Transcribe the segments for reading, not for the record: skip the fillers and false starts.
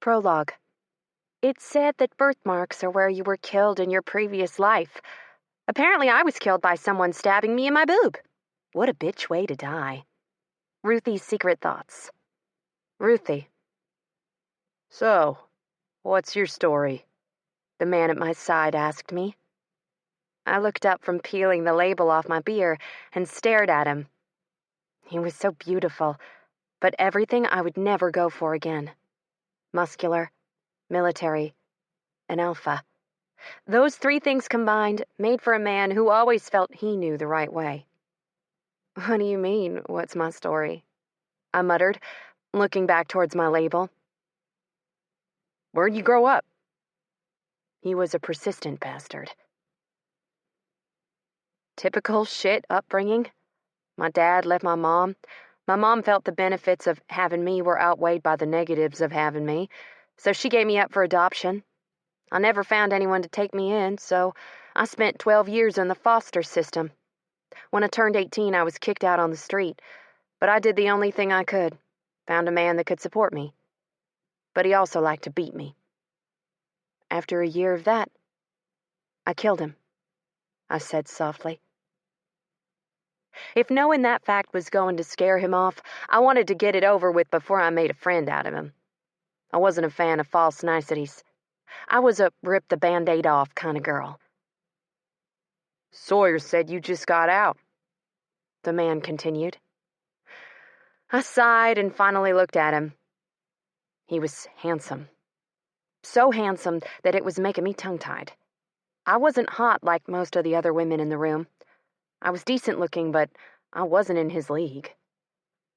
Prologue. It's said that birthmarks are where you were killed in your previous life. Apparently I was killed by someone stabbing me in my boob. What a bitch way to die. Ruthie's secret thoughts. Ruthie. So, what's your story? The man at my side asked me. I looked up from peeling the label off my beer and stared at him. He was so beautiful, but everything I would never go for again. Muscular, military, an alpha. Those three things combined made for a man who always felt he knew the right way. What do you mean, what's my story? I muttered, looking back towards my label. Where'd you grow up? He was a persistent bastard. Typical shit upbringing. My dad left my mom. My mom felt the benefits of having me were outweighed by the negatives of having me, so she gave me up for adoption. I never found anyone to take me in, so I spent 12 years in the foster system. When I turned 18, I was kicked out on the street, but I did the only thing I could, found a man that could support me. But he also liked to beat me. After a year of that, I killed him, I said softly. If knowing that fact was going to scare him off, I wanted to get it over with before I made a friend out of him. I wasn't a fan of false niceties. I was a rip the Band-Aid off kind of girl. Sawyer said you just got out, the man continued. I sighed and finally looked at him. He was handsome. So handsome that it was making me tongue-tied. I wasn't hot like most of the other women in the room. I was decent looking, but I wasn't in his league.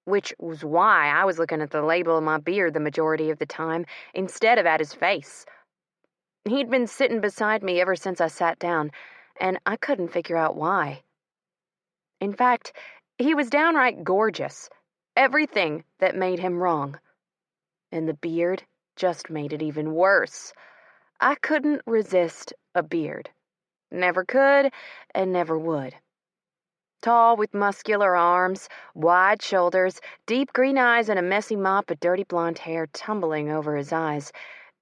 Which was why I was looking at the label of my beard the majority of the time, instead of at his face. He'd been sitting beside me ever since I sat down, and I couldn't figure out why. In fact, he was downright gorgeous. Everything that made him wrong. And the beard just made it even worse. I couldn't resist a beard. Never could and never would. Tall with muscular arms, wide shoulders, deep green eyes, and a messy mop of dirty blonde hair tumbling over his eyes,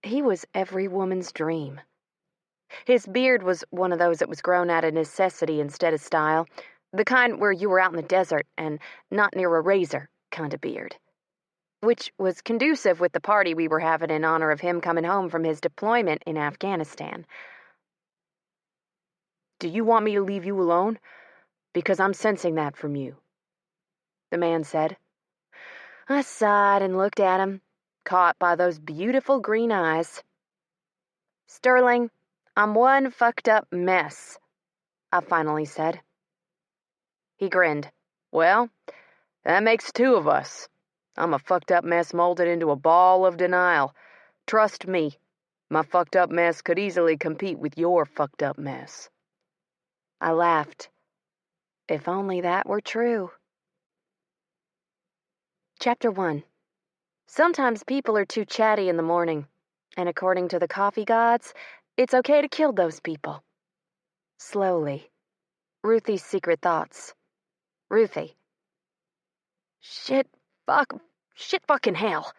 he was every woman's dream. His beard was one of those that was grown out of necessity instead of style, the kind where you were out in the desert and not near a razor kind of beard. Which was conducive with the party we were having in honor of him coming home from his deployment in Afghanistan. Do you want me to leave you alone? Because I'm sensing that from you, the man said. I sighed and looked at him, caught by those beautiful green eyes. Sterling, I'm one fucked up mess, I finally said. He grinned. Well, that makes two of us. I'm a fucked up mess molded into a ball of denial. Trust me, my fucked up mess could easily compete with your fucked up mess. I laughed. If only that were true. Chapter 1. Sometimes people are too chatty in the morning, and according to the coffee gods, it's okay to kill those people. Slowly. Ruthie's secret thoughts. Ruthie. Shit fucking hell,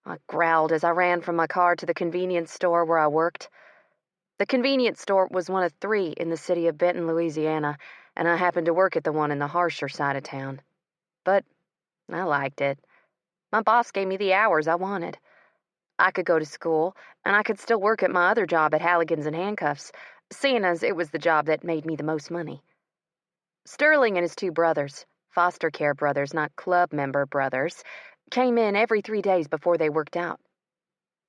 I growled as I ran from my car to the convenience store where I worked. The convenience store was one of 3 in the city of Benton, Louisiana, and I happened to work at the one in the harsher side of town. But I liked it. My boss gave me the hours I wanted. I could go to school, and I could still work at my other job at Halligan's and Handcuffs, seeing as it was the job that made me the most money. Sterling and his 2 brothers, foster care brothers, not club member brothers, came in every 3 days before they worked out.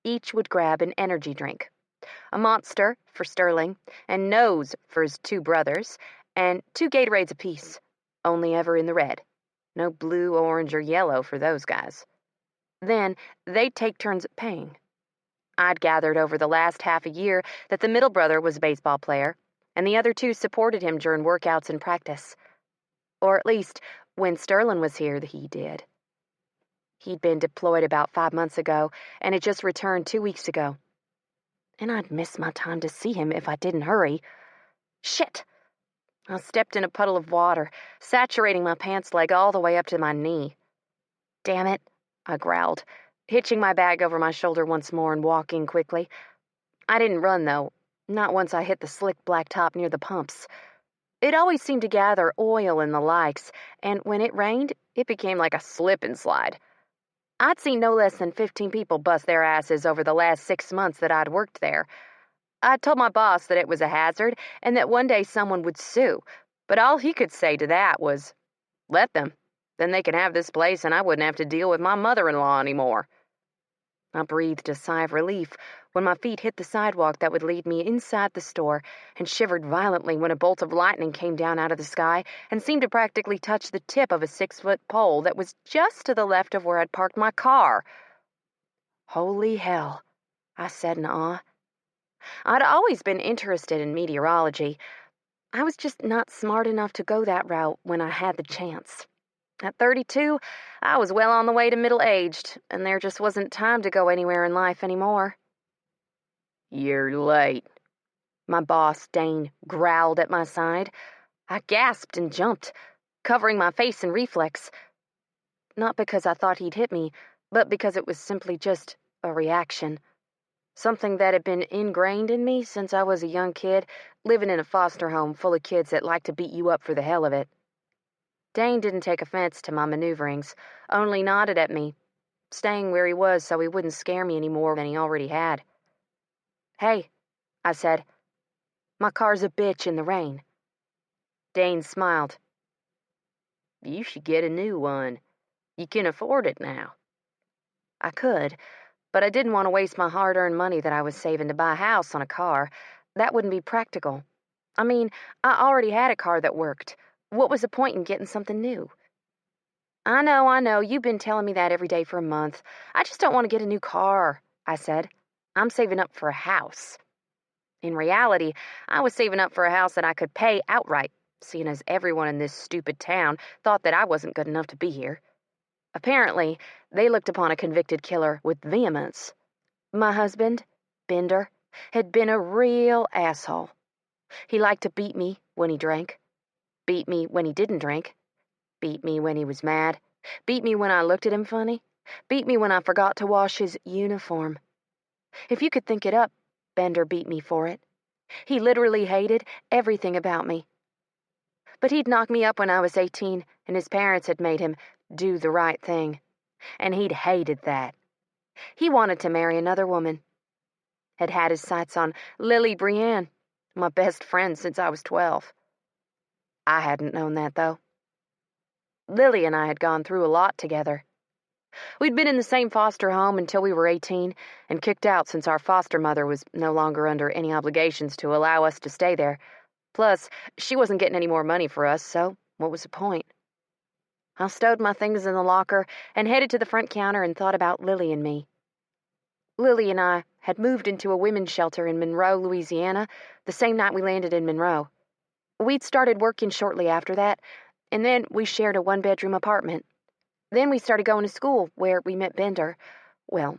Each would grab an energy drink. A Monster for Sterling, and Nose for his 2 brothers, and 2 Gatorades apiece, only ever in the red. No blue, orange, or yellow for those guys. Then they'd take turns at paying. I'd gathered over the last half a year that the middle brother was a baseball player, and the other 2 supported him during workouts and practice. Or at least, when Sterling was here, he did. He'd been deployed about 5 months ago, and had just returned 2 weeks ago. And I'd miss my time to see him if I didn't hurry. Shit! I stepped in a puddle of water, saturating my pants leg all the way up to my knee. Damn it, I growled. hitching my bag over my shoulder once more and walking quickly. I didn't run, though, not once I hit the slick black top near the pumps. It always seemed to gather oil and the likes, and when it rained, it became like a slip and slide. I'd seen no less than 15 people bust their asses over the last 6 months that I'd worked there. I told my boss that it was a hazard and that one day someone would sue, but all he could say to that was, "Let them. Then they can have this place and I wouldn't have to deal with my mother-in-law anymore." I breathed a sigh of relief when my feet hit the sidewalk that would lead me inside the store and shivered violently when a bolt of lightning came down out of the sky and seemed to practically touch the tip of a 6-foot pole that was just to the left of where I'd parked my car. "Holy hell," I said in awe. I'd always been interested in meteorology. I was just not smart enough to go that route when I had the chance. At 32, I was well on the way to middle-aged, and there just wasn't time to go anywhere in life anymore. "You're late," my boss, Dane, growled at my side. I gasped and jumped, covering my face in reflex. Not because I thought he'd hit me, but because it was simply just a reaction. Something that had been ingrained in me since I was a young kid, living in a foster home full of kids that like to beat you up for the hell of it. Dane didn't take offense to my maneuverings, only nodded at me, staying where he was so he wouldn't scare me any more than he already had. "Hey," I said, "my car's a bitch in the rain." Dane smiled. "You should get a new one. You can afford it now." I could, but I didn't want to waste my hard-earned money that I was saving to buy a house on a car. That wouldn't be practical. I mean, I already had a car that worked. What was the point in getting something new? I know, you've been telling me that every day for a month. I just don't want to get a new car," I said. "I'm saving up for a house." In reality, I was saving up for a house that I could pay outright, seeing as everyone in this stupid town thought that I wasn't good enough to be here. Apparently, they looked upon a convicted killer with vehemence. My husband, Bender, had been a real asshole. He liked to beat me when he drank, beat me when he didn't drink, beat me when he was mad, beat me when I looked at him funny, beat me when I forgot to wash his uniform. If you could think it up, Bender beat me for it. He literally hated everything about me. But he'd knocked me up when I was 18, and his parents had made him do the right thing. And he'd hated that. He wanted to marry another woman. Had had his sights on Lily Brienne, my best friend since I was 12. I hadn't known that, though. Lily and I had gone through a lot together. We'd been in the same foster home until we were 18, and kicked out since our foster mother was no longer under any obligations to allow us to stay there. Plus, she wasn't getting any more money for us, so what was the point? I stowed my things in the locker and headed to the front counter and thought about Lily and me. Lily and I had moved into a women's shelter in Monroe, Louisiana, the same night we landed in Monroe. We'd started working shortly after that, and then we shared a one-bedroom apartment. Then we started going to school, where we met Bender. Well,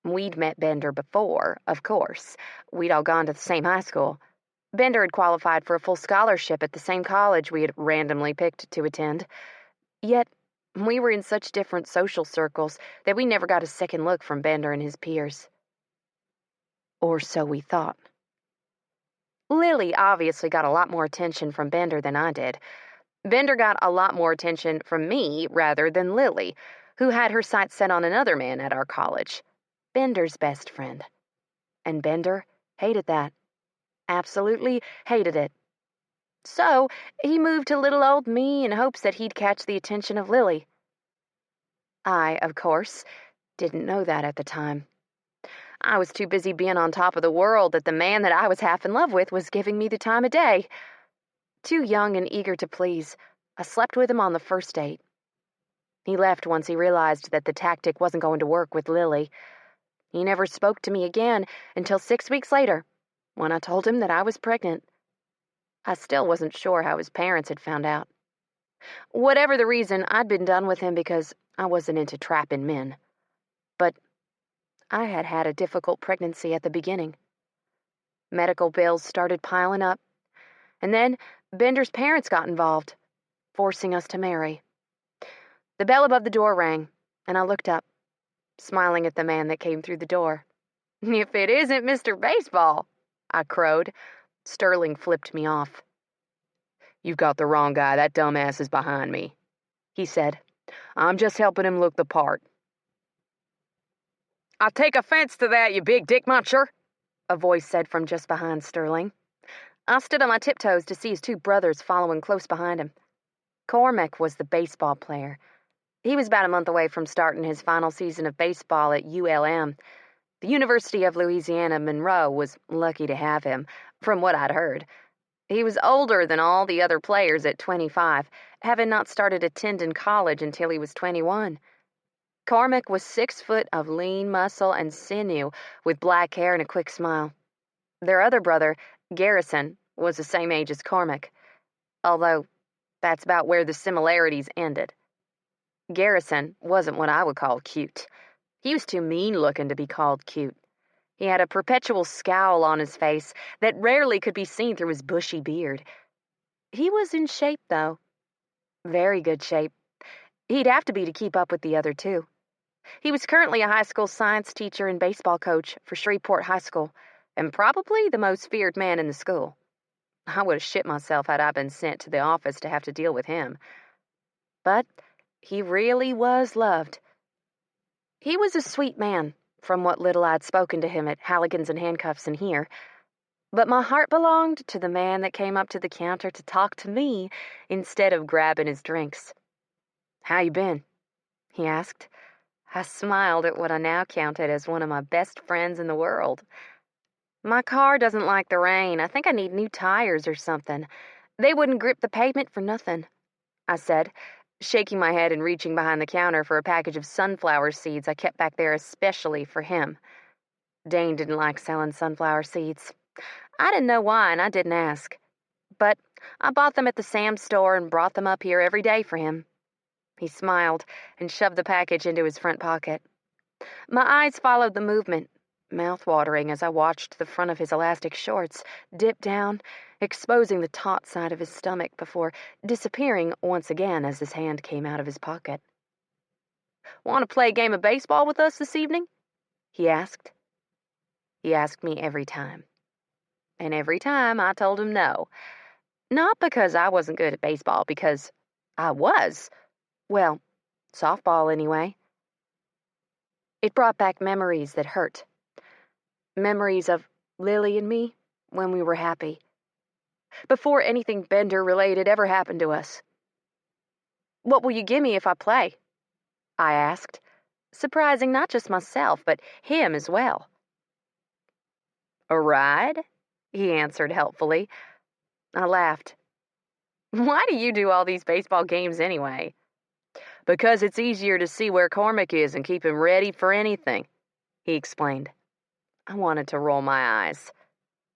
we'd met Bender before, of course. We'd all gone to the same high school. Bender had qualified for a full scholarship at the same college we had randomly picked to attend. Yet, we were in such different social circles that we never got a second look from Bender and his peers. Or so we thought. Lily obviously got a lot more attention from Bender than I did. Bender got a lot more attention from me rather than Lily, who had her sights set on another man at our college, Bender's best friend. And Bender hated that. Absolutely hated it. So, he moved to little old me in hopes that he'd catch the attention of Lily. I, of course, didn't know that at the time. I was too busy being on top of the world that the man that I was half in love with was giving me the time of day. Too young and eager to please, I slept with him on the first date. He left once he realized that the tactic wasn't going to work with Lily. He never spoke to me again until 6 weeks later, when I told him that I was pregnant. I still wasn't sure how his parents had found out. Whatever the reason, I'd been done with him because I wasn't into trapping men. But I had had a difficult pregnancy at the beginning. Medical bills started piling up, and then Bender's parents got involved, forcing us to marry. The bell above the door rang, and I looked up. smiling at the man that came through the door. "If it isn't Mr. Baseball," I crowed. Sterling flipped me off. "You've got the wrong guy. That dumbass is behind me," he said. "I'm just helping him look the part." "I take offense to that, you big dick muncher," a voice said from just behind Sterling. I stood on my tiptoes to see his two brothers following close behind him. Cormac was the baseball player. He was about a month away from starting his final season of baseball at ULM. The University of Louisiana Monroe was lucky to have him, from what I'd heard. He was older than all the other players at 25, having not started attending college until he was 21. Cormac was 6 foot of lean muscle and sinew, with black hair and a quick smile. Their other brother, Garrison, was the same age as Cormac, although that's about where the similarities ended. Garrison wasn't what I would call cute. He was too mean-looking to be called cute. He had a perpetual scowl on his face that rarely could be seen through his bushy beard. He was in shape, though. Very good shape. He'd have to be to keep up with the other two. He was currently a high school science teacher and baseball coach for Shreveport High School, and probably the most feared man in the school. I would have shit myself had I been sent to the office to have to deal with him. But he really was loved. He was a sweet man, from what little I'd spoken to him at Halligan's and Handcuffs and here, but my heart belonged to the man that came up to the counter to talk to me instead of grabbing his drinks. "How you been?" he asked. I smiled at what I now counted as one of my best friends in the world. "My car doesn't like the rain. I think I need new tires or something. They wouldn't grip the pavement for nothing," I said, shaking my head and reaching behind the counter for a package of sunflower seeds I kept back there especially for him. Dane didn't like selling sunflower seeds. I didn't know why, and I didn't ask. But I bought them at the Sam's store and brought them up here every day for him. He smiled and shoved the package into his front pocket. My eyes followed the movement, mouth-watering as I watched the front of his elastic shorts dip down, exposing the taut side of his stomach before disappearing once again as his hand came out of his pocket. "Want to play a game of baseball with us this evening?" he asked. He asked me every time. And every time I told him no. Not because I wasn't good at baseball, because I was. Well, softball anyway. It brought back memories that hurt. Memories of Lily and me when we were happy. Before anything Bender-related ever happened to us. "What will you give me if I play?" I asked, surprising not just myself, but him as well. "A ride?" he answered helpfully. I laughed. "Why do you do all these baseball games anyway?" "Because it's easier to see where Cormac is and keep him ready for anything," he explained. I wanted to roll my eyes.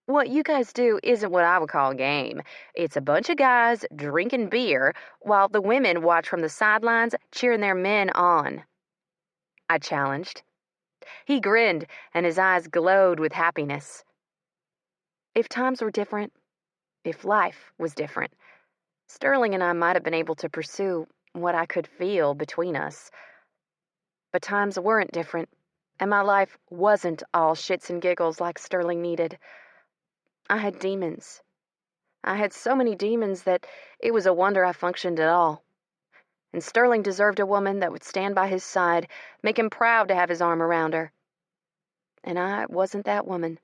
What you guys do isn't what I would call a game. It's a bunch of guys drinking beer while the women watch from the sidelines cheering their men on. I challenged. He grinned, and his eyes glowed with happiness. If times were different, if life was different, Sterling and I might have been able to pursue what I could feel between us. But times weren't different, and my life wasn't all shits and giggles like Sterling needed. I had demons. I had so many demons that it was a wonder I functioned at all. And Sterling deserved a woman that would stand by his side, make him proud to have his arm around her. And I wasn't that woman.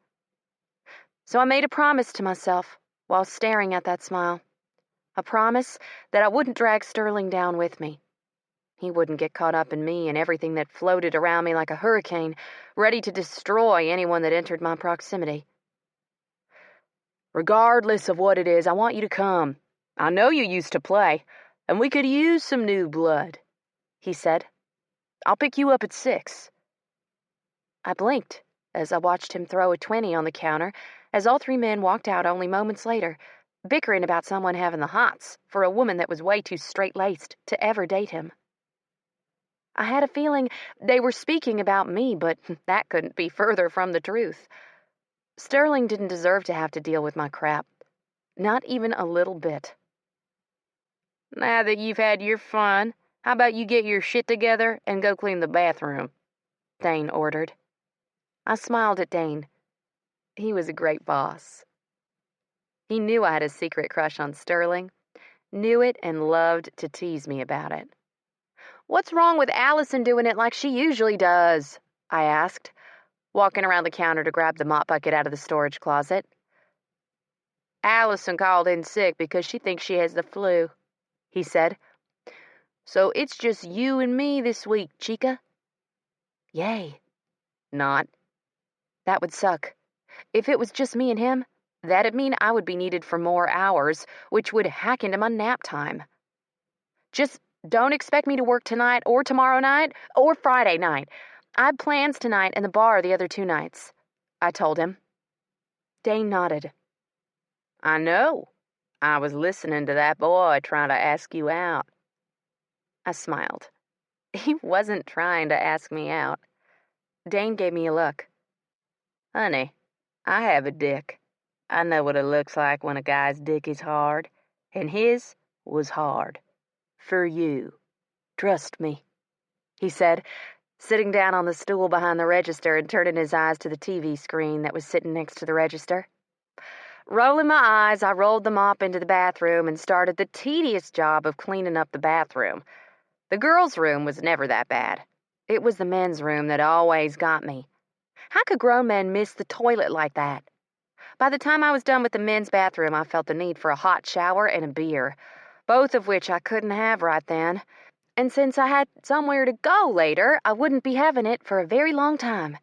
So I made a promise to myself while staring at that smile. A promise that I wouldn't drag Sterling down with me. He wouldn't get caught up in me and everything that floated around me like a hurricane, ready to destroy anyone that entered my proximity. "Regardless of what it is, I want you to come. I know you used to play, and we could use some new blood," he said. "I'll pick you up at 6. I blinked as I watched him throw a 20 on the counter as all three men walked out only moments later, bickering about someone having the hots for a woman that was way too straight-laced to ever date him. I had a feeling they were speaking about me, but that couldn't be further from the truth. Sterling didn't deserve to have to deal with my crap. Not even a little bit. "Now that you've had your fun, how about you get your shit together and go clean the bathroom?" Dane ordered. I smiled at Dane. He was a great boss. He knew I had a secret crush on Sterling, knew it and loved to tease me about it. "What's wrong with Allison doing it like she usually does?" I asked, walking around the counter to grab the mop bucket out of the storage closet. "Allison called in sick because she thinks she has the flu," he said. "So it's just you and me this week, chica." Yay. Not. That would suck. If it was just me and him, that'd mean I would be needed for more hours, which would hack into my nap time. "Just don't expect me to work tonight or tomorrow night or Friday night. I had plans tonight and the bar the other 2 nights," I told him. Dane nodded. "I know. I was listening to that boy trying to ask you out." I smiled. He wasn't trying to ask me out. Dane gave me a look. "Honey, I have a dick. I know what it looks like when a guy's dick is hard, and his was hard. For you. Trust me," he said, sitting down on the stool behind the register and turning his eyes to the TV screen that was sitting next to the register. Rolling my eyes, I rolled the mop into the bathroom and started the tedious job of cleaning up the bathroom. The girls' room was never that bad. It was the men's room that always got me. How could grown men miss the toilet like that? By the time I was done with the men's bathroom, I felt the need for a hot shower and a beer, both of which I couldn't have right then. And since I had somewhere to go later, I wouldn't be having it for a very long time.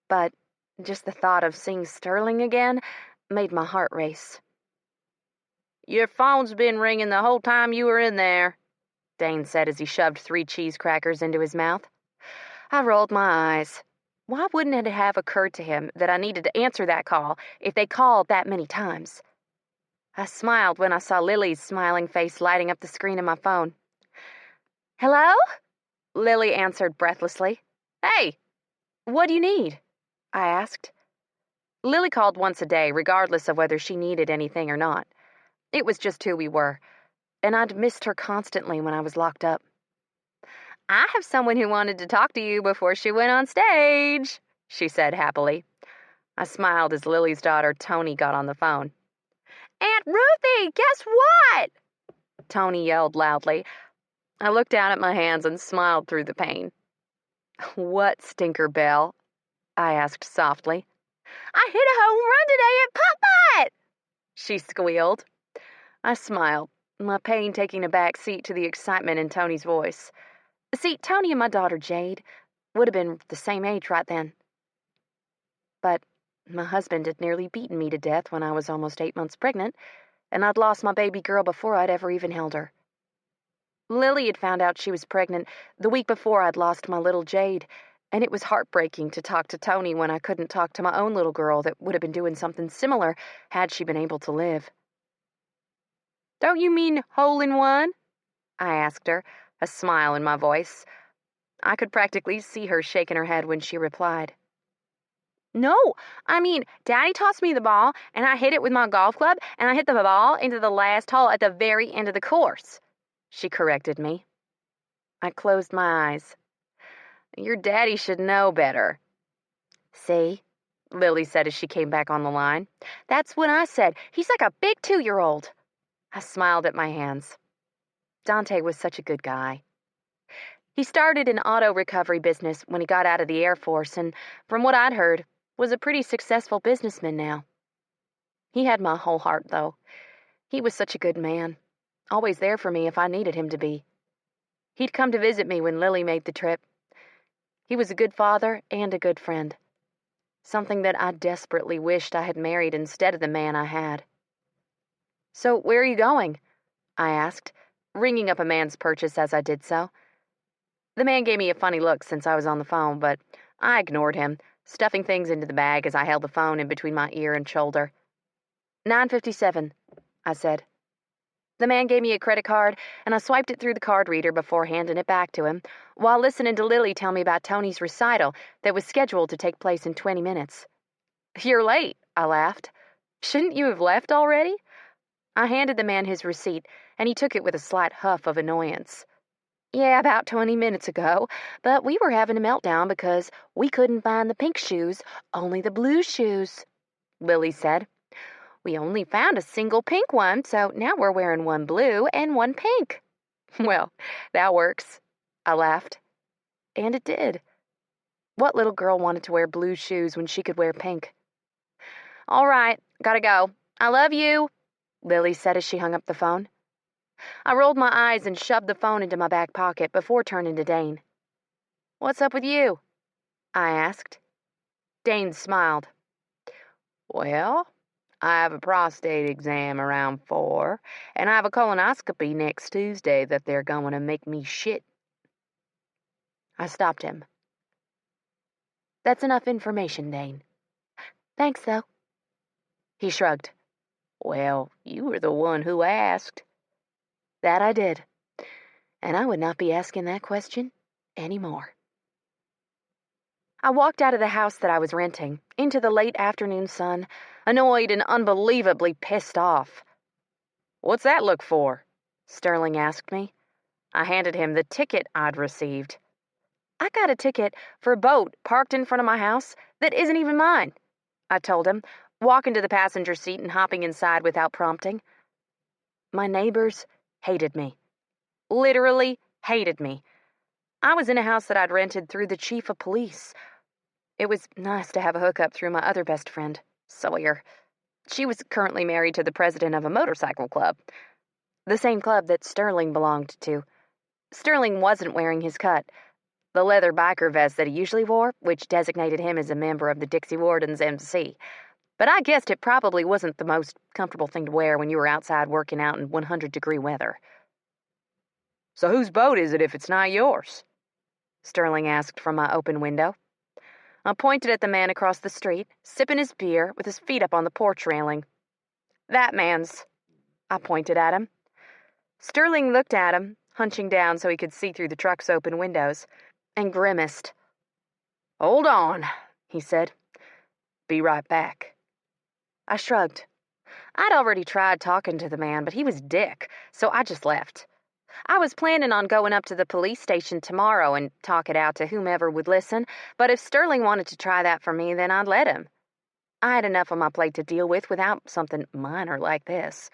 But just the thought of seeing Sterling again made my heart race. "Your phone's been ringing the whole time you were in there," Dane said as he shoved 3 cheese crackers into his mouth. I rolled my eyes. Why wouldn't it have occurred to him that I needed to answer that call if they called that many times? I smiled when I saw Lily's smiling face lighting up the screen of my phone. "Hello?" Lily answered breathlessly. "Hey, what do you need?" I asked. Lily called once a day, regardless of whether she needed anything or not. It was just who we were, and I'd missed her constantly when I was locked up. "I have someone who wanted to talk to you before she went on stage," she said happily. I smiled as Lily's daughter, Tony, got on the phone. "Aunt Ruthie, guess what?" Tony yelled loudly. I looked down at my hands and smiled through the pain. "What, Stinker Bell?" I asked softly. "I hit a home run today at Putt-Putt," she squealed. I smiled, my pain taking a back seat to the excitement in Tony's voice. See, Tony and my daughter Jade would have been the same age right then. But my husband had nearly beaten me to death when I was almost 8 months pregnant, and I'd lost my baby girl before I'd ever even held her. Lily had found out she was pregnant the week before I'd lost my little Jade, and it was heartbreaking to talk to Tony when I couldn't talk to my own little girl that would have been doing something similar had she been able to live. "Don't you mean hole in one?" I asked her, a smile in my voice. I could practically see her shaking her head when she replied. "No, I mean, Daddy tossed me the ball, and I hit it with my golf club, and I hit the ball into the last hole at the very end of the course," she corrected me. I closed my eyes. "Your daddy should know better." "See?" Lily said as she came back on the line. "That's what I said. He's like a big 2-year-old. I smiled at my hands. Dante was such a good guy. He started an auto recovery business when he got out of the Air Force, and from what I'd heard, was a pretty successful businessman now. He had my whole heart, though. He was such a good man, always there for me if I needed him to be. He'd come to visit me when Lily made the trip. He was a good father and a good friend, something that I desperately wished I had married instead of the man I had. "So where are you going?" I asked, ringing up a man's purchase as I did so. The man gave me a funny look since I was on the phone, but I ignored him, stuffing things into the bag as I held the phone in between my ear and shoulder. 957, I said. The man gave me a credit card, and I swiped it through the card reader before handing it back to him, while listening to Lily tell me about Tony's recital that was scheduled to take place in 20 minutes. "You're late," I laughed. "Shouldn't you have left already?" I handed the man his receipt, and he took it with a slight huff of annoyance. Yeah, about 20 minutes ago, but we were having a meltdown because we couldn't find the pink shoes, only the blue shoes, Lily said. We only found a single pink one, so now we're wearing one blue and one pink. Well, that works, I laughed. And it did. What little girl wanted to wear blue shoes when she could wear pink? All right, gotta go. I love you, Lily said as she hung up the phone. I rolled my eyes and shoved the phone into my back pocket before turning to Dane. What's up with you? I asked. Dane smiled. Well, I have a prostate exam around 4, and I have a colonoscopy next Tuesday that they're going to make me shit. I stopped him. That's enough information, Dane. Thanks, though. He shrugged. Well, you were the one who asked. That I did. And I would not be asking that question anymore. I walked out of the house that I was renting, into the late afternoon sun, annoyed and unbelievably pissed off. What's that look for? Sterling asked me. I handed him the ticket I'd received. I got a ticket for a boat parked in front of my house that isn't even mine, I told him, walking to the passenger seat and hopping inside without prompting. My neighbors hated me. Literally hated me. I was in a house that I'd rented through the chief of police. It was nice to have a hookup through my other best friend, Sawyer. She was currently married to the president of a motorcycle club, the same club that Sterling belonged to. Sterling wasn't wearing his cut, the leather biker vest that he usually wore, which designated him as a member of the Dixie Wardens MC. But I guessed it probably wasn't the most comfortable thing to wear when you were outside working out in 100-degree weather. So whose boat is it if it's not yours? Sterling asked from my open window. I pointed at the man across the street, sipping his beer with his feet up on the porch railing. That man's. I pointed at him. Sterling looked at him, hunching down so he could see through the truck's open windows, and grimaced. Hold on, he said. Be right back. I shrugged. I'd already tried talking to the man, but he was dick, so I just left. I was planning on going up to the police station tomorrow and talk it out to whomever would listen, but if Sterling wanted to try that for me, then I'd let him. I had enough on my plate to deal with without something minor like this.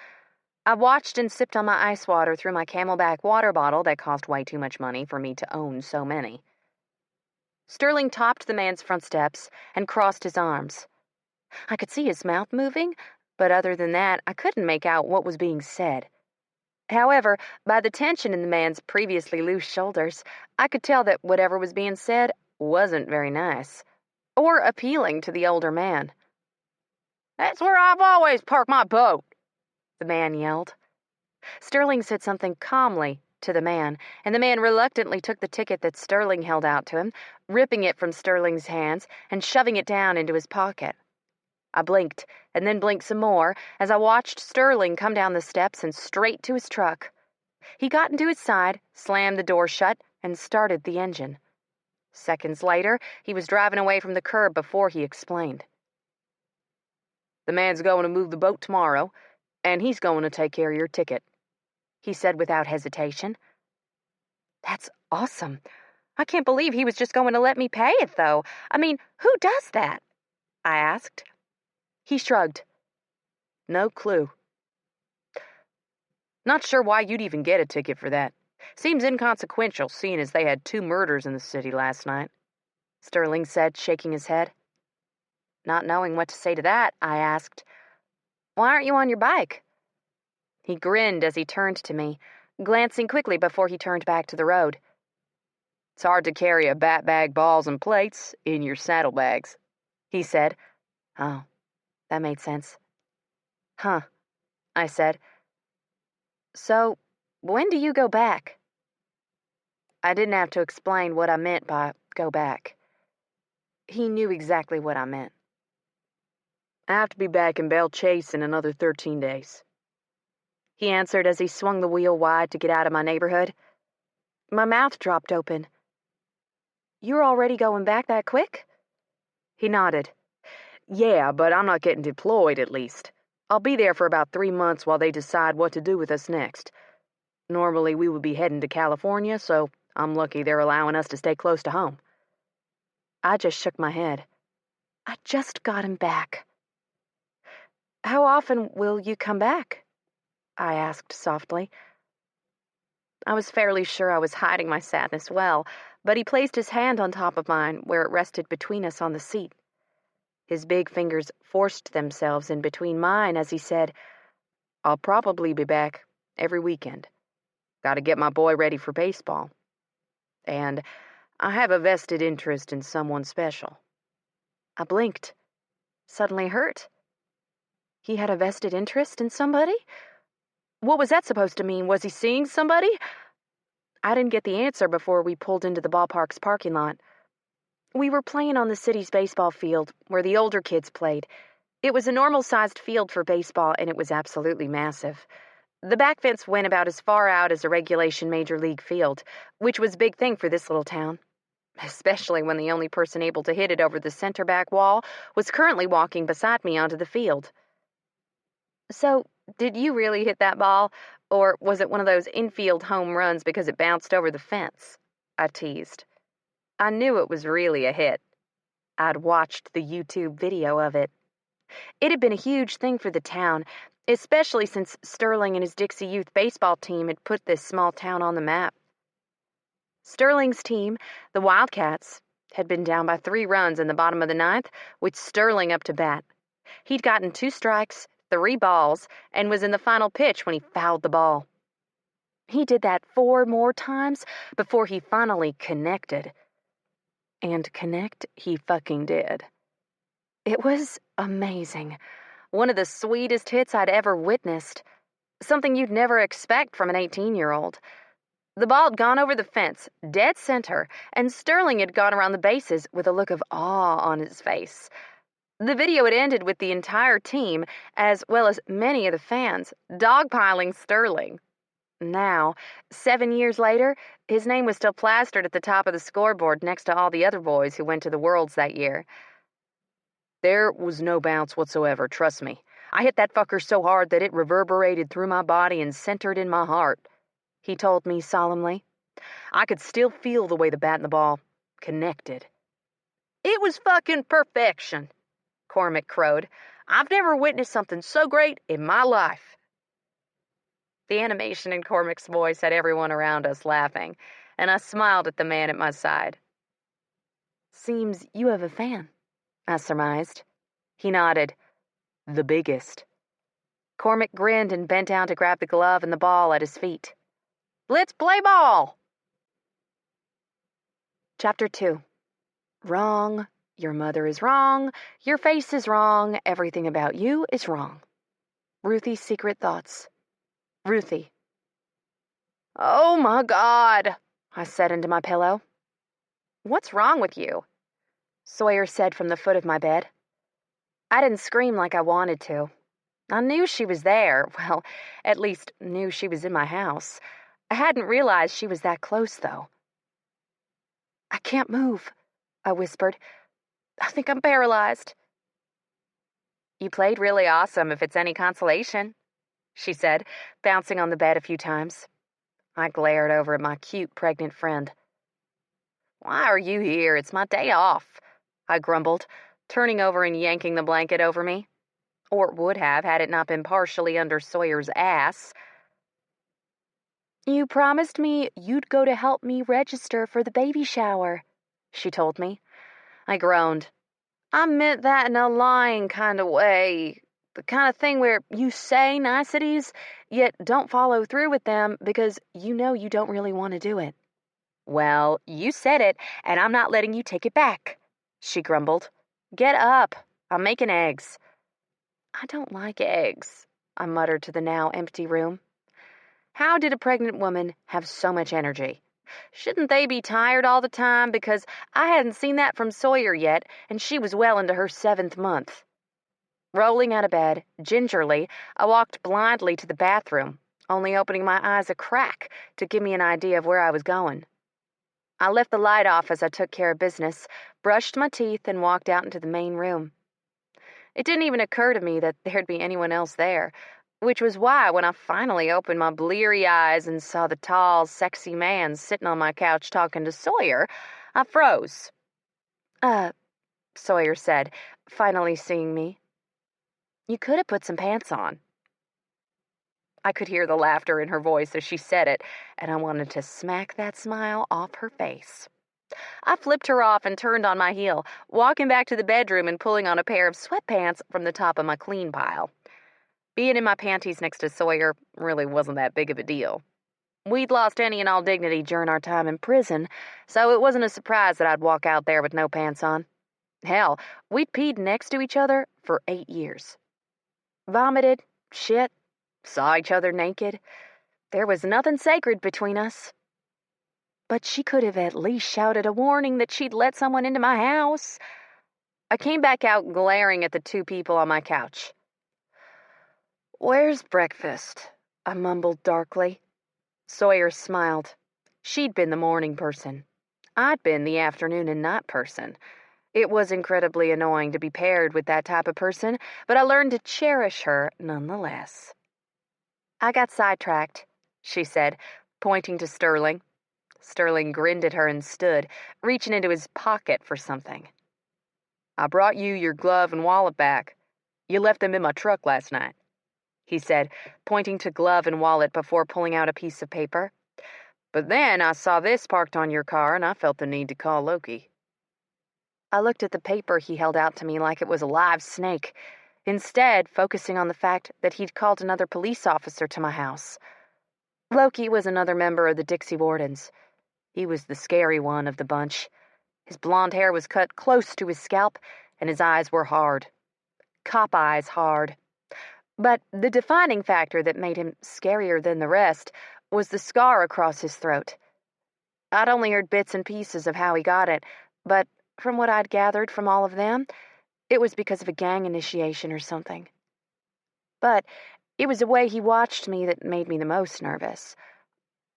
I watched and sipped on my ice water through my Camelback water bottle that cost way too much money for me to own so many. Sterling topped the man's front steps and crossed his arms. I could see his mouth moving, but other than that, I couldn't make out what was being said. However, by the tension in the man's previously loose shoulders, I could tell that whatever was being said wasn't very nice, or appealing to the older man. That's where I've always parked my boat, the man yelled. Sterling said something calmly to the man, and the man reluctantly took the ticket that Sterling held out to him, ripping it from Sterling's hands and shoving it down into his pocket. I blinked, and then blinked some more, as I watched Sterling come down the steps and straight to his truck. He got into his side, slammed the door shut, and started the engine. Seconds later, he was driving away from the curb before he explained. The man's going to move the boat tomorrow, and he's going to take care of your ticket, he said without hesitation. That's awesome. I can't believe he was just going to let me pay it, though. I mean, who does that? I asked. He shrugged. No clue. Not sure why you'd even get a ticket for that. Seems inconsequential, seeing as they had 2 murders in the city last night, Sterling said, shaking his head. Not knowing what to say to that, I asked, Why aren't you on your bike? He grinned as he turned to me, glancing quickly before he turned back to the road. It's hard to carry a bat bag, balls, and plates in your saddlebags, he said. Oh, that made sense. Huh, I said. So, when do you go back? I didn't have to explain what I meant by go back. He knew exactly what I meant. I have to be back in Belle Chase in another 13 days. He answered as he swung the wheel wide to get out of my neighborhood. My mouth dropped open. You're already going back that quick? He nodded. Yeah, but I'm not getting deployed, at least. I'll be there for about 3 months while they decide what to do with us next. Normally we would be heading to California, so I'm lucky they're allowing us to stay close to home." I just shook my head. I just got him back. "How often will you come back?" I asked softly. I was fairly sure I was hiding my sadness well, but he placed his hand on top of mine where it rested between us on the seat. His big fingers forced themselves in between mine as he said, "I'll probably be back every weekend. Gotta get my boy ready for baseball. And I have a vested interest in someone special." I blinked, suddenly hurt. He had a vested interest in somebody? What was that supposed to mean? Was he seeing somebody? I didn't get the answer before we pulled into the ballpark's parking lot. We were playing on the city's baseball field, where the older kids played. It was a normal-sized field for baseball, and it was absolutely massive. The back fence went about as far out as a regulation major league field, which was a big thing for this little town, especially when the only person able to hit it over the center back wall was currently walking beside me onto the field. "So, did you really hit that ball, or was it one of those infield home runs because it bounced over the fence?" I teased. I knew it was really a hit. I'd watched the YouTube video of it. It had been a huge thing for the town, especially since Sterling and his Dixie Youth baseball team had put this small town on the map. Sterling's team, the Wildcats, had been down by 3 runs in the bottom of the 9th, with Sterling up to bat. He'd gotten 2 strikes, 3 balls, and was in the final pitch when he fouled the ball. He did that 4 more times before he finally connected. And connect he fucking did. It was amazing. One of the sweetest hits I'd ever witnessed. Something you'd never expect from an 18-year-old. The ball had gone over the fence, dead center, and Sterling had gone around the bases with a look of awe on his face. The video had ended with the entire team, as well as many of the fans, dogpiling Sterling. Now, 7 years later, his name was still plastered at the top of the scoreboard next to all the other boys who went to the Worlds that year. "There was no bounce whatsoever, trust me. I hit that fucker so hard that it reverberated through my body and centered in my heart," he told me solemnly. "I could still feel the way the bat and the ball connected." "It was fucking perfection," Cormac crowed. "I've never witnessed something so great in my life." The animation in Cormac's voice had everyone around us laughing, and I smiled at the man at my side. "Seems you have a fan," I surmised. He nodded. "The biggest." Cormac grinned and bent down to grab the glove and the ball at his feet. "Let's play ball!" Chapter 2. Wrong. Your mother is wrong. Your face is wrong. Everything about you is wrong. Ruthie's secret thoughts. Ruthie. "Oh my God," I said into my pillow. "What's wrong with you?" Sawyer said from the foot of my bed. I didn't scream like I wanted to. I knew she was there, well, at least knew she was in my house. I hadn't realized she was that close, though. "I can't move," I whispered. "I think I'm paralyzed." "You played really awesome, if it's any consolation," she said, bouncing on the bed a few times. I glared over at my cute pregnant friend. "Why are you here? It's my day off," I grumbled, turning over and yanking the blanket over me. Or would have had it not been partially under Sawyer's ass. "You promised me you'd go to help me register for the baby shower," she told me. I groaned. "I meant that in a lying kind of way. The kind of thing where you say niceties, yet don't follow through with them because you know you don't really want to do it." "Well, you said it, and I'm not letting you take it back," she grumbled. "Get up. I'm making eggs." "I don't like eggs," I muttered to the now empty room. How did a pregnant woman have so much energy? Shouldn't they be tired all the time? Because I hadn't seen that from Sawyer yet, and she was well into her 7th month. Rolling out of bed, gingerly, I walked blindly to the bathroom, only opening my eyes a crack to give me an idea of where I was going. I left the light off as I took care of business, brushed my teeth, and walked out into the main room. It didn't even occur to me that there'd be anyone else there. which was why when I finally opened my bleary eyes and saw the tall, sexy man sitting on my couch talking to Sawyer, I froze. Sawyer said, finally seeing me. You could have put some pants on. I could hear the laughter in her voice as she said it, and I wanted to smack that smile off her face. I flipped her off and turned on my heel, walking back to the bedroom and pulling on a pair of sweatpants from the top of my clean pile. Being in my panties next to Sawyer really wasn't that big of a deal. We'd lost any and all dignity during our time in prison, so it wasn't a surprise that I'd walk out there with no pants on. Hell, we'd peed next to each other for 8 years. Vomited, shit, saw each other naked. There was nothing sacred between us. But she could have at least shouted a warning that she'd let someone into my house. I came back out glaring at the two people on my couch. "Where's breakfast?" I mumbled darkly. Sawyer smiled. She'd been the morning person. I'd been the afternoon and night person. It was incredibly annoying to be paired with that type of person, but I learned to cherish her nonetheless. "I got sidetracked," she said, pointing to Sterling. Sterling grinned at her and stood, reaching into his pocket for something. "I brought you your glove and wallet back. You left them in my truck last night," he said, pointing to glove and wallet before pulling out a piece of paper. "But then I saw this parked on your car, and I felt the need to call Loki." I looked at the paper he held out to me like it was a live snake, instead focusing on the fact that he'd called another police officer to my house. Loki was another member of the Dixie Wardens. He was the scary one of the bunch. His blonde hair was cut close to his scalp, and his eyes were hard. Cop eyes hard. But the defining factor that made him scarier than the rest was the scar across his throat. I'd only heard bits and pieces of how he got it, but from what I'd gathered from all of them, it was because of a gang initiation or something. But it was the way he watched me that made me the most nervous.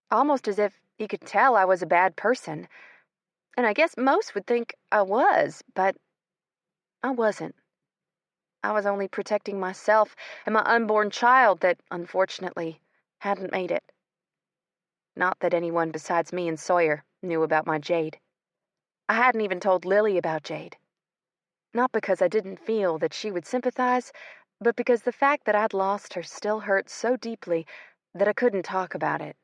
Almost as if he could tell I was a bad person. And I guess most would think I was, but I wasn't. I was only protecting myself and my unborn child that, unfortunately, hadn't made it. Not that anyone besides me and Sawyer knew about my Jade. I hadn't even told Lily about Jade. Not because I didn't feel that she would sympathize, but because the fact that I'd lost her still hurt so deeply that I couldn't talk about it.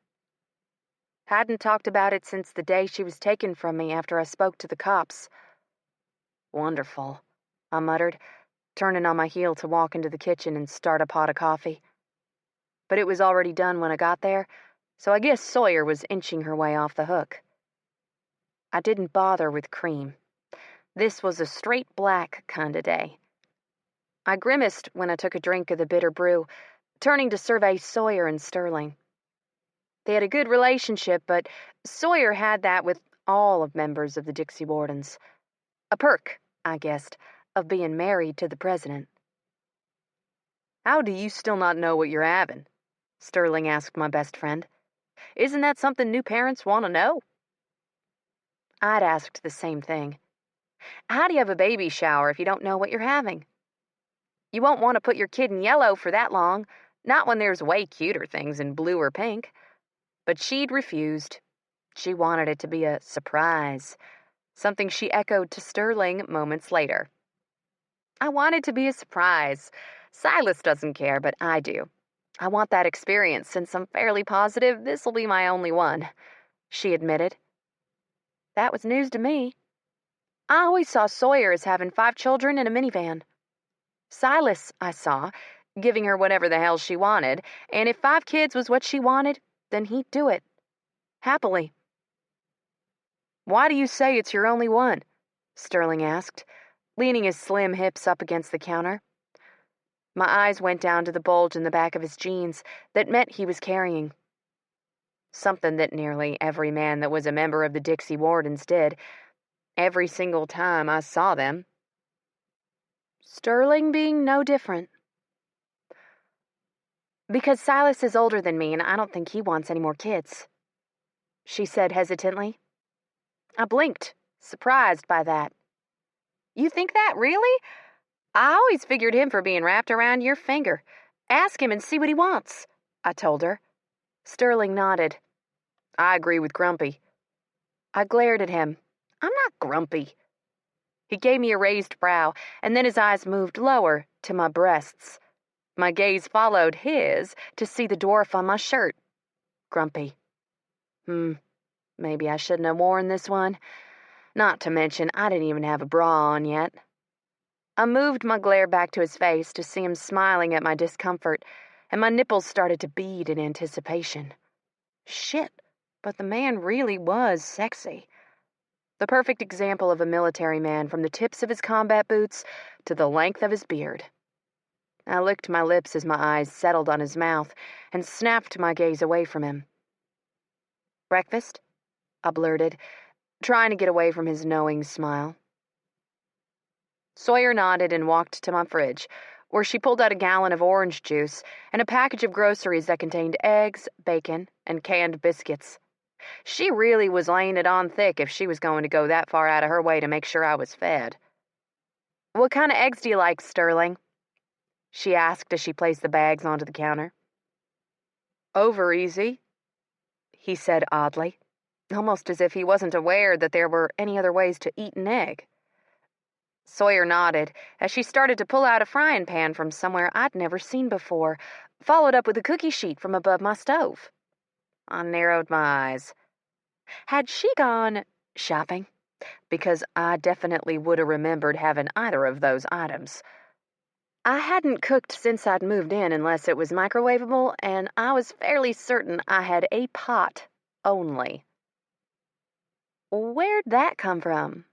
Hadn't talked about it since the day she was taken from me after I spoke to the cops. "Wonderful," I muttered, turning on my heel to walk into the kitchen and start a pot of coffee. But it was already done when I got there, so I guess Sawyer was inching her way off the hook. I didn't bother with cream. This was a straight black kind of day. I grimaced when I took a drink of the bitter brew, turning to survey Sawyer and Sterling. They had a good relationship, but Sawyer had that with all of members of the Dixie Wardens. A perk, I guessed, of being married to the president. "How do you still not know what you're having?" Sterling asked my best friend. "Isn't that something new parents want to know?" I'd asked the same thing. How do you have a baby shower if you don't know what you're having? You won't want to put your kid in yellow for that long, not when there's way cuter things in blue or pink. But she'd refused. She wanted it to be a surprise, something she echoed to Sterling moments later. "I want it to be a surprise. Silas doesn't care, but I do. I want that experience since I'm fairly positive this'll be my only one," she admitted. That was news to me. I always saw Sawyer as having 5 children in a minivan. Silas, I saw, giving her whatever the hell she wanted, and if 5 kids was what she wanted, then he'd do it. Happily. "Why do you say it's your only one?" Sterling asked, leaning his slim hips up against the counter. My eyes went down to the bulge in the back of his jeans that meant he was carrying. Something that nearly every man that was a member of the Dixie Wardens did, every single time I saw them. Sterling being no different. "Because Silas is older than me, and I don't think he wants any more kids," she said hesitantly. I blinked, surprised by that. "You think that, really? I always figured him for being wrapped around your finger. Ask him and see what he wants, I told her. Sterling nodded. I agree with Grumpy. I glared at him. I'm not grumpy. He gave me a raised brow, and then his eyes moved lower to my breasts. My gaze followed his to see the dwarf on my shirt. Grumpy. Maybe I shouldn't have worn this one. Not to mention, I didn't even have a bra on yet. I moved my glare back to his face to see him smiling at my discomfort, and my nipples started to bead in anticipation. Shit, but the man really was sexy. The perfect example of a military man from the tips of his combat boots to the length of his beard. I licked my lips as my eyes settled on his mouth and snapped my gaze away from him. Breakfast? I blurted, trying to get away from his knowing smile. Sawyer nodded and walked to my fridge, where she pulled out a gallon of orange juice and a package of groceries that contained eggs, bacon, and canned biscuits. She really was laying it on thick if she was going to go that far out of her way to make sure I was fed. What kind of eggs do you like, Sterling? She asked as she placed the bags onto the counter. Over easy, he said oddly, almost as if he wasn't aware that there were any other ways to eat an egg. Sawyer nodded as she started to pull out a frying pan from somewhere I'd never seen before, followed up with a cookie sheet from above my stove. I narrowed my eyes. Had she gone shopping? Because I definitely would have remembered having either of those items. I hadn't cooked since I'd moved in unless it was microwavable, and I was fairly certain I had a pot only. Where'd that come from?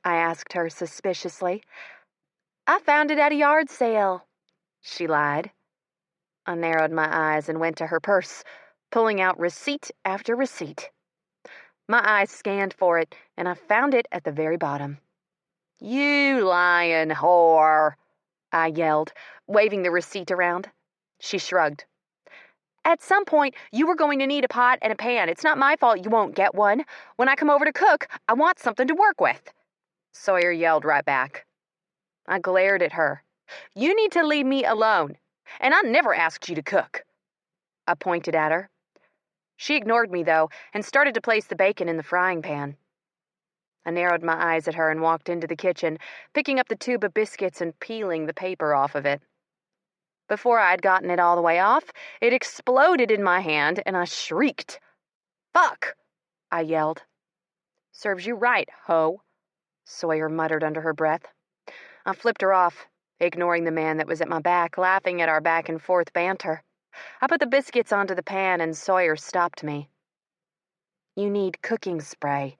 I asked her suspiciously. I found it at a yard sale, she lied. I narrowed my eyes and went to her purse, pulling out receipt after receipt. My eyes scanned for it, and I found it at the very bottom. You lying whore, I yelled, waving the receipt around. She shrugged. At some point, you were going to need a pot and a pan. It's not my fault you won't get one. When I come over to cook, I want something to work with. Sawyer yelled right back. I glared at her. You need to leave me alone, and I never asked you to cook. I pointed at her. She ignored me, though, and started to place the bacon in the frying pan. I narrowed my eyes at her and walked into the kitchen, picking up the tube of biscuits and peeling the paper off of it. Before I'd gotten it all the way off, it exploded in my hand, and I shrieked. Fuck! I yelled. Serves you right, ho, Sawyer muttered under her breath. I flipped her off, ignoring the man that was at my back, laughing at our back-and-forth banter. I put the biscuits onto the pan, and Sawyer stopped me. You need cooking spray,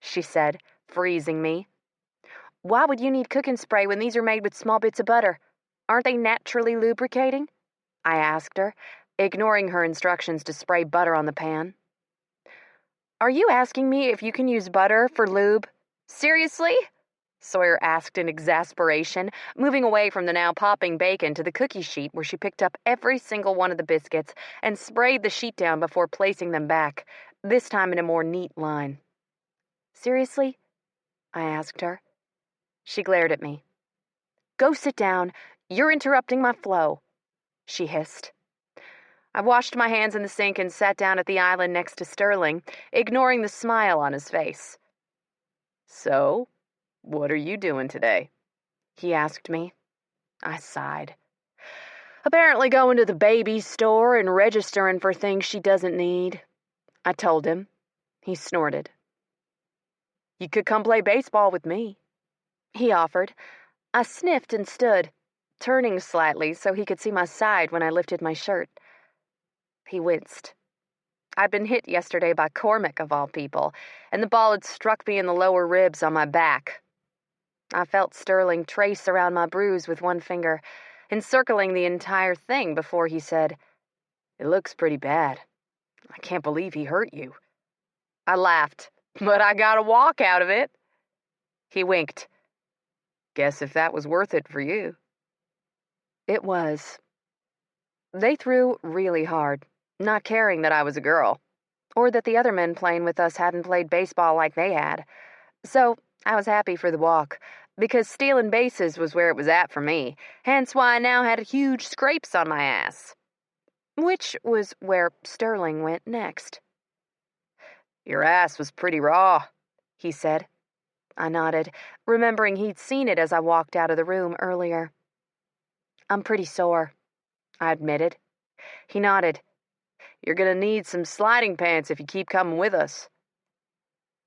she said, freezing me. Why would you need cooking spray when these are made with small bits of butter? Aren't they naturally lubricating? I asked her, ignoring her instructions to spray butter on the pan. Are you asking me if you can use butter for lube? Seriously? Sawyer asked in exasperation, moving away from the now popping bacon to the cookie sheet where she picked up every single one of the biscuits and sprayed the sheet down before placing them back, this time in a more neat line. Seriously? I asked her. She glared at me. Go sit down. You're interrupting my flow, she hissed. I washed my hands in the sink and sat down at the island next to Sterling, ignoring the smile on his face. So, what are you doing today? He asked me. I sighed. Apparently going to the baby store and registering for things she doesn't need, I told him. He snorted. You could come play baseball with me, he offered. I sniffed and stood, turning slightly so he could see my side when I lifted my shirt. He winced. I'd been hit yesterday by Cormac, of all people, and the ball had struck me in the lower ribs on my back. I felt Sterling trace around my bruise with one finger, encircling the entire thing before he said, It looks pretty bad. I can't believe he hurt you. I laughed, but I got a walk out of it. He winked. Guess if that was worth it for you. It was. They threw really hard, not caring that I was a girl, or that the other men playing with us hadn't played baseball like they had. So I was happy for the walk, because stealing bases was where it was at for me, hence why I now had huge scrapes on my ass. Which was where Sterling went next. "Your ass was pretty raw," he said. I nodded, remembering he'd seen it as I walked out of the room earlier. "I'm pretty sore," I admitted. He nodded. "You're gonna need some sliding pants if you keep coming with us."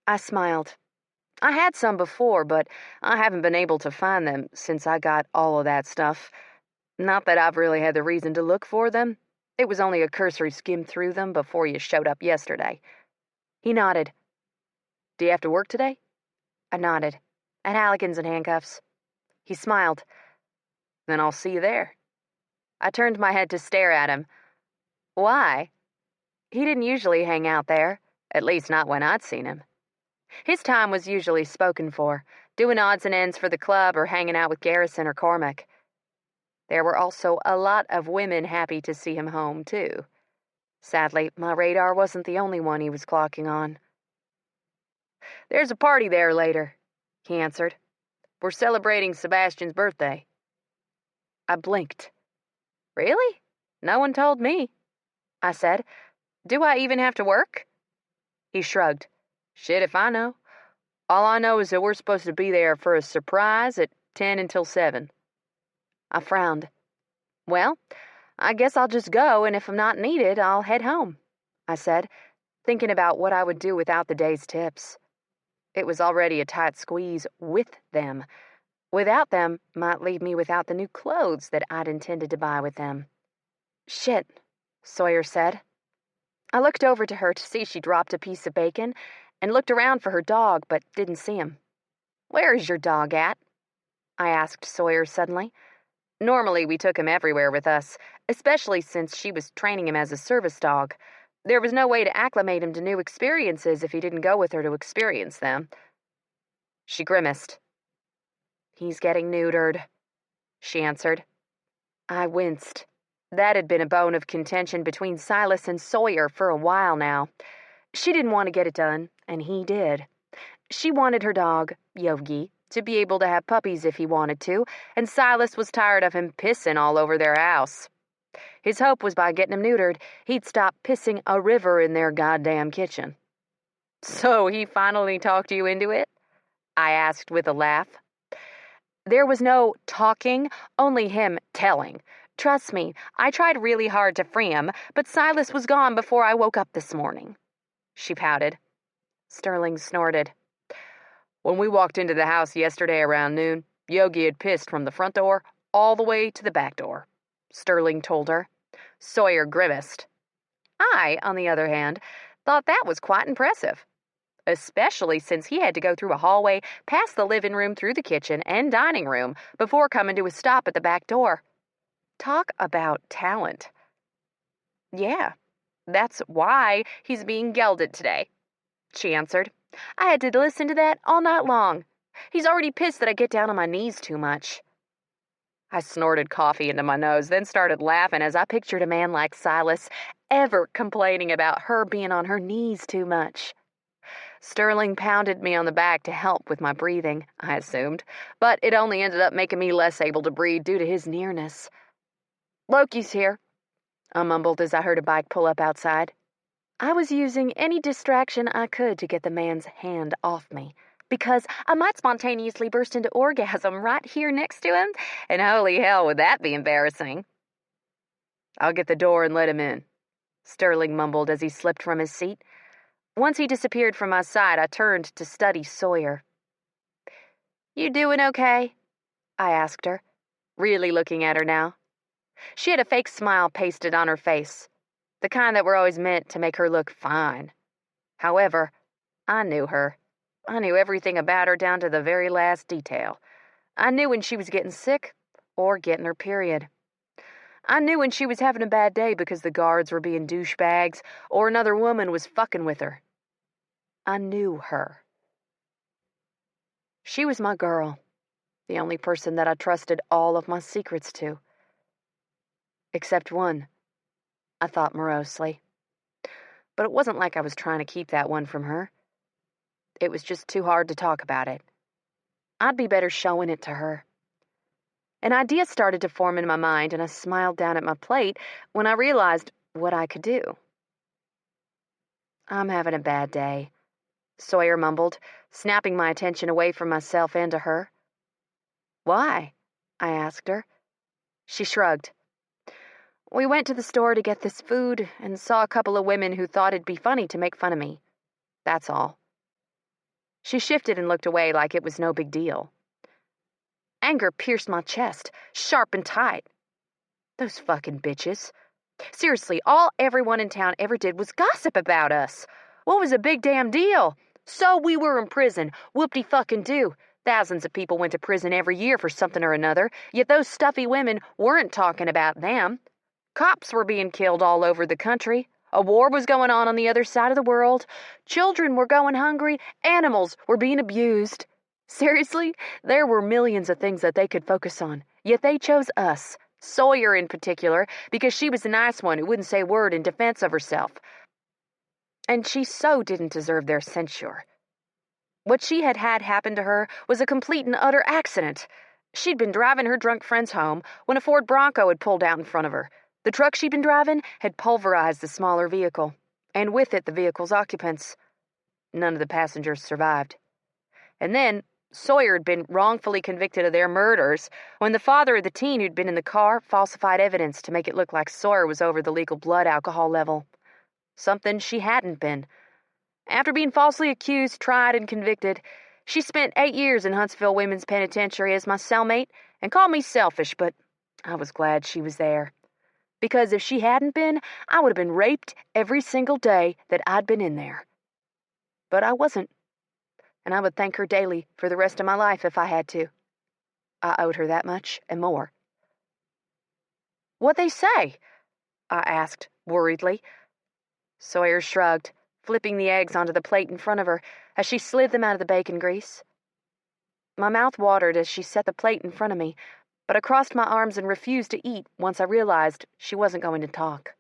I smiled. I had some before, but I haven't been able to find them since I got all of that stuff. Not that I've really had the reason to look for them. It was only a cursory skim through them before you showed up yesterday. He nodded. "Do you have to work today?" I nodded. "At Halligan's in handcuffs." He smiled. "Then I'll see you there." I turned my head to stare at him. "Why?" He didn't usually hang out there, at least not when I'd seen him. His time was usually spoken for, doing odds and ends for the club or hanging out with Garrison or Cormac. There were also a lot of women happy to see him home, too. Sadly, my radar wasn't the only one he was clocking on. "There's a party there later," he answered. "We're celebrating Sebastian's birthday." I blinked. "Really? No one told me," I said. "Do I even have to work?" He shrugged. "Shit if I know. All I know is that we're supposed to be there for a surprise at 10 until 7. I frowned. "Well, I guess I'll just go, and if I'm not needed, I'll head home," I said, thinking about what I would do without the day's tips. It was already a tight squeeze with them. Without them might leave me without the new clothes that I'd intended to buy with them. "Shit," Sawyer said. I looked over to her to see she dropped a piece of bacon and looked around for her dog, but didn't see him. "Where is your dog at?" I asked Sawyer suddenly. Normally we took him everywhere with us, especially since she was training him as a service dog. There was no way to acclimate him to new experiences if he didn't go with her to experience them. She grimaced. "He's getting neutered," she answered. I winced. That had been a bone of contention between Silas and Sawyer for a while now. She didn't want to get it done, and he did. She wanted her dog, Yogi, to be able to have puppies if he wanted to, and Silas was tired of him pissing all over their house. His hope was by getting him neutered, he'd stop pissing a river in their goddamn kitchen. "So he finally talked you into it?" I asked with a laugh. There was no talking, only him telling. Trust me, I tried really hard to free him, but Silas was gone before I woke up this morning. She pouted. Sterling snorted. "When we walked into the house yesterday around noon, Yogi had pissed from the front door all the way to the back door," Sterling told her. Sawyer grimaced. I, on the other hand, thought that was quite impressive, especially since he had to go through a hallway, past the living room, through the kitchen and dining room, before coming to a stop at the back door. Talk about talent. "Yeah, that's why he's being gelded today," she answered. "I had to listen to that all night long. He's already pissed that I get down on my knees too much." I snorted coffee into my nose, then started laughing as I pictured a man like Silas ever complaining about her being on her knees too much. Sterling pounded me on the back to help with my breathing, I assumed, but it only ended up making me less able to breathe due to his nearness. "Loki's here," I mumbled as I heard a bike pull up outside. I was using any distraction I could to get the man's hand off me, because I might spontaneously burst into orgasm right here next to him, and holy hell would that be embarrassing. "I'll get the door and let him in," Sterling mumbled as he slipped from his seat. Once he disappeared from my side, I turned to study Sawyer. "You doing okay?" I asked her, really looking at her now. She had a fake smile pasted on her face, the kind that were always meant to make her look fine. However, I knew her. I knew everything about her down to the very last detail. I knew when she was getting sick or getting her period. I knew when she was having a bad day because the guards were being douchebags or another woman was fucking with her. I knew her. She was my girl, the only person that I trusted all of my secrets to. Except one, I thought morosely. But it wasn't like I was trying to keep that one from her. It was just too hard to talk about it, I'd be better showing it to her. An idea started to form in my mind, and I smiled down at my plate when I realized what I could do. I'm having a bad day, Sawyer mumbled, snapping my attention away from myself and to her. Why? I asked her. She shrugged. We went to the store to get this food and saw a couple of women who thought it'd be funny to make fun of me. That's all. She shifted and looked away like it was no big deal. Anger pierced my chest, sharp and tight. Those fucking bitches. Seriously, all everyone in town ever did was gossip about us. What was a big damn deal? So we were in prison. Whoop-de-fucking-do. Thousands of people went to prison every year for something or another, yet those stuffy women weren't talking about them. Cops were being killed all over the country. A war was going on the other side of the world. Children were going hungry. Animals were being abused. Seriously, there were millions of things that they could focus on, yet they chose us, Sawyer in particular, because she was the nice one who wouldn't say a word in defense of herself. And she so didn't deserve their censure. What she had had happen to her was a complete and utter accident. She'd been driving her drunk friends home when a Ford Bronco had pulled out in front of her. The truck she'd been driving had pulverized the smaller vehicle, and with it the vehicle's occupants. None of the passengers survived. And then Sawyer had been wrongfully convicted of their murders when the father of the teen who'd been in the car falsified evidence to make it look like Sawyer was over the legal blood alcohol level. Something she hadn't been. After being falsely accused, tried, and convicted, she spent 8 years in Huntsville Women's Penitentiary as my cellmate and called me selfish, but I was glad she was there. Because if she hadn't been, I would have been raped every single day that I'd been in there. But I wasn't, and I would thank her daily for the rest of my life if I had to. I owed her that much and more. What'd they say? I asked, worriedly. Sawyer shrugged, flipping the eggs onto the plate in front of her as she slid them out of the bacon grease. My mouth watered as she set the plate in front of me, but I crossed my arms and refused to eat once I realized she wasn't going to talk.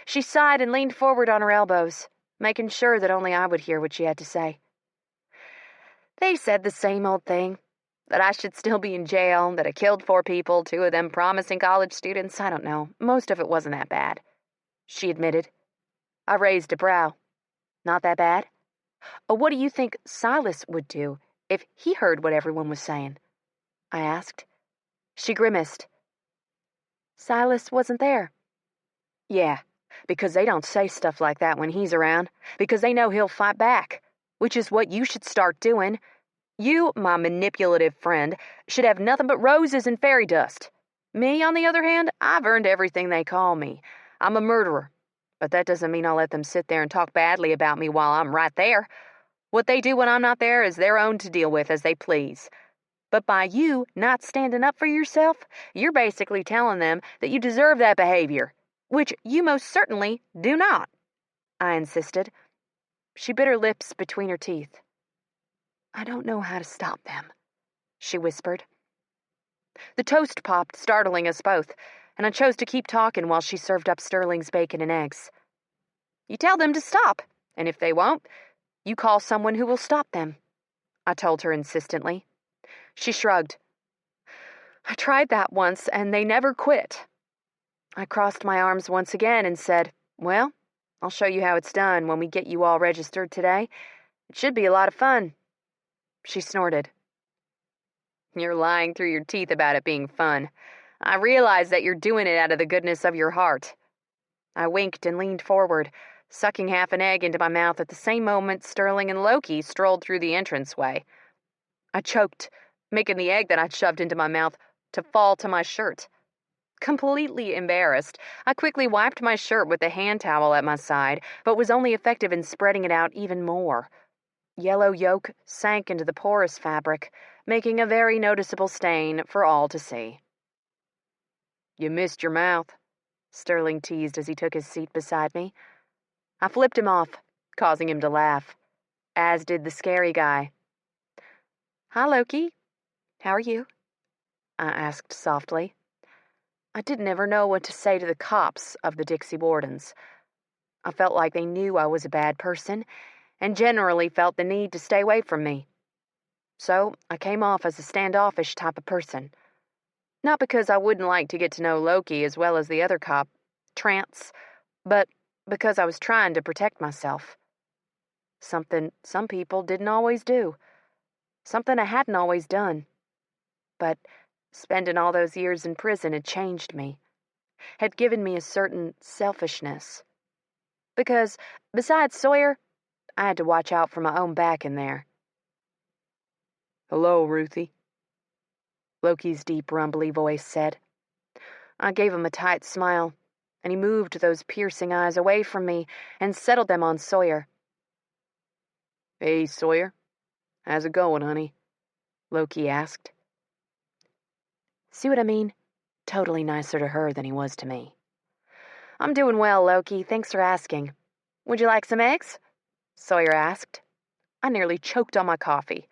She sighed and leaned forward on her elbows, making sure that only I would hear what she had to say. They said the same old thing, that I should still be in jail, that I killed 4 people, 2 of them promising college students. I don't know. Most of it wasn't that bad, she admitted. I raised a brow. Not that bad? What do you think Silas would do if he heard what everyone was saying? I asked. She grimaced. Silas wasn't there. Yeah, because they don't say stuff like that when he's around, because they know he'll fight back, which is what you should start doing. You, my manipulative friend, should have nothing but roses and fairy dust. Me, on the other hand, I've earned everything they call me. I'm a murderer. But that doesn't mean I'll let them sit there and talk badly about me while I'm right there. What they do when I'm not there is their own to deal with as they please. But by you not standing up for yourself, you're basically telling them that you deserve that behavior, which you most certainly do not, I insisted. She bit her lips between her teeth. I don't know how to stop them, she whispered. The toast popped, startling us both, and I chose to keep talking while she served up Sterling's bacon and eggs. You tell them to stop, and if they won't, you call someone who will stop them, I told her insistently. She shrugged. I tried that once, and they never quit. I crossed my arms once again and said, well, I'll show you how it's done when we get you all registered today. It should be a lot of fun. She snorted. You're lying through your teeth about it being fun. I realize that you're doing it out of the goodness of your heart. I winked and leaned forward, sucking half an egg into my mouth at the same moment Sterling and Loki strolled through the entranceway. I choked, making the egg that I'd shoved into my mouth to fall to my shirt. Completely embarrassed, I quickly wiped my shirt with a hand towel at my side, but was only effective in spreading it out even more. Yellow yolk sank into the porous fabric, making a very noticeable stain for all to see. You missed your mouth, Sterling teased as he took his seat beside me. I flipped him off, causing him to laugh, as did the scary guy. Hi, Loki. How are you? I asked softly. I didn't ever know what to say to the cops of the Dixie Wardens. I felt like they knew I was a bad person, and generally felt the need to stay away from me. So I came off as a standoffish type of person. Not because I wouldn't like to get to know Loki as well as the other cop, Trance, but because I was trying to protect myself. Something some people didn't always do. Something I hadn't always done. But spending all those years in prison had changed me, had given me a certain selfishness. Because, besides Sawyer, I had to watch out for my own back in there. "Hello, Ruthie," Loki's deep, rumbly voice said. I gave him a tight smile, and he moved those piercing eyes away from me and settled them on Sawyer. "Hey, Sawyer. How's it going, honey?" Loki asked. See what I mean? Totally nicer to her than he was to me. "I'm doing well, Loki. Thanks for asking. Would you like some eggs?" Sawyer asked. I nearly choked on my coffee.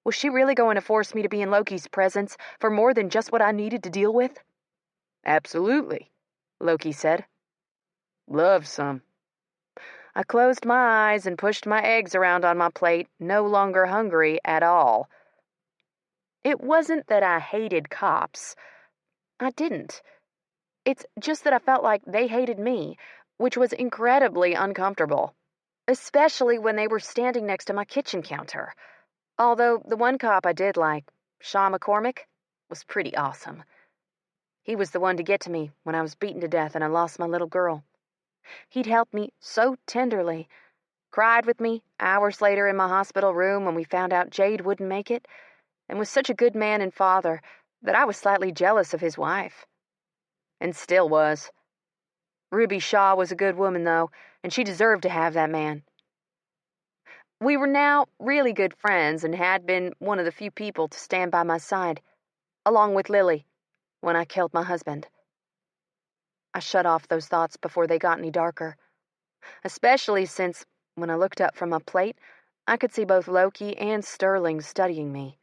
Was she really going to force me to be in Loki's presence for more than just what I needed to deal with? "Absolutely," Loki said. "Love some." I closed my eyes and pushed my eggs around on my plate, no longer hungry at all. It wasn't that I hated cops. I didn't. It's just that I felt like they hated me, which was incredibly uncomfortable, especially when they were standing next to my kitchen counter. Although the one cop I did like, Shaw McCormick, was pretty awesome. He was the one to get to me when I was beaten to death and I lost my little girl. He'd helped me so tenderly, cried with me hours later in my hospital room when we found out Jade wouldn't make it, and was such a good man and father that I was slightly jealous of his wife. And still was. Ruby Shaw was a good woman, though, and she deserved to have that man. We were now really good friends and had been one of the few people to stand by my side, along with Lily, when I killed my husband. I shut off those thoughts before they got any darker, especially since, when I looked up from my plate, I could see both Loki and Sterling studying me.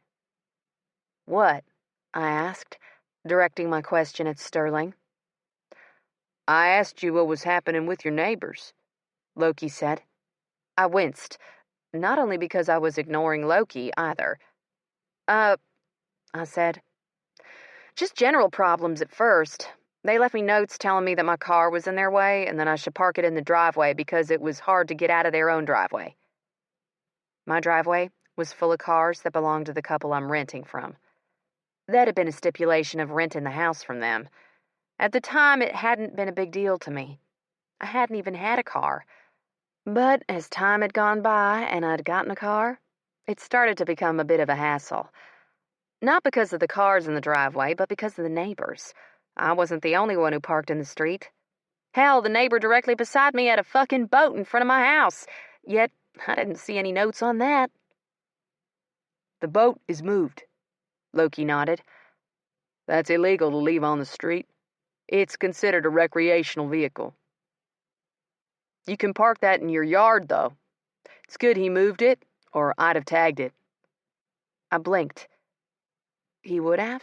"What?" I asked, directing my question at Sterling. "I asked you what was happening with your neighbors," Loki said. I winced, not only because I was ignoring Loki, either. I said. "Just general problems at first. They left me notes telling me that my car was in their way and that I should park it in the driveway because it was hard to get out of their own driveway." My driveway was full of cars that belonged to the couple I'm renting from. That had been a stipulation of renting the house from them. At the time, it hadn't been a big deal to me. I hadn't even had a car. But as time had gone by and I'd gotten a car, it started to become a bit of a hassle. Not because of the cars in the driveway, but because of the neighbors. I wasn't the only one who parked in the street. Hell, the neighbor directly beside me had a fucking boat in front of my house. Yet, I didn't see any notes on that. "The boat is moved," Loki nodded. "That's illegal to leave on the street. It's considered a recreational vehicle. You can park that in your yard, though. It's good he moved it, or I'd have tagged it." I blinked. He would have?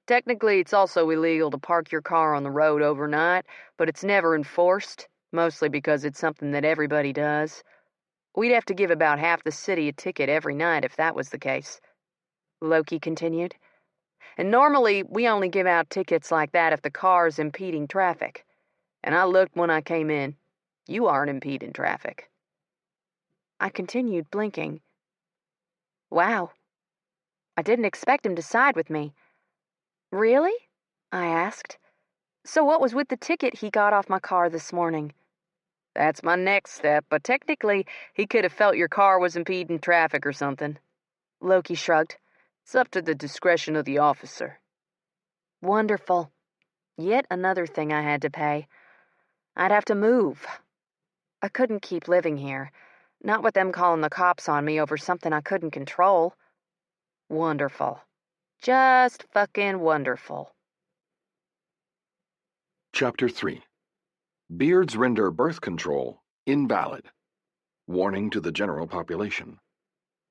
"Technically, it's also illegal to park your car on the road overnight, but it's never enforced, mostly because it's something that everybody does. We'd have to give about half the city a ticket every night if that was the case," Loki continued. "And normally, we only give out tickets like that if the car's impeding traffic. And I looked when I came in. You aren't impeding traffic." I continued blinking. Wow. I didn't expect him to side with me. "Really?" I asked. "So what was with the ticket he got off my car this morning?" "That's my next step, but technically, he could have felt your car was impeding traffic or something." Loki shrugged. "It's up to the discretion of the officer." Wonderful. Yet another thing I had to pay. I'd have to move. I couldn't keep living here, not with them calling the cops on me over something I couldn't control. Wonderful. Just fucking wonderful. Chapter 3. Beards render birth control invalid. Warning to the general population.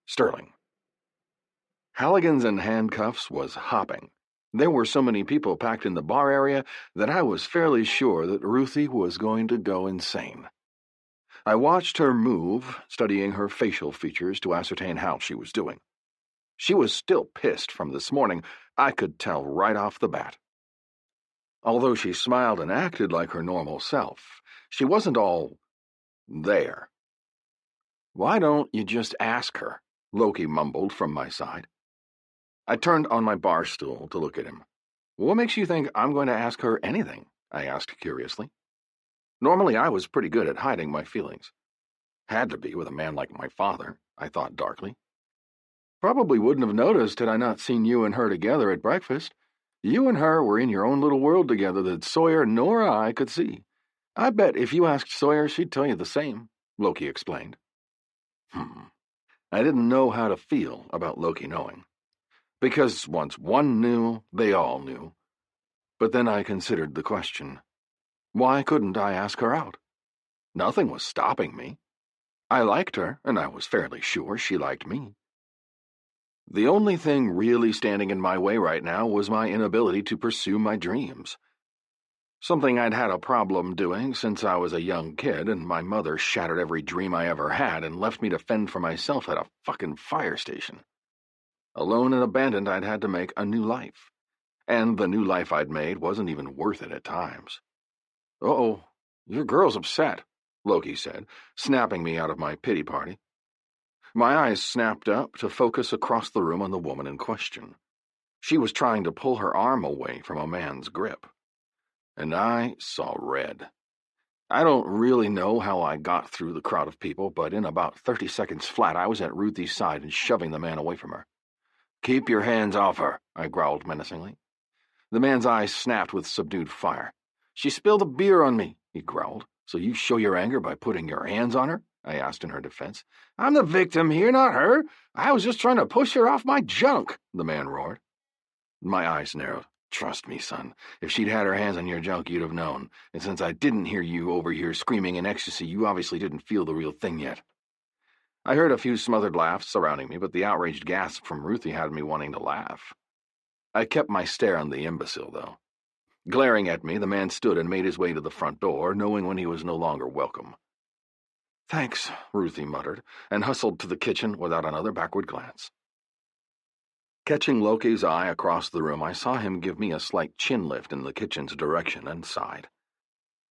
Sterling. Halligan's in handcuffs was hopping. There were so many people packed in the bar area that I was fairly sure that Ruthie was going to go insane. I watched her move, studying her facial features to ascertain how she was doing. She was still pissed from this morning, I could tell right off the bat. Although she smiled and acted like her normal self, she wasn't all there. "Why don't you just ask her?" Loki mumbled from my side. I turned on my bar stool to look at him. "What makes you think I'm going to ask her anything?" I asked curiously. Normally I was pretty good at hiding my feelings. Had to be with a man like my father, I thought darkly. "Probably wouldn't have noticed had I not seen you and her together at breakfast. You and her were in your own little world together that Sawyer nor I could see. I bet if you asked Sawyer, she'd tell you the same," Loki explained. I didn't know how to feel about Loki knowing. Because once one knew, they all knew. But then I considered the question. Why couldn't I ask her out? Nothing was stopping me. I liked her, and I was fairly sure she liked me. The only thing really standing in my way right now was my inability to pursue my dreams. Something I'd had a problem doing since I was a young kid, and my mother shattered every dream I ever had and left me to fend for myself at a fucking fire station. Alone and abandoned, I'd had to make a new life. And the new life I'd made wasn't even worth it at times. "Uh-oh, your girl's upset," Loki said, snapping me out of my pity party. My eyes snapped up to focus across the room on the woman in question. She was trying to pull her arm away from a man's grip. And I saw red. I don't really know how I got through the crowd of people, but in about 30 seconds flat, I was at Ruthie's side and shoving the man away from her. "Keep your hands off her," I growled menacingly. The man's eyes snapped with subdued fire. "She spilled a beer on me," he growled. "So you show your anger by putting your hands on her?" I asked in her defense. "I'm the victim here, not her. I was just trying to push her off my junk," the man roared. My eyes narrowed. "Trust me, son. If she'd had her hands on your junk, you'd have known. And since I didn't hear you over here screaming in ecstasy, you obviously didn't feel the real thing yet." I heard a few smothered laughs surrounding me, but the outraged gasp from Ruthie had me wanting to laugh. I kept my stare on the imbecile, though. Glaring at me, the man stood and made his way to the front door, knowing when he was no longer welcome. "Thanks," Ruthie muttered, and hustled to the kitchen without another backward glance. Catching Loki's eye across the room, I saw him give me a slight chin lift in the kitchen's direction and sighed.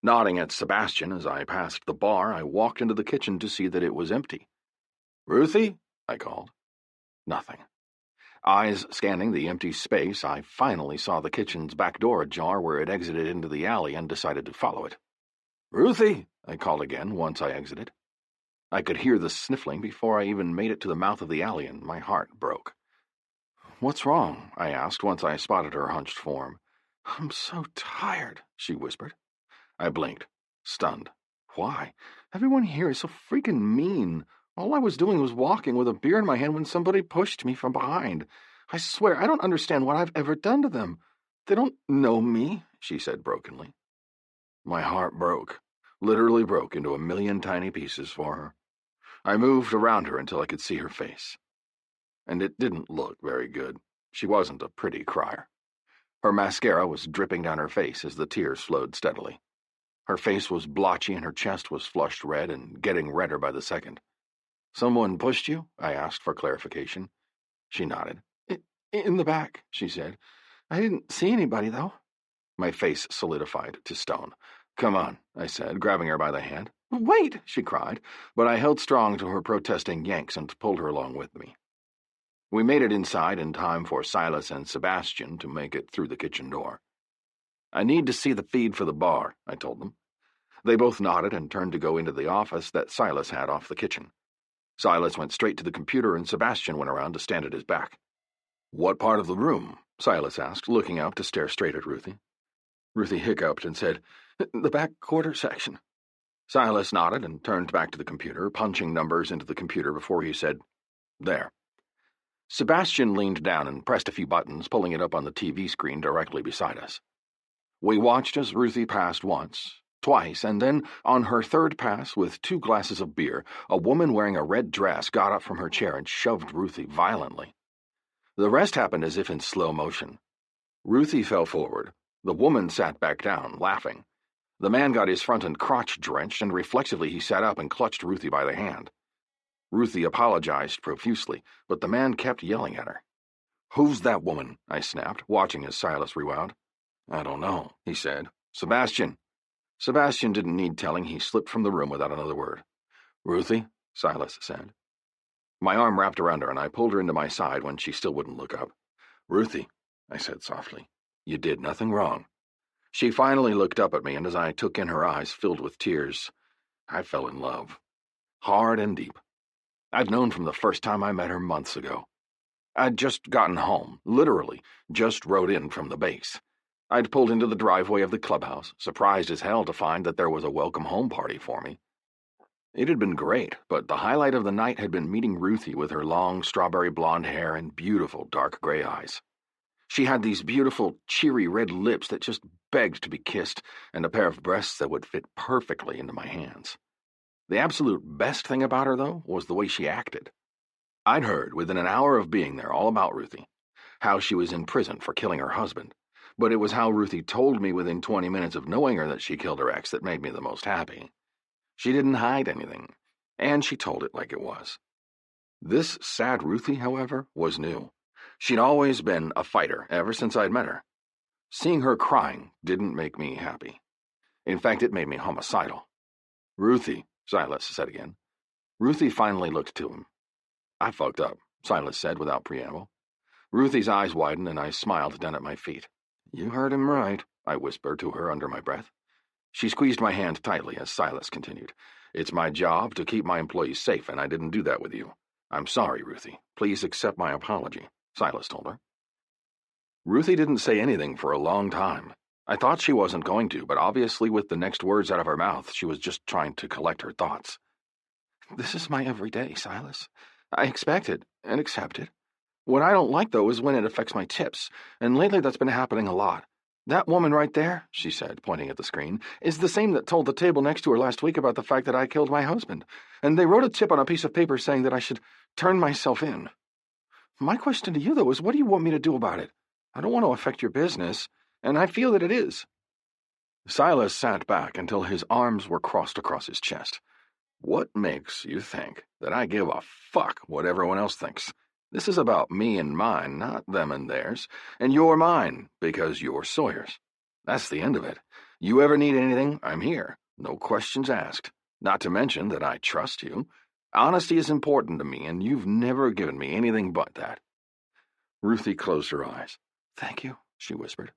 Nodding at Sebastian as I passed the bar, I walked into the kitchen to see that it was empty. "Ruthie?" I called. Nothing. Eyes scanning the empty space, I finally saw the kitchen's back door ajar where it exited into the alley and decided to follow it. "Ruthie!" I called again once I exited. I could hear the sniffling before I even made it to the mouth of the alley, and my heart broke. "What's wrong?" I asked once I spotted her hunched form. "I'm so tired," she whispered. I blinked, stunned. Why? Everyone here is so freaking mean. All I was doing was walking with a beer in my hand when somebody pushed me from behind. I swear, I don't understand what I've ever done to them. They don't know me," she said brokenly. My heart broke, literally broke into a million tiny pieces for her. I moved around her until I could see her face. And it didn't look very good. She wasn't a pretty crier. Her mascara was dripping down her face as the tears flowed steadily. Her face was blotchy and her chest was flushed red and getting redder by the second. "Someone pushed you?" I asked for clarification. She nodded. In the back," she said. "I didn't see anybody, though." My face solidified to stone. "Come on," I said, grabbing her by the hand. "Wait," she cried, but I held strong to her protesting yanks and pulled her along with me. We made it inside in time for Silas and Sebastian to make it through the kitchen door. "I need to see the feed for the bar," I told them. They both nodded and turned to go into the office that Silas had off the kitchen. Silas went straight to the computer and Sebastian went around to stand at his back. "What part of the room?" Silas asked, looking up to stare straight at Ruthie. Ruthie hiccuped and said, "The back quarter section." Silas nodded and turned back to the computer, punching numbers into the computer before he said, "There." Sebastian leaned down and pressed a few buttons, pulling it up on the TV screen directly beside us. We watched as Ruthie passed once, twice, and then, on her third pass with 2 glasses of beer, a woman wearing a red dress got up from her chair and shoved Ruthie violently. The rest happened as if in slow motion. Ruthie fell forward. The woman sat back down, laughing. The man got his front and crotch drenched, and reflexively he sat up and clutched Ruthie by the hand. Ruthie apologized profusely, but the man kept yelling at her. "Who's that woman?" I snapped, watching as Silas rewound. "I don't know," he said. "Sebastian." Sebastian didn't need telling. He slipped from the room without another word. "Ruthie," Silas said. My arm wrapped around her, and I pulled her into my side when she still wouldn't look up. "Ruthie," I said softly, "you did nothing wrong." She finally looked up at me, and as I took in her eyes filled with tears, I fell in love. Hard and deep. I'd known from the first time I met her months ago. I'd just gotten home, literally, just rode in from the base. I'd pulled into the driveway of the clubhouse, surprised as hell to find that there was a welcome home party for me. It had been great, but the highlight of the night had been meeting Ruthie with her long strawberry blonde hair and beautiful dark gray eyes. She had these beautiful, cheery red lips that just begged to be kissed, and a pair of breasts that would fit perfectly into my hands. The absolute best thing about her, though, was the way she acted. I'd heard within an hour of being there all about Ruthie, how she was in prison for killing her husband, but it was how Ruthie told me within 20 minutes of knowing her that she killed her ex that made me the most happy. She didn't hide anything, and she told it like it was. This sad Ruthie, however, was new. She'd always been a fighter ever since I'd met her. Seeing her crying didn't make me happy. In fact, it made me homicidal. "Ruthie," Silas said again. Ruthie finally looked to him. "I fucked up," Silas said without preamble. Ruthie's eyes widened, and I smiled down at my feet. "You heard him right," I whispered to her under my breath. She squeezed my hand tightly as Silas continued. "It's my job to keep my employees safe, and I didn't do that with you. I'm sorry, Ruthie. Please accept my apology," Silas told her. Ruthie didn't say anything for a long time. I thought she wasn't going to, but obviously with the next words out of her mouth, she was just trying to collect her thoughts. "This is my everyday, Silas. I expect it and accept it. What I don't like, though, is when it affects my tips, and lately that's been happening a lot. That woman right there," she said, pointing at the screen, "is the same that told the table next to her last week about the fact that I killed my husband, and they wrote a tip on a piece of paper saying that I should turn myself in. My question to you, though, is what do you want me to do about it? I don't want to affect your business, and I feel that it is." Silas sat back until his arms were crossed across his chest. "What makes you think that I give a fuck what everyone else thinks? This is about me and mine, not them and theirs, and you're mine because you're Sawyer's. That's the end of it. You ever need anything, I'm here. No questions asked. Not to mention that I trust you. Honesty is important to me, and you've never given me anything but that." Ruthie closed her eyes. "Thank you," she whispered.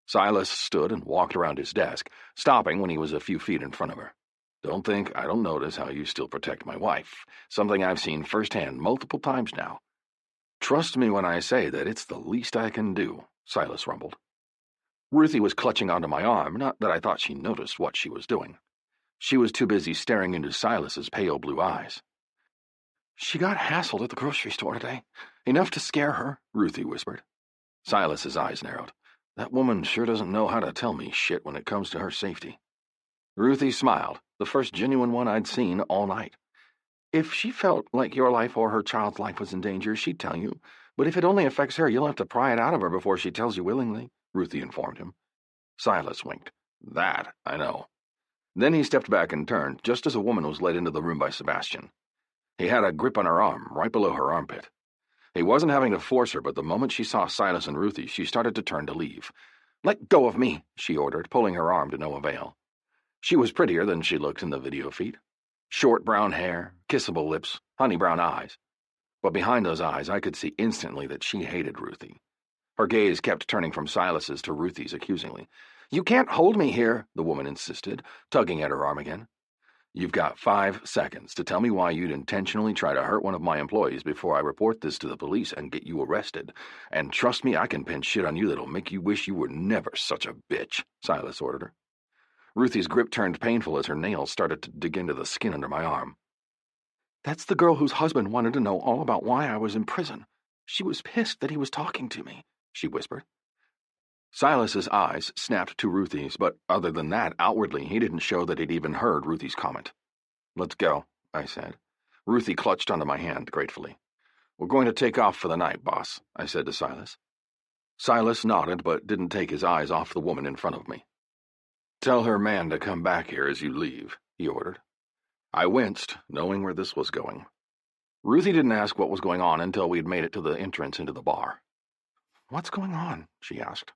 Silas stood and walked around his desk, stopping when he was a few feet in front of her. "Don't think I don't notice how you still protect my wife, something I've seen firsthand multiple times now." "Trust me when I say that it's the least I can do," Silas rumbled. Ruthie was clutching onto my arm, not that I thought she noticed what she was doing. She was too busy staring into Silas's pale blue eyes. "She got hassled at the grocery store today. Enough to scare her," Ruthie whispered. Silas's eyes narrowed. "That woman sure doesn't know how to tell me shit when it comes to her safety." Ruthie smiled, the first genuine one I'd seen all night. "If she felt like your life or her child's life was in danger, she'd tell you. But if it only affects her, you'll have to pry it out of her before she tells you willingly," Ruthie informed him. Silas winked. "That I know." Then he stepped back and turned, just as a woman was led into the room by Sebastian. He had a grip on her arm, right below her armpit. He wasn't having to force her, but the moment she saw Silas and Ruthie, she started to turn to leave. "Let go of me," she ordered, pulling her arm to no avail. She was prettier than she looked in the video feed. Short brown hair, kissable lips, honey brown eyes. But behind those eyes, I could see instantly that she hated Ruthie. Her gaze kept turning from Silas's to Ruthie's accusingly. "You can't hold me here," the woman insisted, tugging at her arm again. "You've got 5 seconds to tell me why you'd intentionally try to hurt one of my employees before I report this to the police and get you arrested. And trust me, I can pin shit on you that'll make you wish you were never such a bitch," Silas ordered her. Ruthie's grip turned painful as her nails started to dig into the skin under my arm. "That's the girl whose husband wanted to know all about why I was in prison. She was pissed that he was talking to me," she whispered. Silas's eyes snapped to Ruthie's, but other than that, outwardly, he didn't show that he'd even heard Ruthie's comment. "Let's go," I said. Ruthie clutched onto my hand gratefully. "We're going to take off for the night, boss," I said to Silas. Silas nodded, but didn't take his eyes off the woman in front of me. Tell her man to come back here as you leave, he ordered. I winced, knowing where this was going. Ruthie didn't ask what was going on until we had made it to the entrance into the bar. What's going on? She asked.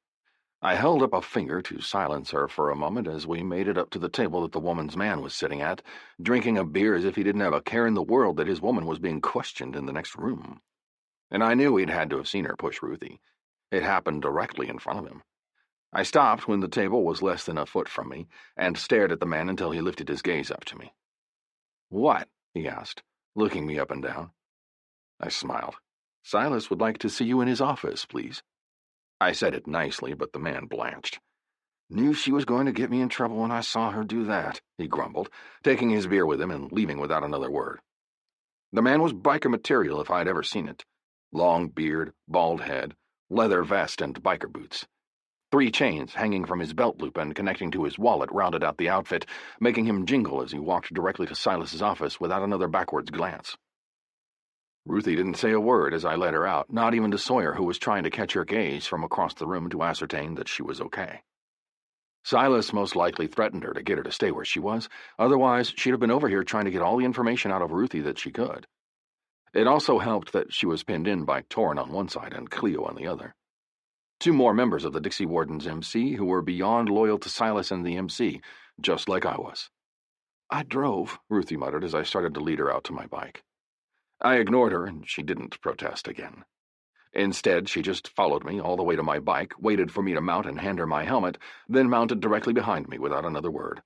I held up a finger to silence her for a moment as we made it up to the table that the woman's man was sitting at, drinking a beer as if he didn't have a care in the world that his woman was being questioned in the next room. And I knew he'd had to have seen her push Ruthie. It happened directly in front of him. I stopped when the table was less than a foot from me and stared at the man until he lifted his gaze up to me. What? He asked, looking me up and down. I smiled. Silas would like to see you in his office, please. I said it nicely, but the man blanched. Knew she was going to get me in trouble when I saw her do that, he grumbled, taking his beer with him and leaving without another word. The man was biker material if I'd ever seen it. Long beard, bald head, leather vest, and biker boots. 3 chains hanging from his belt loop and connecting to his wallet rounded out the outfit, making him jingle as he walked directly to Silas's office without another backwards glance. Ruthie didn't say a word as I led her out, not even to Sawyer, who was trying to catch her gaze from across the room to ascertain that she was okay. Silas most likely threatened her to get her to stay where she was, otherwise she'd have been over here trying to get all the information out of Ruthie that she could. It also helped that she was pinned in by Torrin on one side and Cleo on the other. 2 more members of the Dixie Wardens MC who were beyond loyal to Silas and the MC, just like I was. I drove, Ruthie muttered as I started to lead her out to my bike. I ignored her, and she didn't protest again. Instead, she just followed me all the way to my bike, waited for me to mount and hand her my helmet, then mounted directly behind me without another word.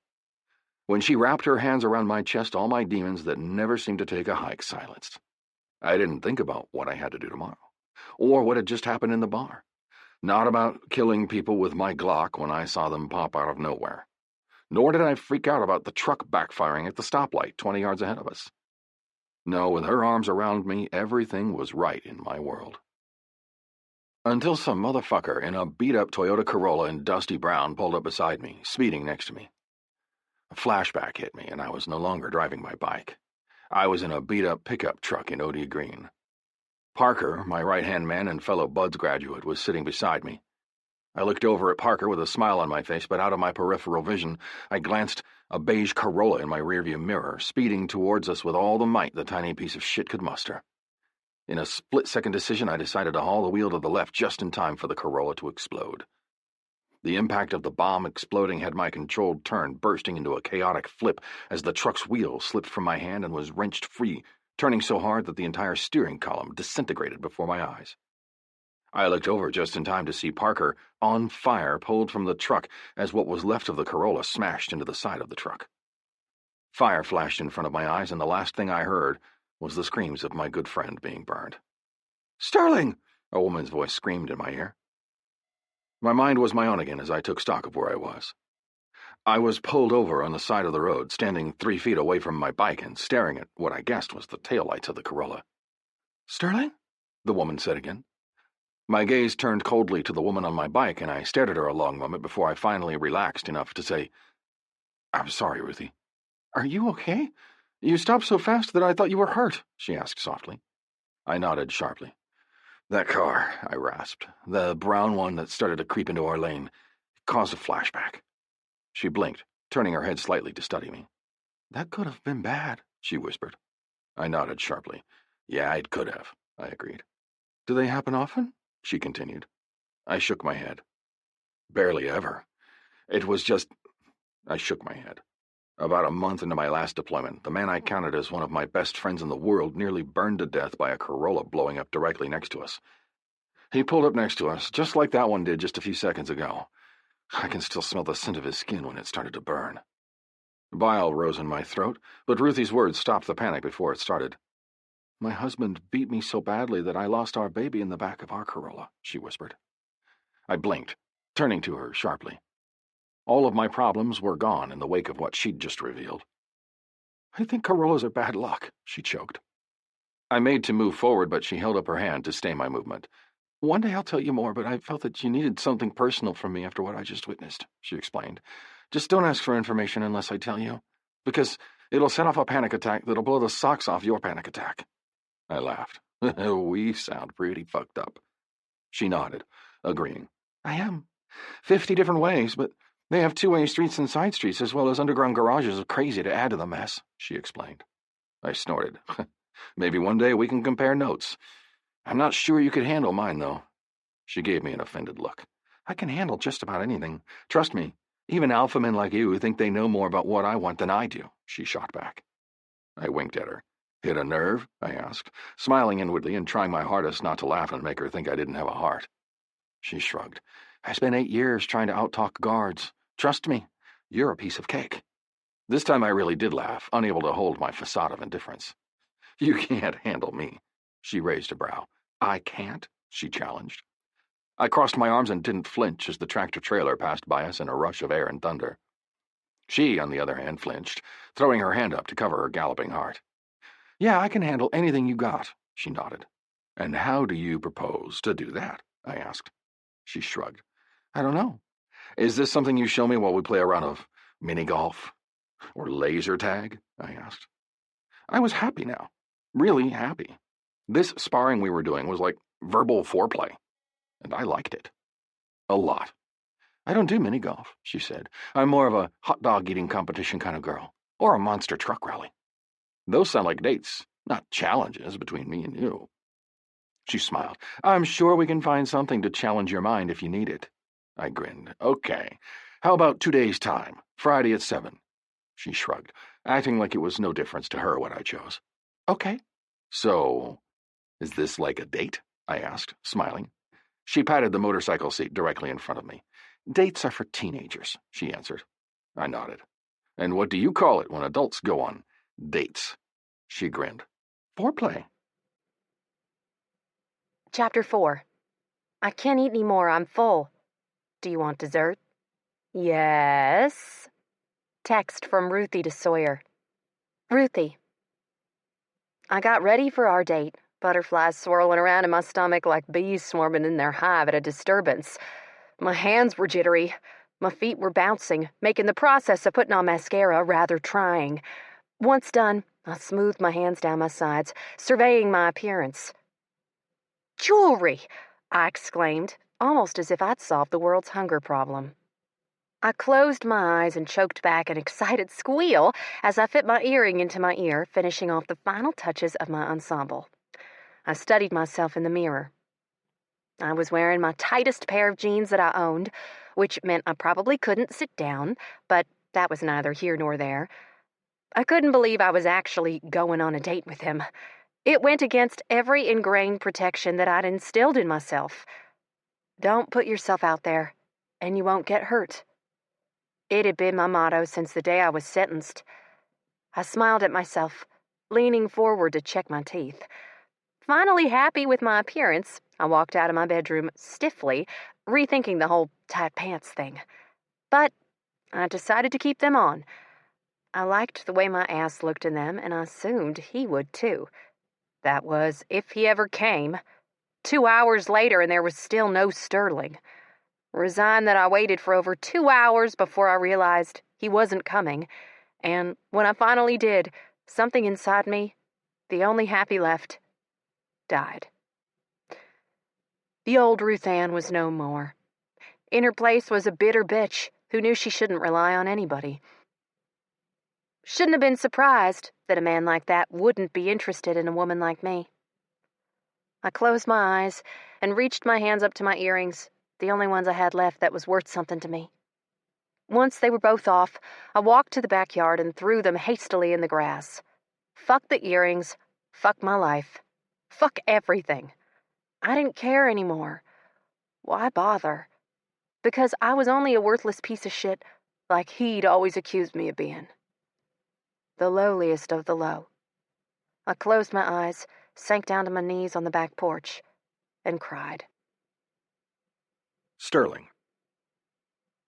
When she wrapped her hands around my chest, all my demons that never seemed to take a hike silenced. I didn't think about what I had to do tomorrow, or what had just happened in the bar. Not about killing people with my Glock when I saw them pop out of nowhere. Nor did I freak out about the truck backfiring at the stoplight 20 yards ahead of us. No, with her arms around me, everything was right in my world. Until some motherfucker in a beat-up Toyota Corolla in dusty brown pulled up beside me, speeding next to me. A flashback hit me, and I was no longer driving my bike. I was in a beat-up pickup truck in OD Green. Parker, my right-hand man and fellow Buds graduate, was sitting beside me. I looked over at Parker with a smile on my face, but out of my peripheral vision, I glanced a beige Corolla in my rearview mirror, speeding towards us with all the might the tiny piece of shit could muster. In a split-second decision, I decided to haul the wheel to the left just in time for the Corolla to explode. The impact of the bomb exploding had my controlled turn bursting into a chaotic flip as the truck's wheel slipped from my hand and was wrenched free, turning so hard that the entire steering column disintegrated before my eyes. I looked over just in time to see Parker, on fire, pulled from the truck as what was left of the Corolla smashed into the side of the truck. Fire flashed in front of my eyes, and the last thing I heard was the screams of my good friend being burned. "Sterling!" a woman's voice screamed in my ear. My mind was my own again as I took stock of where I was. I was pulled over on the side of the road, standing 3 feet away from my bike and staring at what I guessed was the taillights of the Corolla. "Sterling?" the woman said again. My gaze turned coldly to the woman on my bike, and I stared at her a long moment before I finally relaxed enough to say, "I'm sorry, Ruthie." "Are you okay? You stopped so fast that I thought you were hurt," she asked softly. I nodded sharply. "That car," I rasped, "the brown one that started to creep into our lane, caused a flashback." She blinked, turning her head slightly to study me. "That could have been bad," she whispered. I nodded sharply. "Yeah, it could have," I agreed. "Do they happen often?" she continued. I shook my head. "Barely ever. It was just—" I shook my head. About a month into my last deployment, the man I counted as one of my best friends in the world nearly burned to death by a Corolla blowing up directly next to us. He pulled up next to us, just like that one did just a few seconds ago. I can still smell the scent of his skin when it started to burn. Bile rose in my throat, but Ruthie's words stopped the panic before it started. "My husband beat me so badly that I lost our baby in the back of our Corolla," she whispered. I blinked, turning to her sharply. All of my problems were gone in the wake of what she'd just revealed. "I think Corollas are bad luck," she choked. I made to move forward, but she held up her hand to stay my movement. "One day I'll tell you more, but I felt that you needed something personal from me after what I just witnessed," she explained. "Just don't ask for information unless I tell you, because it'll set off a panic attack that'll blow the socks off your panic attack." I laughed. "We sound pretty fucked up." She nodded, agreeing. "I am. 50 different ways, but They have two-way streets and side streets, as well as underground garages of crazy to add to the mess, she explained. I snorted. Maybe one day we can compare notes. I'm not sure you could handle mine, though. She gave me an offended look. I can handle just about anything. Trust me, even alpha men like you think they know more about what I want than I do, she shot back. I winked at her. Hit a nerve? I asked, smiling inwardly and trying my hardest not to laugh and make her think I didn't have a heart. She shrugged. I spent 8 years trying to outtalk guards. Trust me, you're a piece of cake. This time I really did laugh, unable to hold my facade of indifference. You can't handle me. She raised a brow. I can't? She challenged. I crossed my arms and didn't flinch as the tractor-trailer passed by us in a rush of air and thunder. She, on the other hand, flinched, throwing her hand up to cover her galloping heart. Yeah, I can handle anything you got, she nodded. And how do you propose to do that? I asked. She shrugged. I don't know. Is this something you show me while we play a round of mini-golf? Or laser tag? I asked. I was happy now. Really happy. This sparring we were doing was like verbal foreplay. And I liked it. A lot. I don't do mini-golf, she said. I'm more of a hot dog eating competition kind of girl. Or a monster truck rally. Those sound like dates, not challenges between me and you. She smiled. I'm sure we can find something to challenge your mind if you need it. I grinned. Okay. How about 2 days' time? Friday at 7. She shrugged, acting like it was no difference to her what I chose. Okay. So, is this like a date? I asked, smiling. She patted the motorcycle seat directly in front of me. Dates are for teenagers, she answered. I nodded. And what do you call it when adults go on dates? She grinned. Foreplay. Chapter 4. I can't eat any more. I'm full. Do you want dessert? Yes. Text from Ruthie to Sawyer. Ruthie. I got ready for our date, butterflies swirling around in my stomach like bees swarming in their hive at a disturbance. My hands were jittery. My feet were bouncing, making the process of putting on mascara rather trying. Once done, I smoothed my hands down my sides, surveying my appearance. Jewelry! I exclaimed, almost as if I'd solved the world's hunger problem. I closed my eyes and choked back an excited squeal as I fit my earring into my ear, finishing off the final touches of my ensemble. I studied myself in the mirror. I was wearing my tightest pair of jeans that I owned, which meant I probably couldn't sit down, but that was neither here nor there. I couldn't believe I was actually going on a date with him. It went against every ingrained protection that I'd instilled in myself. Don't put yourself out there, and you won't get hurt. It had been my motto since the day I was sentenced. I smiled at myself, leaning forward to check my teeth. Finally happy with my appearance, I walked out of my bedroom stiffly, rethinking the whole tight pants thing. But I decided to keep them on. I liked the way my ass looked in them, and I assumed he would too. That was, if he ever came. 2 hours later, and there was still no Sterling. Resigned that I waited for over 2 hours before I realized he wasn't coming, and when I finally did, something inside me, the only happy left, died. The old Ruth Ann was no more. In her place was a bitter bitch who knew she shouldn't rely on anybody. Shouldn't have been surprised that a man like that wouldn't be interested in a woman like me. I closed my eyes and reached my hands up to my earrings, the only ones I had left that was worth something to me. Once they were both off, I walked to the backyard and threw them hastily in the grass. Fuck the earrings. Fuck my life. Fuck everything. I didn't care anymore. Why bother? Because I was only a worthless piece of shit like he'd always accused me of being. The lowliest of the low. I closed my eyes, sank down to my knees on the back porch, and cried. Sterling.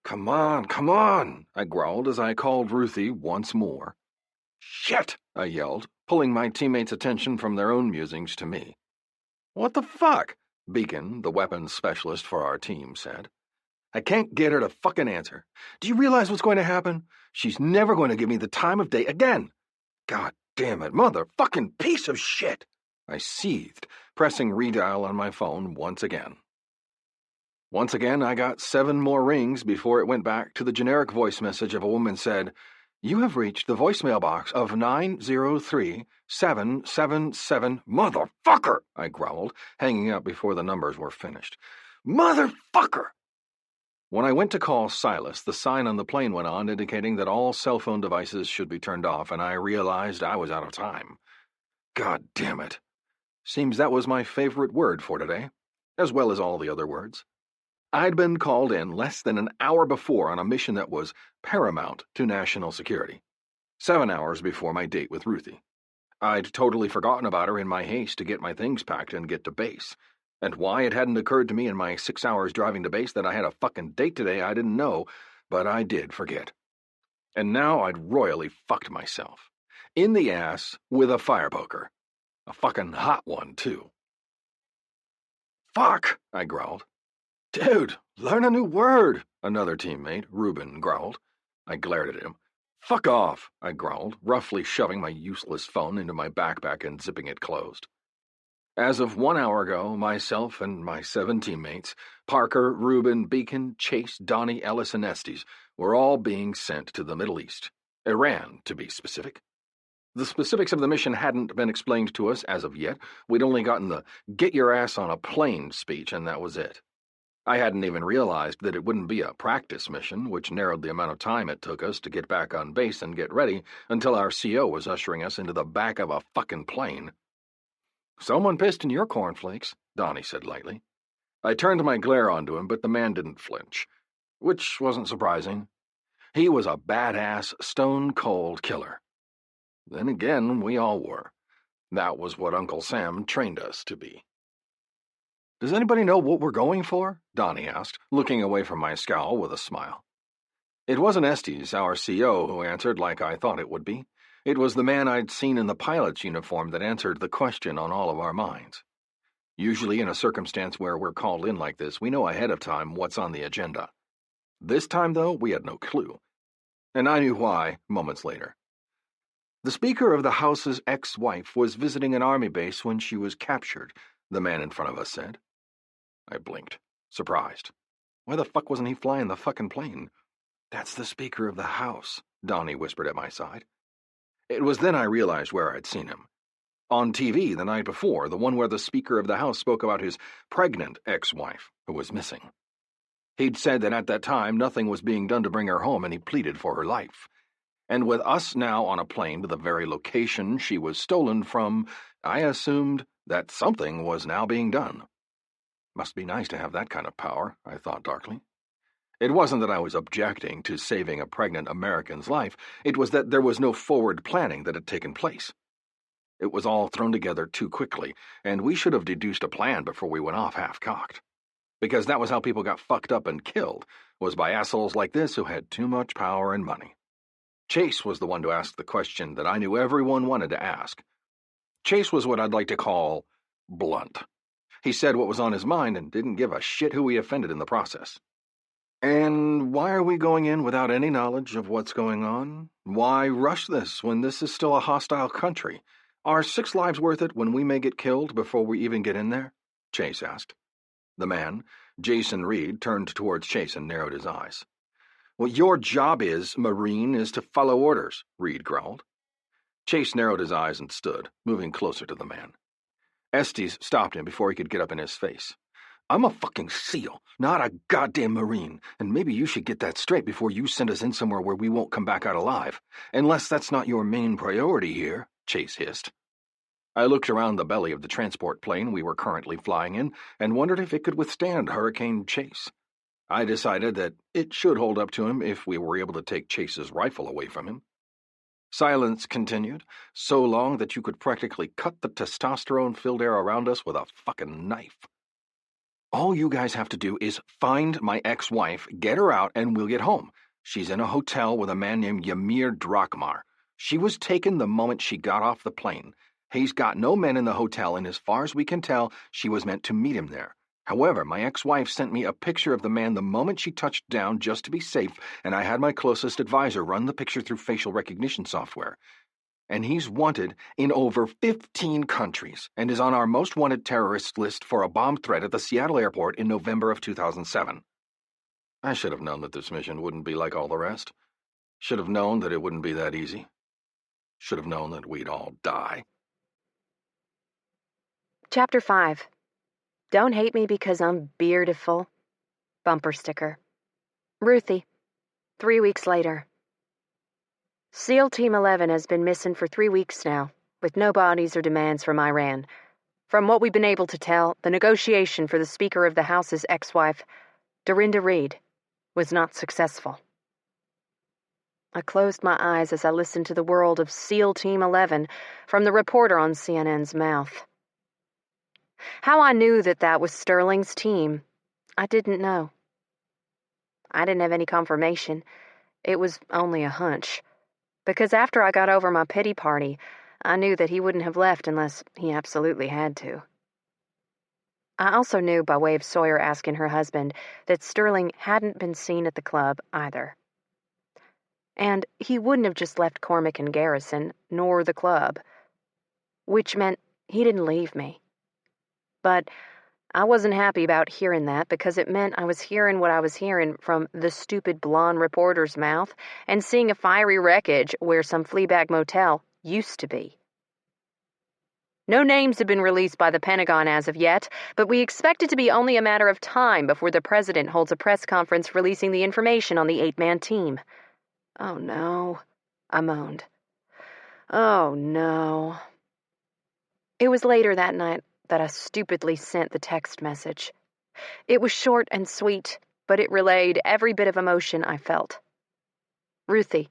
Come on, I growled as I called Ruthie once more. Shit, I yelled, pulling my teammates' attention from their own musings to me. What the fuck? Beacon, the weapons specialist for our team, said. I can't get her to fucking answer. Do you realize what's going to happen? She's never going to give me the time of day again. God damn it, motherfucking piece of shit! I seethed, pressing redial on my phone once again. Once again, I got 7 more rings before it went back to the generic voice message of a woman said, "You have reached the voicemail box of 903-777. Motherfucker, I growled, hanging up before the numbers were finished. Motherfucker! When I went to call Silas, the sign on the plane went on indicating that all cell phone devices should be turned off, and I realized I was out of time. God damn it. Seems that was my favorite word for today, as well as all the other words. I'd been called in less than an hour before on a mission that was paramount to national security, 7 hours before my date with Ruthie. I'd totally forgotten about her in my haste to get my things packed and get to base. And why it hadn't occurred to me in my 6 hours driving to base that I had a fucking date today, I didn't know, but I did forget. And now I'd royally fucked myself. In the ass with a fire poker. A fucking hot one, too. Fuck, I growled. Dude, learn a new word, another teammate, Reuben, growled. I glared at him. Fuck off, I growled, roughly shoving my useless phone into my backpack and zipping it closed. As of 1 hour ago, myself and my 7 teammates, Parker, Reuben, Beacon, Chase, Donnie, Ellis, and Estes, were all being sent to the Middle East. Iran, to be specific. The specifics of the mission hadn't been explained to us as of yet. We'd only gotten the "get your ass on a plane" speech, and that was it. I hadn't even realized that it wouldn't be a practice mission, which narrowed the amount of time it took us to get back on base and get ready until our CO was ushering us into the back of a fucking plane. Someone pissed in your cornflakes, Donnie said lightly. I turned my glare onto him, but the man didn't flinch, which wasn't surprising. He was a badass, stone-cold killer. Then again, we all were. That was what Uncle Sam trained us to be. Does anybody know what we're going for? Donnie asked, looking away from my scowl with a smile. It wasn't Estes, our CO, who answered like I thought it would be. It was the man I'd seen in the pilot's uniform that answered the question on all of our minds. Usually in a circumstance where we're called in like this, we know ahead of time what's on the agenda. This time, though, we had no clue. And I knew why moments later. The Speaker of the House's ex-wife was visiting an army base when she was captured, the man in front of us said. I blinked, surprised. Why the fuck wasn't he flying the fucking plane? That's the Speaker of the House, Donnie whispered at my side. It was then I realized where I'd seen him. On TV the night before, the one where the Speaker of the House spoke about his pregnant ex-wife, who was missing. He'd said that at that time nothing was being done to bring her home, and he pleaded for her life. And with us now on a plane to the very location she was stolen from, I assumed that something was now being done. Must be nice to have that kind of power, I thought darkly. It wasn't that I was objecting to saving a pregnant American's life. It was that there was no forward planning that had taken place. It was all thrown together too quickly, and we should have deduced a plan before we went off half-cocked. Because that was how people got fucked up and killed, was by assholes like this who had too much power and money. Chase was the one to ask the question that I knew everyone wanted to ask. Chase was what I'd like to call blunt. He said what was on his mind and didn't give a shit who he offended in the process. And why are we going in without any knowledge of what's going on? Why rush this when this is still a hostile country? Are 6 lives worth it when we may get killed before we even get in there? Chase asked. The man, Jason Reed, turned towards Chase and narrowed his eyes. What your job is, Marine, is to follow orders, Reed growled. Chase narrowed his eyes and stood, moving closer to the man. Estes stopped him before he could get up in his face. I'm a fucking SEAL, not a goddamn Marine, and maybe you should get that straight before you send us in somewhere where we won't come back out alive. Unless that's not your main priority here, Chase hissed. I looked around the belly of the transport plane we were currently flying in and wondered if it could withstand Hurricane Chase. I decided that it should hold up to him if we were able to take Chase's rifle away from him. Silence continued, so long that you could practically cut the testosterone-filled air around us with a fucking knife. All you guys have to do is find my ex-wife, get her out, and we'll get home. She's in a hotel with a man named Ymir Drakmar. She was taken the moment she got off the plane. He's got no men in the hotel, and as far as we can tell, she was meant to meet him there. However, my ex-wife sent me a picture of the man the moment she touched down just to be safe, and I had my closest advisor run the picture through facial recognition software. and he's wanted in over 15 countries and is on our most wanted terrorist list for a bomb threat at the Seattle airport in November of 2007. I should have known that this mission wouldn't be like all the rest. Should have known that it wouldn't be that easy. Should have known that we'd all die. Chapter 5. Don't hate me because I'm beautiful. Bumper sticker. Ruthie. 3 weeks later. SEAL Team 11 has been missing for 3 weeks now, with no bodies or demands from Iran. From what we've been able to tell, the negotiation for the Speaker of the House's ex-wife, Dorinda Reed, was not successful. I closed my eyes as I listened to the world of SEAL Team 11 from the reporter on CNN's mouth. How I knew that was Sterling's team, I didn't know. I didn't have any confirmation. It was only a hunch. Because after I got over my pity party, I knew that he wouldn't have left unless he absolutely had to. I also knew, by way of Sawyer asking her husband, that Sterling hadn't been seen at the club either. And he wouldn't have just left Cormac and Garrison, nor the club. Which meant he didn't leave me. But I wasn't happy about hearing that, because it meant I was hearing what I was hearing from the stupid blonde reporter's mouth and seeing a fiery wreckage where some Fleabag motel used to be. No names have been released by the Pentagon as of yet, but we expect it to be only a matter of time before the president holds a press conference releasing the information on the 8-man team. Oh no, I moaned. Oh no. It was later that night that I stupidly sent the text message. It was short and sweet, but it relayed every bit of emotion I felt. Ruthie,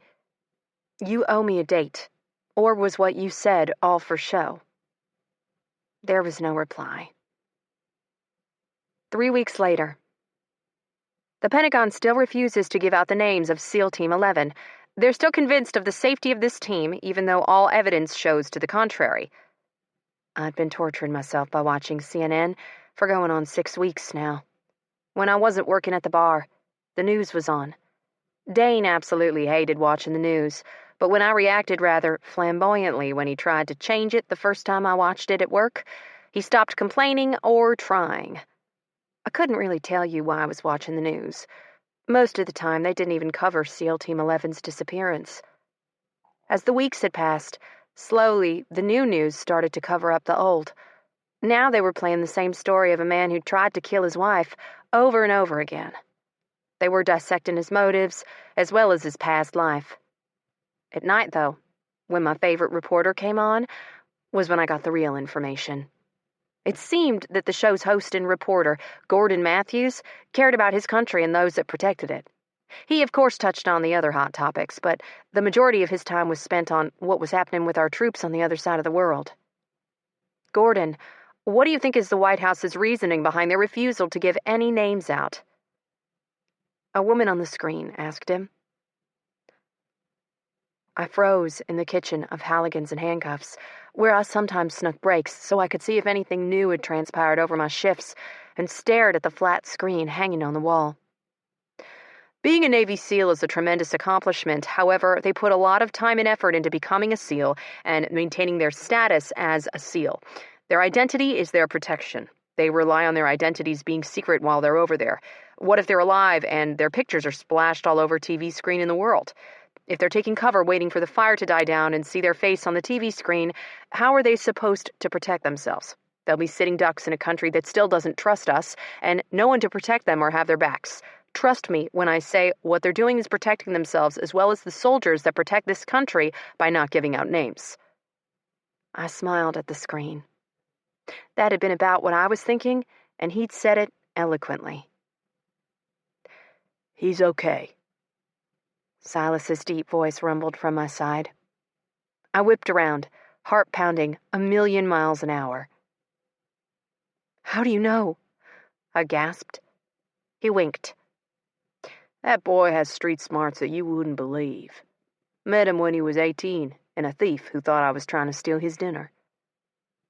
you owe me a date, or was what you said all for show? There was no reply. 3 weeks later. The Pentagon still refuses to give out the names of SEAL Team 11. They're still convinced of the safety of this team, even though all evidence shows to the contrary. I'd been torturing myself by watching CNN for going on 6 weeks now. When I wasn't working at the bar, the news was on. Dane absolutely hated watching the news, but when I reacted rather flamboyantly when he tried to change it the first time I watched it at work, he stopped complaining or trying. I couldn't really tell you why I was watching the news. Most of the time, they didn't even cover SEAL Team 11's disappearance. As the weeks had passed, slowly, the new news started to cover up the old. Now they were playing the same story of a man who tried to kill his wife over and over again. They were dissecting his motives, as well as his past life. At night, though, when my favorite reporter came on, was when I got the real information. It seemed that the show's host and reporter, Gordon Matthews, cared about his country and those that protected it. He, of course, touched on the other hot topics, but the majority of his time was spent on what was happening with our troops on the other side of the world. Gordon, what do you think is the White House's reasoning behind their refusal to give any names out? A woman on the screen asked him. I froze in the kitchen of Halligan's and Handcuffs, where I sometimes snuck breaks so I could see if anything new had transpired over my shifts, and stared at the flat screen hanging on the wall. Being a Navy SEAL is a tremendous accomplishment. However, they put a lot of time and effort into becoming a SEAL and maintaining their status as a SEAL. Their identity is their protection. They rely on their identities being secret while they're over there. What if they're alive and their pictures are splashed all over TV screen in the world? If they're taking cover waiting for the fire to die down and see their face on the TV screen, how are they supposed to protect themselves? They'll be sitting ducks in a country that still doesn't trust us, and no one to protect them or have their backs. Trust me when I say what they're doing is protecting themselves as well as the soldiers that protect this country by not giving out names. I smiled at the screen. That had been about what I was thinking, and he'd said it eloquently. He's okay. Silas's deep voice rumbled from my side. I whipped around, heart pounding 1,000,000 miles an hour. How do you know? I gasped. He winked. That boy has street smarts that you wouldn't believe. Met him when he was 18, and a thief who thought I was trying to steal his dinner.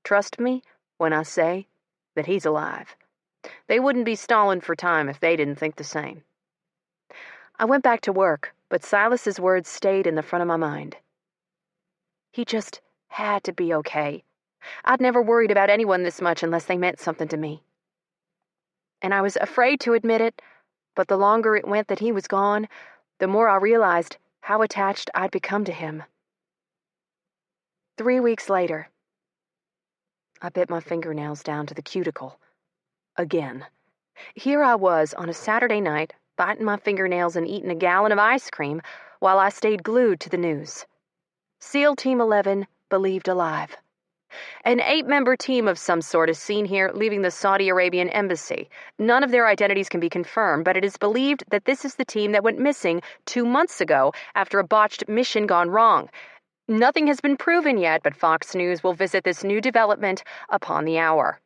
Trust me when I say that he's alive. They wouldn't be stalling for time if they didn't think the same. I went back to work, but Silas's words stayed in the front of my mind. He just had to be okay. I'd never worried about anyone this much unless they meant something to me. And I was afraid to admit it, but the longer it went that he was gone, the more I realized how attached I'd become to him. 3 weeks later, I bit my fingernails down to the cuticle. Again. Here I was on a Saturday night, biting my fingernails and eating a gallon of ice cream while I stayed glued to the news. SEAL Team 11 believed alive. An 8-member team of some sort is seen here leaving the Saudi Arabian embassy. None of their identities can be confirmed, but it is believed that this is the team that went missing 2 months ago after a botched mission gone wrong. Nothing has been proven yet, but Fox News will visit this new development upon the hour.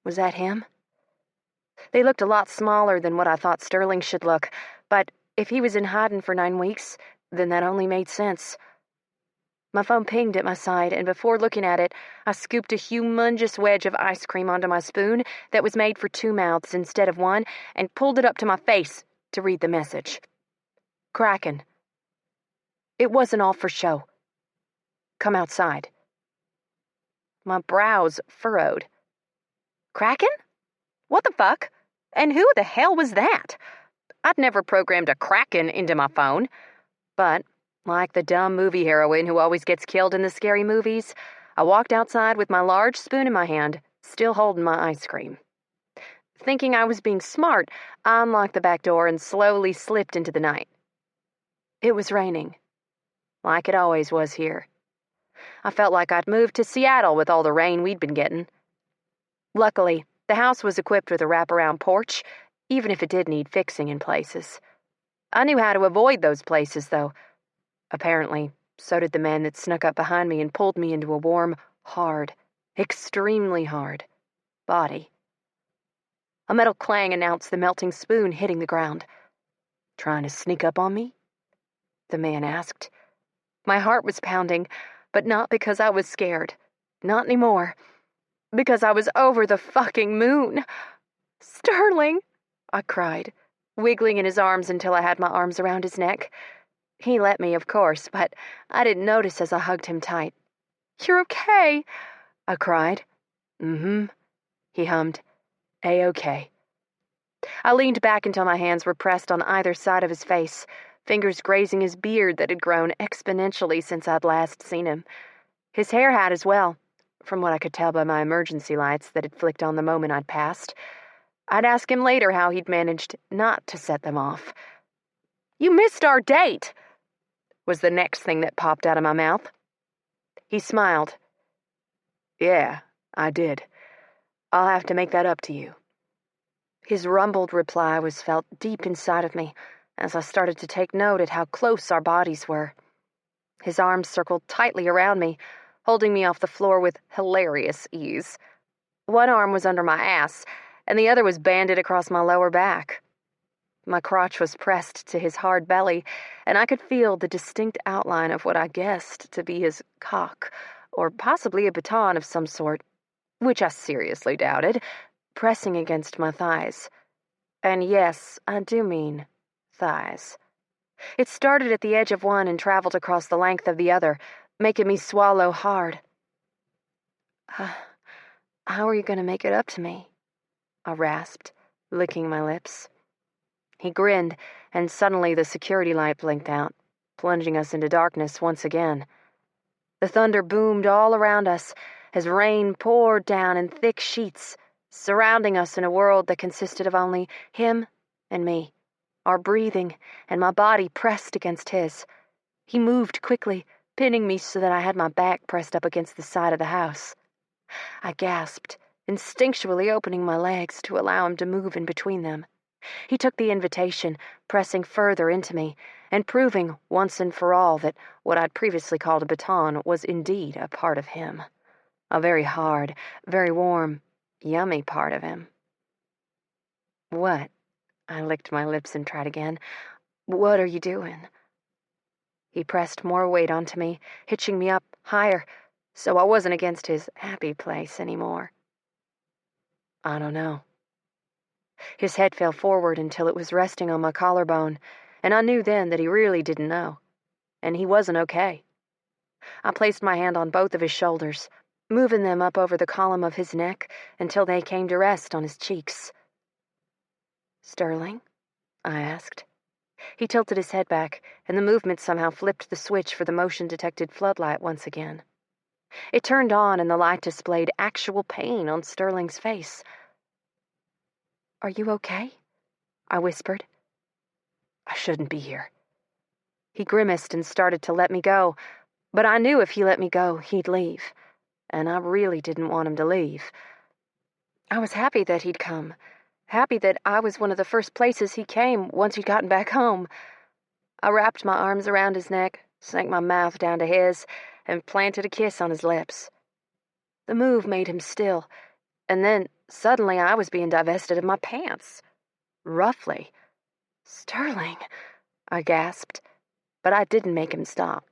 Was that him? They looked a lot smaller than what I thought Sterling should look, but if he was in hiding for 9 weeks, then that only made sense. My phone pinged at my side, and before looking at it, I scooped a humongous wedge of ice cream onto my spoon that was made for 2 mouths instead of 1 and pulled it up to my face to read the message. Kraken. It wasn't all for show. Come outside. My brows furrowed. Kraken? What the fuck? And who the hell was that? I'd never programmed a Kraken into my phone. But, like the dumb movie heroine who always gets killed in the scary movies, I walked outside with my large spoon in my hand, still holding my ice cream. Thinking I was being smart, I unlocked the back door and slowly slipped into the night. It was raining, like it always was here. I felt like I'd moved to Seattle with all the rain we'd been getting. Luckily, the house was equipped with a wraparound porch, even if it did need fixing in places. I knew how to avoid those places, though. Apparently, so did the man that snuck up behind me and pulled me into a warm, hard, extremely hard body. A metal clang announced the melting spoon hitting the ground. "Trying to sneak up on me?" the man asked. My heart was pounding, but not because I was scared. Not anymore. Because I was over the fucking moon. "Sterling!" I cried, wiggling in his arms until I had my arms around his neck. He let me, of course, but I didn't notice as I hugged him tight. "You're okay," I cried. "Mm-hmm," he hummed. "A-okay." I leaned back until my hands were pressed on either side of his face, fingers grazing his beard that had grown exponentially since I'd last seen him. His hair had as well, from what I could tell by my emergency lights that had flicked on the moment I'd passed. I'd ask him later how he'd managed not to set them off. "You missed our date," was the next thing that popped out of my mouth. He smiled. "Yeah, I did. I'll have to make that up to you." His rumbled reply was felt deep inside of me as I started to take note at how close our bodies were. His arms circled tightly around me, holding me off the floor with hilarious ease. One arm was under my ass, and the other was banded across my lower back. My crotch was pressed to his hard belly, and I could feel the distinct outline of what I guessed to be his cock, or possibly a baton of some sort, which I seriously doubted, pressing against my thighs. And yes, I do mean thighs. It started at the edge of one and traveled across the length of the other, making me swallow hard. "How are you going to make it up to me?" I rasped, licking my lips. He grinned, and suddenly the security light blinked out, plunging us into darkness once again. The thunder boomed all around us as rain poured down in thick sheets, surrounding us in a world that consisted of only him and me, our breathing and my body pressed against his. He moved quickly, pinning me so that I had my back pressed up against the side of the house. I gasped, instinctually opening my legs to allow him to move in between them. He took the invitation, pressing further into me, and proving once and for all that what I'd previously called a baton was indeed a part of him. A very hard, very warm, yummy part of him. "What?" I licked my lips and tried again. "What are you doing?" He pressed more weight onto me, hitching me up higher, so I wasn't against his happy place anymore. "I don't know." His head fell forward until it was resting on my collarbone, and I knew then that he really didn't know. And he wasn't okay. I placed my hand on both of his shoulders, moving them up over the column of his neck until they came to rest on his cheeks. "Sterling?" I asked. He tilted his head back, and the movement somehow flipped the switch for the motion-detected floodlight once again. It turned on, and the light displayed actual pain on Sterling's face. "Are you okay?" I whispered. "I shouldn't be here." He grimaced and started to let me go, but I knew if he let me go, he'd leave, and I really didn't want him to leave. I was happy that he'd come, happy that I was one of the first places he came once he'd gotten back home. I wrapped my arms around his neck, sank my mouth down to his, and planted a kiss on his lips. The move made him still, and then suddenly I was being divested of my pants. Roughly. "Sterling," I gasped, but I didn't make him stop.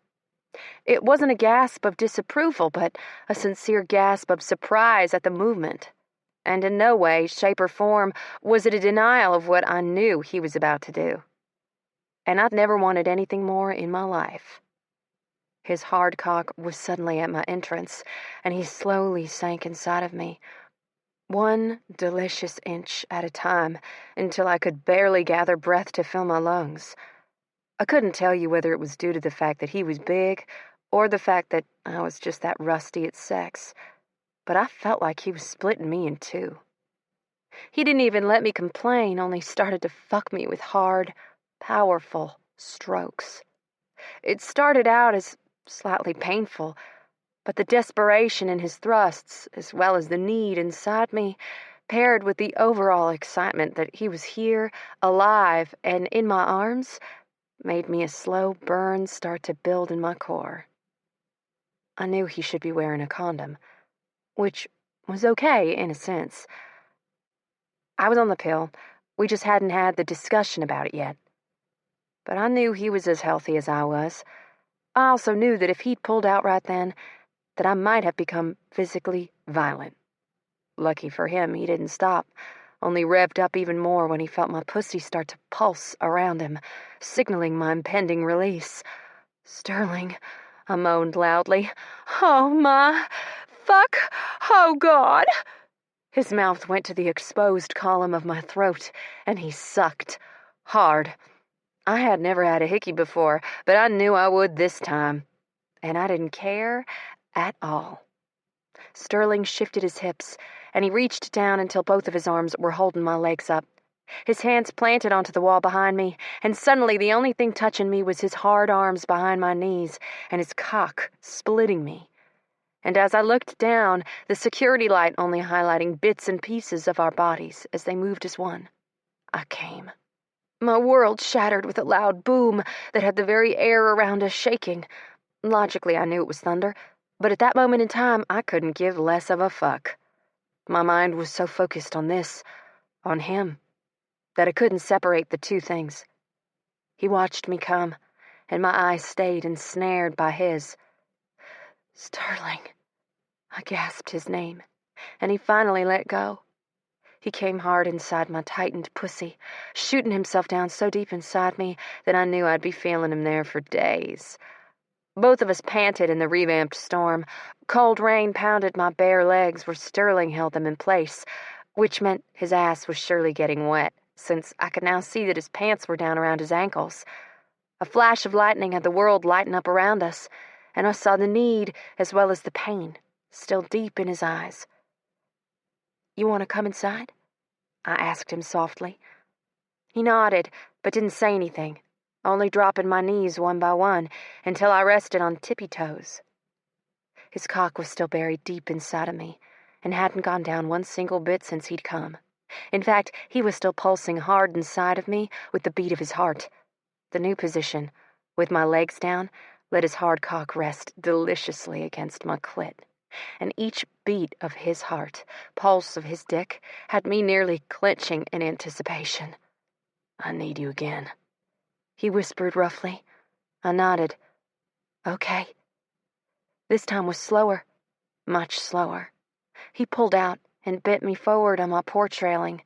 It wasn't a gasp of disapproval, but a sincere gasp of surprise at the movement. And in no way, shape, or form was it a denial of what I knew he was about to do. And I'd never wanted anything more in my life. His hard cock was suddenly at my entrance, and he slowly sank inside of me, one delicious inch at a time, until I could barely gather breath to fill my lungs. I couldn't tell you whether it was due to the fact that he was big, or the fact that I was just that rusty at sex, but I felt like he was splitting me in two. He didn't even let me complain, only started to fuck me with hard, powerful strokes. It started out as slightly painful, but the desperation in his thrusts, as well as the need inside me, paired with the overall excitement that he was here, alive, and in my arms, made me a slow burn start to build in my core. I knew he should be wearing a condom, which was okay in a sense. I was on the pill. We just hadn't had the discussion about it yet. But I knew he was as healthy as I was. I also knew that if he'd pulled out right then, that I might have become physically violent. Lucky for him, he didn't stop, only revved up even more when he felt my pussy start to pulse around him, signaling my impending release. "Sterling," I moaned loudly. "Oh, my fuck! Oh, God!" His mouth went to the exposed column of my throat, and he sucked. Hard. I had never had a hickey before, but I knew I would this time. And I didn't care at all. Sterling shifted his hips, and he reached down until both of his arms were holding my legs up. His hands planted onto the wall behind me, and suddenly the only thing touching me was his hard arms behind my knees and his cock splitting me. And as I looked down, the security light only highlighting bits and pieces of our bodies as they moved as one, I came. My world shattered with a loud boom that had the very air around us shaking. Logically, I knew it was thunder, but at that moment in time, I couldn't give less of a fuck. My mind was so focused on this, on him, that I couldn't separate the two things. He watched me come, and my eyes stayed ensnared by his. "Sterling," I gasped his name, and he finally let go. He came hard inside my tightened pussy, shooting himself down so deep inside me that I knew I'd be feeling him there for days. Both of us panted in the revamped storm. Cold rain pounded my bare legs where Sterling held them in place, which meant his ass was surely getting wet, since I could now see that his pants were down around his ankles. A flash of lightning had the world lighten up around us, and I saw the need as well as the pain still deep in his eyes. "You want to come inside?" I asked him softly. He nodded, but didn't say anything, only dropping my knees one by one until I rested on tippy toes. His cock was still buried deep inside of me, and hadn't gone down one single bit since he'd come. In fact, he was still pulsing hard inside of me with the beat of his heart. The new position, with my legs down, let his hard cock rest deliciously against my clit. And each beat of his heart, pulse of his dick, had me nearly clenching in anticipation. "I need you again," he whispered roughly. I nodded. "Okay." This time was slower, much slower. He pulled out and bent me forward on my porch railing.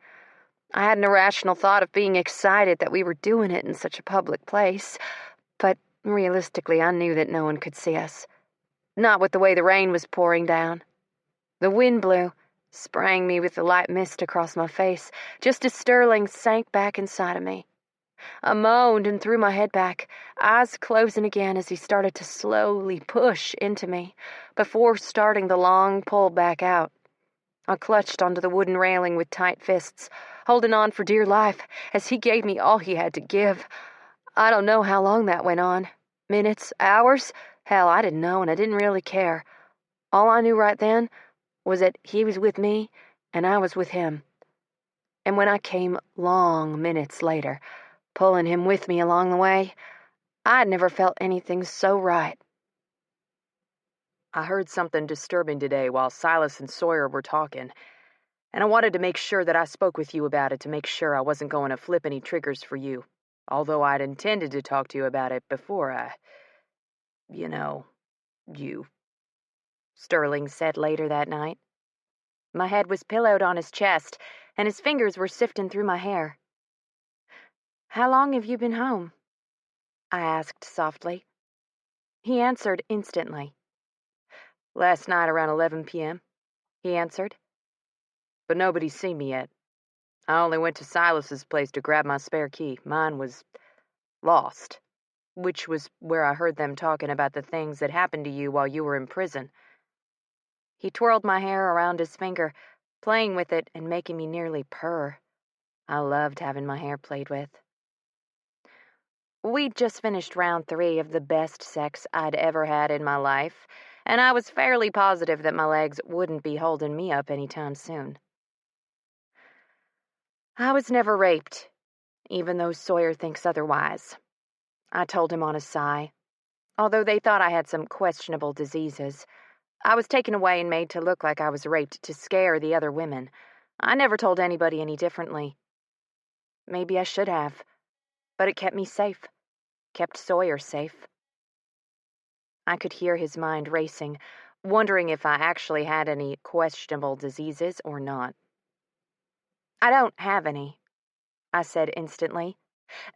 I had an irrational thought of being excited that we were doing it in such a public place, but realistically I knew that no one could see us. Not with the way the rain was pouring down. The wind blew, spraying me with the light mist across my face, just as Sterling sank back inside of me. I moaned and threw my head back, eyes closing again as he started to slowly push into me, before starting the long pull back out. I clutched onto the wooden railing with tight fists, holding on for dear life as he gave me all he had to give. I don't know how long that went on. Minutes, hours? Hell, I didn't know, and I didn't really care. All I knew right then was that he was with me and I was with him. And when I came long minutes later, pulling him with me along the way, I'd never felt anything so right. I heard something disturbing today while Silas and Sawyer were talking, and I wanted to make sure that I spoke with you about it to make sure I wasn't going to flip any triggers for you, although I'd intended to talk to you about it before you, Sterling said later that night. My head was pillowed on his chest, and his fingers were sifting through my hair. "How long have you been home?" I asked softly. He answered instantly. "Last night around 11 p.m., he answered. "But nobody's seen me yet. I only went to Silas's place to grab my spare key. Mine was lost, which was where I heard them talking about the things that happened to you while you were in prison." He twirled my hair around his finger, playing with it and making me nearly purr. I loved having my hair played with. We'd just finished round 3 of the best sex I'd ever had in my life, and I was fairly positive that my legs wouldn't be holding me up anytime soon. "I was never raped, even though Sawyer thinks otherwise," I told him on a sigh. Although they thought I had some questionable diseases, I was taken away and made to look like I was raped to scare the other women. I never told anybody any differently. Maybe I should have, but it kept me safe, kept Sawyer safe. I could hear his mind racing, wondering if I actually had any questionable diseases or not. "I don't have any," I said instantly.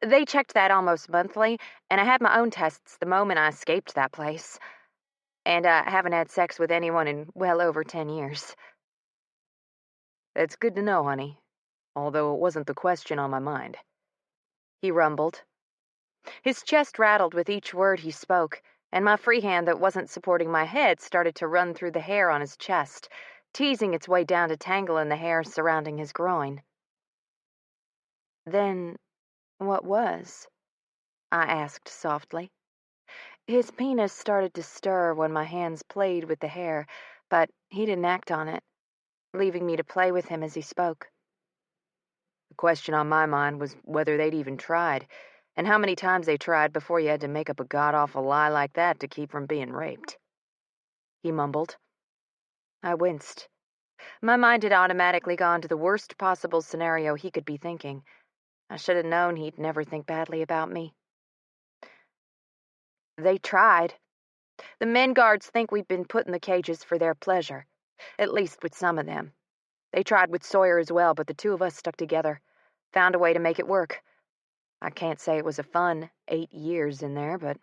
"They checked that almost monthly, and I had my own tests the moment I escaped that place. And I haven't had sex with anyone in well over 10 years. "That's good to know, honey, although it wasn't the question on my mind," he rumbled. His chest rattled with each word he spoke, and my free hand that wasn't supporting my head started to run through the hair on his chest, teasing its way down to tangle in the hair surrounding his groin. "Then what was?" I asked softly. His penis started to stir when my hands played with the hair, but he didn't act on it, leaving me to play with him as he spoke. "The question on my mind was whether they'd even tried, and how many times they tried before you had to make up a god-awful lie like that to keep from being raped," he mumbled. I winced. My mind had automatically gone to the worst possible scenario he could be thinking. I should have known he'd never think badly about me. "They tried. The men guards think we've been put in the cages for their pleasure, at least with some of them. They tried with Sawyer as well, but the two of us stuck together, found a way to make it work. I can't say it was a fun 8 years in there, but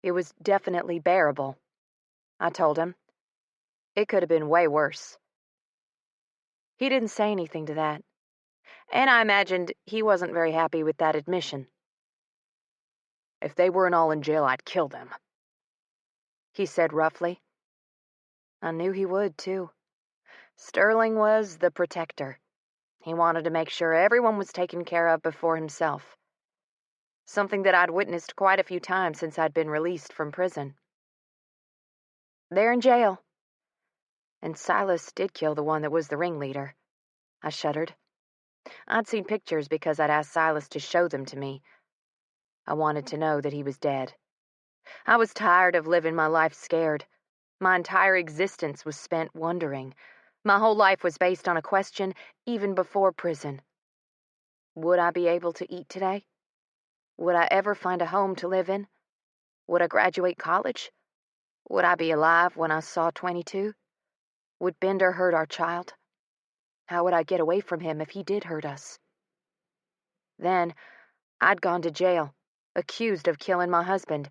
it was definitely bearable," I told him. "It could have been way worse." He didn't say anything to that, and I imagined he wasn't very happy with that admission. "If they weren't all in jail, I'd kill them," he said roughly. I knew he would, too. Sterling was the protector. He wanted to make sure everyone was taken care of before himself. Something that I'd witnessed quite a few times since I'd been released from prison. "They're in jail. And Silas did kill the one that was the ringleader." I shuddered. I'd seen pictures because I'd asked Silas to show them to me. I wanted to know that he was dead. I was tired of living my life scared. My entire existence was spent wondering. My whole life was based on a question even before prison. Would I be able to eat today? Would I ever find a home to live in? Would I graduate college? Would I be alive when I saw 22? Would Bender hurt our child? How would I get away from him if he did hurt us? Then, I'd gone to jail, accused of killing my husband.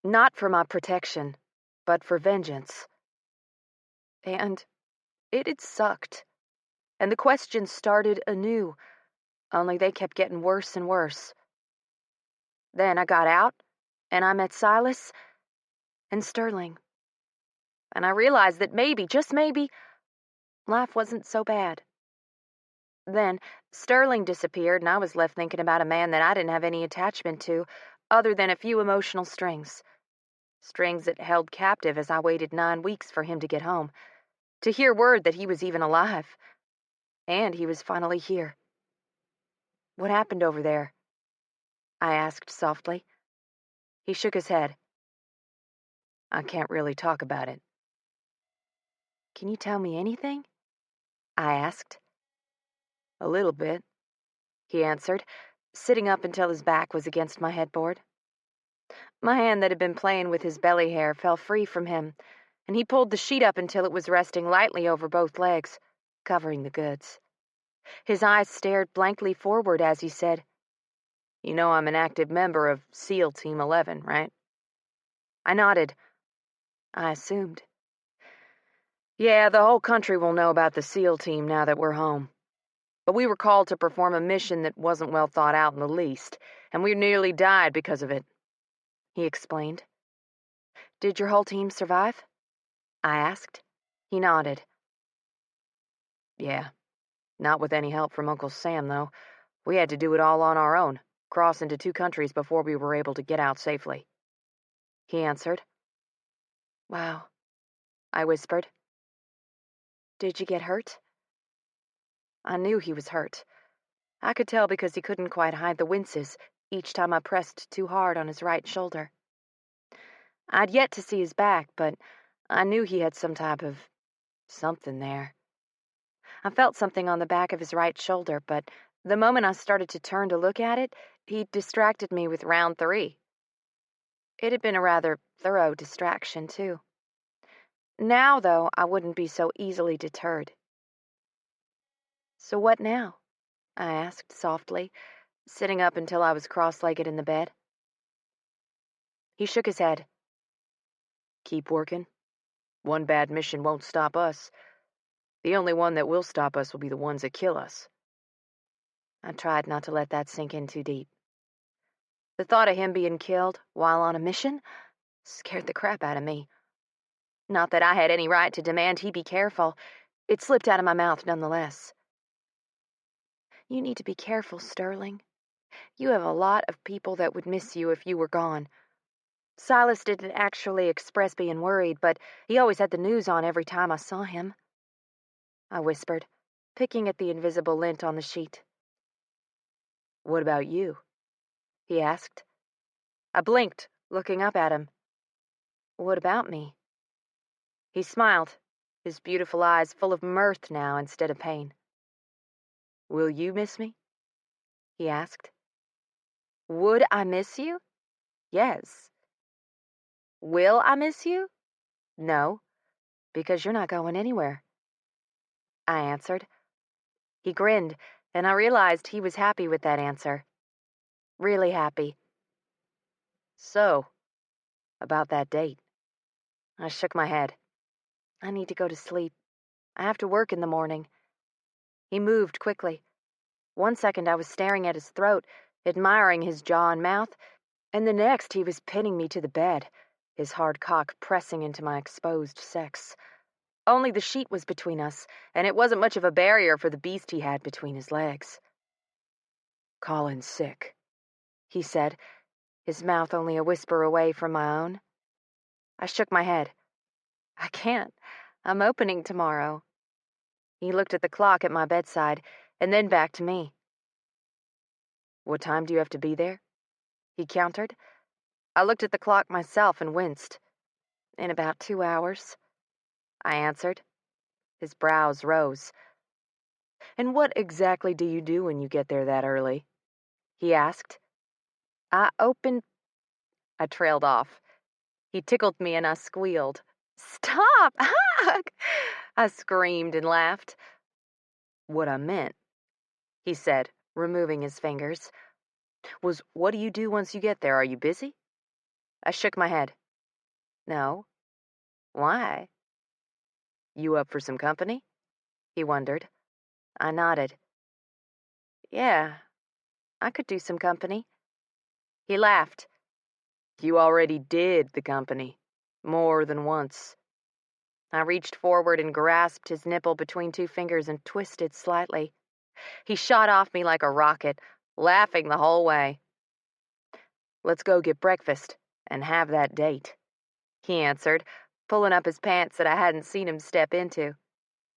Not for my protection, but for vengeance. And it had sucked. And the questions started anew, only they kept getting worse and worse. Then I got out, and I met Silas and Sterling. And I realized that maybe, just maybe, life wasn't so bad. Then Sterling disappeared, and I was left thinking about a man that I didn't have any attachment to, other than a few emotional strings. Strings that held captive as I waited 9 weeks for him to get home, to hear word that he was even alive. And he was finally here. What happened over there? I asked softly. He shook his head. I can't really talk about it. Can you tell me anything? I asked. A little bit, he answered, sitting up until his back was against my headboard. My hand that had been playing with his belly hair fell free from him, and he pulled the sheet up until it was resting lightly over both legs, covering the goods. His eyes stared blankly forward as he said, You know I'm an active member of SEAL Team 11, right? I nodded. I assumed. Yeah, the whole country will know about the SEAL team now that we're home. But we were called to perform a mission that wasn't well thought out in the least, and we nearly died because of it, he explained. Did your whole team survive? I asked. He nodded. Yeah, not with any help from Uncle Sam, though. We had to do it all on our own, cross into 2 countries before we were able to get out safely. He answered. Wow, I whispered. Did you get hurt? I knew he was hurt. I could tell because he couldn't quite hide the winces each time I pressed too hard on his right shoulder. I'd yet to see his back, but I knew he had some type of something there. I felt something on the back of his right shoulder, but the moment I started to turn to look at it, he distracted me with round 3. It had been a rather thorough distraction, too. Now, though, I wouldn't be so easily deterred. So what now? I asked softly, sitting up until I was cross-legged in the bed. He shook his head. Keep working. One bad mission won't stop us. The only one that will stop us will be the ones that kill us. I tried not to let that sink in too deep. The thought of him being killed while on a mission scared the crap out of me. Not that I had any right to demand he be careful. It slipped out of my mouth nonetheless. You need to be careful, Sterling. You have a lot of people that would miss you if you were gone. Silas didn't actually express being worried, but he always had the news on every time I saw him. I whispered, picking at the invisible lint on the sheet. What about you? He asked. I blinked, looking up at him. What about me? He smiled, his beautiful eyes full of mirth now instead of pain. Will you miss me? He asked. Would I miss you? Yes. Will I miss you? No, because you're not going anywhere. I answered. He grinned, and I realized he was happy with that answer. Really happy. So, about that date. I shook my head. I need to go to sleep. I have to work in the morning. He moved quickly. 1 second I was staring at his throat, admiring his jaw and mouth, and the next he was pinning me to the bed, his hard cock pressing into my exposed sex. Only the sheet was between us, and it wasn't much of a barrier for the beast he had between his legs. Colin's sick, he said, his mouth only a whisper away from my own. I shook my head. I can't. I'm opening tomorrow. He looked at the clock at my bedside, and then back to me. What time do you have to be there? He countered. I looked at the clock myself and winced. In about 2 hours, I answered. His brows rose. And what exactly do you do when you get there that early? He asked. I trailed off. He tickled me and I squealed. Stop! Hug! I screamed and laughed. What I meant, he said, removing his fingers, was what do you do once you get there? Are you busy? I shook my head. No. Why? You up for some company? He wondered. I nodded. Yeah, I could do some company. He laughed. You already did the company. More than once. I reached forward and grasped his nipple between two fingers and twisted slightly. He shot off me like a rocket, laughing the whole way. Let's go get breakfast and have that date, he answered, pulling up his pants that I hadn't seen him step into.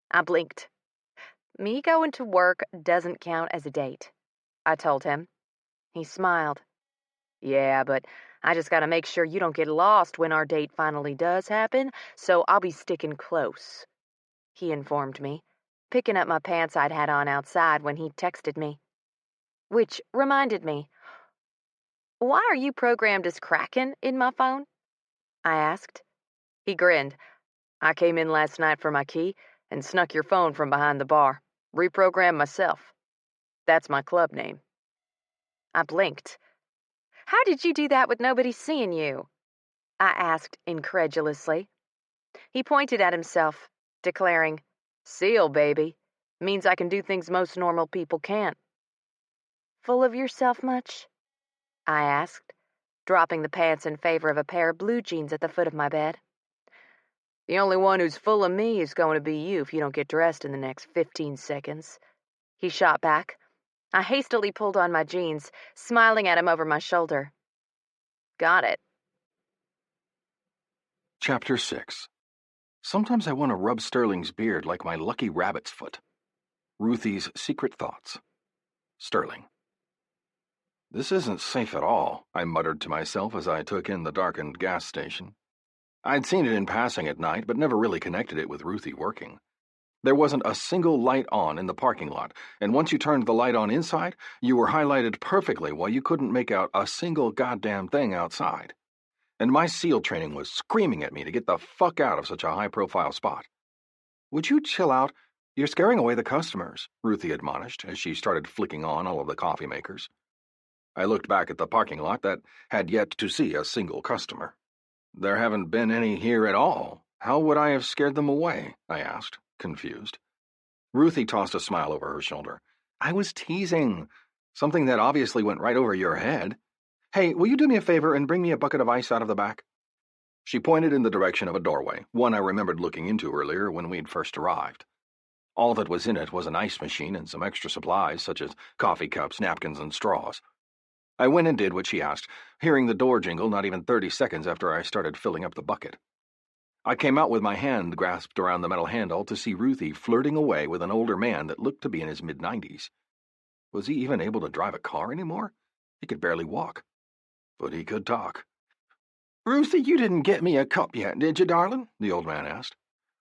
I blinked. Me going to work doesn't count as a date, I told him. He smiled. Yeah, but I just gotta make sure you don't get lost when our date finally does happen, so I'll be sticking close, he informed me, picking up my pants I'd had on outside when he texted me. Which reminded me, why are you programmed as Kraken in my phone? I asked. He grinned. I came in last night for my key and snuck your phone from behind the bar. Reprogrammed myself. That's my club name. I blinked. How did you do that with nobody seeing you? I asked incredulously. He pointed at himself, declaring, Seal, baby. Means I can do things most normal people can't. Full of yourself much? I asked, dropping the pants in favor of a pair of blue jeans at the foot of my bed. The only one who's full of me is going to be you if you don't get dressed in the next 15 seconds. He shot back. I hastily pulled on my jeans, smiling at him over my shoulder. Got it. Chapter 6. Sometimes I want to rub Sterling's beard like my lucky rabbit's foot. Ruthie's secret thoughts. Sterling. This isn't safe at all, I muttered to myself as I took in the darkened gas station. I'd seen it in passing at night, but never really connected it with Ruthie working. There wasn't a single light on in the parking lot, and once you turned the light on inside, you were highlighted perfectly while you couldn't make out a single goddamn thing outside. And my SEAL training was screaming at me to get the fuck out of such a high-profile spot. Would you chill out? You're scaring away the customers, Ruthie admonished as she started flicking on all of the coffee makers. I looked back at the parking lot that had yet to see a single customer. There haven't been any here at all. How would I have scared them away? I asked, confused. Ruthie tossed a smile over her shoulder. I was teasing. Something that obviously went right over your head. Hey, will you do me a favor and bring me a bucket of ice out of the back? She pointed in the direction of a doorway, one I remembered looking into earlier when we'd first arrived. All that was in it was an ice machine and some extra supplies such as coffee cups, napkins, and straws. I went and did what she asked, hearing the door jingle not even 30 seconds after I started filling up the bucket. I came out with my hand grasped around the metal handle to see Ruthie flirting away with an older man that looked to be in his mid-90s. Was he even able to drive a car anymore? He could barely walk. But he could talk. Ruthie, you didn't get me a cup yet, did you, darling? The old man asked.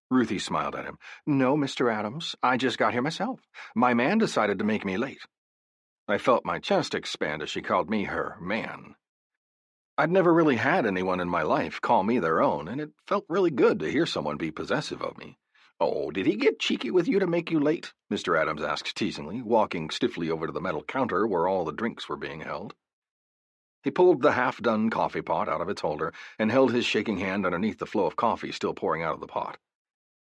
Ruthie smiled at him. No, Mr. Adams, I just got here myself. My man decided to make me late. I felt my chest expand as she called me her man. I'd never really had anyone in my life call me their own, and it felt really good to hear someone be possessive of me. Oh, did he get cheeky with you to make you late? Mr. Adams asked teasingly, walking stiffly over to the metal counter where all the drinks were being held. He pulled the half-done coffee pot out of its holder and held his shaking hand underneath the flow of coffee still pouring out of the pot.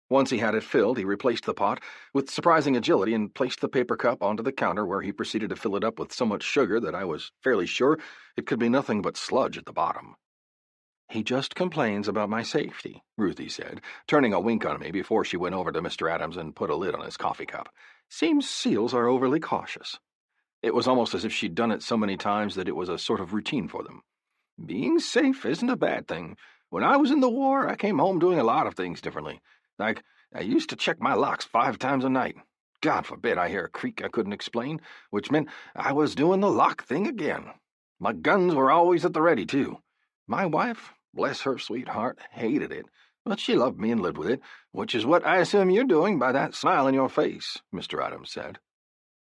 Once he had it filled, he replaced the pot with surprising agility and placed the paper cup onto the counter where he proceeded to fill it up with so much sugar that I was fairly sure it could be nothing but sludge at the bottom. He just complains about my safety, Ruthie said, turning a wink on me before she went over to Mr. Adams and put a lid on his coffee cup. Seems SEALs are overly cautious. It was almost as if she'd done it so many times that it was a sort of routine for them. Being safe isn't a bad thing. When I was in the war, I came home doing a lot of things differently. Like, I used to check my locks 5 times a night. God forbid I hear a creak I couldn't explain, which meant I was doing the lock thing again. My guns were always at the ready, too. My wife, bless her sweet heart, hated it, but she loved me and lived with it, which is what I assume you're doing by that smile on your face, Mr. Adams said.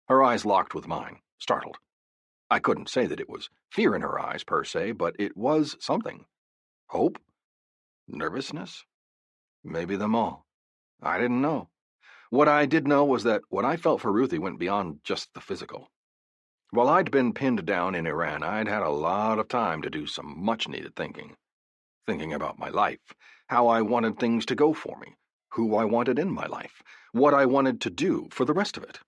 Her eyes locked with mine, startled. I couldn't say that it was fear in her eyes, per se, but it was something. Hope? Nervousness? Maybe them all. I didn't know. What I did know was that what I felt for Ruthie went beyond just the physical. While I'd been pinned down in Iran, I'd had a lot of time to do some much-needed thinking. thinking about my life, how I wanted things to go for me, who I wanted in my life, what I wanted to do for the rest of it.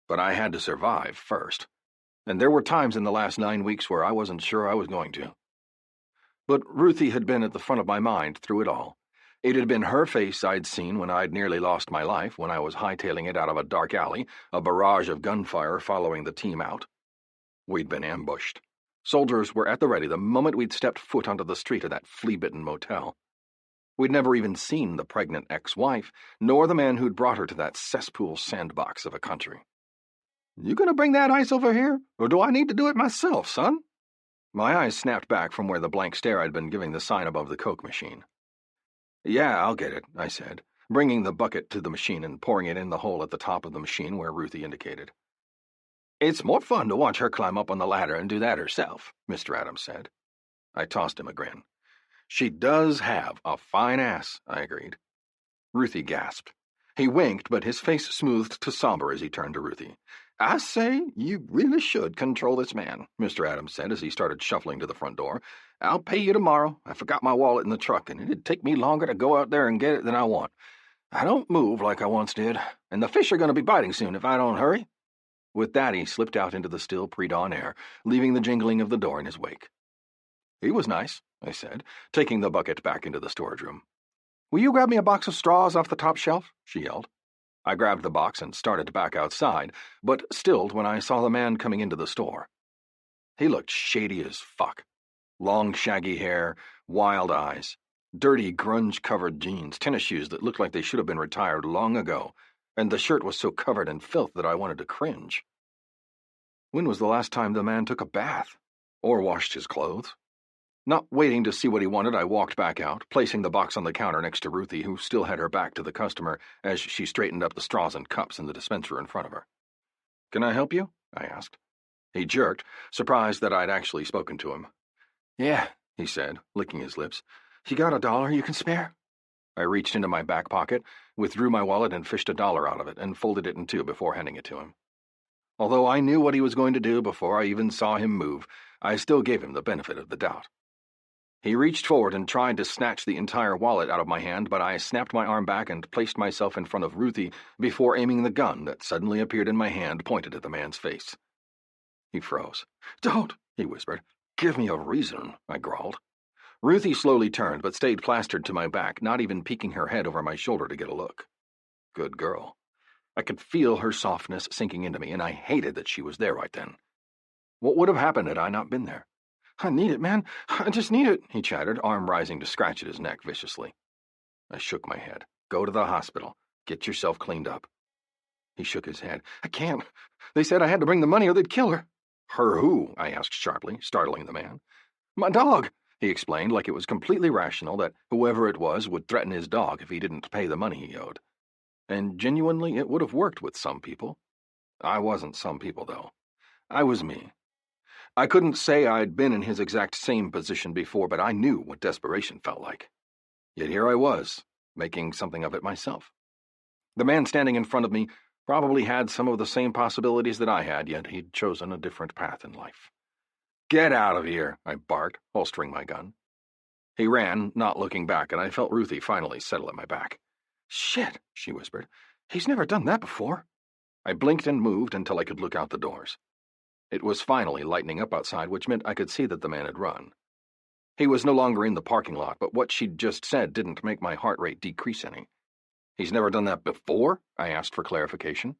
But I had to survive first, and there were times in the last 9 weeks where I wasn't sure I was going to. But Ruthie had been at the front of my mind through it all. It had been her face I'd seen when I'd nearly lost my life, when I was hightailing it out of a dark alley, a barrage of gunfire following the team out. We'd been ambushed. Soldiers were at the ready the moment we'd stepped foot onto the street of that flea-bitten motel. We'd never even seen the pregnant ex-wife, nor the man who'd brought her to that cesspool sandbox of a country. "You gonna bring that ice over here, or do I need to do it myself, son?" My eyes snapped back from where the blank stare I'd been giving the sign above the Coke machine. "Yeah, I'll get it," I said, bringing the bucket to the machine and pouring it in the hole at the top of the machine where Ruthie indicated. "It's more fun to watch her climb up on the ladder and do that herself," Mr. Adams said. I tossed him a grin. "She does have a fine ass," I agreed. Ruthie gasped. He winked, but his face smoothed to somber as he turned to Ruthie. "I say, you really should control this man," Mr. Adams said as he started shuffling to the front door. "I'll pay you tomorrow. I forgot my wallet in the truck, and it'd take me longer to go out there and get it than I want. I don't move like I once did, and the fish are going to be biting soon if I don't hurry." With that, he slipped out into the still pre-dawn air, leaving the jingling of the door in his wake. "He was nice," I said, taking the bucket back into the storage room. "Will you grab me a box of straws off the top shelf?" she yelled. I grabbed the box and started back outside, but stilled when I saw the man coming into the store. He looked shady as fuck. Long, shaggy hair, wild eyes, dirty, grunge-covered jeans, tennis shoes that looked like they should have been retired long ago, and the shirt was so covered in filth that I wanted to cringe. When was the last time the man took a bath? Or washed his clothes? Not waiting to see what he wanted, I walked back out, placing the box on the counter next to Ruthie, who still had her back to the customer as she straightened up the straws and cups in the dispenser in front of her. "Can I help you?" I asked. He jerked, surprised that I'd actually spoken to him. "Yeah," he said, licking his lips. "You got $1 you can spare?" I reached into my back pocket, withdrew my wallet and fished $1 out of it, and folded it in two before handing it to him. Although I knew what he was going to do before I even saw him move, I still gave him the benefit of the doubt. He reached forward and tried to snatch the entire wallet out of my hand, but I snapped my arm back and placed myself in front of Ruthie before aiming the gun that suddenly appeared in my hand pointed at the man's face. He froze. "Don't," he whispered. "Give me a reason," I growled. Ruthie slowly turned, but stayed plastered to my back, not even peeking her head over my shoulder to get a look. Good girl. I could feel her softness sinking into me, and I hated that she was there right then. What would have happened had I not been there? "I need it, man. I just need it," he chattered, arm rising to scratch at his neck viciously. I shook my head. "Go to the hospital. Get yourself cleaned up." He shook his head. "I can't. They said I had to bring the money or they'd kill her." "Her who?" I asked sharply, startling the man. "My dog," he explained like it was completely rational that whoever it was would threaten his dog if he didn't pay the money he owed. And genuinely, it would have worked with some people. I wasn't some people, though. I was me. I couldn't say I'd been in his exact same position before, but I knew what desperation felt like. Yet here I was, making something of it myself. The man standing in front of me probably had some of the same possibilities that I had, yet he'd chosen a different path in life. "Get out of here," I barked, holstering my gun. He ran, not looking back, and I felt Ruthie finally settle at my back. "Shit," she whispered. "He's never done that before." I blinked and moved until I could look out the doors. It was finally lightening up outside, which meant I could see that the man had run. He was no longer in the parking lot, but what she'd just said didn't make my heart rate decrease any. "He's never done that before?" I asked for clarification.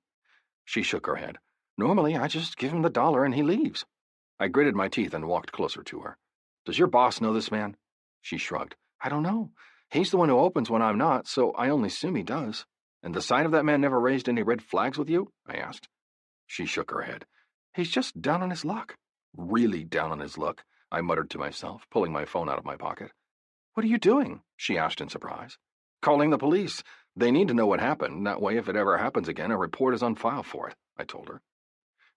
She shook her head. "Normally, I just give him the $1 and he leaves." I gritted my teeth and walked closer to her. "Does your boss know this man?" She shrugged. "I don't know. He's the one who opens when I'm not, so I only assume he does." "And the sight of that man never raised any red flags with you?" I asked. She shook her head. "He's just down on his luck." "Really down on his luck," I muttered to myself, pulling my phone out of my pocket. "What are you doing?" she asked in surprise. "Calling the police. They need to know what happened. That way, if it ever happens again, a report is on file for it," I told her.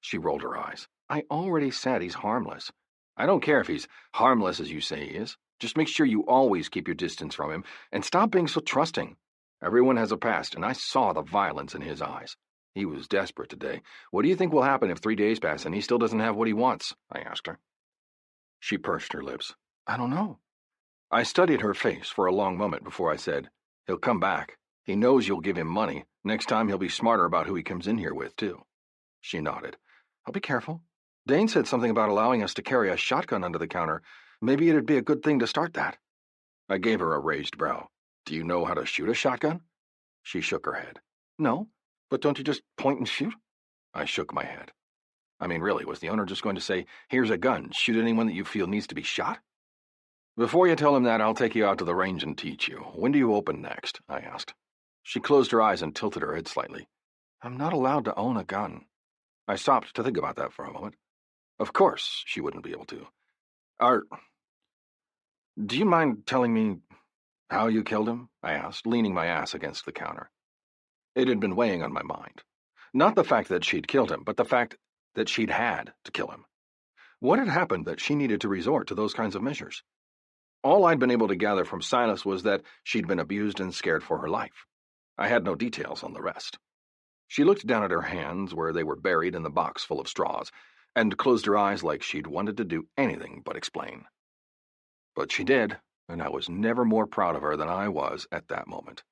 She rolled her eyes. "I already said he's harmless." "I don't care if he's harmless as you say he is. Just make sure you always keep your distance from him, and stop being so trusting. Everyone has a past, and I saw the violence in his eyes. He was desperate today. What do you think will happen if 3 days pass and he still doesn't have what he wants?" I asked her. She pursed her lips. "I don't know." I studied her face for a long moment before I said, "He'll come back. He knows you'll give him money. Next time he'll be smarter about who he comes in here with, too." She nodded. "I'll be careful. Dane said something about allowing us to carry a shotgun under the counter. Maybe it'd be a good thing to start that." I gave her a raised brow. "Do you know how to shoot a shotgun?" She shook her head. "No, but don't you just point and shoot?" I shook my head. I mean, really, was the owner just going to say, "Here's a gun, shoot anyone that you feel needs to be shot"? "Before you tell him that, I'll take you out to the range and teach you. When do you open next?" I asked. She closed her eyes and tilted her head slightly. "I'm not allowed to own a gun." I stopped to think about that for a moment. Of course she wouldn't be able to. Do you mind telling me how you killed him?" I asked, leaning my ass against the counter. It had been weighing on my mind. Not the fact that she'd killed him, but the fact that she'd had to kill him. What had happened that she needed to resort to those kinds of measures? All I'd been able to gather from Silas was that she'd been abused and scared for her life. I had no details on the rest. She looked down at her hands where they were buried in the box full of straws, and closed her eyes like she'd wanted to do anything but explain. But she did, and I was never more proud of her than I was at that moment.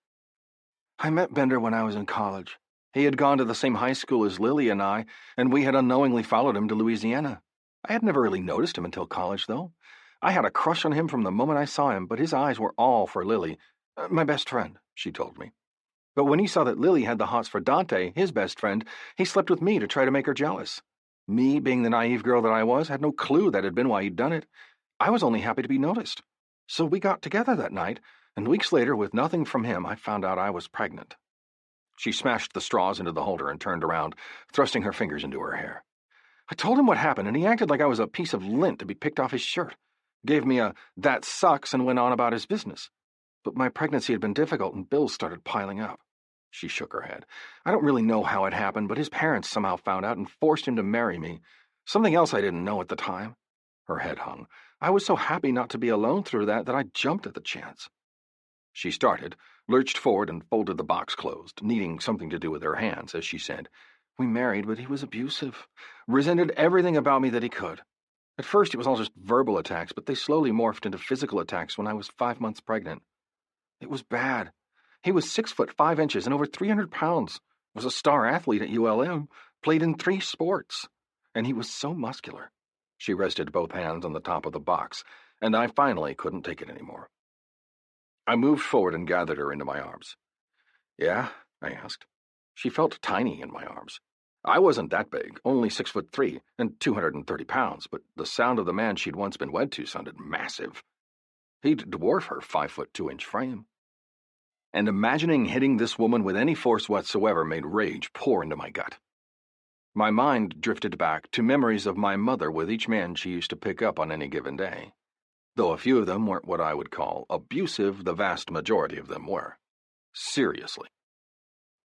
"I met Bender when I was in college. He had gone to the same high school as Lily and I, and we had unknowingly followed him to Louisiana. I had never really noticed him until college, though. I had a crush on him from the moment I saw him, but his eyes were all for Lily, my best friend," she told me. "But when he saw that Lily had the hots for Dante, his best friend, he slept with me to try to make her jealous. Me, being the naive girl that I was, had no clue that had been why he'd done it. I was only happy to be noticed. So we got together that night, and weeks later, with nothing from him, I found out I was pregnant." She smashed the straws into the holder and turned around, thrusting her fingers into her hair. "I told him what happened, and he acted like I was a piece of lint to be picked off his shirt. Gave me a 'that sucks' and went on about his business. But my pregnancy had been difficult, and bills started piling up." She shook her head. "I don't really know how it happened, but his parents somehow found out and forced him to marry me. Something else I didn't know at the time." Her head hung. "I was so happy not to be alone through that I jumped at the chance." She started, lurched forward, and folded the box closed, needing something to do with her hands, as she said, "We married, but he was abusive. Resented everything about me that he could. At first it was all just verbal attacks, but they slowly morphed into physical attacks when I was 5 months pregnant. It was bad. He was 6'5" and over 300 pounds, was a star athlete at ULM, played in 3 sports, and he was so muscular." She rested both hands on the top of the box, and I finally couldn't take it anymore. I moved forward and gathered her into my arms. "Yeah?" I asked. She felt tiny in my arms. I wasn't that big, only 6'3" and 230 pounds, but the sound of the man she'd once been wed to sounded massive. He'd dwarf her 5'2" frame. And imagining hitting this woman with any force whatsoever made rage pour into my gut. My mind drifted back to memories of my mother with each man she used to pick up on any given day. Though a few of them weren't what I would call abusive, the vast majority of them were. Seriously.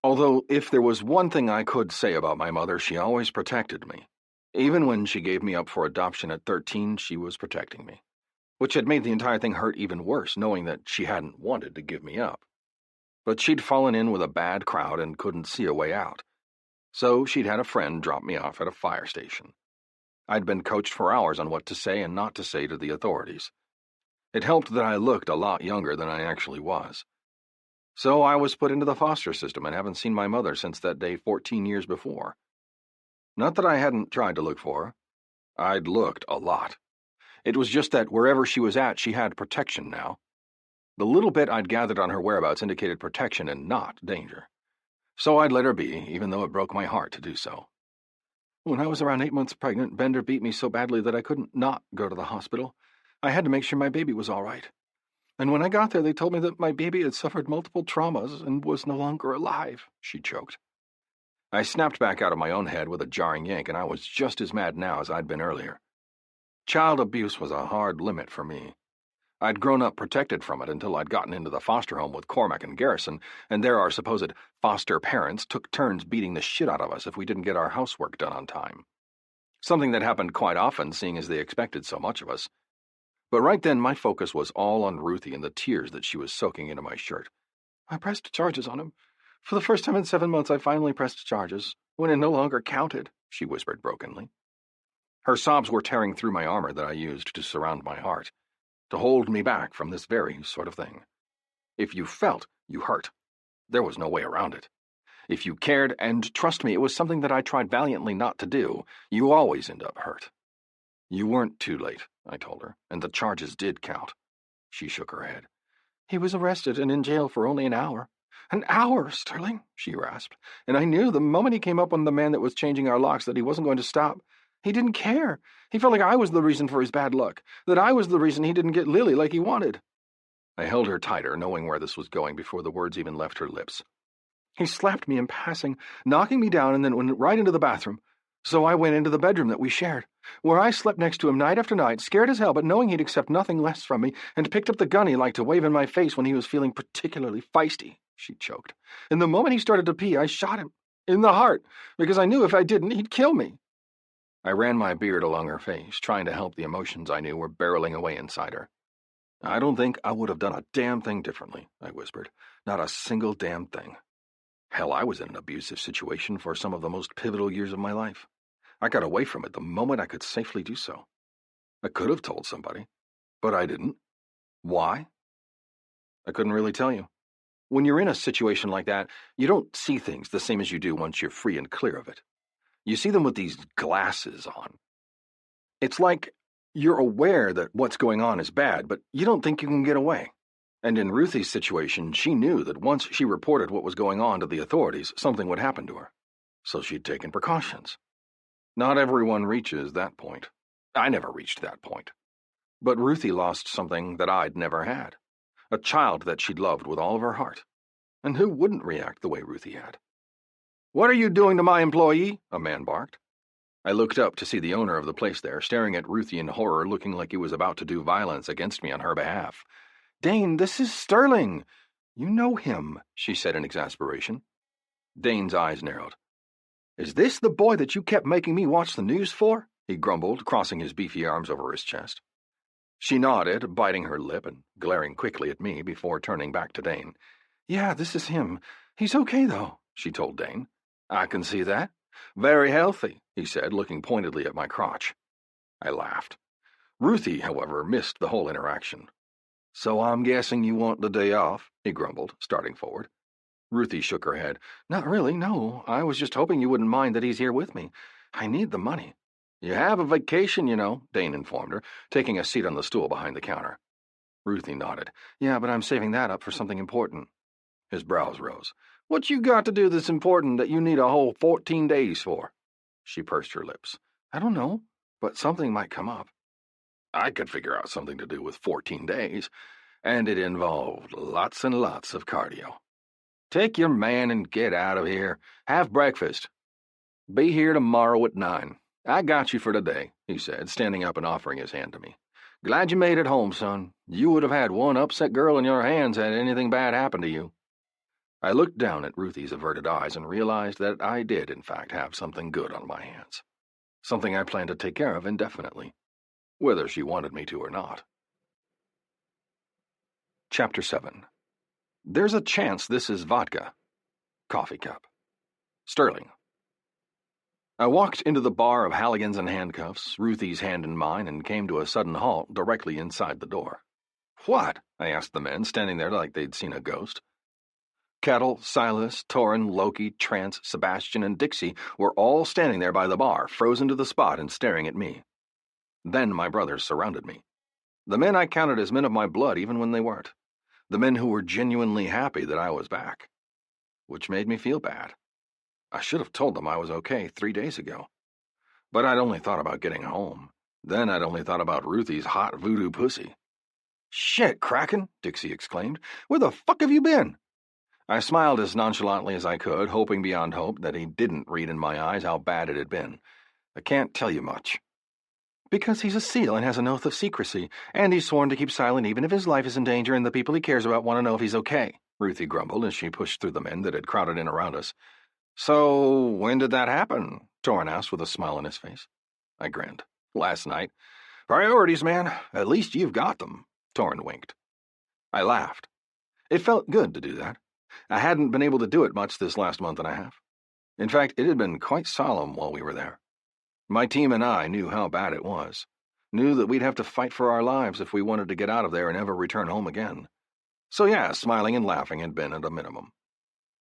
Although, if there was one thing I could say about my mother, she always protected me. Even when she gave me up for adoption at 13, she was protecting me. Which had made the entire thing hurt even worse, knowing that she hadn't wanted to give me up. But she'd fallen in with a bad crowd and couldn't see a way out. So she'd had a friend drop me off at a fire station. I'd been coached for hours on what to say and not to say to the authorities. It helped that I looked a lot younger than I actually was. So I was put into the foster system and haven't seen my mother since that day 14 years before. Not that I hadn't tried to look for her. I'd looked a lot. It was just that wherever she was at, she had protection now. The little bit I'd gathered on her whereabouts indicated protection and not danger. So I'd let her be, even though it broke my heart to do so. When I was around 8 months pregnant, Bender beat me so badly that I couldn't not go to the hospital. I had to make sure my baby was all right. And when I got there, they told me that my baby had suffered multiple traumas and was no longer alive," she choked. I snapped back out of my own head with a jarring yank, and I was just as mad now as I'd been earlier. Child abuse was a hard limit for me. I'd grown up protected from it until I'd gotten into the foster home with Cormac and Garrison, and there our supposed foster parents took turns beating the shit out of us if we didn't get our housework done on time. Something that happened quite often, seeing as they expected so much of us. But right then my focus was all on Ruthie and the tears that she was soaking into my shirt. "I pressed charges on him. For the first time in 7 months I finally pressed charges, when it no longer counted," she whispered brokenly. Her sobs were tearing through my armor that I used to surround my heart. to hold me back from this very sort of thing. If you felt, you hurt. There was no way around it. If you cared, and trust me, it was something that I tried valiantly not to do, you always end up hurt. You weren't too late, I told her, and the charges did count. She shook her head. He was arrested and in jail for only an hour. An hour, Sterling, she rasped, and I knew the moment he came up on the man that was changing our locks that he wasn't going to stop. He didn't care. He felt like I was the reason for his bad luck, that I was the reason he didn't get Lily like he wanted. I held her tighter, knowing where this was going before the words even left her lips. He slapped me in passing, knocking me down, and then went right into the bathroom. So I went into the bedroom that we shared, where I slept next to him night after night, scared as hell, but knowing he'd accept nothing less from me, and picked up the gun he liked to wave in my face when he was feeling particularly feisty, she choked. And the moment he started to pee, I shot him, in the heart, because I knew if I didn't, he'd kill me. I ran my beard along her face, trying to help the emotions I knew were barreling away inside her. I don't think I would have done a damn thing differently, I whispered. Not a single damn thing. Hell, I was in an abusive situation for some of the most pivotal years of my life. I got away from it the moment I could safely do so. I could have told somebody, but I didn't. Why? I couldn't really tell you. When you're in a situation like that, you don't see things the same as you do once you're free and clear of it. You see them with these glasses on. It's like you're aware that what's going on is bad, but you don't think you can get away. And in Ruthie's situation, she knew that once she reported what was going on to the authorities, something would happen to her. So she'd taken precautions. Not everyone reaches that point. I never reached that point. But Ruthie lost something that I'd never had. A child that she'd loved with all of her heart. And who wouldn't react the way Ruthie had? "What are you doing to my employee?" a man barked. I looked up to see the owner of the place there, staring at Ruthie in horror, looking like he was about to do violence against me on her behalf. "Dane, this is Sterling. You know him," she said in exasperation. Dane's eyes narrowed. "Is this the boy that you kept making me watch the news for?" he grumbled, crossing his beefy arms over his chest. She nodded, biting her lip and glaring quickly at me before turning back to Dane. "Yeah, this is him. He's okay, though," she told Dane. "I can see that. Very healthy," he said, looking pointedly at my crotch. I laughed. Ruthie, however, missed the whole interaction. "So I'm guessing you want the day off," he grumbled, starting forward. Ruthie shook her head. "Not really, no. I was just hoping you wouldn't mind that he's here with me. I need the money." "You have a vacation, you know," Dane informed her, taking a seat on the stool behind the counter. Ruthie nodded. "Yeah, but I'm saving that up for something important." His brows rose. "What you got to do that's important that you need a whole 14 days for?" She pursed her lips. "I don't know, but something might come up." I could figure out something to do with 14 days, and it involved lots and lots of cardio. "Take your man and get out of here. Have breakfast. Be here tomorrow at 9. I got you for today," he said, standing up and offering his hand to me. "Glad you made it home, son. You would have had one upset girl in your hands had anything bad happened to you." I looked down at Ruthie's averted eyes and realized that I did, in fact, have something good on my hands. Something I planned to take care of indefinitely, whether she wanted me to or not. Chapter 7. There's a chance this is vodka. Coffee cup. Sterling. I walked into the bar of Halligan's and handcuffs, Ruthie's hand in mine, and came to a sudden halt directly inside the door. "What?" I asked the men, standing there like they'd seen a ghost. Kettle, Silas, Torin, Loki, Trance, Sebastian, and Dixie were all standing there by the bar, frozen to the spot and staring at me. Then my brothers surrounded me. The men I counted as men of my blood even when they weren't. The men who were genuinely happy that I was back. Which made me feel bad. I should have told them I was okay 3 days ago. But I'd only thought about getting home. Then I'd only thought about Ruthie's hot voodoo pussy. "Shit, Kraken!" Dixie exclaimed. "Where the fuck have you been?" I smiled as nonchalantly as I could, hoping beyond hope that he didn't read in my eyes how bad it had been. "I can't tell you much." "Because he's a SEAL and has an oath of secrecy, and he's sworn to keep silent even if his life is in danger and the people he cares about want to know if he's okay," Ruthie grumbled as she pushed through the men that had crowded in around us. "So, when did that happen?" Torin asked with a smile on his face. I grinned. "Last night. Priorities, man. At least you've got them." Torin winked. I laughed. It felt good to do that. I hadn't been able to do it much this last month and a half. In fact, it had been quite solemn while we were there. My team and I knew how bad it was. Knew that we'd have to fight for our lives if we wanted to get out of there and ever return home again. So yeah, smiling and laughing had been at a minimum.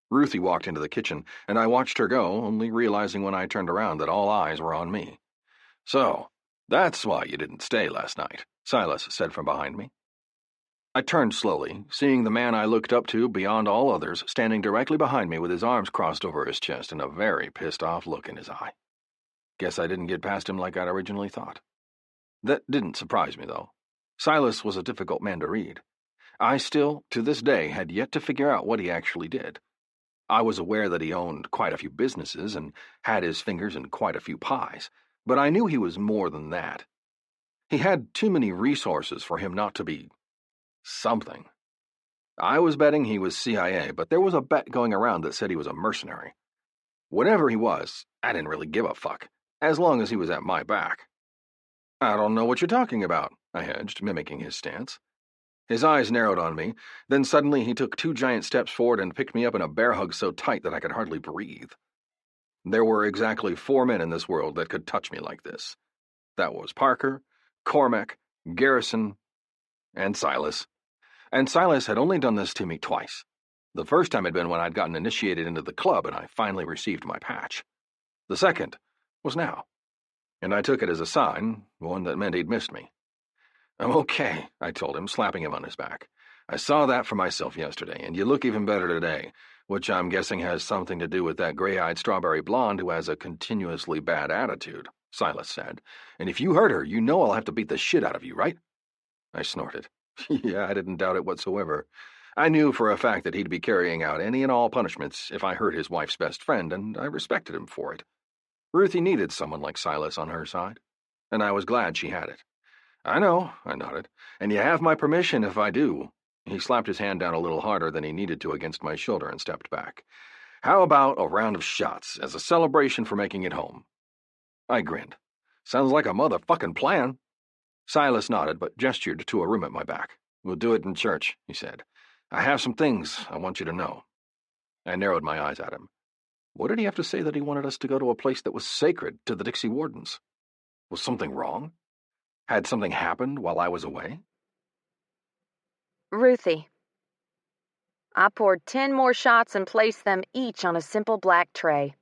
Ruthie walked into the kitchen, and I watched her go, only realizing when I turned around that all eyes were on me. "So, that's why you didn't stay last night," Silas said from behind me. I turned slowly, seeing the man I looked up to beyond all others standing directly behind me with his arms crossed over his chest and a very pissed-off look in his eye. Guess I didn't get past him like I'd originally thought. That didn't surprise me, though. Silas was a difficult man to read. I still, to this day, had yet to figure out what he actually did. I was aware that he owned quite a few businesses and had his fingers in quite a few pies, but I knew he was more than that. He had too many resources for him not to be something. I was betting he was CIA, but there was a bet going around that said he was a mercenary. Whatever he was, I didn't really give a fuck, as long as he was at my back. "I don't know what you're talking about," I hedged, mimicking his stance. His eyes narrowed on me, then suddenly he took 2 giant steps forward and picked me up in a bear hug so tight that I could hardly breathe. There were exactly 4 men in this world that could touch me like this. That was Parker, Cormac, Garrison, and Silas. And Silas had only done this to me twice. The first time had been when I'd gotten initiated into the club and I finally received my patch. The second was now, and I took it as a sign, one that meant he'd missed me. "I'm okay," I told him, slapping him on his back. "I saw that for myself yesterday, and you look even better today, which I'm guessing has something to do with that gray-eyed strawberry blonde who has a continuously bad attitude," Silas said. "And if you hurt her, you know I'll have to beat the shit out of you, right?" I snorted. Yeah, I didn't doubt it whatsoever. I knew for a fact that he'd be carrying out any and all punishments if I hurt his wife's best friend, and I respected him for it. Ruthie needed someone like Silas on her side, and I was glad she had it. "I know," I nodded, "and you have my permission if I do." He slapped his hand down a little harder than he needed to against my shoulder and stepped back. "How about a round of shots as a celebration for making it home?" I grinned. "Sounds like a motherfucking plan." Silas nodded, but gestured to a room at my back. "We'll do it in church," he said. "I have some things I want you to know." I narrowed my eyes at him. What did he have to say that he wanted us to go to a place that was sacred to the Dixie Wardens? Was something wrong? Had something happened while I was away? Ruthie. I poured 10 more shots and placed them each on a simple black tray.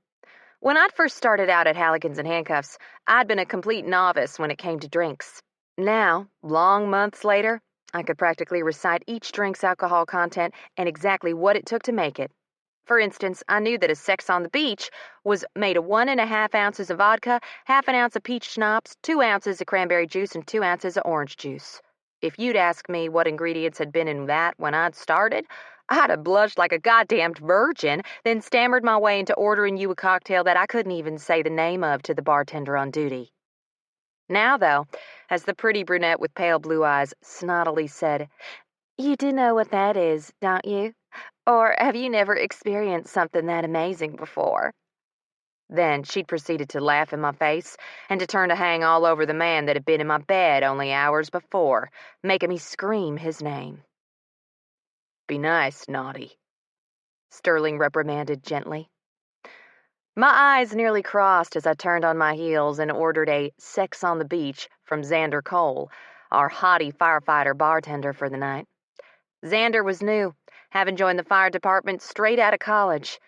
When I'd first started out at Halligan's and Handcuffs, I'd been a complete novice when it came to drinks. Now, long months later, I could practically recite each drink's alcohol content and exactly what it took to make it. For instance, I knew that a Sex on the Beach was made of 1.5 ounces of vodka, half an ounce of peach schnapps, 2 ounces of cranberry juice, and 2 ounces of orange juice. If you'd asked me what ingredients had been in that when I'd started, I'd have blushed like a goddamned virgin, then stammered my way into ordering you a cocktail that I couldn't even say the name of to the bartender on duty. Now, though, as the pretty brunette with pale blue eyes snottily said, "You do know what that is, don't you? Or have you never experienced something that amazing before?" Then she'd proceeded to laugh in my face and to turn to hang all over the man that had been in my bed only hours before, making me scream his name. "Be nice, naughty," Sterling reprimanded gently. My eyes nearly crossed as I turned on my heels and ordered a Sex on the Beach from Xander Cole, our haughty firefighter bartender for the night. Xander was new, having joined the fire department straight out of college.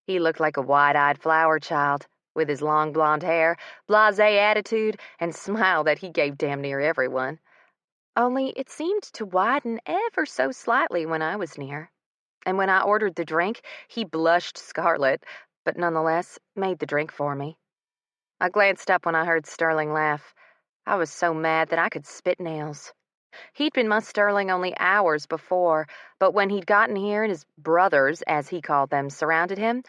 He looked like a wide-eyed flower child, with his long blonde hair, blasé attitude, and smile that he gave damn near everyone. Only it seemed to widen ever so slightly when I was near. And when I ordered the drink, he blushed scarlet, but nonetheless made the drink for me. I glanced up when I heard Sterling laugh. I was so mad that I could spit nails. He'd been my Sterling only hours before, but when he'd gotten here and his brothers, as he called them, surrounded him,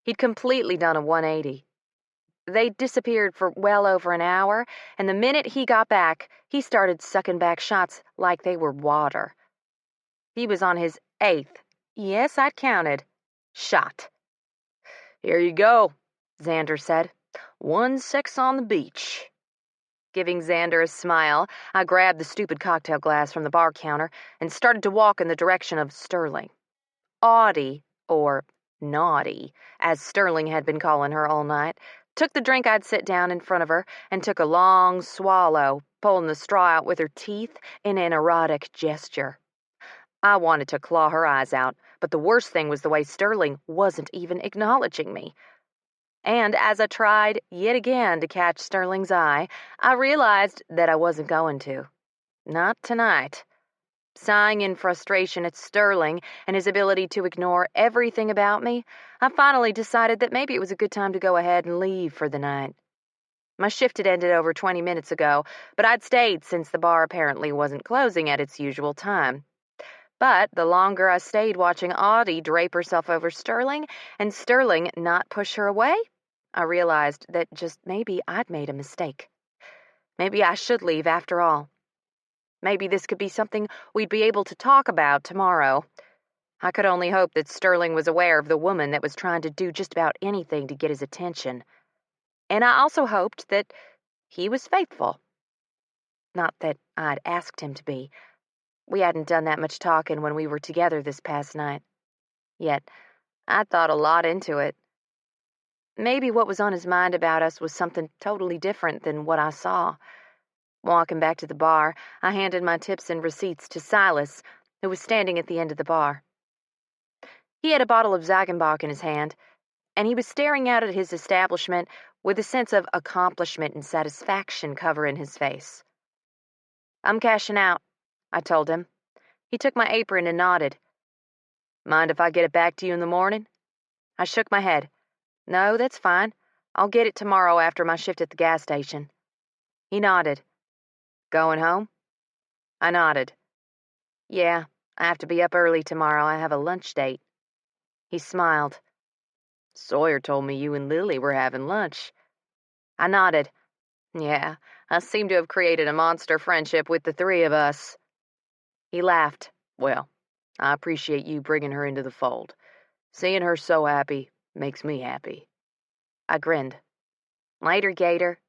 he'd completely done a 180. They disappeared for well over an hour, and the minute he got back, he started sucking back shots like they were water. He was on his 8th, yes, I'd counted, shot. "Here you go," Xander said. "One Sex on the Beach." Giving Xander a smile, I grabbed the stupid cocktail glass from the bar counter and started to walk in the direction of Sterling. Audie, or Naughty, as Sterling had been calling her all night, took the drink I'd set down in front of her, and took a long swallow, pulling the straw out with her teeth in an erotic gesture. I wanted to claw her eyes out, but the worst thing was the way Sterling wasn't even acknowledging me. And as I tried yet again to catch Sterling's eye, I realized that I wasn't going to. Not tonight. Sighing in frustration at Sterling and his ability to ignore everything about me, I finally decided that maybe it was a good time to go ahead and leave for the night. My shift had ended over 20 minutes ago, but I'd stayed since the bar apparently wasn't closing at its usual time. But the longer I stayed watching Audie drape herself over Sterling and Sterling not push her away, I realized that just maybe I'd made a mistake. Maybe I should leave after all. Maybe this could be something we'd be able to talk about tomorrow. I could only hope that Sterling was aware of the woman that was trying to do just about anything to get his attention. And I also hoped that he was faithful. Not that I'd asked him to be. We hadn't done that much talking when we were together this past night. Yet, I'd thought a lot into it. Maybe what was on his mind about us was something totally different than what I saw. Walking back to the bar, I handed my tips and receipts to Silas, who was standing at the end of the bar. He had a bottle of Zagenbach in his hand, and he was staring out at his establishment with a sense of accomplishment and satisfaction covering his face. "I'm cashing out," I told him. He took my apron and nodded. "Mind if I get it back to you in the morning?" I shook my head. "No, that's fine. I'll get it tomorrow after my shift at the gas station." He nodded. "Going home?" I nodded. "Yeah, I have to be up early tomorrow. I have a lunch date." He smiled. "Sawyer told me you and Lily were having lunch." I nodded. "Yeah, I seem to have created a monster friendship with the three of us." He laughed. "Well, I appreciate you bringing her into the fold. Seeing her so happy makes me happy." I grinned. "Later, Gator."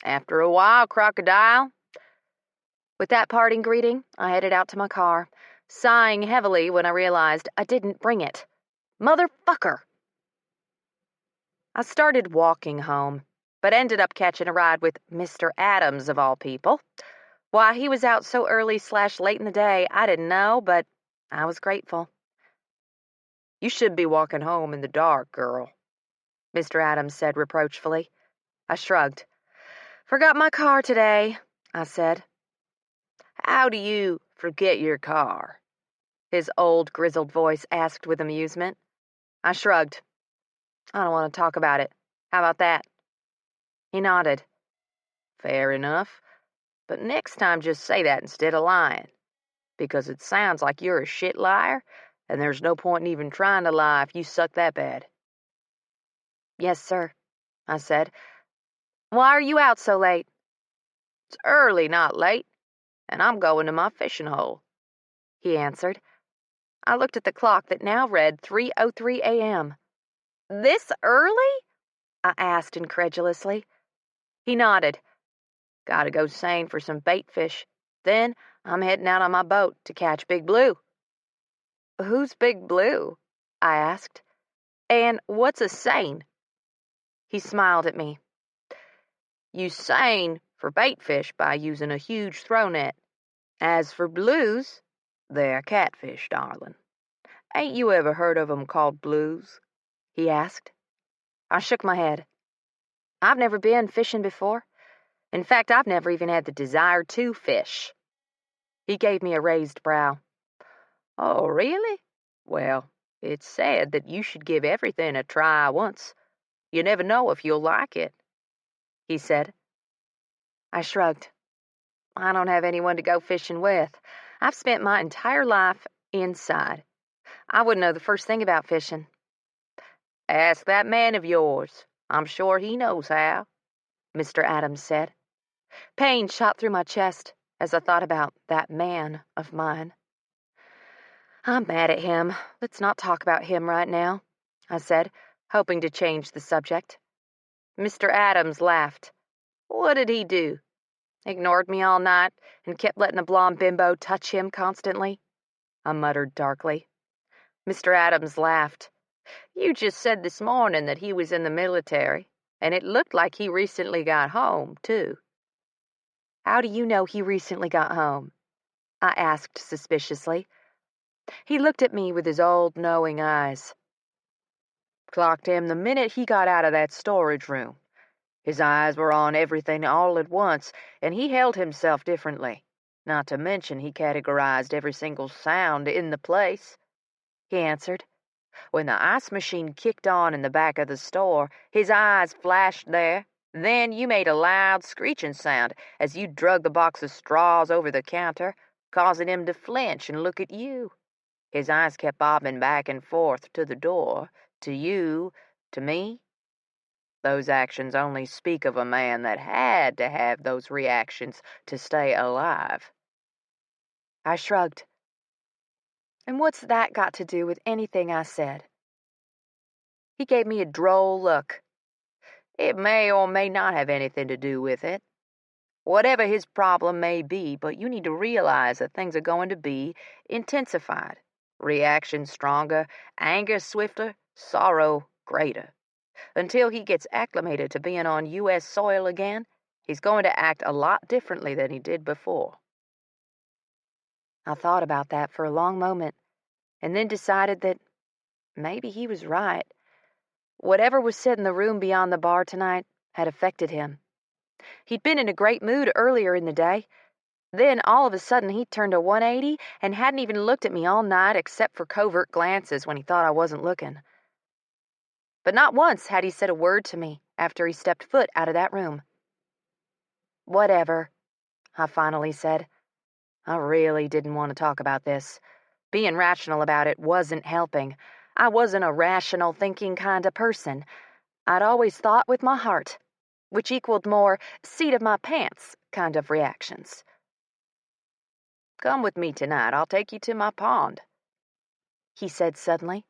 "After a while, Crocodile." With that parting greeting, I headed out to my car, sighing heavily when I realized I didn't bring it. Motherfucker! I started walking home, but ended up catching a ride with Mr. Adams, of all people. Why he was out so early/late in the day, I didn't know, but I was grateful. "You should be walking home in the dark, girl," Mr. Adams said reproachfully. I shrugged. "Forgot my car today," I said. "How do you forget your car?" his old, grizzled voice asked with amusement. I shrugged. "I don't want to talk about it. How about that?" He nodded. "Fair enough. But next time just say that instead of lying. Because it sounds like you're a shit liar, and there's no point in even trying to lie if you suck that bad." "Yes, sir," I said. "Why are you out so late?" "It's early, not late, and I'm going to my fishing hole," he answered. I looked at the clock that now read 3:03 a.m. "This early?" I asked incredulously. He nodded. "Gotta go seine for some bait fish. Then I'm heading out on my boat to catch Big Blue." "Who's Big Blue?" I asked. "And what's a seine?" He smiled at me. "You seine for bait fish by using a huge throw net. As for blues, they're catfish, darling. Ain't you ever heard of 'em called blues?" he asked. I shook my head. "I've never been fishing before. In fact, I've never even had the desire to fish." He gave me a raised brow. "Oh, really? Well, it's said that you should give everything a try once. You never know if you'll like it," he said. I shrugged. "I don't have anyone to go fishing with. I've spent my entire life inside. I wouldn't know the first thing about fishing." "Ask that man of yours. I'm sure he knows how," Mr. Adams said. Pain shot through my chest as I thought about that man of mine. "I'm mad at him. Let's not talk about him right now," I said, hoping to change the subject. Mr. Adams laughed. "What did he do? Ignored me all night and kept letting a blonde bimbo touch him constantly?" I muttered darkly. Mr. Adams laughed. "You just said this morning that he was in the military. And it looked like he recently got home, too. How do you know he recently got home? I asked suspiciously. He looked at me with his old, knowing eyes. Clocked him the minute he got out of that storage room. His eyes were on everything all at once, and he held himself differently. Not to mention he categorized every single sound in the place, he answered. When the ice machine kicked on in the back of the store, his eyes flashed there. Then you made a loud screeching sound as you drug the box of straws over the counter, causing him to flinch and look at you. His eyes kept bobbing back and forth to the door, to you, to me. Those actions only speak of a man that had to have those reactions to stay alive. I shrugged. And what's that got to do with anything I said? He gave me a droll look. It may or may not have anything to do with it. Whatever his problem may be, but you need to realize that things are going to be intensified. Reaction stronger, anger swifter, sorrow greater. Until he gets acclimated to being on U.S. soil again, he's going to act a lot differently than he did before. I thought about that for a long moment, and then decided that maybe he was right. Whatever was said in the room beyond the bar tonight had affected him. He'd been in a great mood earlier in the day. Then, all of a sudden, he turned a 180 and hadn't even looked at me all night except for covert glances when he thought I wasn't looking. But not once had he said a word to me after he stepped foot out of that room. Whatever, I finally said. I really didn't want to talk about this. Being rational about it wasn't helping. I wasn't a rational thinking kind of person. I'd always thought with my heart, which equaled more seat of my pants kind of reactions. Come with me tonight. I'll take you to my pond, he said suddenly.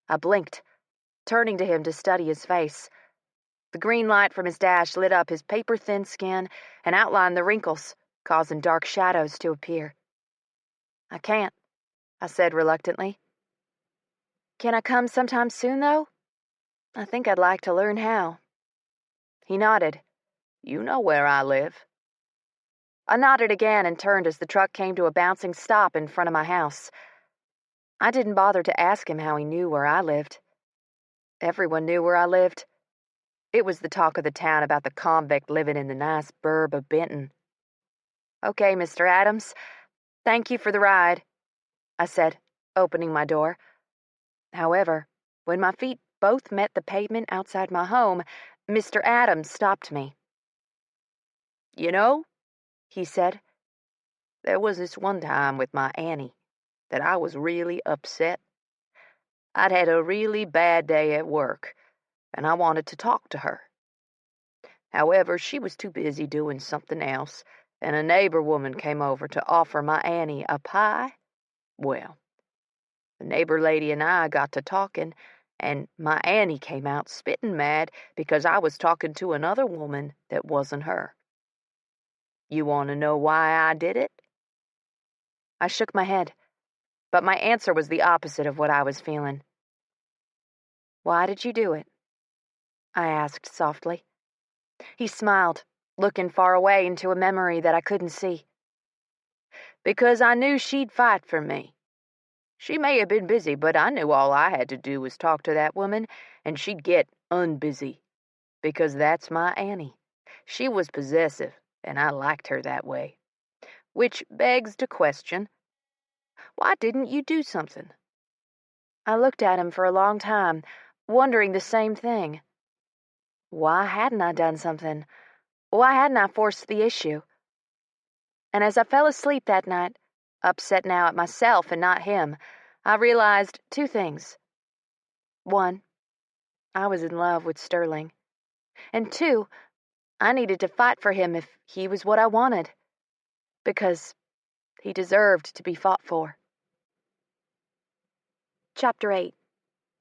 I blinked, turning to him to study his face. The green light from his dash lit up his paper-thin skin and outlined the wrinkles, causing dark shadows to appear. I can't, I said reluctantly. Can I come sometime soon, though? I think I'd like to learn how. He nodded. You know where I live. I nodded again and turned as the truck came to a bouncing stop in front of my house. I didn't bother to ask him how he knew where I lived. Everyone knew where I lived. It was the talk of the town about the convict living in the nice burb of Benton. Okay, Mr. Adams. Thank you for the ride, I said, opening my door. However, when my feet both met the pavement outside my home, Mr. Adams stopped me. You know, he said, there was this one time with my Annie that I was really upset. I'd had a really bad day at work, and I wanted to talk to her. However, she was too busy doing something else, and a neighbor woman came over to offer my Annie a pie. Well, the neighbor lady and I got to talking, and my Annie came out spitting mad because I was talking to another woman that wasn't her. You want to know why I did it? I shook my head, but my answer was the opposite of what I was feeling. Why did you do it? I asked softly. He smiled, looking far away into a memory that I couldn't see. Because I knew she'd fight for me. She may have been busy, but I knew all I had to do was talk to that woman, and she'd get unbusy. Because that's my Annie. She was possessive, and I liked her that way. Which begs the question, why didn't you do something? I looked at him for a long time, wondering the same thing. Why hadn't I done something? Why hadn't I forced the issue? And as I fell asleep that night, upset now at myself and not him, I realized two things. One, I was in love with Sterling. And two, I needed to fight for him if he was what I wanted. Because he deserved to be fought for. Chapter 8.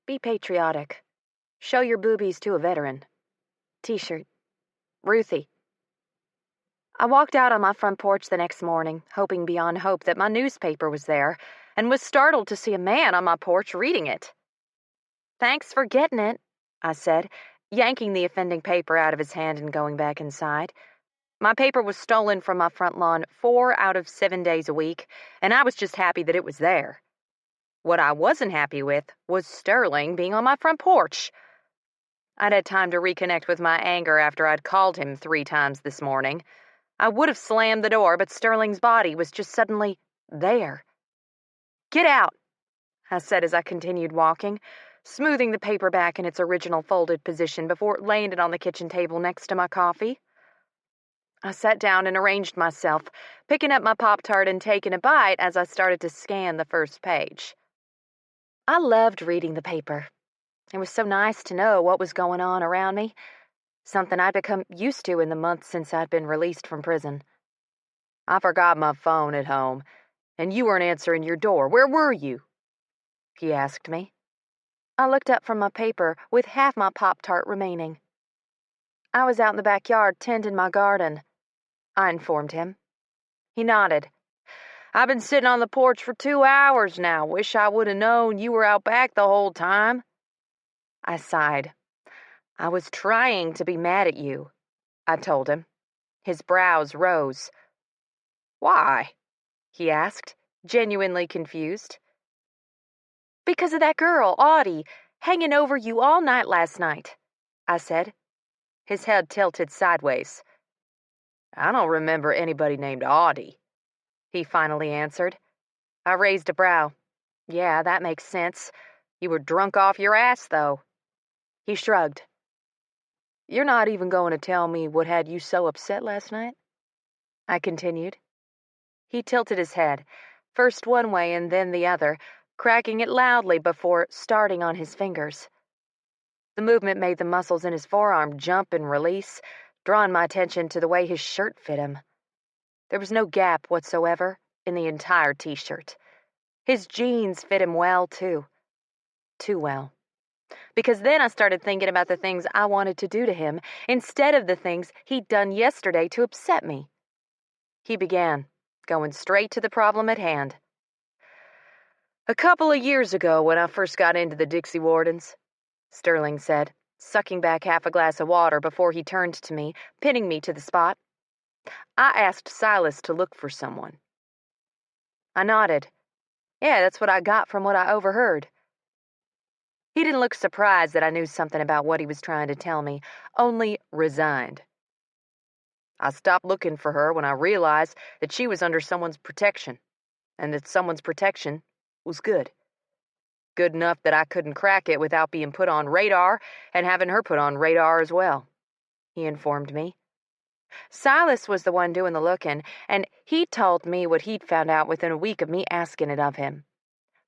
Be patriotic. Show your boobies to a veteran. T-shirt. Ruthie. I walked out on my front porch the next morning, hoping beyond hope that my newspaper was there, and was startled to see a man on my porch reading it. Thanks for getting it, I said, yanking the offending paper out of his hand and going back inside. My paper was stolen from my front lawn 4 out of 7 days a week, and I was just happy that it was there. What I wasn't happy with was Sterling being on my front porch. I'd had time to reconnect with my anger after I'd called him 3 times this morning. I would have slammed the door, but Sterling's body was just suddenly there. "Get out," I said as I continued walking, smoothing the paper back in its original folded position before laying it on the kitchen table next to my coffee. I sat down and arranged myself, picking up my Pop-Tart and taking a bite as I started to scan the first page. I loved reading the paper. It was so nice to know what was going on around me, something I'd become used to in the months since I'd been released from prison. "I forgot my phone at home, and you weren't answering your door. Where were you?" he asked me. I looked up from my paper with half my Pop-Tart remaining. "I was out in the backyard tending my garden," I informed him. He nodded. "I've been sitting on the porch for 2 hours now. Wish I would have known you were out back the whole time." I sighed. "I was trying to be mad at you," I told him. His brows rose. "Why?" he asked, genuinely confused. "Because of that girl, Audie, hanging over you all night last night," I said. His head tilted sideways. "I don't remember anybody named Audie," he finally answered. I raised a brow. "Yeah, that makes sense. You were drunk off your ass, though." He shrugged. "You're not even going to tell me what had you so upset last night?" I continued. He tilted his head, first one way and then the other, cracking it loudly before starting on his fingers. The movement made the muscles in his forearm jump and release, drawing my attention to the way his shirt fit him. There was no gap whatsoever in the entire t-shirt. His jeans fit him well, too. Too well. Because then I started thinking about the things I wanted to do to him instead of the things he'd done yesterday to upset me. He began, going straight to the problem at hand. "A couple of years ago, when I first got into the Dixie Wardens," Sterling said, sucking back half a glass of water before he turned to me, pinning me to the spot, "I asked Silas to look for someone." I nodded. "Yeah, that's what I got from what I overheard." He didn't look surprised that I knew something about what he was trying to tell me, only resigned. "I stopped looking for her when I realized that she was under someone's protection, and that someone's protection was good. Good enough that I couldn't crack it without being put on radar and having her put on radar as well," he informed me. Silas was the one doing the looking, and he told me what he'd found out within a week of me asking it of him.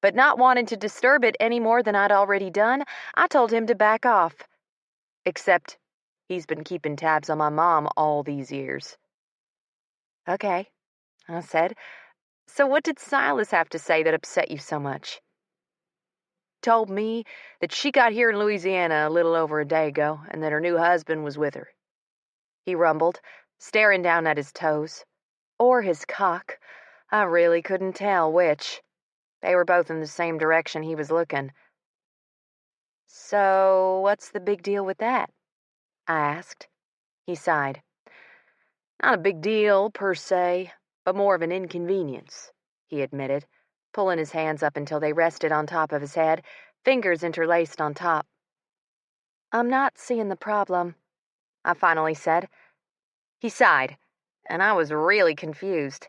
But not wanting to disturb it any more than I'd already done, I told him to back off. Except he's been keeping tabs on my mom all these years. "Okay," I said. "So what did Silas have to say that upset you so much?" "Told me that she got here in Louisiana a little over a day ago and that her new husband was with her," he rumbled, staring down at his toes. Or his cock. I really couldn't tell which. They were both in the same direction he was looking. "So, what's the big deal with that?" I asked. He sighed. "Not a big deal, per se, but more of an inconvenience," he admitted, pulling his hands up until they rested on top of his head, fingers interlaced on top. "I'm not seeing the problem," I finally said. He sighed, and I was really confused.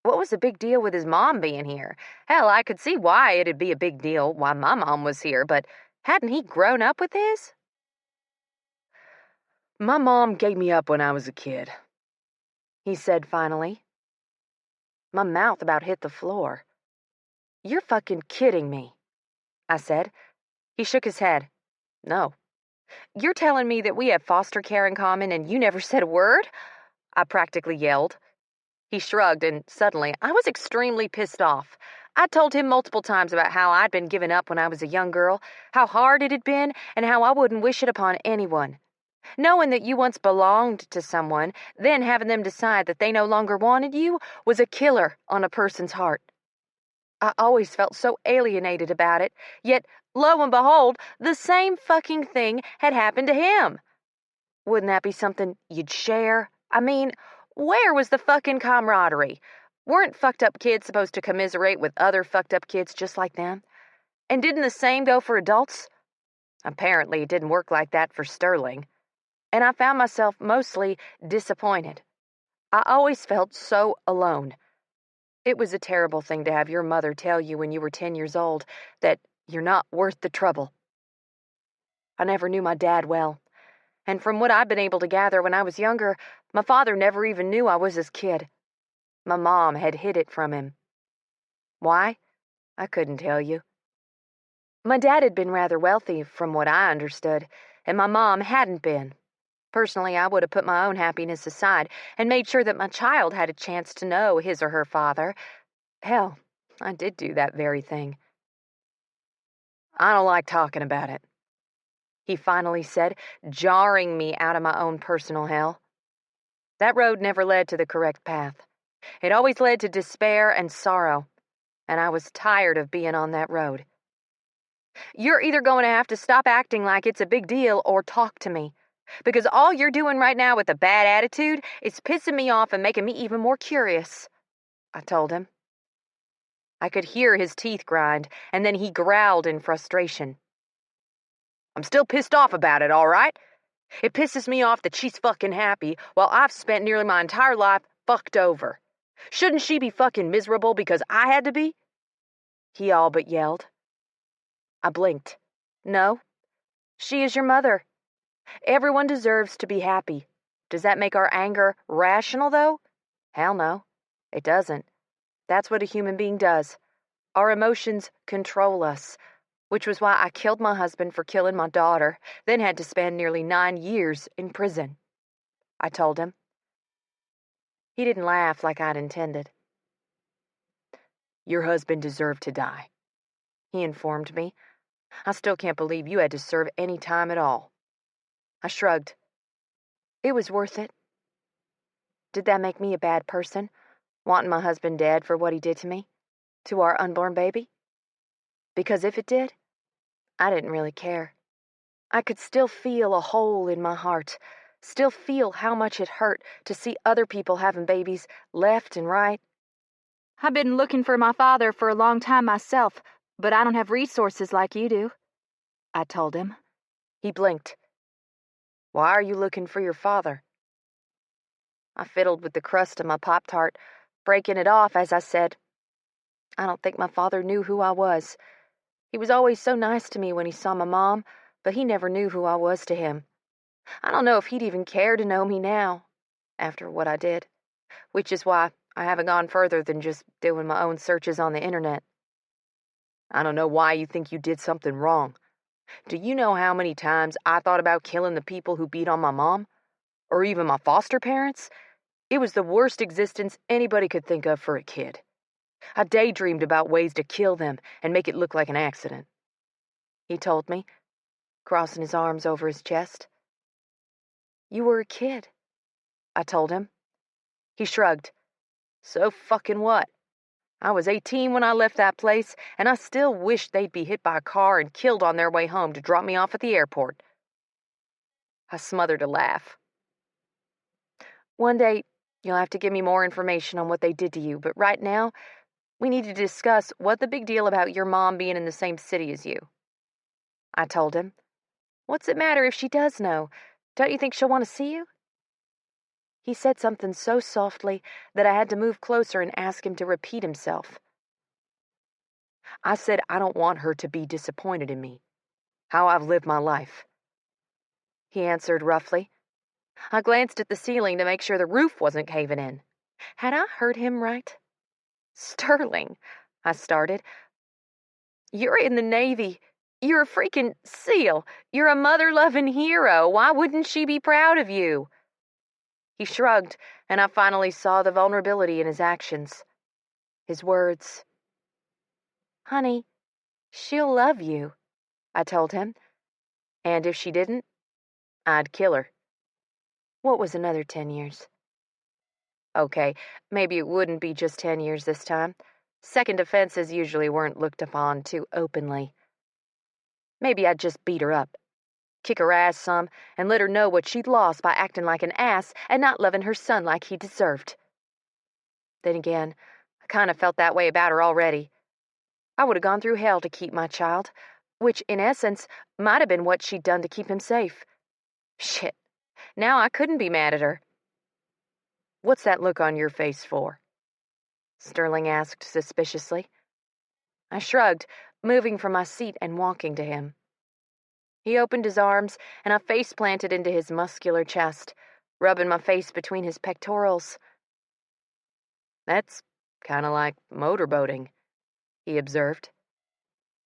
What was the big deal with his mom being here? Hell, I could see why it'd be a big deal why my mom was here, but hadn't he grown up with his? "My mom gave me up when I was a kid," he said finally. My mouth about hit the floor. "You're fucking kidding me," I said. He shook his head. "No. You're telling me that we have foster care in common and you never said a word?" I practically yelled. He shrugged, and suddenly I was extremely pissed off. I told him multiple times about how I'd been given up when I was a young girl, how hard it had been, and how I wouldn't wish it upon anyone. Knowing that you once belonged to someone, then having them decide that they no longer wanted you, was a killer on a person's heart. I always felt so alienated about it, yet, lo and behold, the same fucking thing had happened to him. Wouldn't that be something you'd share? I mean, where was the fucking camaraderie? Weren't fucked up kids supposed to commiserate with other fucked up kids just like them? And didn't the same go for adults? Apparently, it didn't work like that for Sterling. And I found myself mostly disappointed. I always felt so alone. It was a terrible thing to have your mother tell you when you were 10 years old that you're not worth the trouble. I never knew my dad well, and from what I've been able to gather when I was younger, my father never even knew I was his kid. My mom had hid it from him. Why? I couldn't tell you. My dad had been rather wealthy, from what I understood, and my mom hadn't been. Personally, I would have put my own happiness aside and made sure that my child had a chance to know his or her father. Hell, I did do that very thing. I don't like talking about it, he finally said, jarring me out of my own personal hell. That road never led to the correct path. It always led to despair and sorrow, and I was tired of being on that road. You're either going to have to stop acting like it's a big deal or talk to me, because all you're doing right now with a bad attitude is pissing me off and making me even more curious, I told him. I could hear his teeth grind, and then he growled in frustration. I'm still pissed off about it, all right? It pisses me off that she's fucking happy while I've spent nearly my entire life fucked over. Shouldn't she be fucking miserable because I had to be? He all but yelled. I blinked. No, she is your mother. Everyone deserves to be happy. Does that make our anger rational, though? Hell no, it doesn't. That's what a human being does. Our emotions control us, which was why I killed my husband for killing my daughter, then had to spend nearly 9 years in prison, I told him. He didn't laugh like I'd intended. Your husband deserved to die, he informed me. I still can't believe you had to serve any time at all. I shrugged. It was worth it. Did that make me a bad person, wanting my husband dead for what he did to me, to our unborn baby? Because if it did, I didn't really care. I could still feel a hole in my heart, still feel how much it hurt to see other people having babies left and right. I've been looking for my father for a long time myself, but I don't have resources like you do, I told him. He blinked. Why are you looking for your father? I fiddled with the crust of my Pop-Tart, breaking it off as I said, I don't think my father knew who I was. He was always so nice to me when he saw my mom, but he never knew who I was to him. I don't know if he'd even care to know me now, after what I did, which is why I haven't gone further than just doing my own searches on the internet. I don't know why you think you did something wrong. Do you know how many times I thought about killing the people who beat on my mom? Or even my foster parents? It was the worst existence anybody could think of for a kid. I daydreamed about ways to kill them and make it look like an accident. He told me, crossing his arms over his chest. You were a kid, I told him. He shrugged. So fucking what? I was 18 when I left that place, and I still wish they'd be hit by a car and killed on their way home to drop me off at the airport. I smothered a laugh. One day, you'll have to give me more information on what they did to you, but right now, we need to discuss what the big deal about your mom being in the same city as you. I told him. What's it matter if she does know? Don't you think she'll want to see you? He said something so softly that I had to move closer and ask him to repeat himself. I said I don't want her to be disappointed in me, how I've lived my life. He answered roughly. I glanced at the ceiling to make sure the roof wasn't caving in. Had I heard him right? Sterling, I started. You're in the Navy. You're a freaking SEAL. You're a mother-loving hero. Why wouldn't she be proud of you? He shrugged, and I finally saw the vulnerability in his actions. His words. Honey, she'll love you, I told him. And if she didn't, I'd kill her. What was another 10 years? Okay, maybe it wouldn't be just 10 years this time. Second offenses usually weren't looked upon too openly. Maybe I'd just beat her up, kick her ass some, and let her know what she'd lost by acting like an ass and not loving her son like he deserved. Then again, I kind of felt that way about her already. I would have gone through hell to keep my child, which, in essence, might have been what she'd done to keep him safe. Shit, now I couldn't be mad at her. "What's that look on your face for?" Sterling asked suspiciously. I shrugged, moving from my seat and walking to him. He opened his arms, and I face-planted into his muscular chest, rubbing my face between his pectorals. "That's kind of like motorboating," he observed.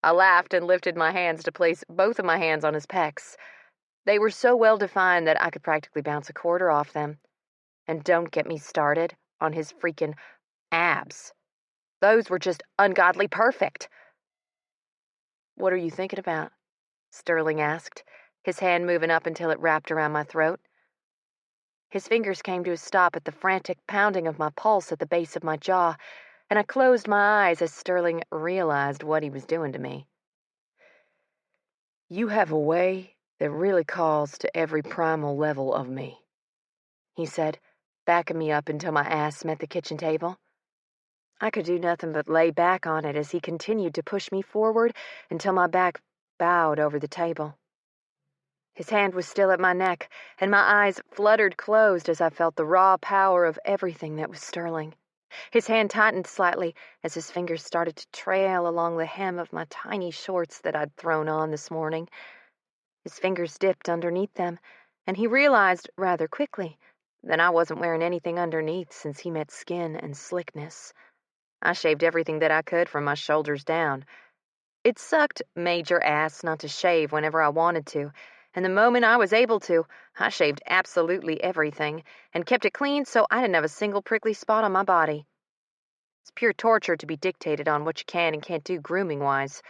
I laughed and lifted my hands to place both of my hands on his pecs. They were so well-defined that I could practically bounce a quarter off them. And don't get me started on his freaking abs. Those were just ungodly perfect. "What are you thinking about?" Sterling asked, his hand moving up until it wrapped around my throat. His fingers came to a stop at the frantic pounding of my pulse at the base of my jaw, and I closed my eyes as Sterling realized what he was doing to me. "You have a way that really calls to every primal level of me," he said, backing me up until my ass met the kitchen table. I could do nothing but lay back on it as he continued to push me forward until my back bowed over the table. His hand was still at my neck, and my eyes fluttered closed as I felt the raw power of everything that was Sterling. His hand tightened slightly as his fingers started to trail along the hem of my tiny shorts that I'd thrown on this morning. His fingers dipped underneath them, and he realized rather quickly that I wasn't wearing anything underneath since he met skin and slickness. I shaved everything that I could from my shoulders down. It sucked major ass not to shave whenever I wanted to, and the moment I was able to, I shaved absolutely everything and kept it clean so I didn't have a single prickly spot on my body. It's pure torture to be dictated on what you can and can't do grooming-wise.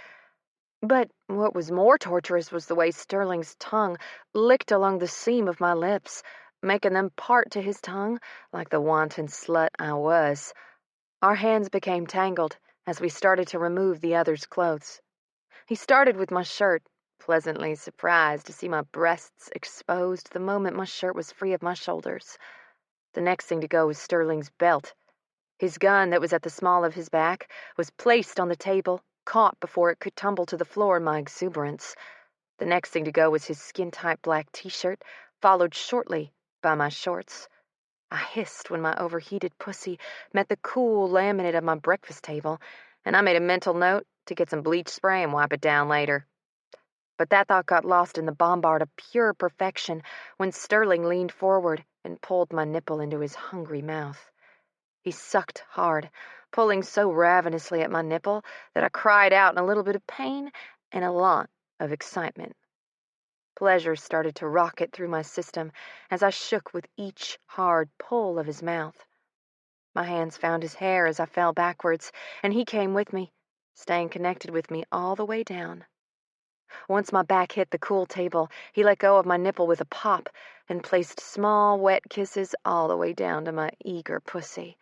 But what was more torturous was the way Sterling's tongue licked along the seam of my lips, making them part to his tongue like the wanton slut I was. Our hands became tangled as we started to remove the other's clothes. He started with my shirt, pleasantly surprised to see my breasts exposed the moment my shirt was free of my shoulders. The next thing to go was Sterling's belt. His gun that was at the small of his back was placed on the table, caught before it could tumble to the floor in my exuberance. The next thing to go was his skin-tight black t-shirt, followed shortly by my shorts. I hissed when my overheated pussy met the cool laminate of my breakfast table, and I made a mental note to get some bleach spray and wipe it down later. But that thought got lost in the bombard of pure perfection when Sterling leaned forward and pulled my nipple into his hungry mouth. He sucked hard, pulling so ravenously at my nipple that I cried out in a little bit of pain and a lot of excitement. Pleasure started to rocket through my system as I shook with each hard pull of his mouth. My hands found his hair as I fell backwards, and he came with me, staying connected with me all the way down. Once my back hit the cool table, he let go of my nipple with a pop and placed small, wet kisses all the way down to my eager pussy.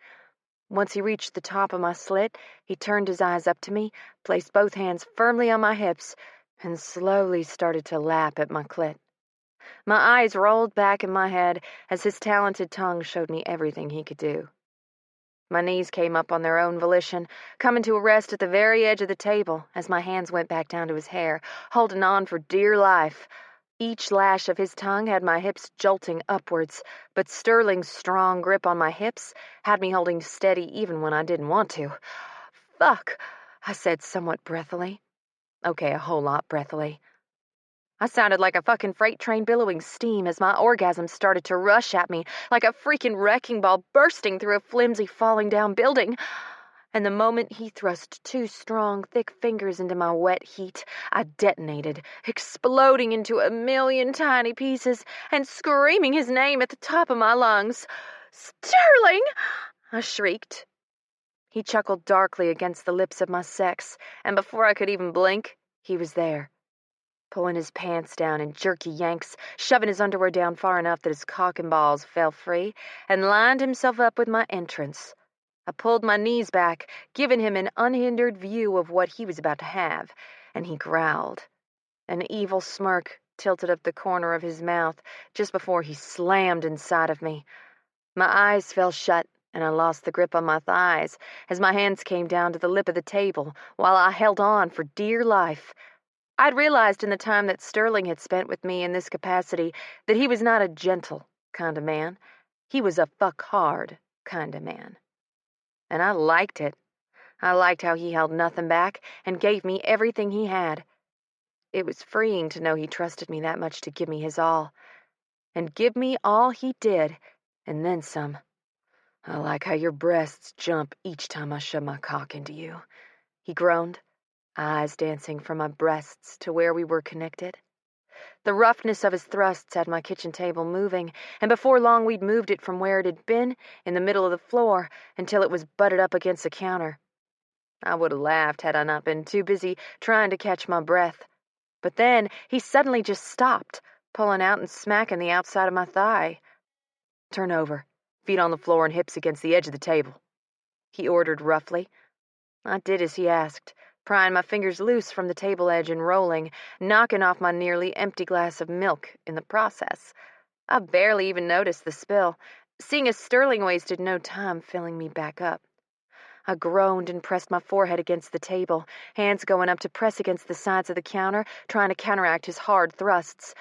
Once he reached the top of my slit, he turned his eyes up to me, placed both hands firmly on my hips, and slowly started to lap at my clit. My eyes rolled back in my head as his talented tongue showed me everything he could do. My knees came up on their own volition, coming to a rest at the very edge of the table as my hands went back down to his hair, holding on for dear life. Each lash of his tongue had my hips jolting upwards, but Sterling's strong grip on my hips had me holding steady even when I didn't want to. "Fuck," I said somewhat breathily. Okay, a whole lot breathily. I sounded like a fucking freight train billowing steam as my orgasm started to rush at me like a freaking wrecking ball bursting through a flimsy falling down building. And the moment he thrust two strong, thick fingers into my wet heat, I detonated, exploding into a million tiny pieces and screaming his name at the top of my lungs. "Sterling!" I shrieked. He chuckled darkly against the lips of my sex, and before I could even blink, he was there, pulling his pants down in jerky yanks, shoving his underwear down far enough that his cock and balls fell free, and lined himself up with my entrance. I pulled my knees back, giving him an unhindered view of what he was about to have, and he growled. An evil smirk tilted up the corner of his mouth just before he slammed inside of me. My eyes fell shut, and I lost the grip on my thighs as my hands came down to the lip of the table while I held on for dear life. I'd realized in the time that Sterling had spent with me in this capacity that he was not a gentle kind of man. He was a fuck hard kind of man. And I liked it. I liked how he held nothing back and gave me everything he had. It was freeing to know he trusted me that much to give me his all. And give me all he did, and then some. I like how your breasts jump each time I shove my cock into you, he groaned, eyes dancing from my breasts to where we were connected. The roughness of his thrusts had my kitchen table moving, and before long we'd moved it from where it had been, in the middle of the floor, until it was butted up against the counter. I would have laughed had I not been too busy trying to catch my breath. But then he suddenly just stopped, pulling out and smacking the outside of my thigh. Turn over, feet on the floor and hips against the edge of the table, he ordered roughly. I did as he asked, prying my fingers loose from the table edge and rolling, knocking off my nearly empty glass of milk in the process. I barely even noticed the spill, seeing as Sterling wasted no time filling me back up. I groaned and pressed my forehead against the table, hands going up to press against the sides of the counter, trying to counteract his hard thrusts.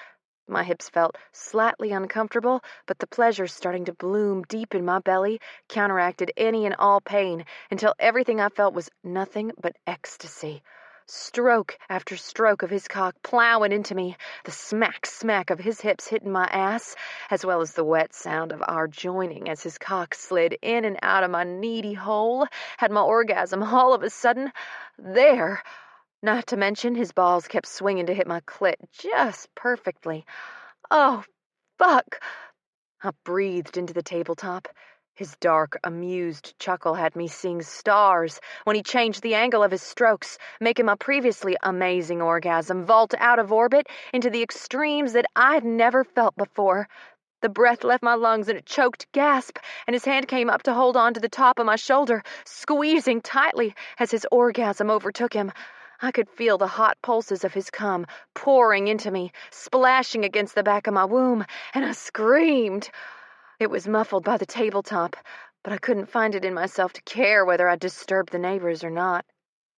My hips felt slightly uncomfortable, but the pleasure starting to bloom deep in my belly counteracted any and all pain until everything I felt was nothing but ecstasy. Stroke after stroke of his cock plowing into me, the smack of his hips hitting my ass, as well as the wet sound of our joining as his cock slid in and out of my needy hole, had my orgasm all of a sudden there. Not to mention his balls kept swinging to hit my clit just perfectly. Oh, fuck! I breathed into the tabletop. His dark, amused chuckle had me seeing stars when he changed the angle of his strokes, making my previously amazing orgasm vault out of orbit into the extremes that I'd never felt before. The breath left my lungs in a choked gasp, and his hand came up to hold on to the top of my shoulder, squeezing tightly as his orgasm overtook him. I could feel the hot pulses of his cum pouring into me, splashing against the back of my womb, and I screamed. It was muffled by the tabletop, but I couldn't find it in myself to care whether I disturbed the neighbors or not.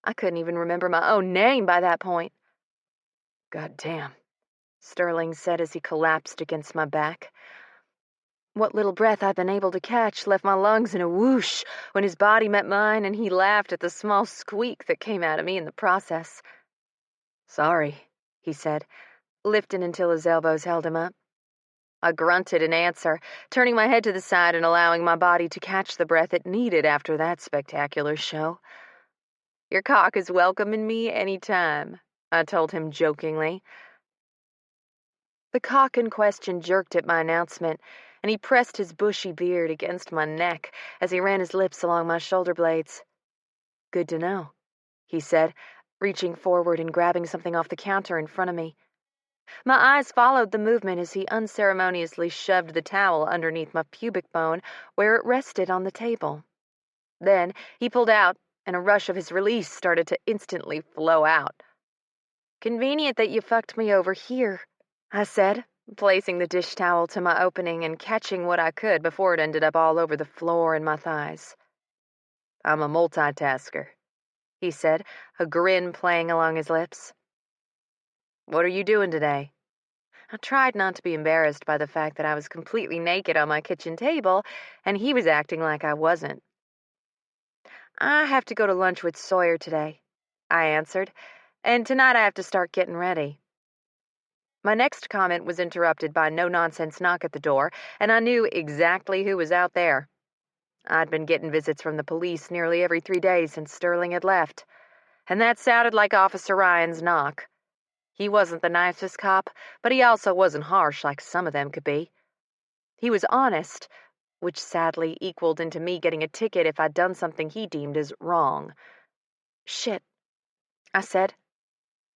I couldn't even remember my own name by that point. "God damn," Sterling said as he collapsed against my back. What little breath I'd been able to catch left my lungs in a whoosh when his body met mine, and he laughed at the small squeak that came out of me in the process. "Sorry," he said, lifting until his elbows held him up. I grunted in answer, turning my head to the side and allowing my body to catch the breath it needed after that spectacular show. "Your cock is welcome in me any time," I told him jokingly. The cock in question jerked at my announcement, and he pressed his bushy beard against my neck as he ran his lips along my shoulder blades. "Good to know," he said, reaching forward and grabbing something off the counter in front of me. My eyes followed the movement as he unceremoniously shoved the towel underneath my pubic bone where it rested on the table. Then he pulled out, and a rush of his release started to instantly flow out. "Convenient that you fucked me over here," I said, placing the dish towel to my opening and catching what I could before it ended up all over the floor and my thighs. "I'm a multitasker," he said, a grin playing along his lips. "What are you doing today?" I tried not to be embarrassed by the fact that I was completely naked on my kitchen table, and he was acting like I wasn't. "I have to go to lunch with Sawyer today," I answered, "and tonight I have to start getting ready." My next comment was interrupted by a no-nonsense knock at the door, and I knew exactly who was out there. I'd been getting visits from the police nearly every 3 days since Sterling had left, and that sounded like Officer Ryan's knock. He wasn't the nicest cop, but he also wasn't harsh like some of them could be. He was honest, which sadly equaled into me getting a ticket if I'd done something he deemed as wrong. "Shit," I said,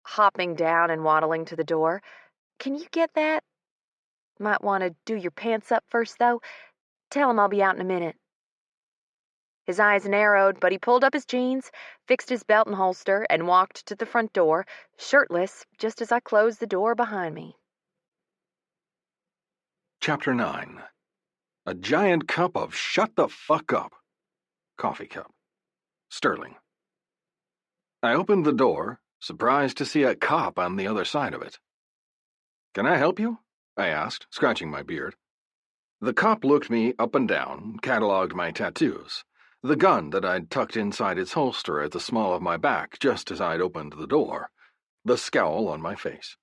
hopping down and waddling to the door. "Can you get that? Might want to do your pants up first, though. Tell him I'll be out in a minute." His eyes narrowed, but he pulled up his jeans, fixed his belt and holster, and walked to the front door, shirtless, just as I closed the door behind me. Chapter 9. A giant cup of shut the fuck up. Coffee cup. Sterling. I opened the door, surprised to see a cop on the other side of it. "Can I help you?" I asked, scratching my beard. The cop looked me up and down, catalogued my tattoos, the gun that I'd tucked inside its holster at the small of my back just as I'd opened the door, the scowl on my face.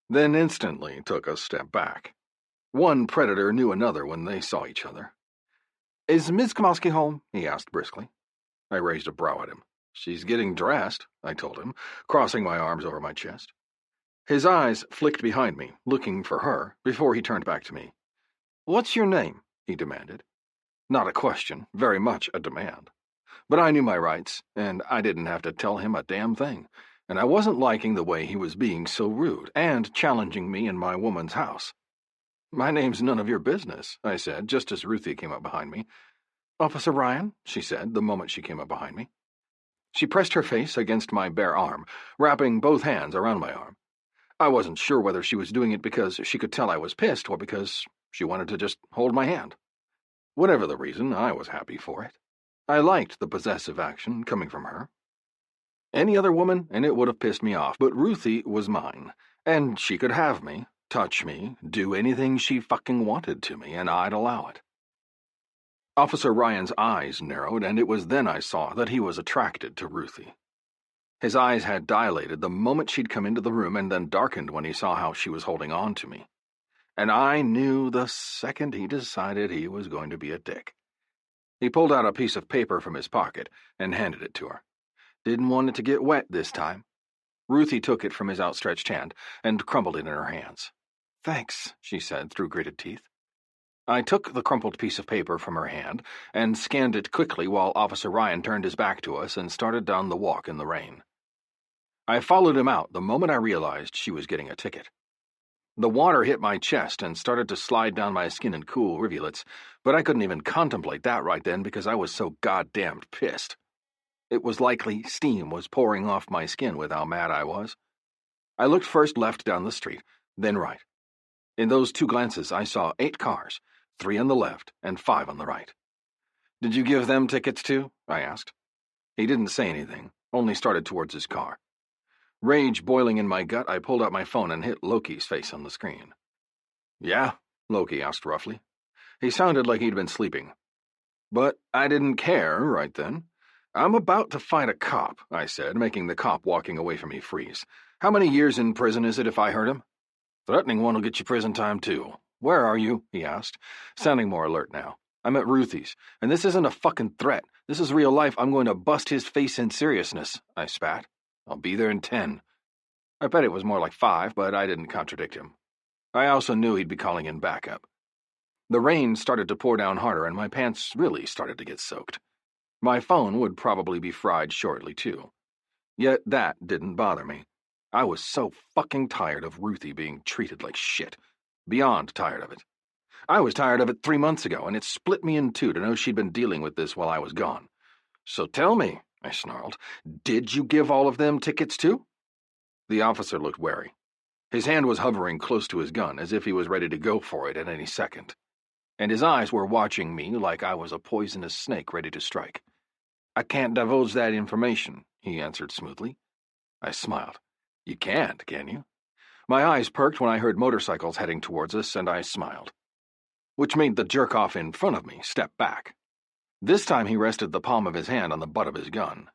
Then instantly took a step back. One predator knew another when they saw each other. "Is Miss Kamowski home?" he asked briskly. I raised a brow at him. "She's getting dressed," I told him, crossing my arms over my chest. His eyes flicked behind me, looking for her, before he turned back to me. "What's your name?" he demanded. Not a question, very much a demand. But I knew my rights, and I didn't have to tell him a damn thing, and I wasn't liking the way he was being so rude and challenging me in my woman's house. "My name's none of your business," I said, just as Ruthie came up behind me. "Officer Ryan," she said the moment she came up behind me. She pressed her face against my bare arm, wrapping both hands around my arm. I wasn't sure whether she was doing it because she could tell I was pissed or because she wanted to just hold my hand. Whatever the reason, I was happy for it. I liked the possessive action coming from her. Any other woman, and it would have pissed me off, but Ruthie was mine, and she could have me, touch me, do anything she fucking wanted to me, and I'd allow it. Officer Ryan's eyes narrowed, and it was then I saw that he was attracted to Ruthie. His eyes had dilated the moment she'd come into the room and then darkened when he saw how she was holding on to me. And I knew the second he decided he was going to be a dick. He pulled out a piece of paper from his pocket and handed it to her. Didn't want it to get wet this time. Ruthie took it from his outstretched hand and crumbled it in her hands. "Thanks," she said through gritted teeth. I took the crumpled piece of paper from her hand and scanned it quickly while Officer Ryan turned his back to us and started down the walk in the rain. I followed him out the moment I realized she was getting a ticket. The water hit my chest and started to slide down my skin in cool rivulets, but I couldn't even contemplate that right then because I was so goddamned pissed. It was likely steam was pouring off my skin with how mad I was. I looked first left down the street, then right. In those two glances I saw 8 cars, 3 on the left and 5 on the right. "Did you give them tickets too?" I asked. He didn't say anything, only started towards his car. Rage boiling in my gut, I pulled out my phone and hit Loki's face on the screen. "Yeah?" Loki asked roughly. He sounded like he'd been sleeping. But I didn't care right then. "I'm about to fight a cop," I said, making the cop walking away from me freeze. "How many years in prison is it if I hurt him?" "Threatening one will get you prison time too. Where are you?" he asked, sounding more alert now. "I'm at Ruthie's, and this isn't a fucking threat. This is real life. I'm going to bust his face in seriousness," I spat. "I'll be there in 10. I bet it was more like 5, but I didn't contradict him. I also knew he'd be calling in backup. The rain started to pour down harder, and my pants really started to get soaked. My phone would probably be fried shortly, too. Yet that didn't bother me. I was so fucking tired of Ruthie being treated like shit. Beyond tired of it. I was tired of it 3 months ago, and it split me in two to know she'd been dealing with this while I was gone. "So tell me," I snarled, "did you give all of them tickets too?" The officer looked wary. His hand was hovering close to his gun, as if he was ready to go for it at any second. And his eyes were watching me like I was a poisonous snake ready to strike. "I can't divulge that information," he answered smoothly. I smiled. "You can't, can you?" My eyes perked when I heard motorcycles heading towards us, and I smiled. Which made the jerk-off in front of me step back. This time he rested the palm of his hand on the butt of his gun.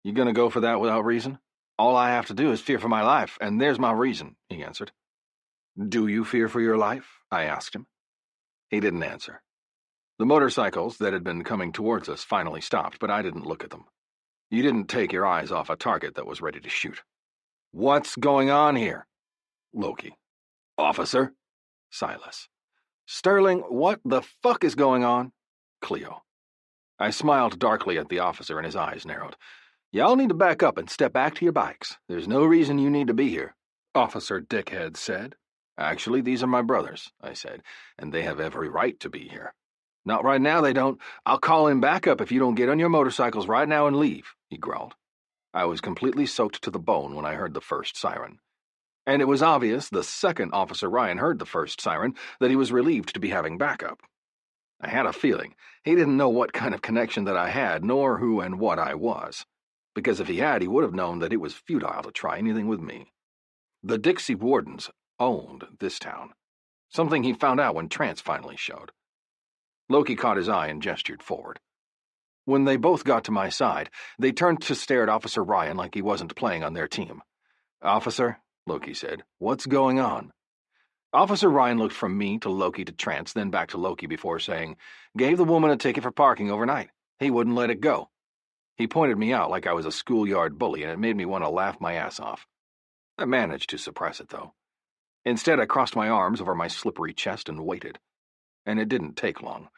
"You gonna go for that without reason?" "All I have to do is fear for my life, and there's my reason," he answered. "Do you fear for your life?" I asked him. He didn't answer. The motorcycles that had been coming towards us finally stopped, but I didn't look at them. You didn't take your eyes off a target that was ready to shoot. "What's going on here?" Loki. "Officer?" Silas. "Sterling, what the fuck is going on?" Cleo. I smiled darkly at the officer and his eyes narrowed. "Y'all need to back up and step back to your bikes. There's no reason you need to be here," Officer Dickhead said. "Actually, these are my brothers," I said, "and they have every right to be here." Not right now, they don't. I'll call in backup if you don't get on your motorcycles right now and leave, he growled. I was completely soaked to the bone when I heard the first siren. And it was obvious the second Officer Ryan heard the first siren that he was relieved to be having backup. I had a feeling he didn't know what kind of connection that I had, nor who and what I was. Because if he had, he would have known that it was futile to try anything with me. The Dixie Wardens owned this town. Something he found out when Trance finally showed. Loki caught his eye and gestured forward. When they both got to my side, they turned to stare at Officer Ryan like he wasn't playing on their team. "Officer," Loki said, "what's going on?" Officer Ryan looked from me to Loki to Trance, then back to Loki before saying, "Gave the woman a ticket for parking overnight. He wouldn't let it go." He pointed me out like I was a schoolyard bully, and it made me want to laugh my ass off. I managed to suppress it, though. Instead, I crossed my arms over my slippery chest and waited. And it didn't take long.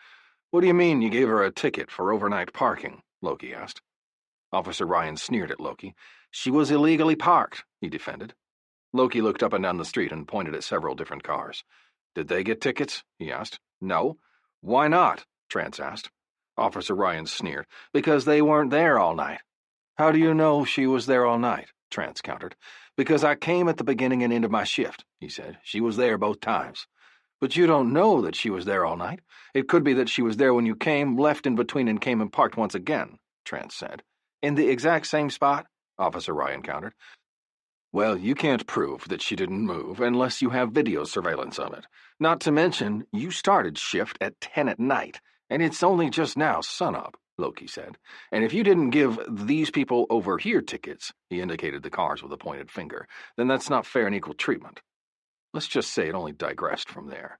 "What do you mean you gave her a ticket for overnight parking?" Loki asked. Officer Ryan sneered at Loki. "She was illegally parked," he defended. Loki looked up and down the street and pointed at several different cars. "Did they get tickets?" he asked. "No." "Why not?" Trance asked. Officer Ryan sneered. "Because they weren't there all night." "How do you know she was there all night?" Trance countered. "Because I came at the beginning and end of my shift," he said. "She was there both times." "But you don't know that she was there all night. It could be that she was there when you came, left in between, and came and parked once again," Trance said. "In the exact same spot?" Officer Ryan countered. "Well, you can't prove that she didn't move unless you have video surveillance of it. Not to mention, you started shift at 10 at night, and it's only just now sunup," Loki said. "And if you didn't give these people over here tickets," he indicated the cars with a pointed finger, "then that's not fair and equal treatment." Let's just say it only digressed from there.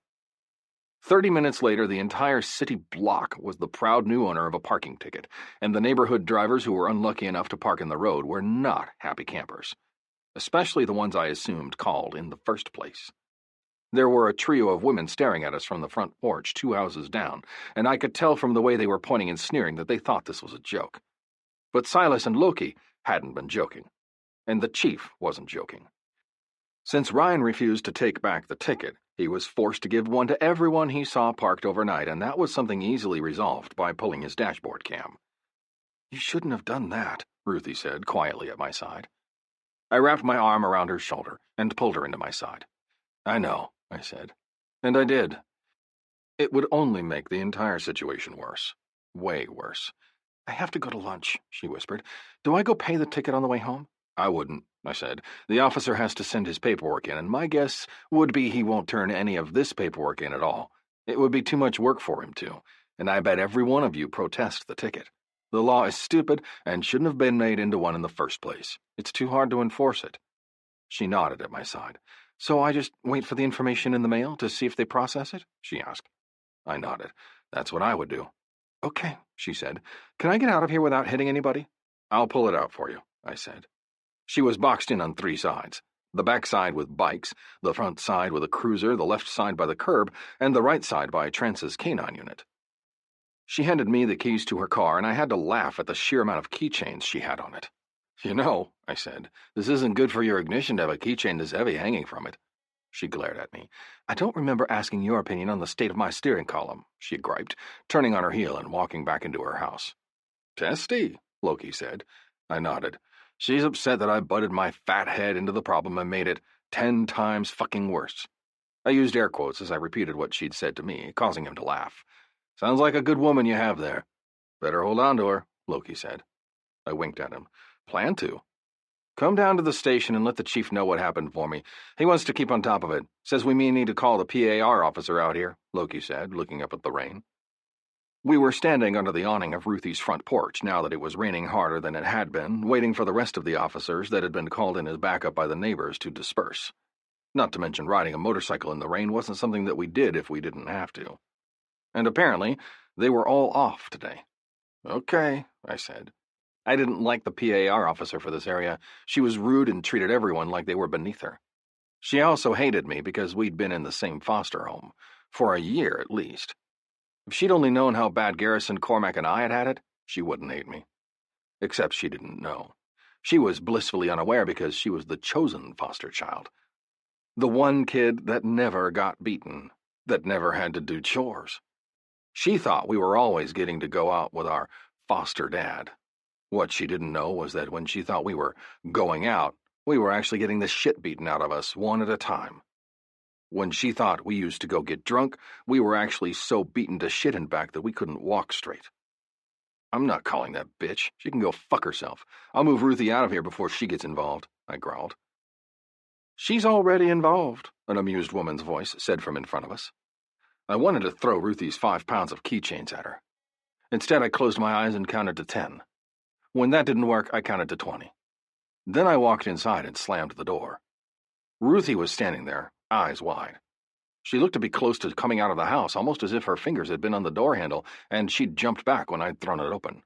30 minutes later, the entire city block was the proud new owner of a parking ticket, and the neighborhood drivers who were unlucky enough to park in the road were not happy campers. Especially the ones I assumed called in the first place. There were a trio of women staring at us from the front porch 2 houses down, and I could tell from the way they were pointing and sneering that they thought this was a joke. But Silas and Loki hadn't been joking, and the chief wasn't joking. Since Ryan refused to take back the ticket, he was forced to give one to everyone he saw parked overnight, and that was something easily resolved by pulling his dashboard cam. "You shouldn't have done that," Ruthie said quietly at my side. I wrapped my arm around her shoulder and pulled her into my side. "I know," I said. And I did. It would only make the entire situation worse. Way worse. "I have to go to lunch," she whispered. "Do I go pay the ticket on the way home?" "I wouldn't," I said. "The officer has to send his paperwork in, and my guess would be he won't turn any of this paperwork in at all. It would be too much work for him to, and I bet every one of you protest the ticket. The law is stupid and shouldn't have been made into one in the first place. It's too hard to enforce it." She nodded at my side. "So I just wait for the information in the mail to see if they process it?" she asked. I nodded. "That's what I would do." "Okay," she said. "Can I get out of here without hitting anybody?" "I'll pull it out for you," I said. She was boxed in on 3 sides. The back side with bikes, the front side with a cruiser, the left side by the curb, and the right side by Trance's canine unit. She handed me the keys to her car, and I had to laugh at the sheer amount of keychains she had on it. "You know," I said, "this isn't good for your ignition to have a keychain this heavy hanging from it." She glared at me. "I don't remember asking your opinion on the state of my steering column," she griped, turning on her heel and walking back into her house. "Testy," Loki said. I nodded. "She's upset that I butted my fat head into the problem and made it 10 times fucking worse." I used air quotes as I repeated what she'd said to me, causing him to laugh. "Sounds like a good woman you have there." "Better hold on to her," Loki said. I winked at him. "Plan to." "Come down to the station and let the chief know what happened for me. He wants to keep on top of it. Says we may need to call the PAR officer out here," Loki said, looking up at the rain. We were standing under the awning of Ruthie's front porch now that it was raining harder than it had been, waiting for the rest of the officers that had been called in as backup by the neighbors to disperse. Not to mention riding a motorcycle in the rain wasn't something that we did if we didn't have to. And apparently, they were all off today. "Okay," I said. I didn't like the PAR officer for this area. She was rude and treated everyone like they were beneath her. She also hated me because we'd been in the same foster home, for a year at least. If she'd only known how bad Garrison, Cormac, and I had had it, she wouldn't hate me. Except she didn't know. She was blissfully unaware because she was the chosen foster child. The one kid that never got beaten, that never had to do chores. She thought we were always getting to go out with our foster dad. What she didn't know was that when she thought we were going out, we were actually getting the shit beaten out of us one at a time. When she thought we used to go get drunk, we were actually so beaten to shit and back that we couldn't walk straight. I'm not calling that bitch. She can go fuck herself. I'll move Ruthie out of here before she gets involved, I growled. She's already involved, an amused woman's voice said from in front of us. I wanted to throw Ruthie's 5 pounds of keychains at her. Instead, I closed my eyes and counted to 10. When that didn't work, I counted to 20. Then I walked inside and slammed the door. Ruthie was standing there, eyes wide. She looked to be close to coming out of the house, almost as if her fingers had been on the door handle, and she'd jumped back when I'd thrown it open.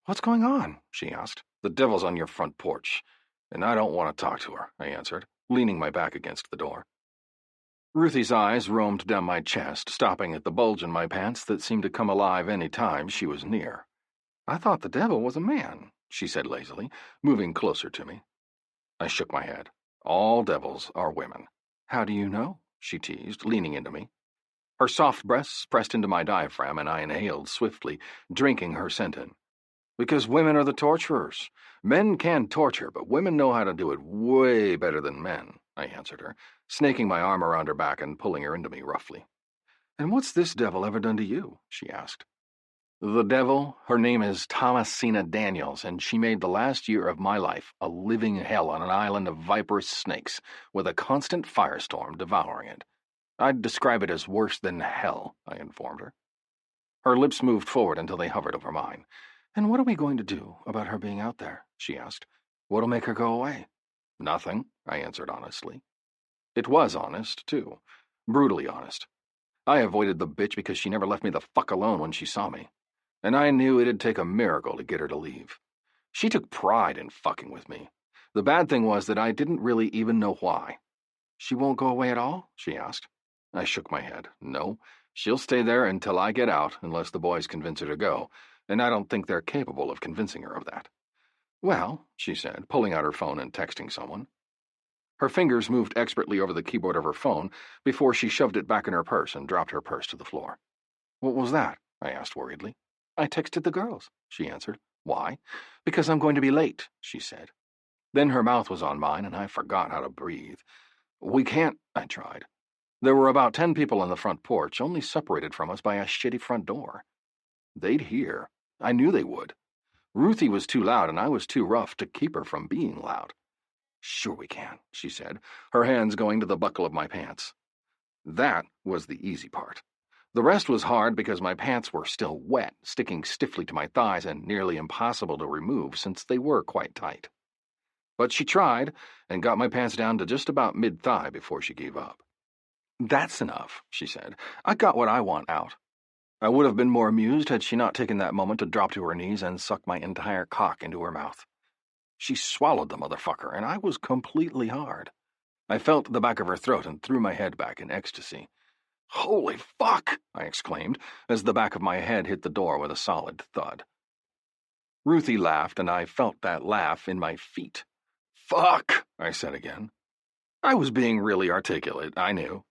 "What's going on?" she asked. "The devil's on your front porch, and I don't want to talk to her," I answered, leaning my back against the door. Ruthie's eyes roamed down my chest, stopping at the bulge in my pants that seemed to come alive any time she was near. "I thought the devil was a man," she said lazily, moving closer to me. I shook my head. "All devils are women." "How do you know?" she teased, leaning into me. Her soft breasts pressed into my diaphragm, and I inhaled swiftly, drinking her scent in. "Because women are the torturers. Men can torture, but women know how to do it way better than men," I answered her, snaking my arm around her back and pulling her into me roughly. "And what's this devil ever done to you?" she asked. "The devil, her name is Thomasina Daniels, and she made the last year of my life a living hell on an island of viperous snakes, with a constant firestorm devouring it. I'd describe it as worse than hell," I informed her. Her lips moved forward until they hovered over mine. "And what are we going to do about her being out there?" she asked. "What'll make her go away?" "Nothing," I answered honestly. It was honest, too. Brutally honest. I avoided the bitch because she never left me the fuck alone when she saw me. And I knew it'd take a miracle to get her to leave. She took pride in fucking with me. The bad thing was that I didn't really even know why. "She won't go away at all?" she asked. I shook my head. "No, she'll stay there until I get out, unless the boys convince her to go, and I don't think they're capable of convincing her of that." "Well," she said, pulling out her phone and texting someone. Her fingers moved expertly over the keyboard of her phone before she shoved it back in her purse and dropped her purse to the floor. "What was that?" I asked worriedly. "I texted the girls," she answered. "Why?" "Because I'm going to be late," she said. Then her mouth was on mine, and I forgot how to breathe. "We can't," I tried. There were about 10 people on the front porch, only separated from us by a shitty front door. They'd hear. I knew they would. Ruthie was too loud, and I was too rough to keep her from being loud. "Sure we can," she said, her hands going to the buckle of my pants. That was the easy part. The rest was hard because my pants were still wet, sticking stiffly to my thighs and nearly impossible to remove since they were quite tight. But she tried and got my pants down to just about mid-thigh before she gave up. "That's enough," she said. "I got what I want out." I would have been more amused had she not taken that moment to drop to her knees and suck my entire cock into her mouth. She swallowed the motherfucker, and I was completely hard. I felt the back of her throat and threw my head back in ecstasy. "Holy fuck!" I exclaimed, as the back of my head hit the door with a solid thud. Ruthie laughed, and I felt that laugh in my feet. "Fuck!" I said again. I was being really articulate, I knew,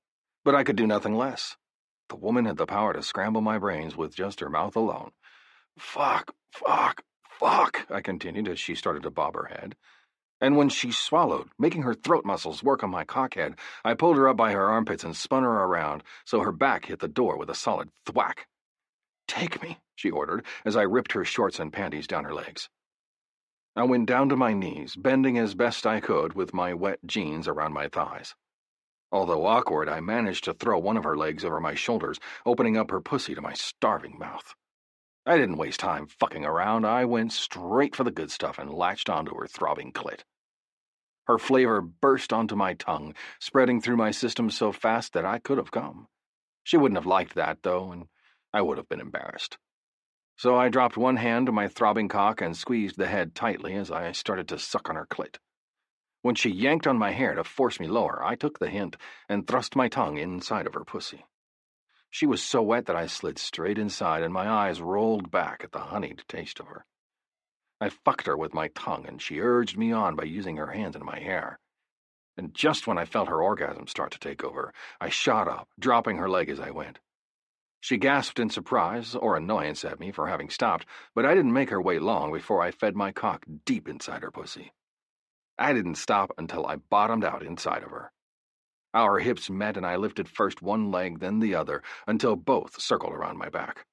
but I could do nothing less. The woman had the power to scramble my brains with just her mouth alone. "Fuck, fuck, fuck," I continued as she started to bob her head. And when she swallowed, making her throat muscles work on my cockhead, I pulled her up by her armpits and spun her around so her back hit the door with a solid thwack. "Take me," she ordered, as I ripped her shorts and panties down her legs. I went down to my knees, bending as best I could with my wet jeans around my thighs. Although awkward, I managed to throw one of her legs over my shoulders, opening up her pussy to my starving mouth. I didn't waste time fucking around. I went straight for the good stuff and latched onto her throbbing clit. Her flavor burst onto my tongue, spreading through my system so fast that I could have come. She wouldn't have liked that, though, and I would have been embarrassed. So I dropped one hand to my throbbing cock and squeezed the head tightly as I started to suck on her clit. When she yanked on my hair to force me lower, I took the hint and thrust my tongue inside of her pussy. She was so wet that I slid straight inside, and my eyes rolled back at the honeyed taste of her. I fucked her with my tongue, and she urged me on by using her hands in my hair. And just when I felt her orgasm start to take over, I shot up, dropping her leg as I went. She gasped in surprise or annoyance at me for having stopped, but I didn't make her wait long before I fed my cock deep inside her pussy. I didn't stop until I bottomed out inside of her. Our hips met and I lifted first one leg, then the other, until both circled around my back.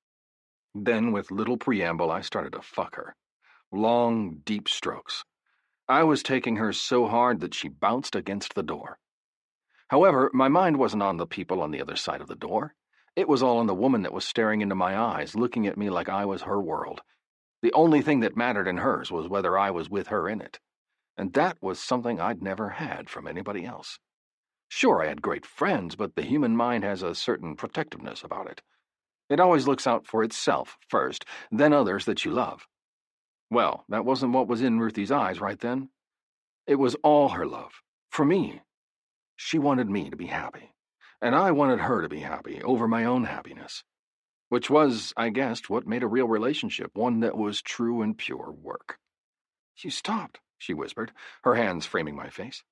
Then, with little preamble, I started to fuck her. Long, deep strokes. I was taking her so hard that she bounced against the door. However, my mind wasn't on the people on the other side of the door. It was all on the woman that was staring into my eyes, looking at me like I was her world. The only thing that mattered in hers was whether I was with her in it. And that was something I'd never had from anybody else. Sure, I had great friends, but the human mind has a certain protectiveness about it. It always looks out for itself first, then others that you love. Well, that wasn't what was in Ruthie's eyes right then. It was all her love, for me. She wanted me to be happy, and I wanted her to be happy over my own happiness, which was, I guessed, what made a real relationship, one that was true and pure work. "You stopped," she whispered, her hands framing my face.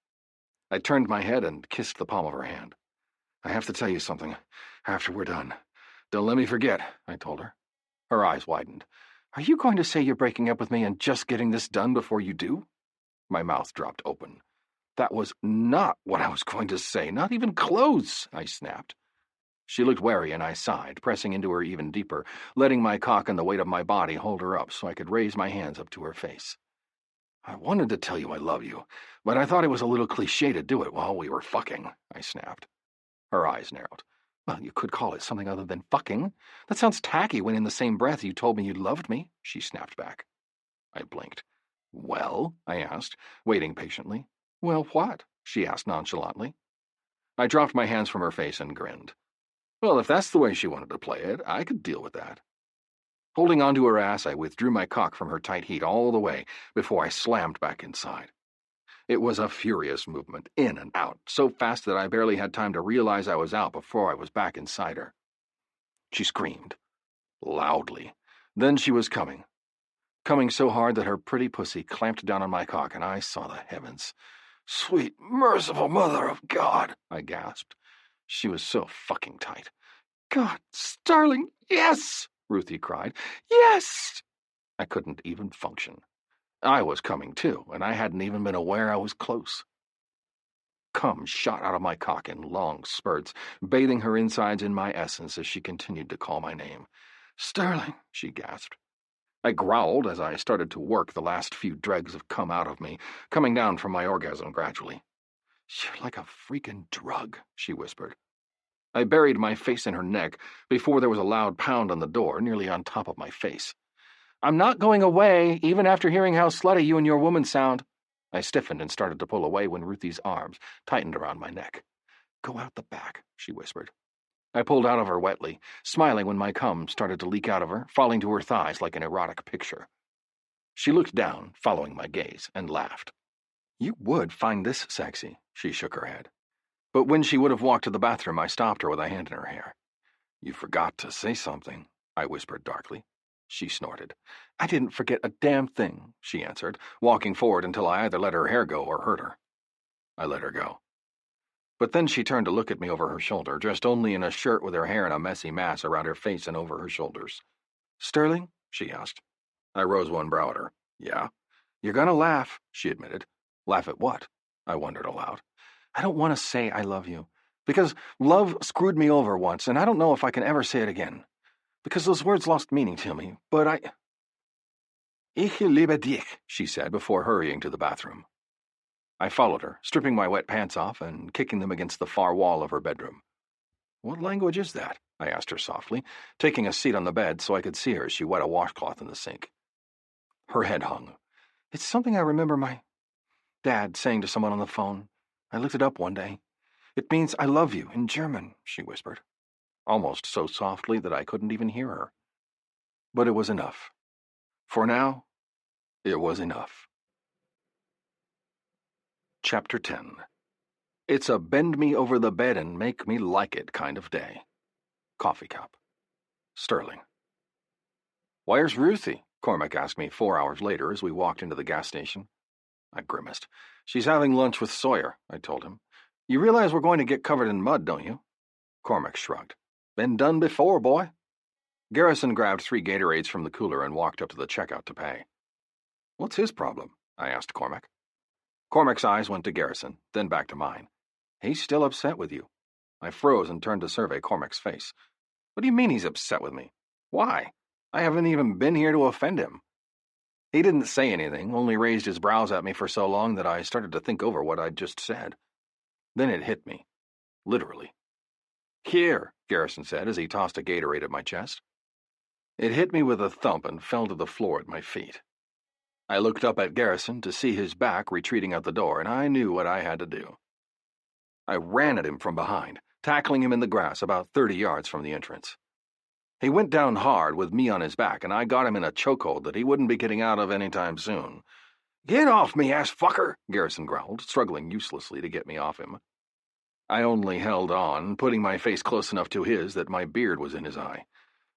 I turned my head and kissed the palm of her hand. "I have to tell you something after we're done. Don't let me forget," I told her. Her eyes widened. "Are you going to say you're breaking up with me and just getting this done before you do?" My mouth dropped open. "That was not what I was going to say, not even close," I snapped. She looked wary and I sighed, pressing into her even deeper, letting my cock and the weight of my body hold her up so I could raise my hands up to her face. "I wanted to tell you I love you, but I thought it was a little cliché to do it while we were fucking," I snapped. Her eyes narrowed. "Well, you could call it something other than fucking. That sounds tacky when in the same breath you told me you loved me," she snapped back. I blinked. "Well?" I asked, waiting patiently. "Well, what?" she asked nonchalantly. I dropped my hands from her face and grinned. Well, if that's the way she wanted to play it, I could deal with that. Holding onto her ass, I withdrew my cock from her tight heat all the way before I slammed back inside. It was a furious movement, in and out, so fast that I barely had time to realize I was out before I was back inside her. She screamed. Loudly. Then she was coming. Coming so hard that her pretty pussy clamped down on my cock, and I saw the heavens. "Sweet, merciful mother of God," I gasped. She was so fucking tight. "God, Starling, yes!" Ruthie cried. "Yes!" I couldn't even function. I was coming too, and I hadn't even been aware I was close. Cum shot out of my cock in long spurts, bathing her insides in my essence as she continued to call my name. "Starling," she gasped. I growled as I started to work the last few dregs of cum out of me, coming down from my orgasm gradually. "You're like a freaking drug," she whispered. I buried my face in her neck before there was a loud pound on the door, nearly on top of my face. "I'm not going away, even after hearing how slutty you and your woman sound." I stiffened and started to pull away when Ruthie's arms tightened around my neck. "Go out the back," she whispered. I pulled out of her wetly, smiling when my cum started to leak out of her, falling to her thighs like an erotic picture. She looked down, following my gaze, and laughed. "You would find this sexy," she shook her head. But when she would have walked to the bathroom, I stopped her with a hand in her hair. "You forgot to say something," I whispered darkly. She snorted. "I didn't forget a damn thing," she answered, walking forward until I either let her hair go or hurt her. I let her go. But then she turned to look at me over her shoulder, dressed only in a shirt with her hair in a messy mass around her face and over her shoulders. "Sterling?" she asked. I rose one brow at her. "Yeah?" "You're gonna laugh," she admitted. "Laugh at what?" I wondered aloud. "I don't want to say I love you, because love screwed me over once, and I don't know if I can ever say it again. Because those words lost meaning to me, but I—" "Ich liebe dich," she said before hurrying to the bathroom. I followed her, stripping my wet pants off and kicking them against the far wall of her bedroom. "What language is that?" I asked her softly, taking a seat on the bed so I could see her as she wet a washcloth in the sink. Her head hung. "It's something I remember my dad saying to someone on the phone. I looked it up one day. It means I love you in German," she whispered, almost so softly that I couldn't even hear her. But it was enough. For now, it was enough. Chapter 10. It's a bend me over the bed and make me like it kind of day. Coffee cup. Sterling. "Where's Ruthie?" Cormac asked me 4 hours later as we walked into the gas station. I grimaced. "She's having lunch with Sawyer," I told him. "You realize we're going to get covered in mud, don't you?" Cormac shrugged. Been done before, boy. Garrison grabbed 3 Gatorades from the cooler and walked up to the checkout to pay. What's his problem? I asked Cormac. Cormac's eyes went to Garrison, then back to mine. He's still upset with you. I froze and turned to survey Cormac's face. What do you mean he's upset with me? Why? I haven't even been here to offend him. He didn't say anything, only raised his brows at me for so long that I started to think over what I'd just said. Then it hit me. Literally. Here, Garrison said as he tossed a Gatorade at my chest. It hit me with a thump and fell to the floor at my feet. I looked up at Garrison to see his back retreating out the door, and I knew what I had to do. I ran at him from behind, tackling him in the grass about 30 yards from the entrance. He went down hard with me on his back, and I got him in a chokehold that he wouldn't be getting out of any time soon. Get off me, ass fucker, Garrison growled, struggling uselessly to get me off him. I only held on, putting my face close enough to his that my beard was in his eye.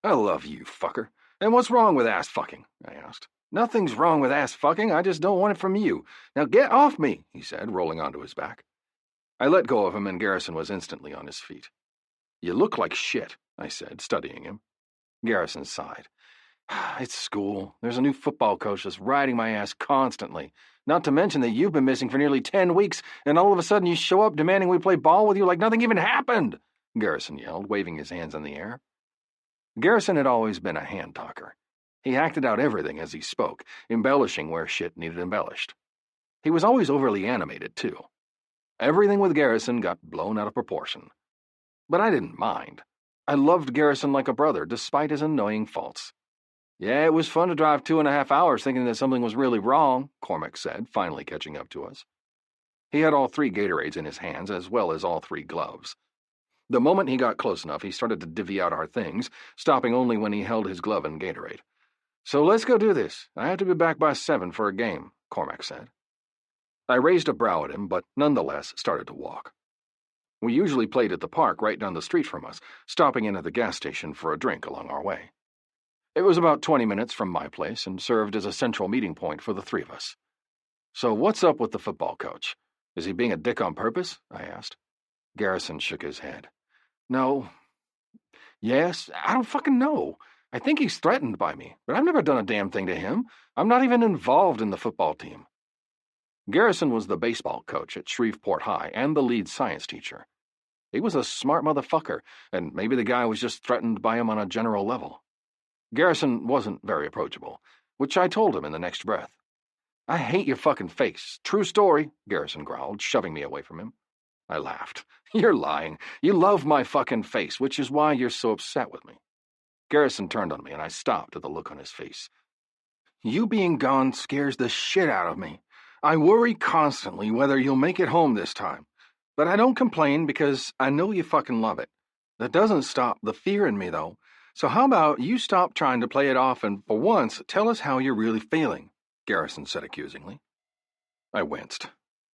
I love you, fucker. And what's wrong with ass fucking? I asked. Nothing's wrong with ass fucking, I just don't want it from you. Now get off me, he said, rolling onto his back. I let go of him, and Garrison was instantly on his feet. You look like shit, I said, studying him. Garrison sighed. It's school. There's a new football coach that's riding my ass constantly. Not to mention that you've been missing for nearly 10 weeks, and all of a sudden you show up demanding we play ball with you like nothing even happened, Garrison yelled, waving his hands in the air. Garrison had always been a hand-talker. He acted out everything as he spoke, embellishing where shit needed embellished. He was always overly animated, too. Everything with Garrison got blown out of proportion. But I didn't mind. I loved Garrison like a brother, despite his annoying faults. Yeah, it was fun to drive 2.5 hours thinking that something was really wrong, Cormac said, finally catching up to us. He had all 3 Gatorades in his hands, as well as all 3 gloves. The moment he got close enough, he started to divvy out our things, stopping only when he held his glove and Gatorade. So let's go do this. I have to be back by 7 for a game, Cormac said. I raised a brow at him, but nonetheless started to walk. We usually played at the park right down the street from us, stopping in at the gas station for a drink along our way. It was about 20 minutes from my place and served as a central meeting point for the 3 of us. So what's up with the football coach? Is he being a dick on purpose? I asked. Garrison shook his head. No. Yes, I don't fucking know. I think he's threatened by me, but I've never done a damn thing to him. I'm not even involved in the football team. Garrison was the baseball coach at Shreveport High and the lead science teacher. He was a smart motherfucker, and maybe the guy was just threatened by him on a general level. Garrison wasn't very approachable, which I told him in the next breath. I hate your fucking face. True story, Garrison growled, shoving me away from him. I laughed. You're lying. You love my fucking face, which is why you're so upset with me. Garrison turned on me, and I stopped at the look on his face. You being gone scares the shit out of me. I worry constantly whether you'll make it home this time. But I don't complain because I know you fucking love it. That doesn't stop the fear in me, though. So how about you stop trying to play it off and, for once, tell us how you're really feeling, Garrison said accusingly. I winced.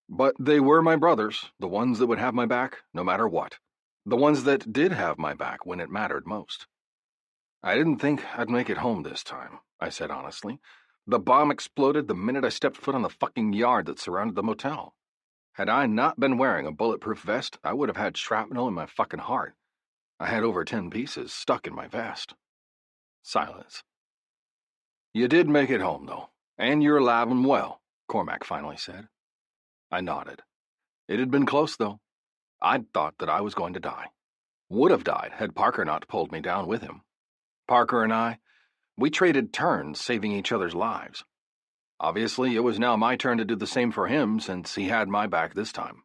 But they were my brothers, the ones that would have my back no matter what. The ones that did have my back when it mattered most. I didn't think I'd make it home this time, I said honestly. The bomb exploded the minute I stepped foot on the fucking yard that surrounded the motel. Had I not been wearing a bulletproof vest, I would have had shrapnel in my fucking heart. I had over 10 pieces stuck in my vest. Silence. You did make it home, though, and you're alive and well, Cormac finally said. I nodded. It had been close, though. I'd thought that I was going to die. Would have died had Parker not pulled me down with him. Parker and I, we traded turns, saving each other's lives. Obviously, it was now my turn to do the same for him since he had my back this time.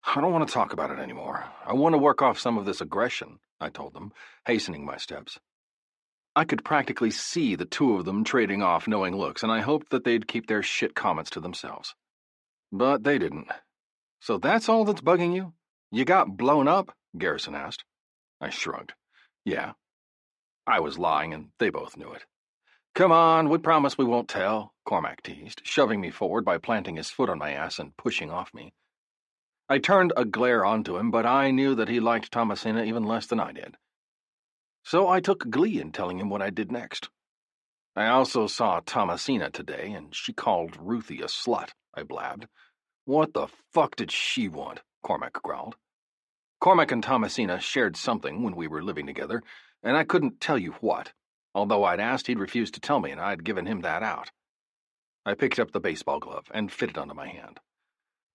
I don't want to talk about it anymore. I want to work off some of this aggression, I told them, hastening my steps. I could practically see the 2 of them trading off knowing looks, and I hoped that they'd keep their shit comments to themselves. But they didn't. So that's all that's bugging you? You got blown up? Garrison asked. I shrugged. Yeah. I was lying, and they both knew it. Come on, we promise we won't tell, Cormac teased, shoving me forward by planting his foot on my ass and pushing off me. I turned a glare onto him, but I knew that he liked Thomasina even less than I did. So I took glee in telling him what I did next. I also saw Thomasina today, and she called Ruthie a slut, I blabbed. What the fuck did she want? Cormac growled. Cormac and Thomasina shared something when we were living together, and I couldn't tell you what. Although I'd asked, he'd refused to tell me, and I'd given him that out. I picked up the baseball glove and fitted onto my hand.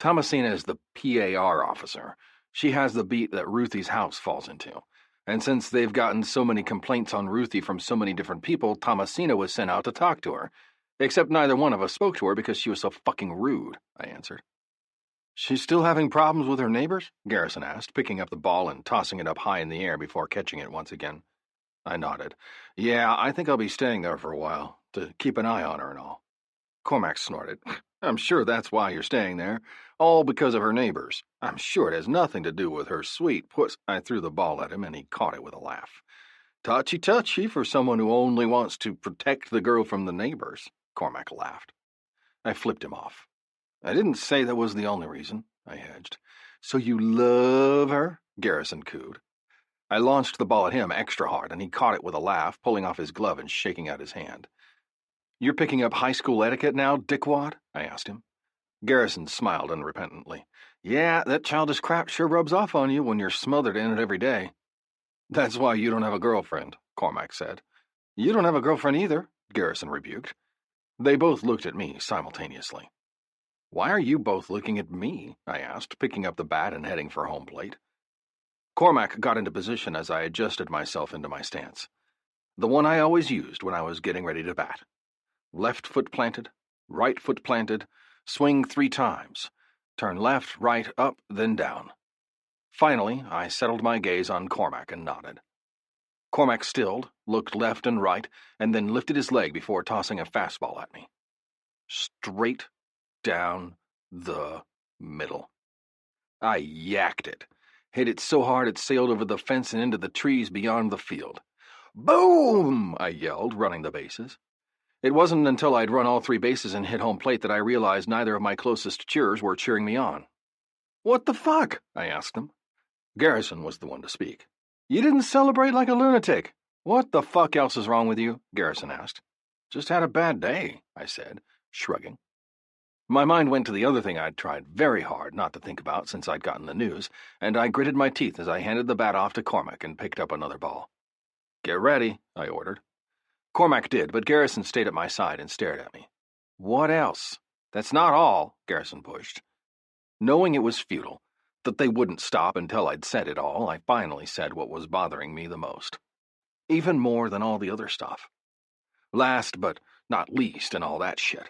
Thomasina is the PAR officer. She has the beat that Ruthie's house falls into. And since they've gotten so many complaints on Ruthie from so many different people, Thomasina was sent out to talk to her. Except neither one of us spoke to her because she was so fucking rude, I answered. She's still having problems with her neighbors? Garrison asked, picking up the ball and tossing it up high in the air before catching it once again. I nodded. Yeah, I think I'll be staying there for a while, to keep an eye on her and all. Cormac snorted. I'm sure that's why you're staying there, all because of her neighbors. I'm sure it has nothing to do with her sweet puss. I threw the ball at him, and he caught it with a laugh. Touchy-touchy for someone who only wants to protect the girl from the neighbors, Cormac laughed. I flipped him off. I didn't say that was the only reason, I hedged. So you love her? Garrison cooed. I launched the ball at him extra hard, and he caught it with a laugh, pulling off his glove and shaking out his hand. You're picking up high school etiquette now, dickwad? I asked him. Garrison smiled unrepentantly. Yeah, that childish crap sure rubs off on you when you're smothered in it every day. That's why you don't have a girlfriend, Cormac said. You don't have a girlfriend either, Garrison rebuked. They both looked at me simultaneously. Why are you both looking at me? I asked, picking up the bat and heading for home plate. Cormac got into position as I adjusted myself into my stance. The one I always used when I was getting ready to bat. Left foot planted, right foot planted, swing 3 times, turn left, right, up, then down. Finally, I settled my gaze on Cormac and nodded. Cormac stilled, looked left and right, and then lifted his leg before tossing a fastball at me. Straight down the middle. I yacked it, hit it so hard it sailed over the fence and into the trees beyond the field. Boom! I yelled, running the bases. It wasn't until I'd run all 3 bases and hit home plate that I realized neither of my closest cheerers were cheering me on. What the fuck? I asked them. Garrison was the one to speak. You didn't celebrate like a lunatic. What the fuck else is wrong with you? Garrison asked. Just had a bad day, I said, shrugging. My mind went to the other thing I'd tried very hard not to think about since I'd gotten the news, and I gritted my teeth as I handed the bat off to Cormac and picked up another ball. Get ready, I ordered. Cormac did, but Garrison stayed at my side and stared at me. What else? That's not all, Garrison pushed. Knowing it was futile, that they wouldn't stop until I'd said it all, I finally said what was bothering me the most. Even more than all the other stuff. Last but not least and all that shit.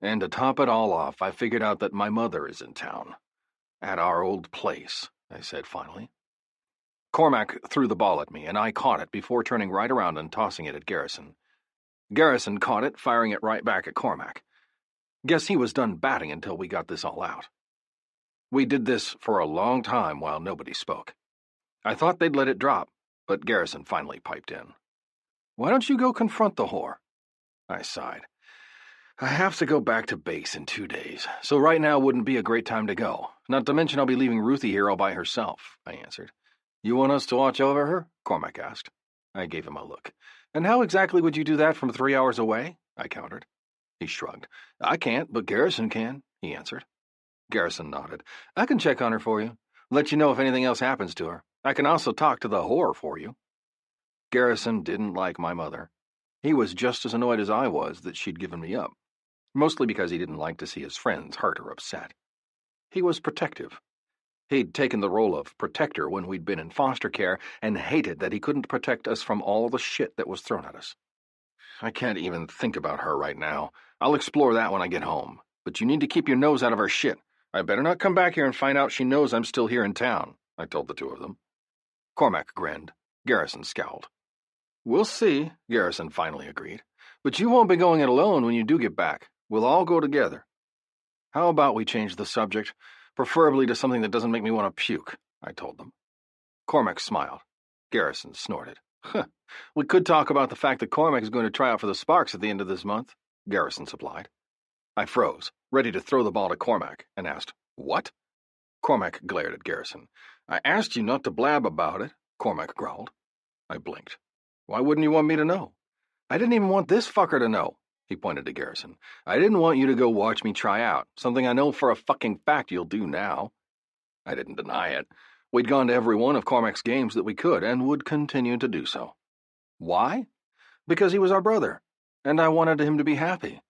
And to top it all off, I figured out that my mother is in town. At our old place, I said finally. Cormac threw the ball at me, and I caught it before turning right around and tossing it at Garrison. Garrison caught it, firing it right back at Cormac. Guess he was done batting until we got this all out. We did this for a long time while nobody spoke. I thought they'd let it drop, but Garrison finally piped in. Why don't you go confront the whore? I sighed. I have to go back to base in 2 days, so right now wouldn't be a great time to go. Not to mention I'll be leaving Ruthie here all by herself, I answered. You want us to watch over her? Cormac asked. I gave him a look. And how exactly would you do that from 3 hours away? I countered. He shrugged. I can't, but Garrison can, he answered. Garrison nodded. I can check on her for you. Let you know if anything else happens to her. I can also talk to the whore for you. Garrison didn't like my mother. He was just as annoyed as I was that she'd given me up, mostly because he didn't like to see his friends hurt or upset. He was protective. He'd taken the role of protector when we'd been in foster care and hated that he couldn't protect us from all the shit that was thrown at us. I can't even think about her right now. I'll explore that when I get home. But you need to keep your nose out of her shit. I better not come back here and find out she knows I'm still here in town, I told the 2 of them. Cormac grinned. Garrison scowled. We'll see, Garrison finally agreed. But you won't be going it alone when you do get back. We'll all go together. How about we change the subject, preferably to something that doesn't make me want to puke, I told them. Cormac smiled. Garrison snorted. We could talk about the fact that Cormac is going to try out for the Sparks at the end of this month, Garrison supplied. I froze, ready to throw the ball to Cormac, and asked, What? Cormac glared at Garrison. I asked you not to blab about it, Cormac growled. I blinked. Why wouldn't you want me to know? I didn't even want this fucker to know, he pointed to Garrison. I didn't want you to go watch me try out, something I know for a fucking fact you'll do now. I didn't deny it. We'd gone to every one of Cormac's games that we could and would continue to do so. Why? Because he was our brother, and I wanted him to be happy.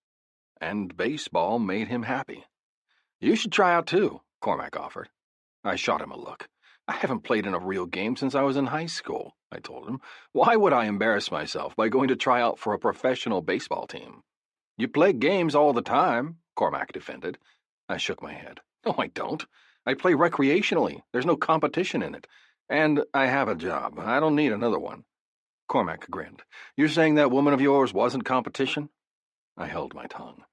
And baseball made him happy. You should try out too, Cormac offered. I shot him a look. I haven't played in a real game since I was in high school, I told him. Why would I embarrass myself by going to try out for a professional baseball team? You play games all the time, Cormac defended. I shook my head. No, I don't. I play recreationally. There's no competition in it. And I have a job. I don't need another one. Cormac grinned. You're saying that woman of yours wasn't competition? I held my tongue,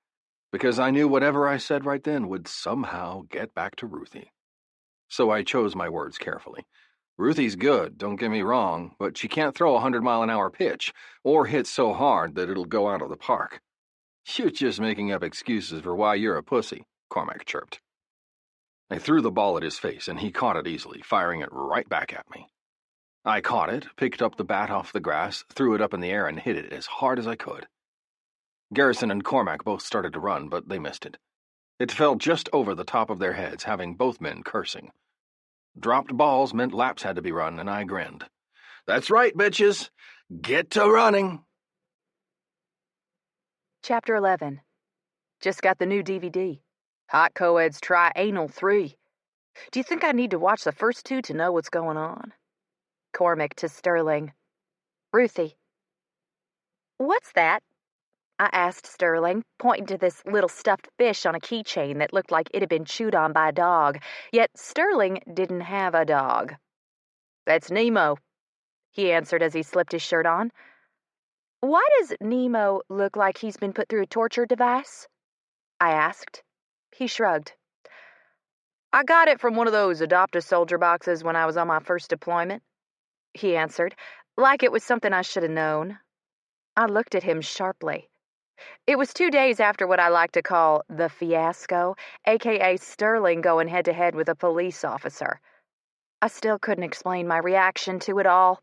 because I knew whatever I said right then would somehow get back to Ruthie. So I chose my words carefully. Ruthie's good, don't get me wrong, but she can't throw a 100-mile-an-hour pitch, or hit so hard that it'll go out of the park. You're just making up excuses for why you're a pussy, Cormac chirped. I threw the ball at his face, and he caught it easily, firing it right back at me. I caught it, picked up the bat off the grass, threw it up in the air, and hit it as hard as I could. Garrison and Cormac both started to run, but they missed it. It fell just over the top of their heads, having both men cursing. Dropped balls meant laps had to be run, and I grinned. That's right, bitches. Get to running. Chapter 11. Just got the new DVD. Hot Co-Ed's Tri-Anal 3. Do you think I need to watch the first two to know what's going on? Cormac to Sterling. Ruthie. What's that? I asked Sterling, pointing to this little stuffed fish on a keychain that looked like it had been chewed on by a dog, yet Sterling didn't have a dog. That's Nemo, he answered as he slipped his shirt on. Why does Nemo look like he's been put through a torture device? I asked. He shrugged. I got it from one of those adopt-a-soldier boxes when I was on my first deployment, he answered, like it was something I should have known. I looked at him sharply. It was 2 days after what I like to call the fiasco, a.k.a. Sterling going head-to-head with a police officer. I still couldn't explain my reaction to it all.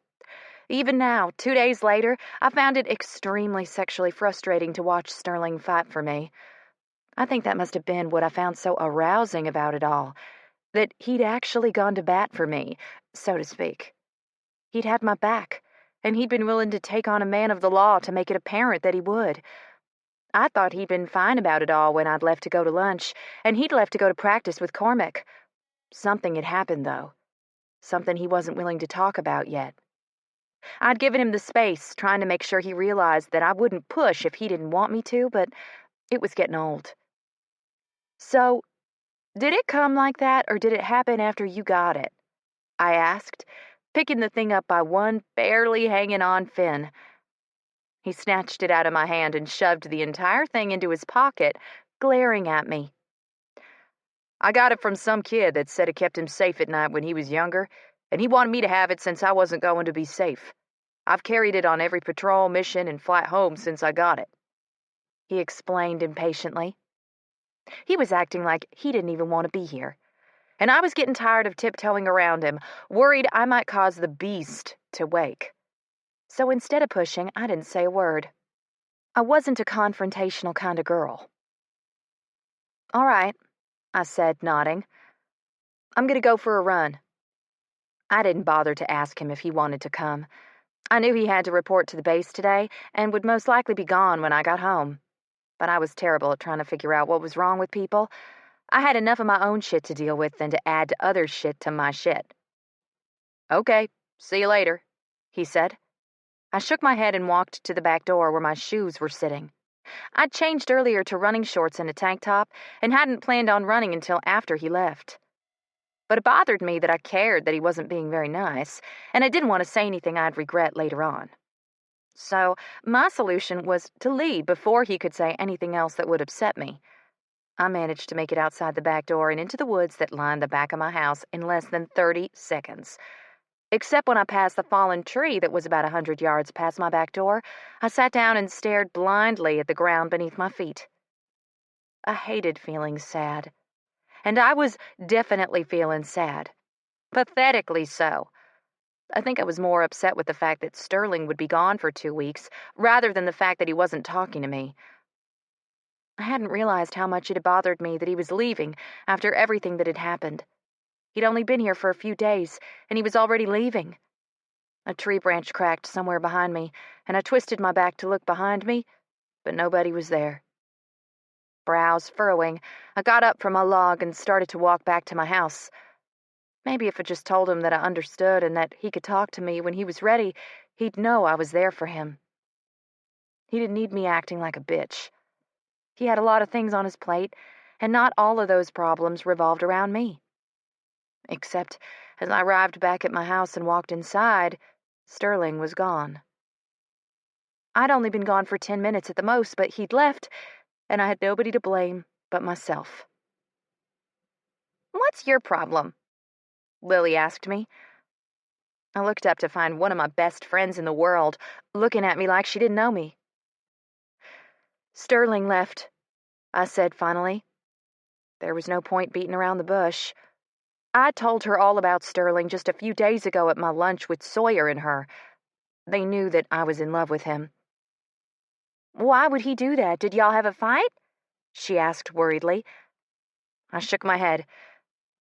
Even now, 2 days later, I found it extremely sexually frustrating to watch Sterling fight for me. I think that must have been what I found so arousing about it all, that he'd actually gone to bat for me, so to speak. He'd had my back, and he'd been willing to take on a man of the law to make it apparent that he would. I thought he'd been fine about it all when I'd left to go to lunch, and he'd left to go to practice with Cormac. Something had happened, though. Something he wasn't willing to talk about yet. I'd given him the space, trying to make sure he realized that I wouldn't push if he didn't want me to, but it was getting old. So, did it come like that, or did it happen after you got it? I asked, picking the thing up by one barely hanging on fin. He snatched it out of my hand and shoved the entire thing into his pocket, glaring at me. I got it from some kid that said it kept him safe at night when he was younger, and he wanted me to have it since I wasn't going to be safe. I've carried it on every patrol, mission, and flight home since I got it, he explained impatiently. He was acting like he didn't even want to be here, and I was getting tired of tiptoeing around him, worried I might cause the beast to wake. So instead of pushing, I didn't say a word. I wasn't a confrontational kind of girl. All right, I said, nodding. I'm going to go for a run. I didn't bother to ask him if he wanted to come. I knew he had to report to the base today and would most likely be gone when I got home. But I was terrible at trying to figure out what was wrong with people. I had enough of my own shit to deal with than to add other shit to my shit. Okay, see you later, he said. I shook my head and walked to the back door where my shoes were sitting. I'd changed earlier to running shorts and a tank top and hadn't planned on running until after he left. But it bothered me that I cared that he wasn't being very nice, and I didn't want to say anything I'd regret later on. So my solution was to leave before he could say anything else that would upset me. I managed to make it outside the back door and into the woods that lined the back of my house in less than 30 seconds. Except when I passed the fallen tree that was about 100 yards past my back door, I sat down and stared blindly at the ground beneath my feet. I hated feeling sad. And I was definitely feeling sad. Pathetically so. I think I was more upset with the fact that Sterling would be gone for 2 weeks, rather than the fact that he wasn't talking to me. I hadn't realized how much it had bothered me that he was leaving after everything that had happened. He'd only been here for a few days, and he was already leaving. A tree branch cracked somewhere behind me, and I twisted my back to look behind me, but nobody was there. Brows furrowing, I got up from my log and started to walk back to my house. Maybe if I just told him that I understood and that he could talk to me when he was ready, he'd know I was there for him. He didn't need me acting like a bitch. He had a lot of things on his plate, and not all of those problems revolved around me. Except, as I arrived back at my house and walked inside, Sterling was gone. I'd only been gone for 10 minutes at the most, but he'd left, and I had nobody to blame but myself. "What's your problem?" Lily asked me. I looked up to find one of my best friends in the world looking at me like she didn't know me. "Sterling left," I said finally. There was no point beating around the bush. I told her all about Sterling just a few days ago at my lunch with Sawyer and her. They knew that I was in love with him. "Why would he do that? Did y'all have a fight?" she asked worriedly. I shook my head.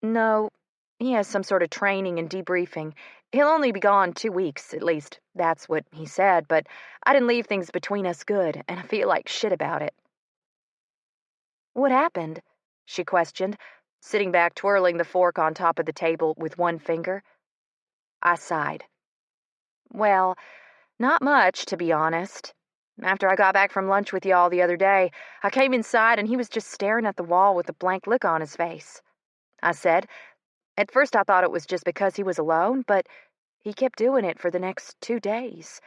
"No, he has some sort of training and debriefing. He'll only be gone 2 weeks, at least. That's what he said, but I didn't leave things between us good, and I feel like shit about it." "What happened?" she questioned, sitting back twirling the fork on top of the table with one finger. I sighed. "Well, not much, to be honest. After I got back from lunch with y'all the other day, I came inside and he was just staring at the wall with a blank look on his face," I said. At first I thought it was just because he was alone, but he kept doing it for the next 2 days.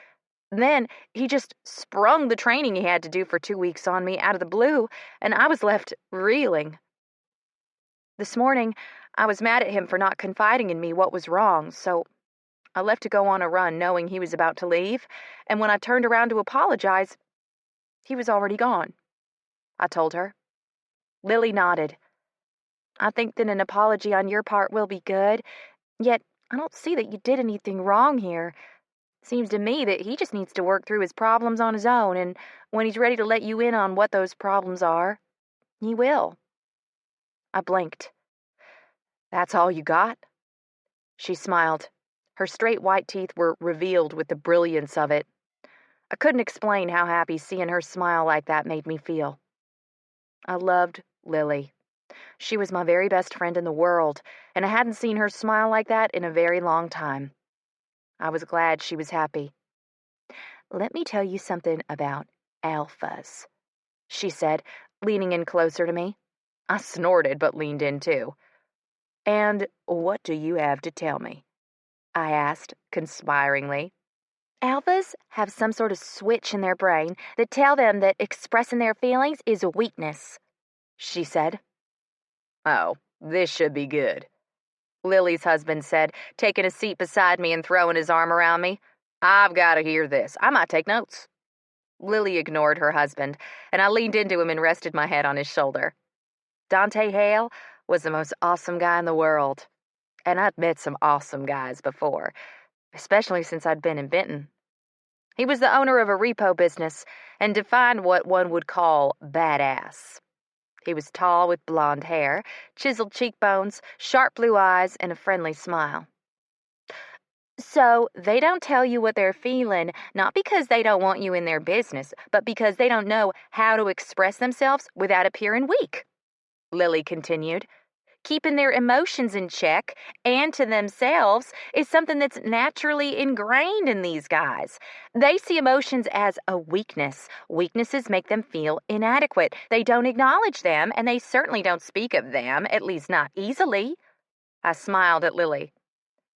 Then he just sprung the training he had to do for 2 weeks on me out of the blue, and I was left reeling. This morning, I was mad at him for not confiding in me what was wrong, so I left to go on a run knowing he was about to leave, and when I turned around to apologize, he was already gone, I told her. Lily nodded. "I think that an apology on your part will be good, yet I don't see that you did anything wrong here. Seems to me that he just needs to work through his problems on his own, and when he's ready to let you in on what those problems are, he will." I blinked. "That's all you got?" She smiled. Her straight white teeth were revealed with the brilliance of it. I couldn't explain how happy seeing her smile like that made me feel. I loved Lily. She was my very best friend in the world, and I hadn't seen her smile like that in a very long time. I was glad she was happy. "Let me tell you something about alphas," she said, leaning in closer to me. I snorted but leaned in too. "And what do you have to tell me?" I asked, conspiringly. "Alphas have some sort of switch in their brain that tell them that expressing their feelings is a weakness," she said. "Oh, this should be good," Lily's husband said, taking a seat beside me and throwing his arm around me. "I've got to hear this. I might take notes." Lily ignored her husband, and I leaned into him and rested my head on his shoulder. Dante Hale was the most awesome guy in the world, and I'd met some awesome guys before, especially since I'd been in Benton. He was the owner of a repo business and defined what one would call badass. He was tall with blonde hair, chiseled cheekbones, sharp blue eyes, and a friendly smile. "So they don't tell you what they're feeling, not because they don't want you in their business, but because they don't know how to express themselves without appearing weak," Lily continued. "Keeping their emotions in check and to themselves is something that's naturally ingrained in these guys. They see emotions as a weakness. Weaknesses make them feel inadequate. They don't acknowledge them, and they certainly don't speak of them, at least not easily." I smiled at Lily.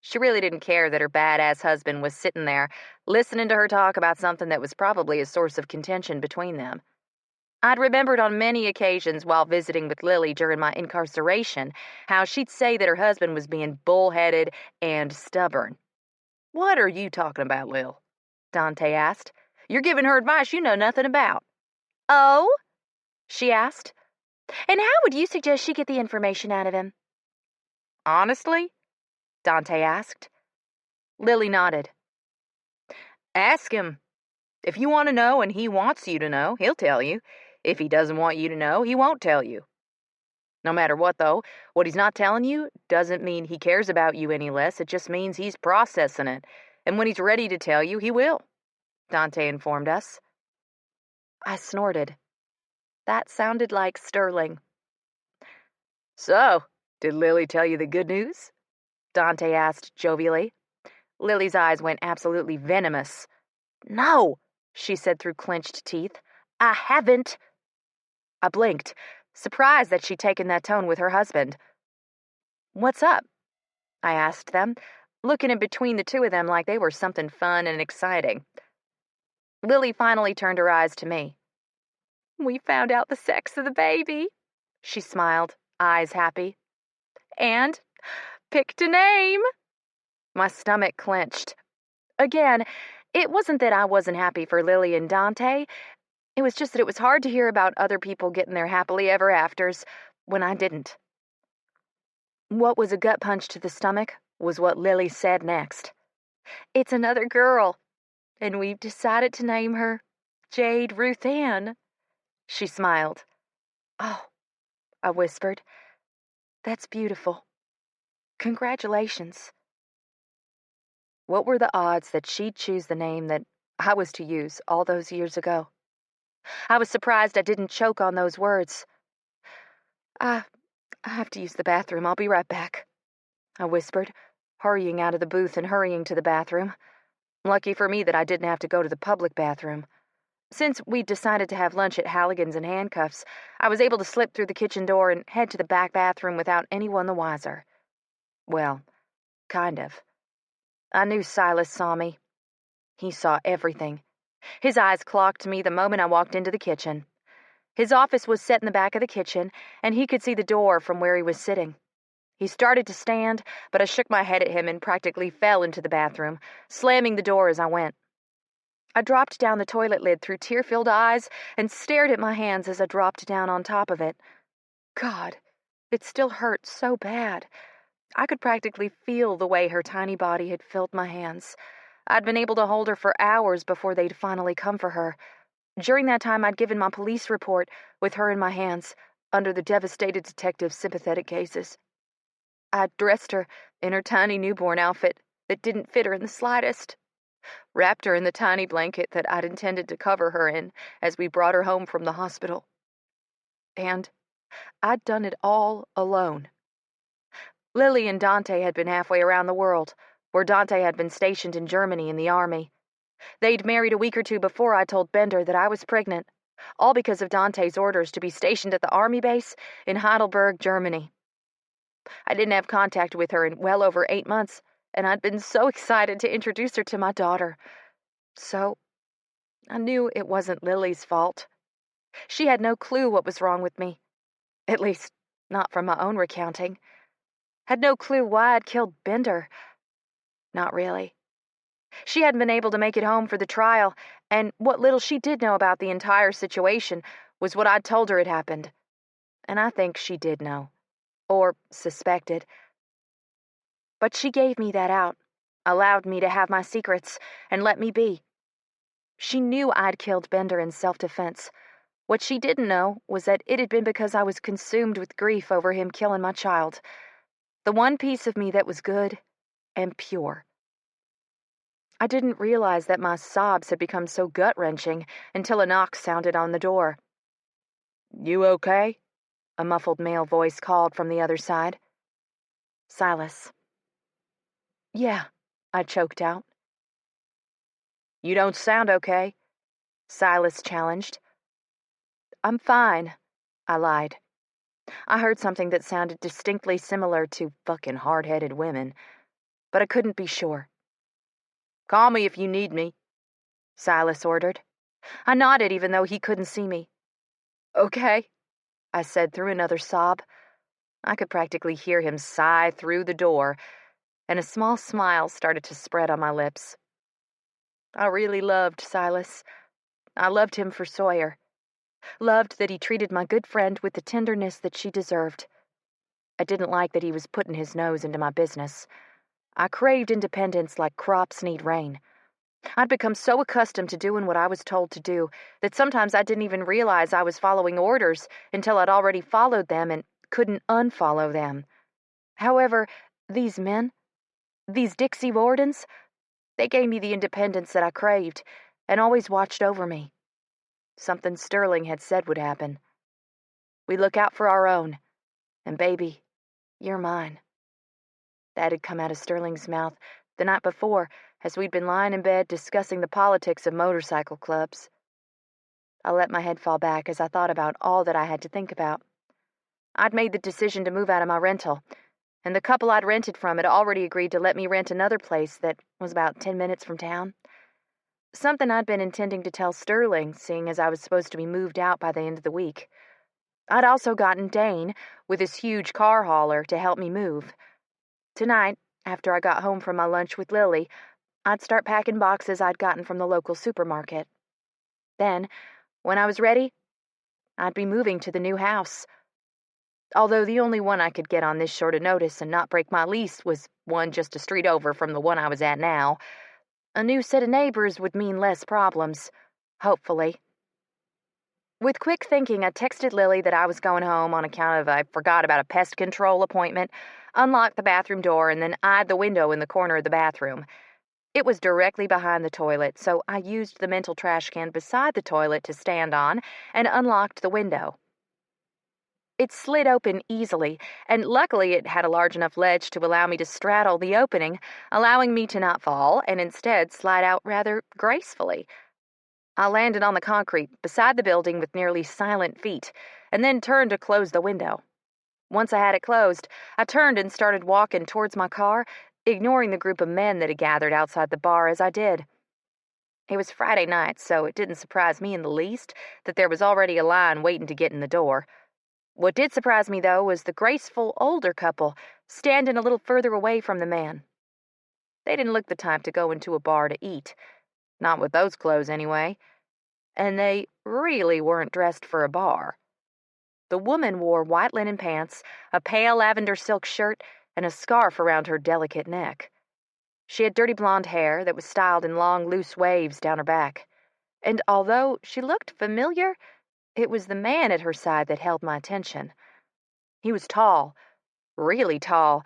She really didn't care that her badass husband was sitting there, listening to her talk about something that was probably a source of contention between them. I'd remembered on many occasions while visiting with Lily during my incarceration how she'd say that her husband was being bullheaded and stubborn. "What are you talking about, Lil?" Dante asked. "You're giving her advice you know nothing about." "Oh?" she asked. "And how would you suggest she get the information out of him?" "Honestly?" Dante asked. Lily nodded. "Ask him. If you want to know and he wants you to know, he'll tell you. If he doesn't want you to know, he won't tell you." No matter what, though, what he's not telling you doesn't mean he cares about you any less. It just means he's processing it. And when he's ready to tell you, he will, Dante informed us. I snorted. That sounded like Sterling. So, did Lily tell you the good news? Dante asked jovially. Lily's eyes went absolutely venomous. No, she said through clenched teeth. I haven't. I blinked, surprised that she'd taken that tone with her husband. What's up? I asked them, looking in between the two of them like they were something fun and exciting. Lily finally turned her eyes to me. We found out the sex of the baby, she smiled, eyes happy. And picked a name. My stomach clenched. Again, it wasn't that I wasn't happy for Lily and Dante. It was just that it was hard to hear about other people getting their happily ever afters when I didn't. What was a gut punch to the stomach was what Lily said next. It's another girl, and we've decided to name her Jade Ruth Ann. She smiled. Oh, I whispered. That's beautiful. Congratulations. What were the odds that she'd choose the name that I was to use all those years ago? I was surprised I didn't choke on those words. I have to use the bathroom. I'll be right back, I whispered, hurrying out of the booth and hurrying to the bathroom. Lucky for me that I didn't have to go to the public bathroom. Since we'd decided to have lunch at Halligan's in handcuffs, I was able to slip through the kitchen door and head to the back bathroom without anyone the wiser. Well, kind of. I knew Silas saw me. He saw everything. His eyes clocked me the moment I walked into the kitchen. His office was set in the back of the kitchen, and he could see the door from where he was sitting. He started to stand, but I shook my head at him and practically fell into the bathroom, slamming the door as I went. I dropped down the toilet lid through tear-filled eyes and stared at my hands as I dropped down on top of it. God, it still hurt so bad. I could practically feel the way her tiny body had filled my hands. I'd been able to hold her for hours before they'd finally come for her. During that time, I'd given my police report with her in my hands, under the devastated detective's sympathetic gazes. I'd dressed her in her tiny newborn outfit that didn't fit her in the slightest, wrapped her in the tiny blanket that I'd intended to cover her in as we brought her home from the hospital. And I'd done it all alone. Lily and Dante had been halfway around the world, where Dante had been stationed in Germany in the army. They'd married a week or two before I told Bender that I was pregnant, all because of Dante's orders to be stationed at the army base in Heidelberg, Germany. I didn't have contact with her in well over 8 months, and I'd been so excited to introduce her to my daughter. So, I knew it wasn't Lily's fault. She had no clue what was wrong with me. At least, not from my own recounting. Had no clue why I'd killed Bender. Not really. She hadn't been able to make it home for the trial, and what little she did know about the entire situation was what I'd told her had happened. And I think she did know. Or suspected. But she gave me that out, allowed me to have my secrets, and let me be. She knew I'd killed Bender in self-defense. What she didn't know was that it had been because I was consumed with grief over him killing my child. The one piece of me that was good and pure. I didn't realize that my sobs had become so gut-wrenching until a knock sounded on the door. "You okay?" a muffled male voice called from the other side. Silas. "Yeah," I choked out. "You don't sound okay," Silas challenged. "I'm fine," I lied. I heard something that sounded distinctly similar to fucking hard-headed women, but I couldn't be sure. "Call me if you need me," Silas ordered. I nodded even though he couldn't see me. "Okay," I said through another sob. I could practically hear him sigh through the door, and a small smile started to spread on my lips. I really loved Silas. I loved him for Sawyer. Loved that he treated my good friend with the tenderness that she deserved. I didn't like that he was putting his nose into my business. I craved independence like crops need rain. I'd become so accustomed to doing what I was told to do that sometimes I didn't even realize I was following orders until I'd already followed them and couldn't unfollow them. However, these men, these Dixie Wardens, they gave me the independence that I craved and always watched over me. Something Sterling had said would happen. We look out for our own, and baby, you're mine. That had come out of Sterling's mouth the night before as we'd been lying in bed discussing the politics of motorcycle clubs. I let my head fall back as I thought about all that I had to think about. I'd made the decision to move out of my rental, and the couple I'd rented from had already agreed to let me rent another place that was about 10 minutes from town. Something I'd been intending to tell Sterling, seeing as I was supposed to be moved out by the end of the week. I'd also gotten Dane, with his huge car hauler, to help me move. Tonight, after I got home from my lunch with Lily, I'd start packing boxes I'd gotten from the local supermarket. Then, when I was ready, I'd be moving to the new house. Although the only one I could get on this short of notice and not break my lease was one just a street over from the one I was at now, a new set of neighbors would mean less problems, hopefully. With quick thinking, I texted Lily that I was going home on account of I forgot about a pest control appointment, unlocked the bathroom door, and then eyed the window in the corner of the bathroom. It was directly behind the toilet, so I used the mental trash can beside the toilet to stand on and unlocked the window. It slid open easily, and luckily it had a large enough ledge to allow me to straddle the opening, allowing me to not fall and instead slide out rather gracefully. I landed on the concrete beside the building with nearly silent feet, and then turned to close the window. Once I had it closed, I turned and started walking towards my car, ignoring the group of men that had gathered outside the bar as I did. It was Friday night, so it didn't surprise me in the least that there was already a line waiting to get in the door. What did surprise me, though, was the graceful older couple standing a little further away from the man. They didn't look the type to go into a bar to eat. Not with those clothes, anyway. And they really weren't dressed for a bar. The woman wore white linen pants, a pale lavender silk shirt, and a scarf around her delicate neck. She had dirty blonde hair that was styled in long, loose waves down her back. And although she looked familiar, it was the man at her side that held my attention. He was tall, really tall.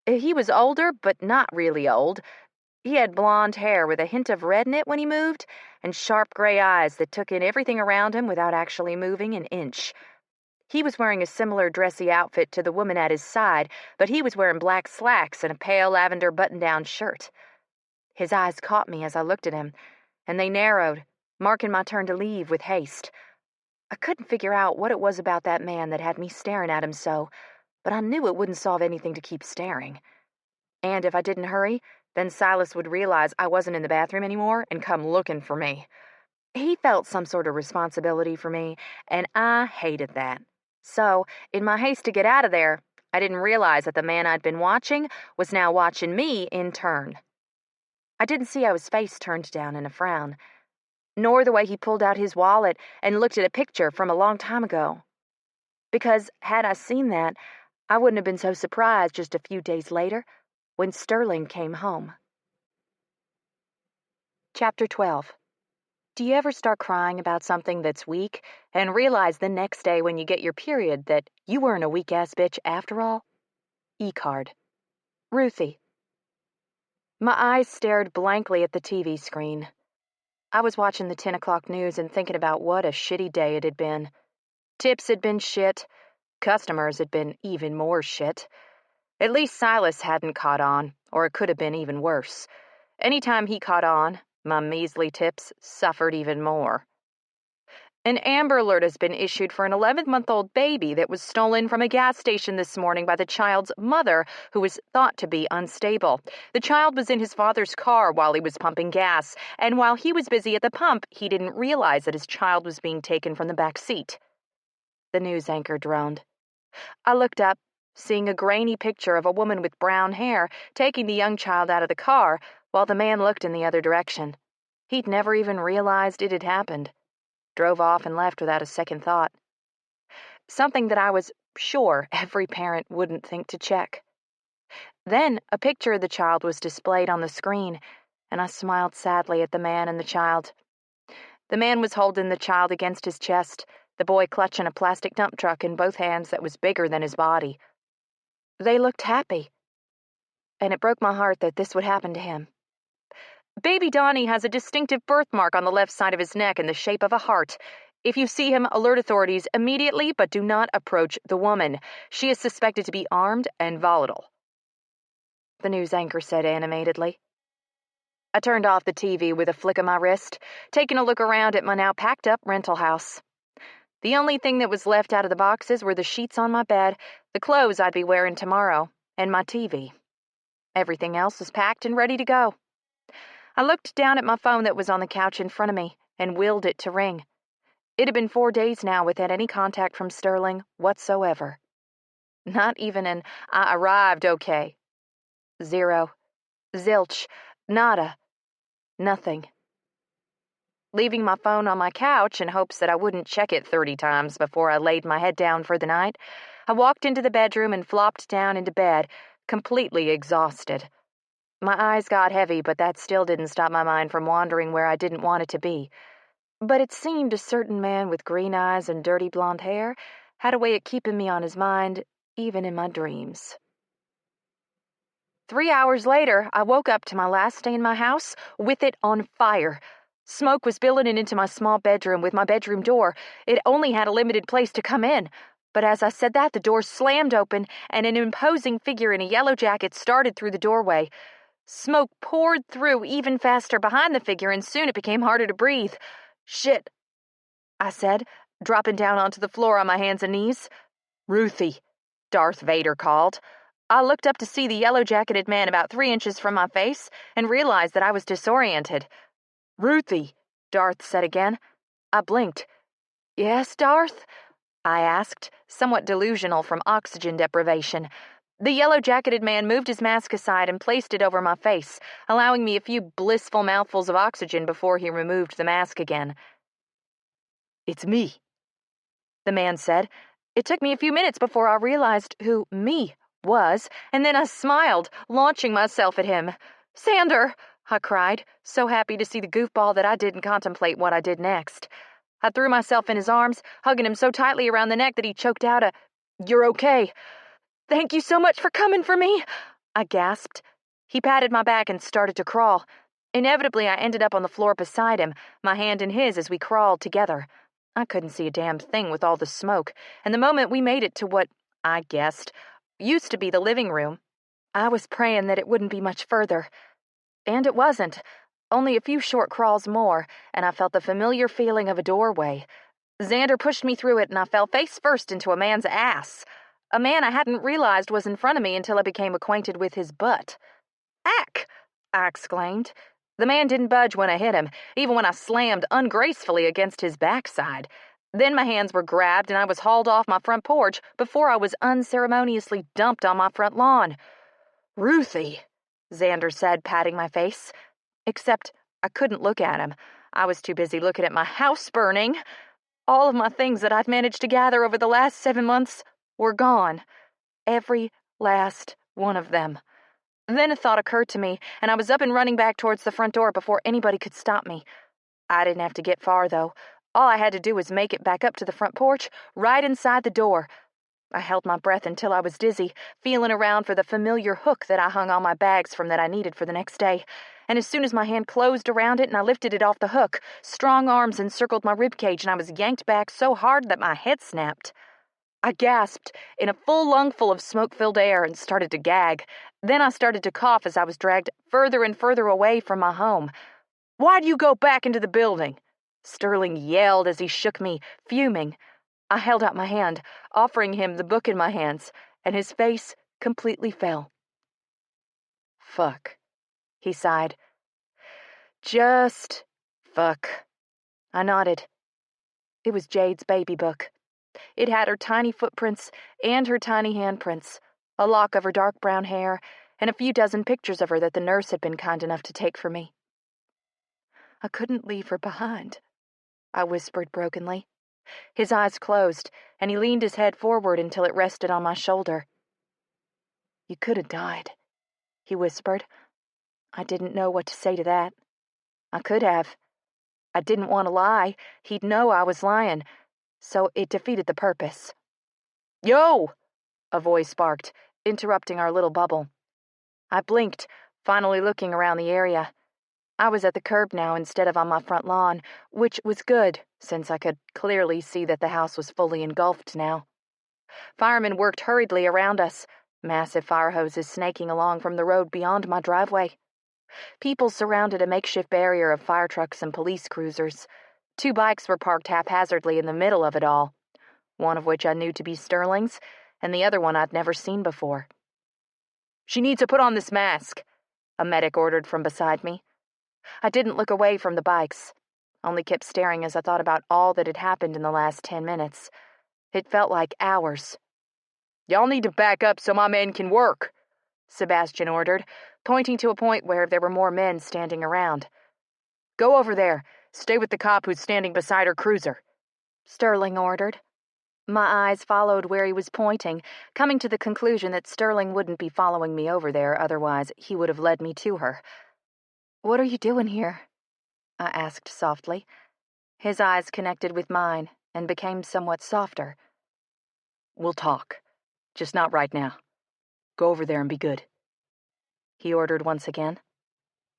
He was older, but not really old. He had blonde hair with a hint of red in it when he moved, and sharp gray eyes that took in everything around him without actually moving an inch. He was wearing a similar dressy outfit to the woman at his side, but he was wearing black slacks and a pale lavender button-down shirt. His eyes caught me as I looked at him, and they narrowed, marking my turn to leave with haste. I couldn't figure out what it was about that man that had me staring at him so, but I knew it wouldn't solve anything to keep staring. And if I didn't hurry, then Silas would realize I wasn't in the bathroom anymore and come looking for me. He felt some sort of responsibility for me, and I hated that. So, in my haste to get out of there, I didn't realize that the man I'd been watching was now watching me in turn. I didn't see how his face turned down in a frown, nor the way he pulled out his wallet and looked at a picture from a long time ago. Because had I seen that, I wouldn't have been so surprised just a few days later when Sterling came home. Chapter 12. Do you ever start crying about something that's weak and realize the next day when you get your period that you weren't a weak-ass bitch after all? E-card. Ruthie. My eyes stared blankly at the TV screen. I was watching the 10 o'clock news and thinking about what a shitty day it had been. Tips had been shit. Customers had been even more shit. At least Silas hadn't caught on, or it could have been even worse. Anytime he caught on, my measly tips suffered even more. An Amber Alert has been issued for an 11-month-old baby that was stolen from a gas station this morning by the child's mother, who was thought to be unstable. The child was in his father's car while he was pumping gas, and while he was busy at the pump, he didn't realize that his child was being taken from the back seat. The news anchor droned. I looked up, seeing a grainy picture of a woman with brown hair taking the young child out of the car, while the man looked in the other direction. He'd never even realized it had happened. Drove off and left without a second thought. Something that I was sure every parent wouldn't think to check. Then a picture of the child was displayed on the screen, and I smiled sadly at the man and the child. The man was holding the child against his chest, the boy clutching a plastic dump truck in both hands that was bigger than his body. They looked happy, and it broke my heart that this would happen to him. Baby Donnie has a distinctive birthmark on the left side of his neck in the shape of a heart. If you see him, alert authorities immediately, but do not approach the woman. She is suspected to be armed and volatile," the news anchor said animatedly. I turned off the TV with a flick of my wrist, taking a look around at my now packed-up rental house. The only thing that was left out of the boxes were the sheets on my bed, the clothes I'd be wearing tomorrow, and my TV. Everything else was packed and ready to go. I looked down at my phone that was on the couch in front of me and willed it to ring. It had been 4 days now without any contact from Sterling whatsoever. Not even an "I arrived okay." Zero. Zilch. Nada. Nothing. Leaving my phone on my couch in hopes that I wouldn't check it 30 times before I laid my head down for the night, I walked into the bedroom and flopped down into bed, completely exhausted. My eyes got heavy, but that still didn't stop my mind from wandering where I didn't want it to be. But it seemed a certain man with green eyes and dirty blonde hair had a way of keeping me on his mind, even in my dreams. 3 hours later, I woke up to my last day in my house with it on fire. Smoke was billowing into my small bedroom with my bedroom door. It only had a limited place to come in. But as I said that, the door slammed open, and an imposing figure in a yellow jacket started through the doorway. Smoke poured through even faster behind the figure, and soon it became harder to breathe. "Shit," I said, dropping down onto the floor on my hands and knees. "Ruthie," Darth Vader called. I looked up to see the yellow-jacketed man about 3 inches from my face and realized that I was disoriented. "Ruthie," Darth said again. I blinked. "Yes, Darth?" I asked, somewhat delusional from oxygen deprivation. The yellow-jacketed man moved his mask aside and placed it over my face, allowing me a few blissful mouthfuls of oxygen before he removed the mask again. "It's me," the man said. It took me a few minutes before I realized who me was, and then I smiled, launching myself at him. "Sander!" I cried, so happy to see the goofball that I didn't contemplate what I did next. I threw myself in his arms, hugging him so tightly around the neck that he choked out a, "You're okay." "Thank you so much for coming for me," I gasped. He patted my back and started to crawl. Inevitably, I ended up on the floor beside him, my hand in his as we crawled together. I couldn't see a damn thing with all the smoke, and the moment we made it to what, I guessed, used to be the living room, I was praying that it wouldn't be much further. And it wasn't. Only a few short crawls more, and I felt the familiar feeling of a doorway. Xander pushed me through it, and I fell face first into a man's ass. A man I hadn't realized was in front of me until I became acquainted with his butt. "Ack!" I exclaimed. The man didn't budge when I hit him, even when I slammed ungracefully against his backside. Then my hands were grabbed and I was hauled off my front porch before I was unceremoniously dumped on my front lawn. "Ruthie," Xander said, patting my face. Except I couldn't look at him. I was too busy looking at my house burning. All of my things that I'd managed to gather over the last 7 months were gone. Every last one of them. Then a thought occurred to me, and I was up and running back towards the front door before anybody could stop me. I didn't have to get far, though. All I had to do was make it back up to the front porch, right inside the door. I held my breath until I was dizzy, feeling around for the familiar hook that I hung on my bags from that I needed for the next day. And as soon as my hand closed around it and I lifted it off the hook, strong arms encircled my ribcage and I was yanked back so hard that my head snapped. I gasped in a full lungful of smoke-filled air and started to gag. Then I started to cough as I was dragged further and further away from my home. "Why'd you go back into the building?" Sterling yelled as he shook me, fuming. I held out my hand, offering him the book in my hands, and his face completely fell. "Fuck," he sighed. "Just fuck." I nodded. It was Jade's baby book. It had her tiny footprints and her tiny handprints, a lock of her dark brown hair, and a few dozen pictures of her that the nurse had been kind enough to take for me. "I couldn't leave her behind," I whispered brokenly. His eyes closed, and he leaned his head forward until it rested on my shoulder. "You could have died," he whispered. I didn't know what to say to that. I could have. I didn't want to lie. He'd know I was lying. so it defeated the purpose. "Yo!" a voice barked, interrupting our little bubble. I blinked, finally looking around the area. I was at the curb now instead of on my front lawn, which was good, since I could clearly see that the house was fully engulfed now. Firemen worked hurriedly around us, massive fire hoses snaking along from the road beyond my driveway. People surrounded a makeshift barrier of fire trucks and police cruisers. 2 bikes were parked haphazardly in the middle of it all, one of which I knew to be Sterling's, and the other one I'd never seen before. "She needs to put on this mask," a medic ordered from beside me. I didn't look away from the bikes, only kept staring as I thought about all that had happened in the last 10 minutes. It felt like hours. "Y'all need to back up so my men can work," Sebastian ordered, pointing to a point where there were more men standing around. "Go over there. Stay with the cop who's standing beside her cruiser," Sterling ordered. My eyes followed where he was pointing, coming to the conclusion that Sterling wouldn't be following me over there, otherwise he would have led me to her. "What are you doing here?" I asked softly. His eyes connected with mine and became somewhat softer. "We'll talk. Just not right now. Go over there and be good," he ordered once again.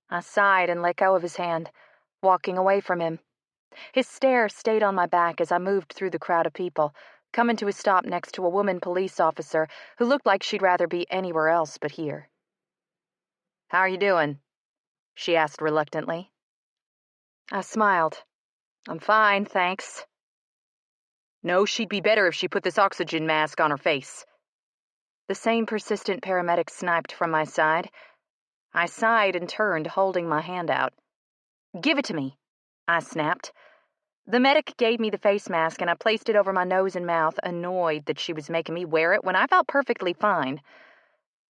I sighed and let go of his hand, walking away from him. His stare stayed on my back as I moved through the crowd of people, coming to a stop next to a woman police officer who looked like she'd rather be anywhere else but here. "How are you doing?" she asked reluctantly. I smiled. "I'm fine, thanks." "No, she'd be better if she put this oxygen mask on her face." The same persistent paramedic sniped from my side. I sighed and turned, holding my hand out. "Give it to me," I snapped. The medic gave me the face mask and I placed it over my nose and mouth, annoyed that she was making me wear it when I felt perfectly fine.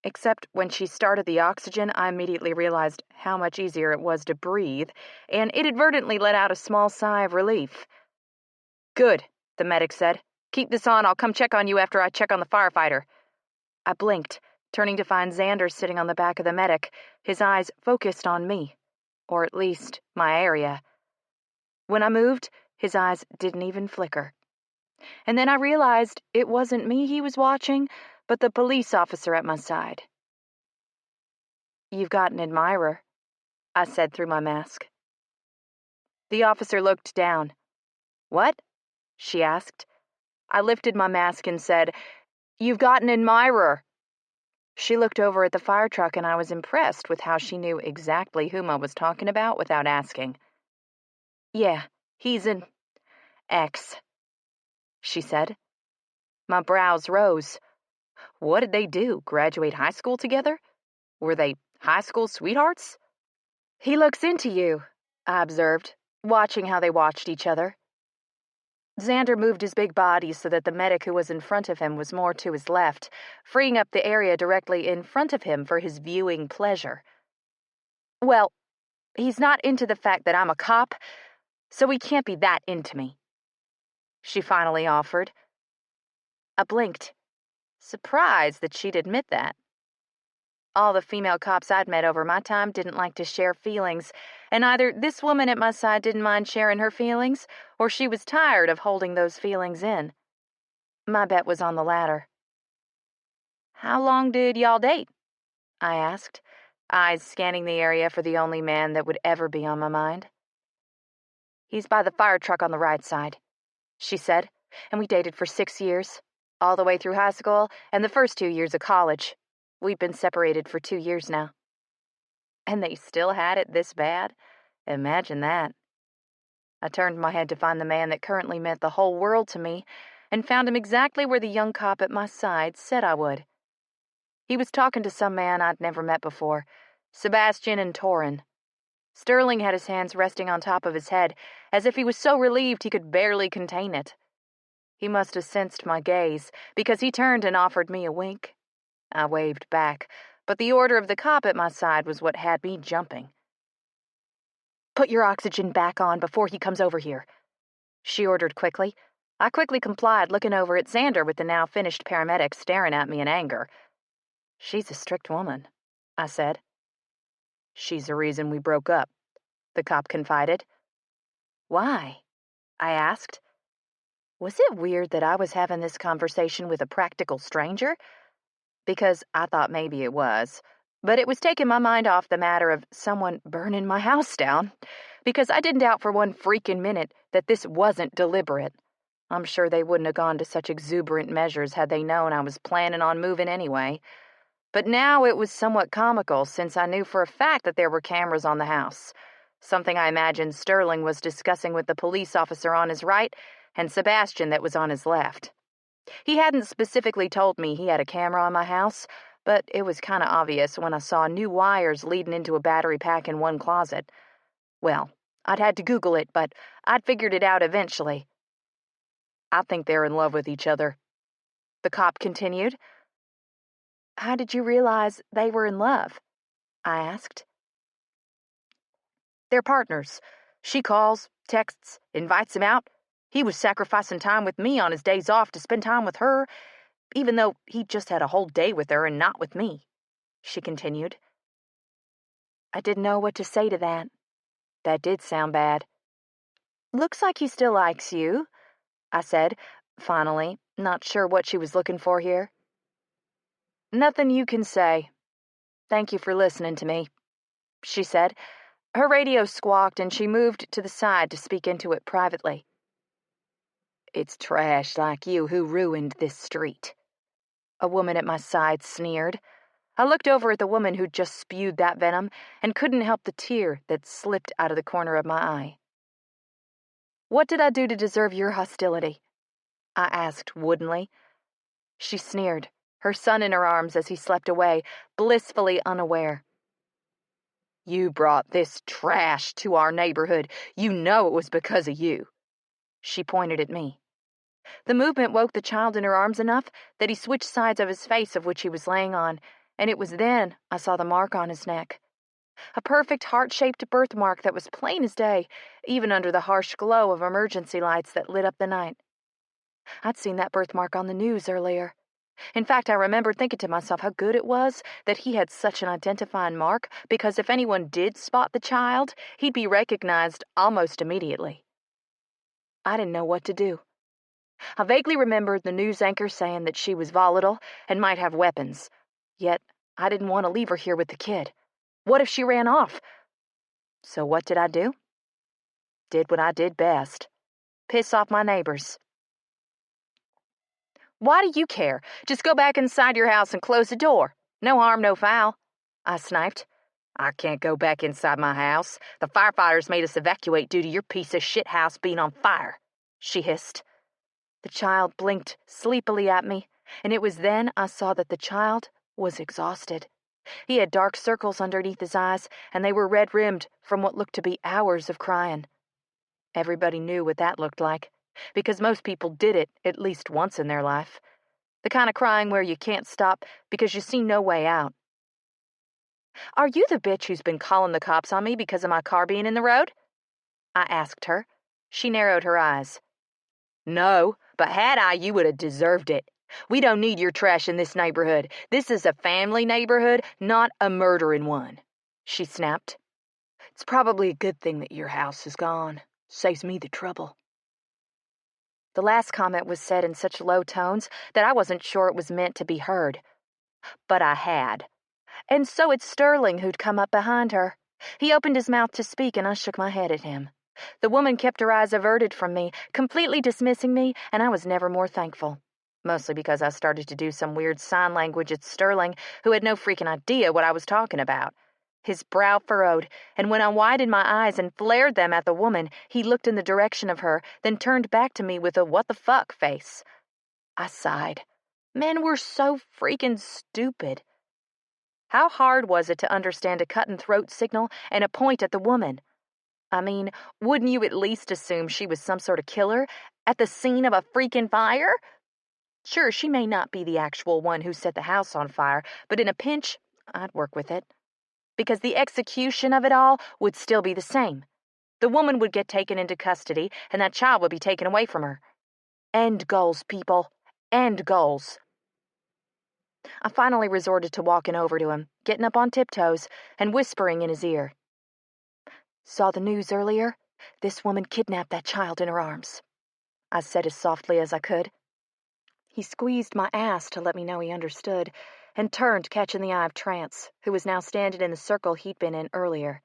Except when she started the oxygen, I immediately realized how much easier it was to breathe, and inadvertently let out a small sigh of relief. "Good," the medic said. "Keep this on. I'll come check on you after I check on the firefighter." I blinked, turning to find Xander sitting on the back of the medic, his eyes focused on me, or at least my area. When I moved, his eyes didn't even flicker. And then I realized it wasn't me he was watching, but the police officer at my side. "You've got an admirer," I said through my mask. The officer looked down. "What?" she asked. I lifted my mask and said, "You've got an admirer." She looked over at the fire truck and I was impressed with how she knew exactly whom I was talking about without asking. "Yeah, he's an ex," she said. My brows rose. What did they do, graduate high school together? Were they high school sweethearts? "He looks into you," I observed, watching how they watched each other. Xander moved his big body so that the medic who was in front of him was more to his left, freeing up the area directly in front of him for his viewing pleasure. "Well, he's not into the fact that I'm a cop, so he can't be that into me," she finally offered. I blinked, surprised that she'd admit that. All the female cops I'd met over my time didn't like to share feelings, and either this woman at my side didn't mind sharing her feelings, or she was tired of holding those feelings in. My bet was on the latter. "How long did y'all date?" I asked, eyes scanning the area for the only man that would ever be on my mind. "He's by the fire truck on the right side," she said, "and we dated for 6 years, all the way through high school and the first 2 years of college. We've been separated for 2 years now." And they still had it this bad? Imagine that. I turned my head to find the man that currently meant the whole world to me, and found him exactly where the young cop at my side said I would. He was talking to some man I'd never met before, Sebastian and Torin. Sterling had his hands resting on top of his head, as if he was so relieved he could barely contain it. He must have sensed my gaze, because he turned and offered me a wink. I waved back, but the order of the cop at my side was what had me jumping. "Put your oxygen back on before he comes over here," she ordered quickly. I quickly complied, looking over at Xander with the now finished paramedic staring at me in anger. "She's a strict woman," I said. "She's the reason we broke up," the cop confided. "Why?" I asked. Was it weird that I was having this conversation with a practical stranger? Because I thought maybe it was. But it was taking my mind off the matter of someone burning my house down. Because I didn't doubt for one freaking minute that this wasn't deliberate. I'm sure they wouldn't have gone to such exuberant measures had they known I was planning on moving anyway. But now it was somewhat comical since I knew for a fact that there were cameras on the house. Something I imagined Sterling was discussing with the police officer on his right and Sebastian that was on his left. He hadn't specifically told me he had a camera on my house, but it was kind of obvious when I saw new wires leading into a battery pack in one closet. Well, I'd had to Google it, but I'd figured it out eventually. I think they're in love with each other. The cop continued. How did you realize they were in love? I asked. They're partners. She calls, texts, invites him out. He was sacrificing time with me on his days off to spend time with her, even though he just had a whole day with her and not with me, she continued. I didn't know what to say to that. That did sound bad. Looks like he still likes you, I said, finally, not sure what she was looking for here. Nothing you can say. Thank you for listening to me, she said. Her radio squawked and she moved to the side to speak into it privately. It's trash like you who ruined this street. A woman at my side sneered. I looked over at the woman who'd just spewed that venom and couldn't help the tear that slipped out of the corner of my eye. What did I do to deserve your hostility? I asked woodenly. She sneered, her son in her arms as he slept away, blissfully unaware. You brought this trash to our neighborhood. You know it was because of you. She pointed at me. The movement woke the child in her arms enough that he switched sides of his face of which he was laying on, and it was then I saw the mark on his neck. A perfect heart-shaped birthmark that was plain as day, even under the harsh glow of emergency lights that lit up the night. I'd seen that birthmark on the news earlier. In fact, I remembered thinking to myself how good it was that he had such an identifying mark, because if anyone did spot the child, he'd be recognized almost immediately. I didn't know what to do. I vaguely remembered the news anchor saying that she was volatile and might have weapons. Yet, I didn't want to leave her here with the kid. What if she ran off? So what did I do? Did what I did best. Piss off my neighbors. Why do you care? Just go back inside your house and close the door. No harm, no foul, I sniped. I can't go back inside my house. The firefighters made us evacuate due to your piece of shit house being on fire, she hissed. The child blinked sleepily at me, and it was then I saw that the child was exhausted. He had dark circles underneath his eyes, and they were red-rimmed from what looked to be hours of crying. Everybody knew what that looked like, because most people did it at least once in their life. The kind of crying where you can't stop because you see no way out. Are you the bitch who's been calling the cops on me because of my car being in the road? I asked her. She narrowed her eyes. No, but had I, you would have deserved it. We don't need your trash in this neighborhood. This is a family neighborhood, not a murdering one, she snapped. It's probably a good thing that your house is gone. Saves me the trouble. The last comment was said in such low tones that I wasn't sure it was meant to be heard. But I had. And so it's Sterling who'd come up behind her. He opened his mouth to speak, and I shook my head at him. The woman kept her eyes averted from me, completely dismissing me, and I was never more thankful. Mostly because I started to do some weird sign language at Sterling, who had no freaking idea what I was talking about. His brow furrowed, and when I widened my eyes and flared them at the woman, he looked in the direction of her, then turned back to me with a what-the-fuck face. I sighed. Men were so freaking stupid. How hard was it to understand a cut-and-throat signal and a point at the woman? I mean, wouldn't you at least assume she was some sort of killer at the scene of a freaking fire? Sure, she may not be the actual one who set the house on fire, but in a pinch, I'd work with it. Because the execution of it all would still be the same. The woman would get taken into custody, and that child would be taken away from her. End goals, people. End goals. I finally resorted to walking over to him, getting up on tiptoes, and whispering in his ear. Saw the news earlier? This woman kidnapped that child in her arms. I said as softly as I could. He squeezed my ass to let me know he understood, and turned, catching the eye of Trance, who was now standing in the circle he'd been in earlier.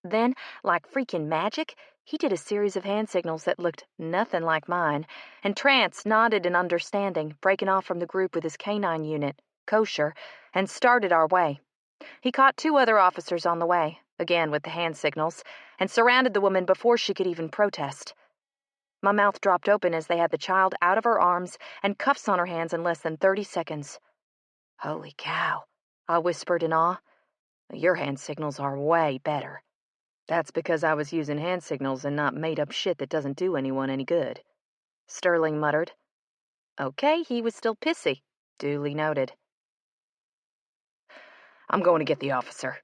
Then, like freaking magic, he did a series of hand signals that looked nothing like mine, and Trance nodded in understanding, breaking off from the group with his canine unit, Kosher, and started our way. He caught 2 other officers on the way, again with the hand signals, and surrounded the woman before she could even protest. My mouth dropped open as they had the child out of her arms and cuffs on her hands in less than 30 seconds. Holy cow, I whispered in awe. Your hand signals are way better. That's because I was using hand signals and not made-up shit that doesn't do anyone any good, Sterling muttered. Okay, he was still pissy. Duly noted. I'm going to get the officer.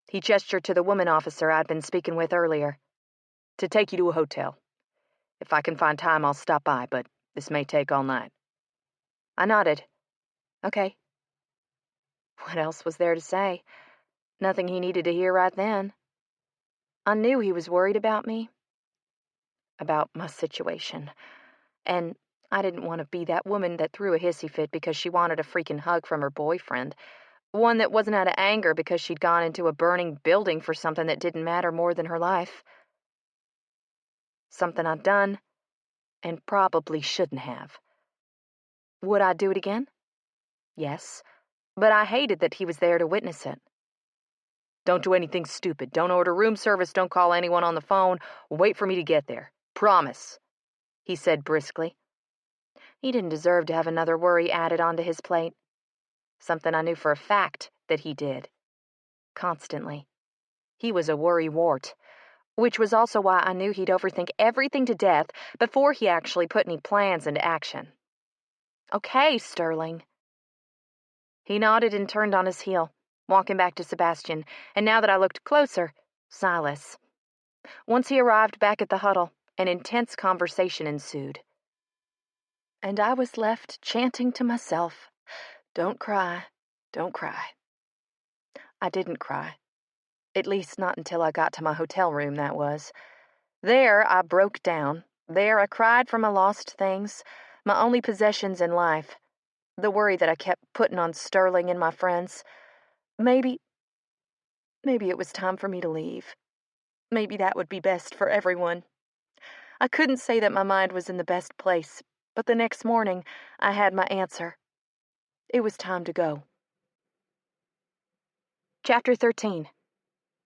He gestured to the woman officer I'd been speaking with earlier. To take you to a hotel. If I can find time, I'll stop by, but this may take all night. I nodded. Okay. What else was there to say? Nothing he needed to hear right then. I knew he was worried about me. About my situation. And I didn't want to be that woman that threw a hissy fit because she wanted a freaking hug from her boyfriend. One that wasn't out of anger because she'd gone into a burning building for something that didn't matter more than her life. Something I'd done, and probably shouldn't have. Would I do it again? Yes, but I hated that he was there to witness it. Don't do anything stupid. Don't order room service. Don't call anyone on the phone. Wait for me to get there. Promise, he said briskly. He didn't deserve to have another worry added onto his plate. Something I knew for a fact that he did. Constantly. He was a worry-wart, which was also why I knew he'd overthink everything to death before he actually put any plans into action. Okay, Sterling. He nodded and turned on his heel, walking back to Sebastian, and now that I looked closer, Silas. Once he arrived back at the huddle, an intense conversation ensued. And I was left chanting to myself, don't cry, don't cry. I didn't cry. At least not until I got to my hotel room, that was. There I broke down. There I cried for my lost things, my only possessions in life. The worry that I kept putting on Sterling and my friends. Maybe it was time for me to leave. Maybe that would be best for everyone. I couldn't say that my mind was in the best place, but the next morning I had my answer. It was time to go. Chapter 13.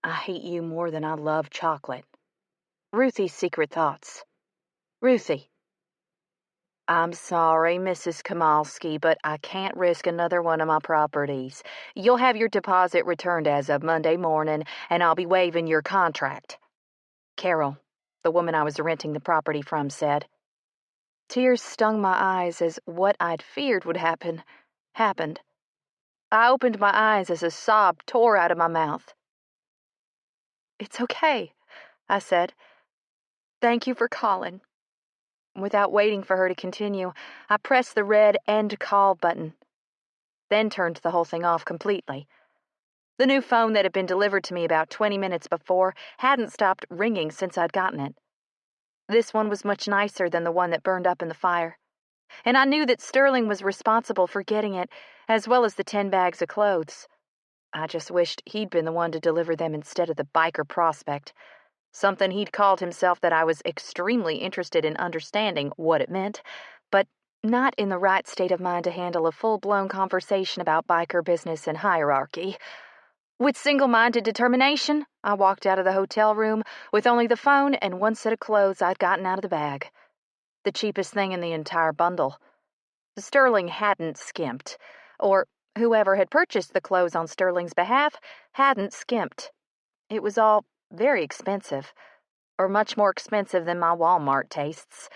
I hate you more than I love chocolate. Ruthie's secret thoughts. Ruthie. I'm sorry, Mrs. Kamalski, but I can't risk another one of my properties. You'll have your deposit returned as of Monday morning, and I'll be waiving your contract. Carol, the woman I was renting the property from, said. Tears stung my eyes as what I'd feared would happen, happened. I opened my eyes as a sob tore out of my mouth. It's okay, I said. Thank you for calling. Without waiting for her to continue, I pressed the red end call button, then turned the whole thing off completely. The new phone that had been delivered to me about 20 minutes before hadn't stopped ringing since I'd gotten it. This one was much nicer than the one that burned up in the fire, and I knew that Sterling was responsible for getting it, as well as the 10 bags of clothes. I just wished he'd been the one to deliver them instead of the biker prospect. Something he'd called himself that I was extremely interested in understanding what it meant, but not in the right state of mind to handle a full-blown conversation about biker business and hierarchy. With single-minded determination, I walked out of the hotel room with only the phone and one set of clothes I'd gotten out of the bag. The cheapest thing in the entire bundle. Sterling hadn't skimped, or whoever had purchased the clothes on Sterling's behalf hadn't skimped. It was all very expensive, or much more expensive than my Walmart tastes.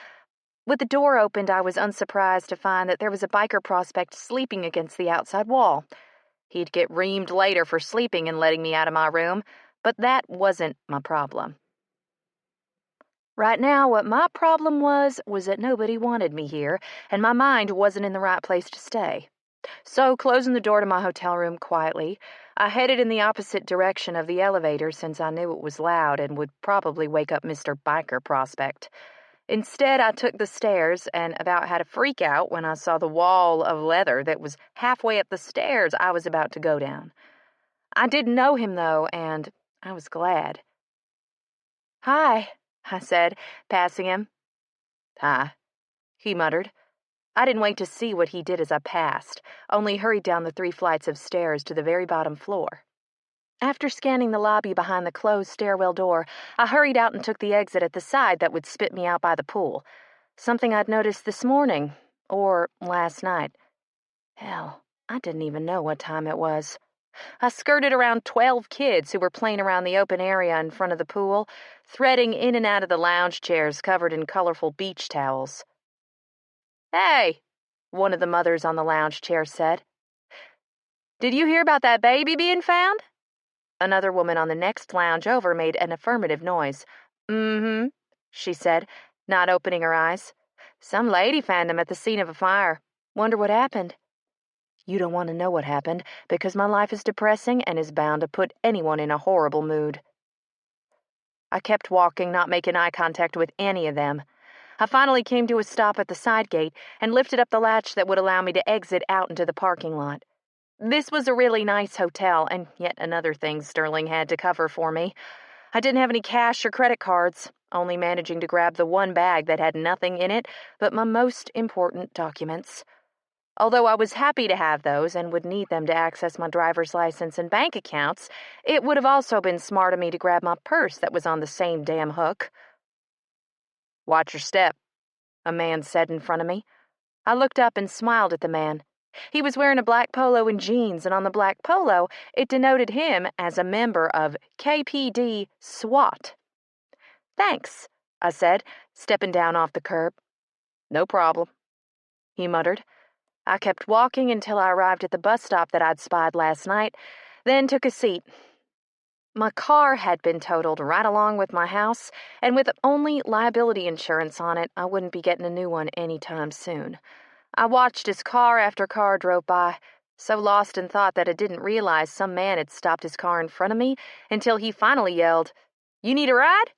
With the door opened, I was unsurprised to find that there was a biker prospect sleeping against the outside wall. He'd get reamed later for sleeping and letting me out of my room, but that wasn't my problem. Right now, what my problem was that nobody wanted me here, and my mind wasn't in the right place to stay. So, closing the door to my hotel room quietly, I headed in the opposite direction of the elevator since I knew it was loud and would probably wake up Mr. Biker Prospect. Instead, I took the stairs and about had a freak out when I saw the wall of leather that was halfway up the stairs I was about to go down. I didn't know him, though, and I was glad. "Hi," I said, passing him. "Hi," he muttered. I didn't wait to see what he did as I passed, only hurried down the 3 flights of stairs to the very bottom floor. After scanning the lobby behind the closed stairwell door, I hurried out and took the exit at the side that would spit me out by the pool. Something I'd noticed this morning, or last night. Hell, I didn't even know what time it was. I skirted around 12 kids who were playing around the open area in front of the pool, threading in and out of the lounge chairs covered in colorful beach towels. "Hey," one of the mothers on the lounge chair said. "Did you hear about that baby being found?" Another woman on the next lounge over made an affirmative noise. "Mm-hmm," she said, not opening her eyes. "Some lady found him at the scene of a fire. Wonder what happened." You don't want to know what happened, because my life is depressing and is bound to put anyone in a horrible mood. I kept walking, not making eye contact with any of them. I finally came to a stop at the side gate and lifted up the latch that would allow me to exit out into the parking lot. This was a really nice hotel, and yet another thing Sterling had to cover for me. I didn't have any cash or credit cards, only managing to grab the one bag that had nothing in it but my most important documents. Although I was happy to have those and would need them to access my driver's license and bank accounts, it would have also been smart of me to grab my purse that was on the same damn hook. "Watch your step," a man said in front of me. I looked up and smiled at the man. He was wearing a black polo and jeans, and on the black polo, it denoted him as a member of KPD SWAT. "Thanks," I said, stepping down off the curb. "No problem," he muttered. I kept walking until I arrived at the bus stop that I'd spied last night, then took a seat. My car had been totaled right along with my house, and with only liability insurance on it, I wouldn't be getting a new one anytime soon. I watched as car after car drove by, so lost in thought that I didn't realize some man had stopped his car in front of me until he finally yelled, "You need a ride?"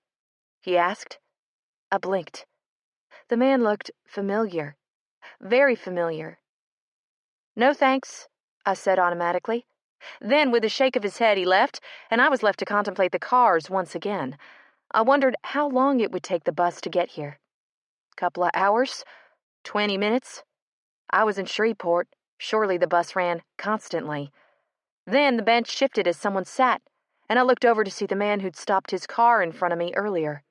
he asked. I blinked. The man looked familiar. Very familiar. "No thanks," I said automatically. Then, with a shake of his head, he left, and I was left to contemplate the cars once again. I wondered how long it would take the bus to get here. Couple of hours? 20 minutes? I was in Shreveport. Surely the bus ran constantly. Then the bench shifted as someone sat, and I looked over to see the man who'd stopped his car in front of me earlier.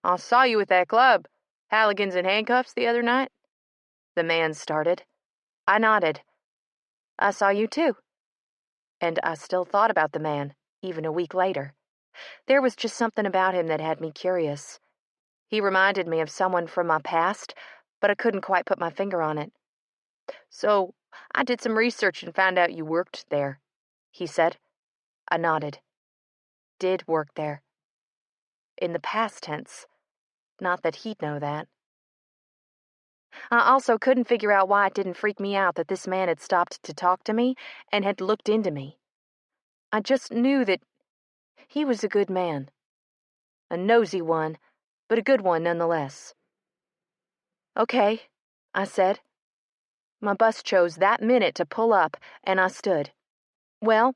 "I saw you at that club, Halligan's in handcuffs, the other night," the man started. I nodded. "I saw you too." And I still thought about the man, even a week later. There was just something about him that had me curious. He reminded me of someone from my past, but I couldn't quite put my finger on it. "So, I did some research and found out you worked there," he said. I nodded. Did work there. In the past tense. Not that he'd know that. I also couldn't figure out why it didn't freak me out that this man had stopped to talk to me and had looked into me. I just knew that he was a good man. A nosy one, but a good one nonetheless. "Okay," I said. My bus chose that minute to pull up, and I stood. "Well,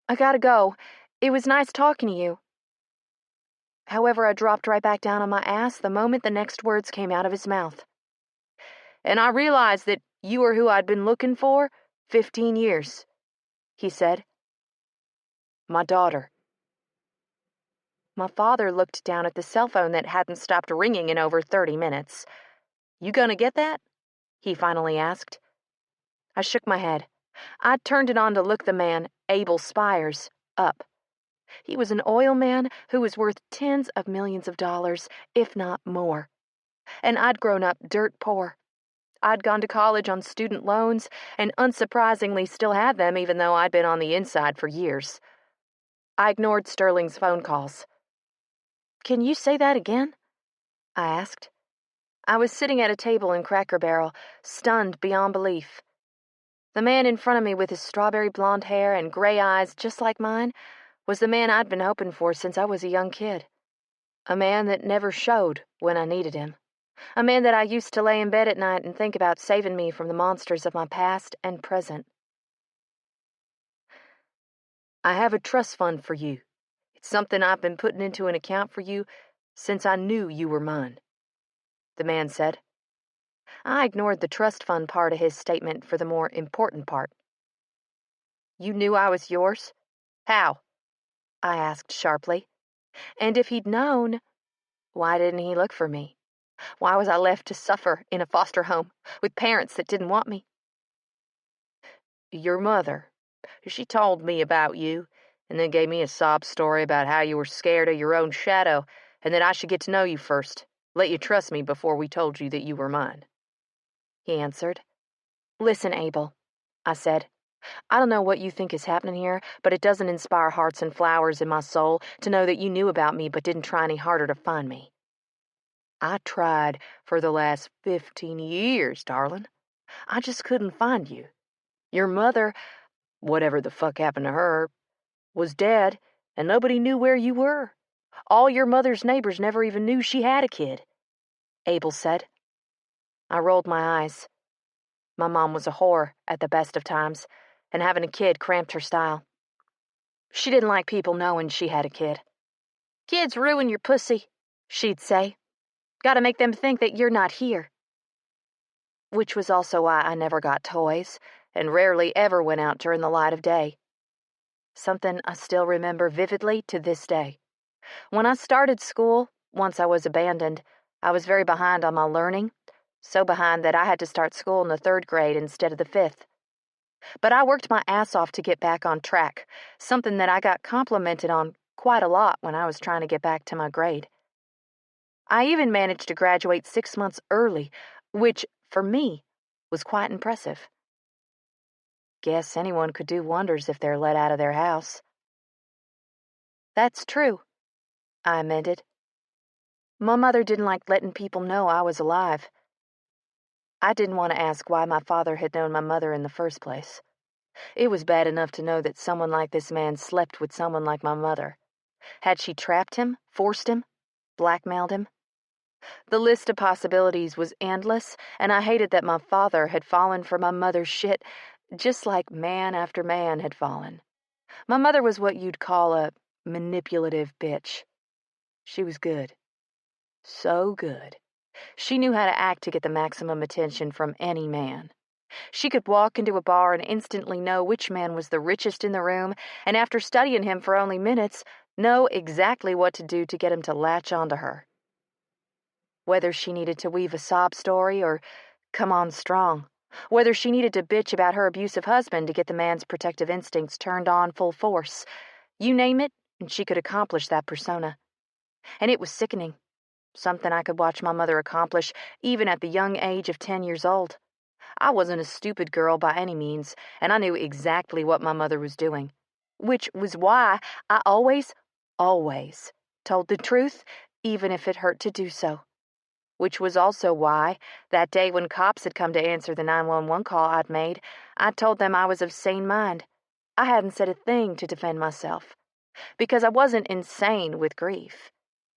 I gotta go. It was nice talking to you." However, I dropped right back down on my ass the moment the next words came out of his mouth. "And I realized that you were who I'd been looking for 15 years, he said. "My daughter." My father looked down at the cell phone that hadn't stopped ringing in over 30 minutes. "You gonna get that?" he finally asked. I shook my head. I'd turned it on to look the man, Abel Spires, up. He was an oil man who was worth tens of millions of dollars, if not more. And I'd grown up dirt poor. I'd gone to college on student loans, and unsurprisingly still had them even though I'd been on the inside for years. I ignored Sterling's phone calls. "Can you say that again?" I asked. I was sitting at a table in Cracker Barrel, stunned beyond belief. The man in front of me with his strawberry blonde hair and gray eyes just like mine was the man I'd been hoping for since I was a young kid. A man that never showed when I needed him. A man that I used to lay in bed at night and think about saving me from the monsters of my past and present. I have a trust fund for you. It's something I've been putting into an account for you since I knew you were mine, the man said. I ignored the trust fund part of his statement for the more important part. You knew I was yours? How? I asked sharply. And if he'd known, why didn't he look for me? Why was I left to suffer in a foster home with parents that didn't want me? Your mother. She told me about you, and then gave me a sob story about how you were scared of your own shadow, and that I should get to know you first, let you trust me before we told you that you were mine. He answered. Listen, Abel, I said. I don't know what you think is happening here, but it doesn't inspire hearts and flowers in my soul to know that you knew about me but didn't try any harder to find me. I tried for the last 15 years, darling. I just couldn't find you. Your mother, whatever the fuck happened to her, was dead, and nobody knew where you were. All your mother's neighbors never even knew she had a kid, Abel said. I rolled my eyes. My mom was a whore at the best of times, and having a kid cramped her style. She didn't like people knowing she had a kid. Kids ruin your pussy, she'd say. Gotta make them think that you're not here. Which was also why I never got toys, and rarely ever went out during the light of day. Something I still remember vividly to this day. When I started school, once I was abandoned, I was very behind on my learning, so behind that I had to start school in the 3rd grade instead of the 5th. But I worked my ass off to get back on track, something that I got complimented on quite a lot when I was trying to get back to my grade. I even managed to graduate 6 months early, which, for me, was quite impressive. Guess anyone could do wonders if they're let out of their house. That's true, I amended. My mother didn't like letting people know I was alive. I didn't want to ask why my father had known my mother in the first place. It was bad enough to know that someone like this man slept with someone like my mother. Had she trapped him, forced him, blackmailed him? The list of possibilities was endless, and I hated that my father had fallen for my mother's shit, just like man after man had fallen. My mother was what you'd call a manipulative bitch. She was good. So good. She knew how to act to get the maximum attention from any man. She could walk into a bar and instantly know which man was the richest in the room, and after studying him for only minutes, know exactly what to do to get him to latch onto her. Whether she needed to weave a sob story or come on strong, whether she needed to bitch about her abusive husband to get the man's protective instincts turned on full force, you name it, and she could accomplish that persona. And it was sickening. Something I could watch my mother accomplish even at the young age of 10 years old. I wasn't a stupid girl by any means, and I knew exactly what my mother was doing, which was why I always told the truth, even if it hurt to do so. Which was also why, that day when cops had come to answer the 911 call I'd made, I told them I was of sane mind. I hadn't said a thing to defend myself, because I wasn't insane with grief.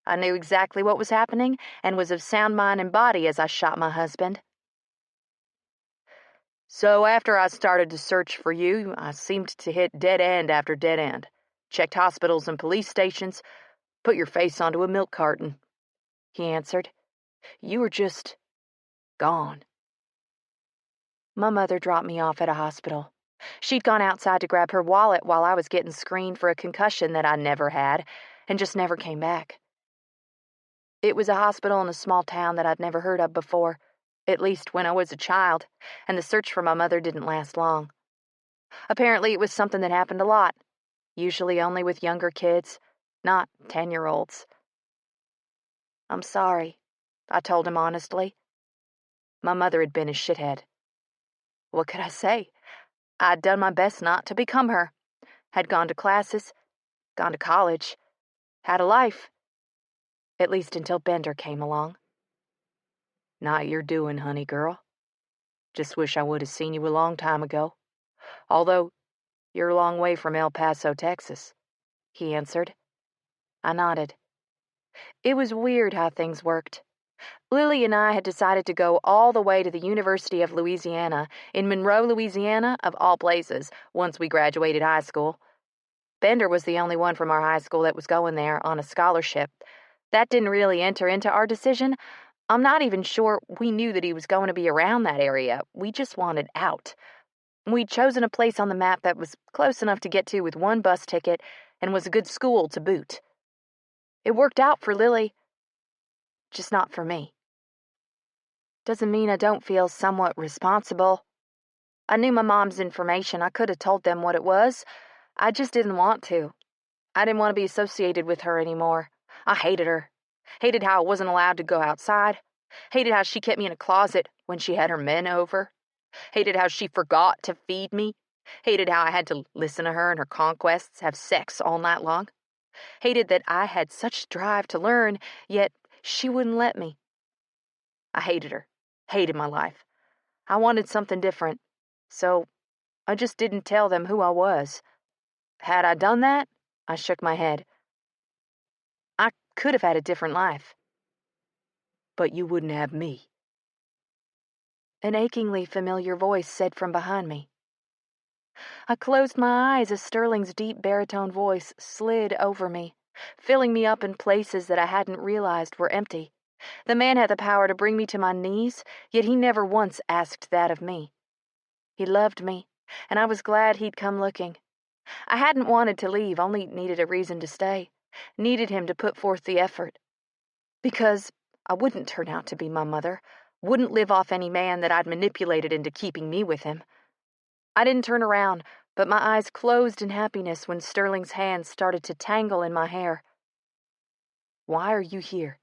I knew exactly what was happening and was of sound mind and body as I shot my husband. So after I started to search for you, I seemed to hit dead end after dead end. Checked hospitals and police stations, put your face onto a milk carton. He answered. You were just gone. My mother dropped me off at a hospital. She'd gone outside to grab her wallet while I was getting screened for a concussion that I never had, and just never came back. It was a hospital in a small town that I'd never heard of before, at least when I was a child, and the search for my mother didn't last long. Apparently it was something that happened a lot, usually only with younger kids, not 10-year-olds. I'm sorry, I told him honestly. My mother had been a shithead. What could I say? I'd done my best not to become her. Had gone to classes, gone to college, had a life. At least until Bender came along. Not your doing, honey girl. Just wish I would have seen you a long time ago. Although, you're a long way from El Paso, Texas, he answered. I nodded. It was weird how things worked. Lily and I had decided to go all the way to the University of Louisiana in Monroe, Louisiana, of all places, once we graduated high school. Bender was the only one from our high school that was going there on a scholarship. That didn't really enter into our decision. I'm not even sure we knew that he was going to be around that area. We just wanted out. We'd chosen a place on the map that was close enough to get to with one bus ticket and was a good school to boot. It worked out for Lily, just not for me. Doesn't mean I don't feel somewhat responsible. I knew my mom's information. I could have told them what it was. I just didn't want to. I didn't want to be associated with her anymore. I hated her. Hated how I wasn't allowed to go outside. Hated how she kept me in a closet when she had her men over. Hated how she forgot to feed me. Hated how I had to listen to her and her conquests have sex all night long. Hated that I had such drive to learn, yet she wouldn't let me. I hated her. Hated my life. I wanted something different, so I just didn't tell them who I was. Had I done that, I shook my head. I could have had a different life. But you wouldn't have me. An achingly familiar voice said from behind me. I closed my eyes as Sterling's deep baritone voice slid over me, filling me up in places that I hadn't realized were empty. The man had the power to bring me to my knees, yet he never once asked that of me. He loved me, and I was glad he'd come looking. I hadn't wanted to leave, only needed a reason to stay. Needed him to put forth the effort. Because I wouldn't turn out to be my mother, wouldn't live off any man that I'd manipulated into keeping me with him. I didn't turn around, but my eyes closed in happiness when Sterling's hands started to tangle in my hair. "Why are you here?"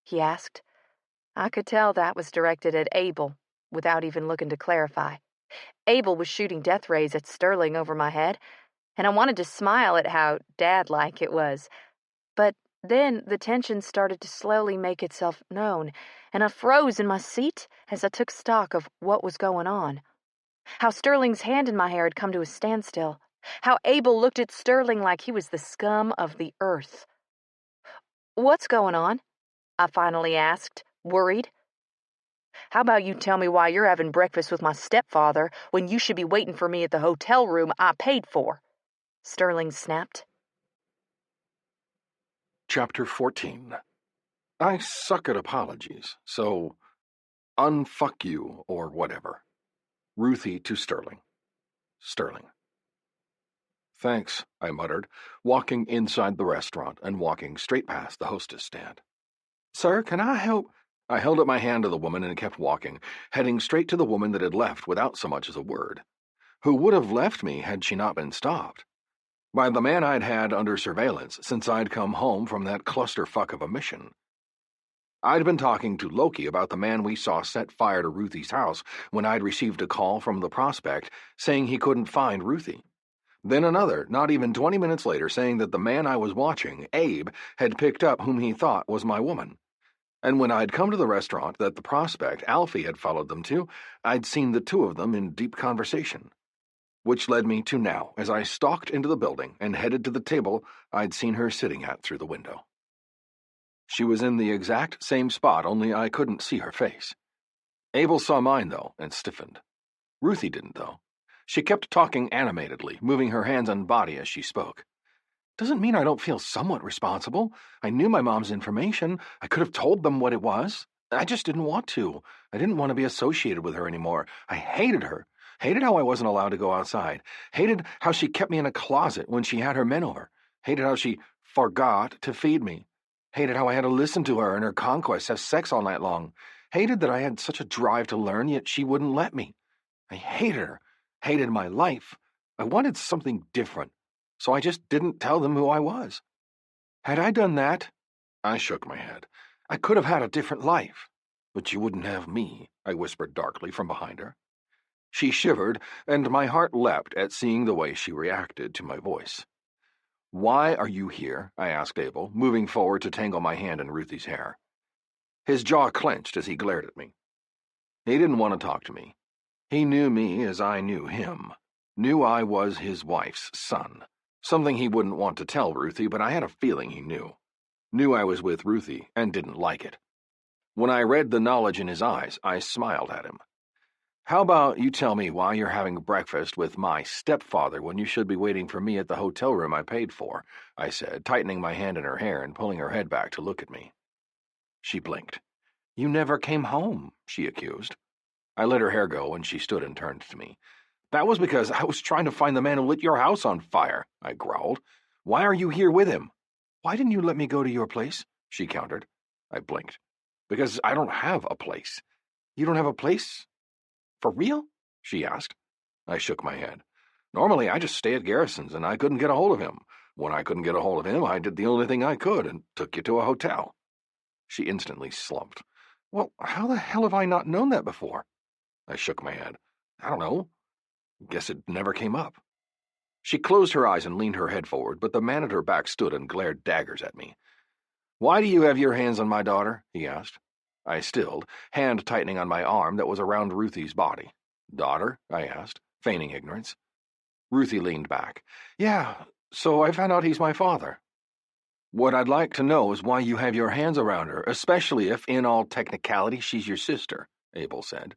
he asked. I could tell that was directed at Abel, without even looking to clarify. Abel was shooting death rays at Sterling over my head, and I wanted to smile at how dad-like it was. But then the tension started to slowly make itself known, and I froze in my seat as I took stock of what was going on. How Sterling's hand in my hair had come to a standstill. How Abel looked at Sterling like he was the scum of the earth. "What's going on?" I finally asked, worried. "How about you tell me why you're having breakfast with my stepfather when you should be waiting for me at the hotel room I paid for?" Sterling snapped. Chapter 14. I suck at apologies, so unfuck you or whatever. Ruthie to Sterling. Sterling. Thanks, I muttered, walking inside the restaurant and walking straight past the hostess stand. Sir, can I help? I held up my hand to the woman and kept walking, heading straight to the woman that had left without so much as a word. Who would have left me had she not been stopped? By the man I'd had under surveillance since I'd come home from that clusterfuck of a mission. I'd been talking to Loki about the man we saw set fire to Ruthie's house when I'd received a call from the prospect saying he couldn't find Ruthie. Then another, not even 20 minutes later, saying that the man I was watching, Abe, had picked up whom he thought was my woman. And when I'd come to the restaurant that the prospect, Alfie, had followed them to, I'd seen the two of them in deep conversation. Which led me to now, as I stalked into the building and headed to the table I'd seen her sitting at through the window. She was in the exact same spot, only I couldn't see her face. Abel saw mine, though, and stiffened. Ruthie didn't, though. She kept talking animatedly, moving her hands and body as she spoke. Doesn't mean I don't feel somewhat responsible. I knew my mom's information. I could have told them what it was. I just didn't want to. I didn't want to be associated with her anymore. I hated her. Hated how I wasn't allowed to go outside. Hated how she kept me in a closet when she had her men over. Hated how she forgot to feed me. Hated how I had to listen to her and her conquests have sex all night long. Hated that I had such a drive to learn, yet she wouldn't let me. I hated her. Hated my life. I wanted something different, so I just didn't tell them who I was. Had I done that, I shook my head, I could have had a different life. But you wouldn't have me, I whispered darkly from behind her. She shivered, and my heart leapt at seeing the way she reacted to my voice. Why are you here? I asked Abel, moving forward to tangle my hand in Ruthie's hair. His jaw clenched as he glared at me. He didn't want to talk to me. He knew me as I knew him. Knew I was his wife's son. Something he wouldn't want to tell Ruthie, but I had a feeling he knew. knew I was with Ruthie and didn't like it. When I read the knowledge in his eyes, I smiled at him. How about you tell me why you're having breakfast with my stepfather when you should be waiting for me at the hotel room I paid for, I said, tightening my hand in her hair and pulling her head back to look at me. She blinked. You never came home, she accused. I let her hair go and she stood and turned to me. That was because I was trying to find the man who lit your house on fire, I growled. Why are you here with him? Why didn't you let me go to your place? She countered. I blinked. Because I don't have a place. You don't have a place? For real? She asked. I shook my head. Normally, I just stay at Garrison's, and I couldn't get a hold of him. When I couldn't get a hold of him, I did the only thing I could and took you to a hotel. She instantly slumped. Well, how the hell have I not known that before? I shook my head. I don't know. Guess it never came up. She closed her eyes and leaned her head forward, but the man at her back stood and glared daggers at me. Why do you have your hands on my daughter? He asked. I stilled, hand tightening on my arm that was around Ruthie's body. Daughter? I asked, feigning ignorance. Ruthie leaned back. Yeah, so I found out he's my father. What I'd like to know is why you have your hands around her, especially if, in all technicality, she's your sister, Abel said.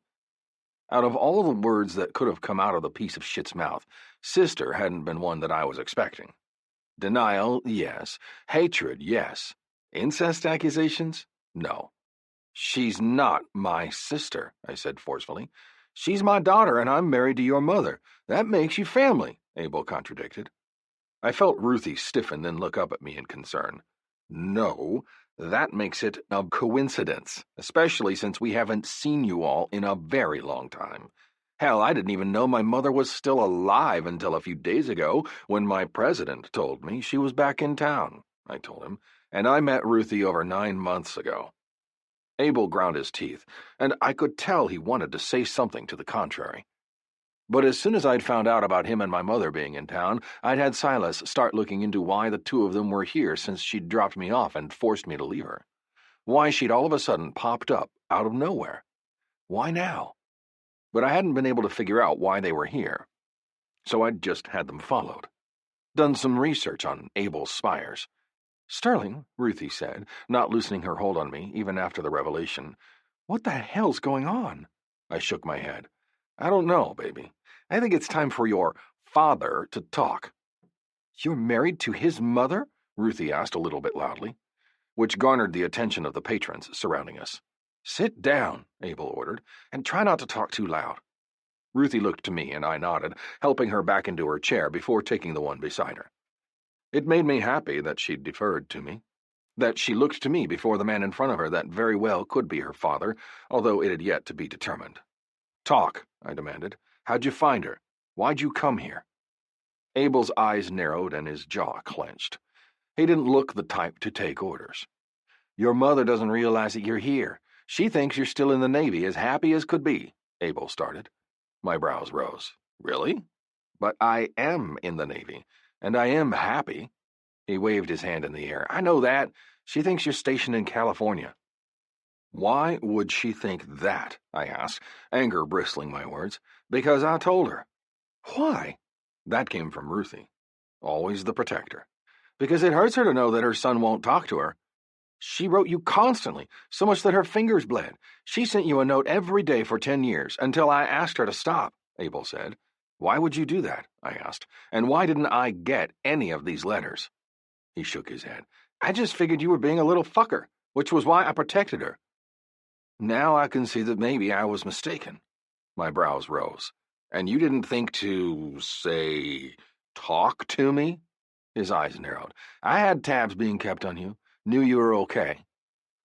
Out of all the words that could have come out of the piece of shit's mouth, sister hadn't been one that I was expecting. Denial, yes. Hatred, yes. Incest accusations? No. She's not my sister, I said forcefully. She's my daughter, and I'm married to your mother. That makes you family, Abel contradicted. I felt Ruthie stiffen, then look up at me in concern. No, that makes it a coincidence, especially since we haven't seen you all in a very long time. Hell, I didn't even know my mother was still alive until a few days ago when my president told me she was back in town, I told him, and I met Ruthie over 9 months ago. Abel ground his teeth, and I could tell he wanted to say something to the contrary. But as soon as I'd found out about him and my mother being in town, I'd had Silas start looking into why the two of them were here since she'd dropped me off and forced me to leave her. Why she'd all of a sudden popped up out of nowhere. Why now? But I hadn't been able to figure out why they were here, so I'd just had them followed. Done some research on Abel's spires. Sterling, Ruthie said, not loosening her hold on me even after the revelation. What the hell's going on? I shook my head. I don't know, baby. I think it's time for your father to talk. You're married to his mother? Ruthie asked a little bit loudly, which garnered the attention of the patrons surrounding us. Sit down, Abel ordered, and try not to talk too loud. Ruthie looked to me, and I nodded, helping her back into her chair before taking the one beside her. It made me happy that she deferred to me, that she looked to me before the man in front of her that very well could be her father, although it had yet to be determined. Talk, I demanded. How'd you find her? Why'd you come here? Abel's eyes narrowed and his jaw clenched. He didn't look the type to take orders. Your mother doesn't realize that you're here. She thinks you're still in the Navy, as happy as could be, Abel started. My brows rose. Really? But I am in the Navy, and I am happy. He waved his hand in the air. I know that. She thinks you're stationed in California. Why would she think that? I asked, anger bristling my words. Because I told her. Why? That came from Ruthie. Always the protector. Because it hurts her to know that her son won't talk to her. She wrote you constantly, so much that her fingers bled. She sent you a note every day for 10 years, until I asked her to stop, Abel said. Why would you do that? I asked. And why didn't I get any of these letters? He shook his head. I just figured you were being a little fucker, which was why I protected her. Now I can see that maybe I was mistaken. My brows rose. And you didn't think to, say, talk to me? His eyes narrowed. I had tabs being kept on you. Knew you were okay.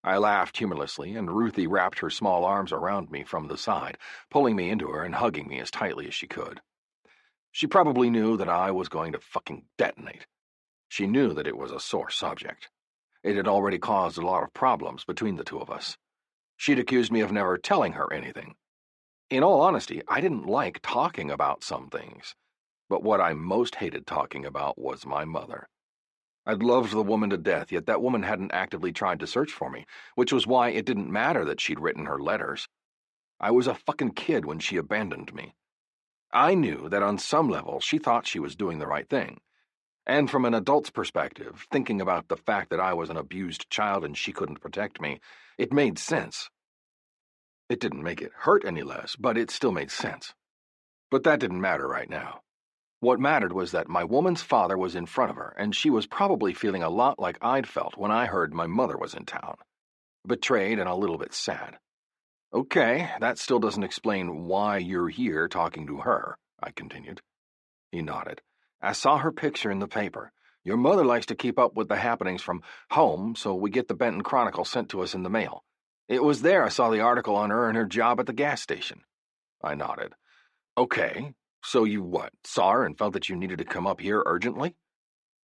I laughed humorlessly, and Ruthie wrapped her small arms around me from the side, pulling me into her and hugging me as tightly as she could. She probably knew that I was going to fucking detonate. She knew that it was a sore subject. It had already caused a lot of problems between the two of us. She'd accused me of never telling her anything. In all honesty, I didn't like talking about some things, but what I most hated talking about was my mother. I'd loved the woman to death, yet that woman hadn't actively tried to search for me, which was why it didn't matter that she'd written her letters. I was a fucking kid when she abandoned me. I knew that on some level she thought she was doing the right thing, And from an adult's perspective, thinking about the fact that I was an abused child and she couldn't protect me, it made sense. It didn't make it hurt any less, but it still made sense. But that didn't matter right now. What mattered was that my woman's father was in front of her, and she was probably feeling a lot like I'd felt when I heard my mother was in town. Betrayed and a little bit sad. Okay, that still doesn't explain why you're here talking to her, I continued. He nodded. I saw her picture in the paper. Your mother likes to keep up with the happenings from home, so we get the Benton Chronicle sent to us in the mail. It was there I saw the article on her and her job at the gas station. I nodded. Okay, so you what, saw her and felt that you needed to come up here urgently?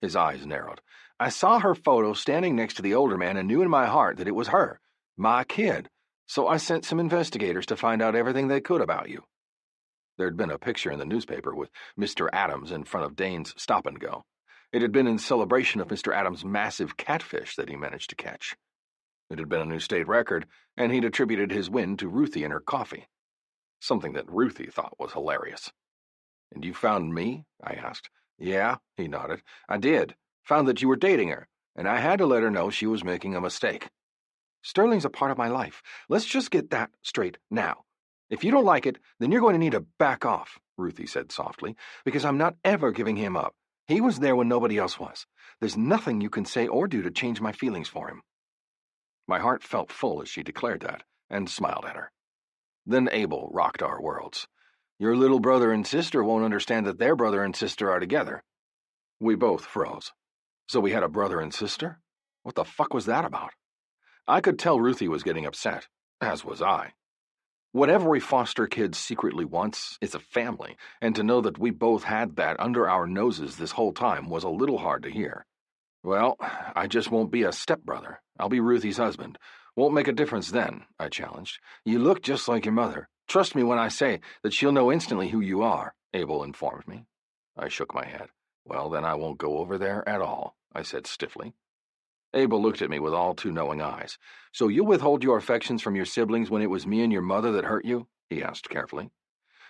His eyes narrowed. I saw her photo standing next to the older man and knew in my heart that it was her, my kid, so I sent some investigators to find out everything they could about you. There'd been a picture in the newspaper with Mr. Adams in front of Dane's Stop and Go. It had been in celebration of Mr. Adams' massive catfish that he managed to catch. It had been a new state record, and he'd attributed his win to Ruthie and her coffee. Something that Ruthie thought was hilarious. And you found me? I asked. Yeah, he nodded. I did. Found that you were dating her, and I had to let her know she was making a mistake. Sterling's a part of my life. Let's just get that straight now. If you don't like it, then you're going to need to back off, Ruthie said softly, because I'm not ever giving him up. He was there when nobody else was. There's nothing you can say or do to change my feelings for him. My heart felt full as she declared that, and smiled at her. Then Abel rocked our worlds. Your little brother and sister won't understand that their brother and sister are together. We both froze. So we had a brother and sister? What the fuck was that about? I could tell Ruthie was getting upset, as was I. What every foster kid secretly wants is a family, and to know that we both had that under our noses this whole time was a little hard to hear. Well, I just won't be a stepbrother. I'll be Ruthie's husband. Won't make a difference then, I challenged. You look just like your mother. Trust me when I say that she'll know instantly who you are, Abel informed me. I shook my head. Well, then I won't go over there at all, I said stiffly. Abel looked at me with all too knowing eyes. So you'll withhold your affections from your siblings when it was me and your mother that hurt you? He asked carefully.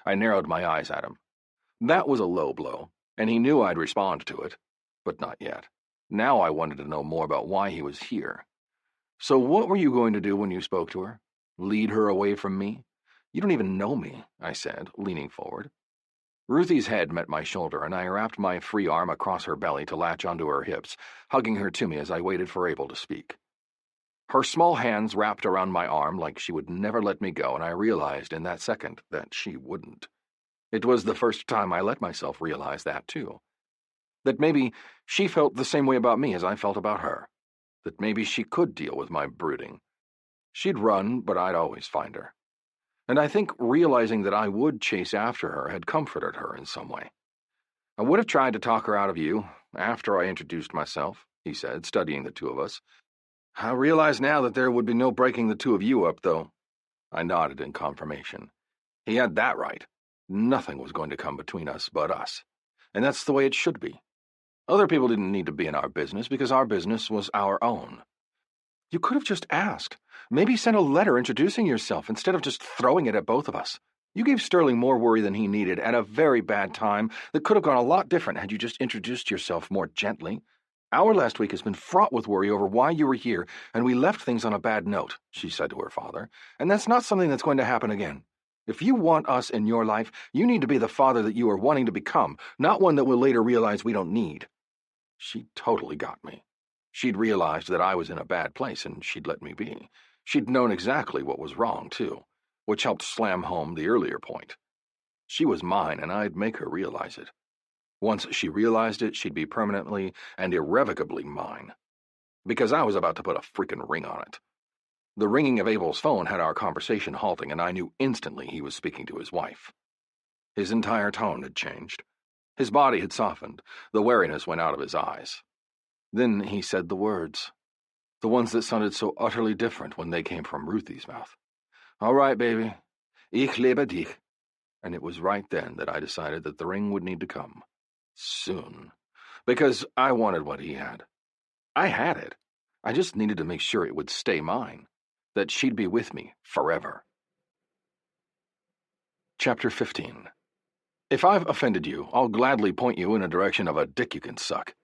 I narrowed my eyes at him. That was a low blow, and he knew I'd respond to it, but not yet. Now I wanted to know more about why he was here. So what were you going to do when you spoke to her? Lead her away from me? You don't even know me, I said, leaning forward. Ruthie's head met my shoulder, and I wrapped my free arm across her belly to latch onto her hips, hugging her to me as I waited for Abel to speak. Her small hands wrapped around my arm like she would never let me go, and I realized in that second that she wouldn't. It was the first time I let myself realize that, too. That maybe she felt the same way about me as I felt about her. That maybe she could deal with my brooding. She'd run, but I'd always find her. And I think realizing that I would chase after her had comforted her in some way. I would have tried to talk her out of you after I introduced myself, he said, studying the two of us. I realize now that there would be no breaking the two of you up, though. I nodded in confirmation. He had that right. Nothing was going to come between us but us. And that's the way it should be. Other people didn't need to be in our business because our business was our own. You could have just asked. Maybe sent a letter introducing yourself instead of just throwing it at both of us. You gave Sterling more worry than he needed at a very bad time that could have gone a lot different had you just introduced yourself more gently. Our last week has been fraught with worry over why you were here, and we left things on a bad note, she said to her father, and that's not something that's going to happen again. If you want us in your life, you need to be the father that you are wanting to become, not one that we'll later realize we don't need. She totally got me. She'd realized that I was in a bad place, and she'd let me be. She'd known exactly what was wrong, too, which helped slam home the earlier point. She was mine, and I'd make her realize it. Once she realized it, she'd be permanently and irrevocably mine. Because I was about to put a freaking ring on it. The ringing of Abel's phone had our conversation halting, and I knew instantly he was speaking to his wife. His entire tone had changed. His body had softened. The wariness went out of his eyes. Then he said the words. The ones that sounded so utterly different when they came from Ruthie's mouth. All right, baby. Ich liebe dich. And it was right then that I decided that the ring would need to come. Soon. Because I wanted what he had. I had it. I just needed to make sure it would stay mine. That she'd be with me forever. Chapter 15. If I've offended you, I'll gladly point you in a direction of a dick you can suck.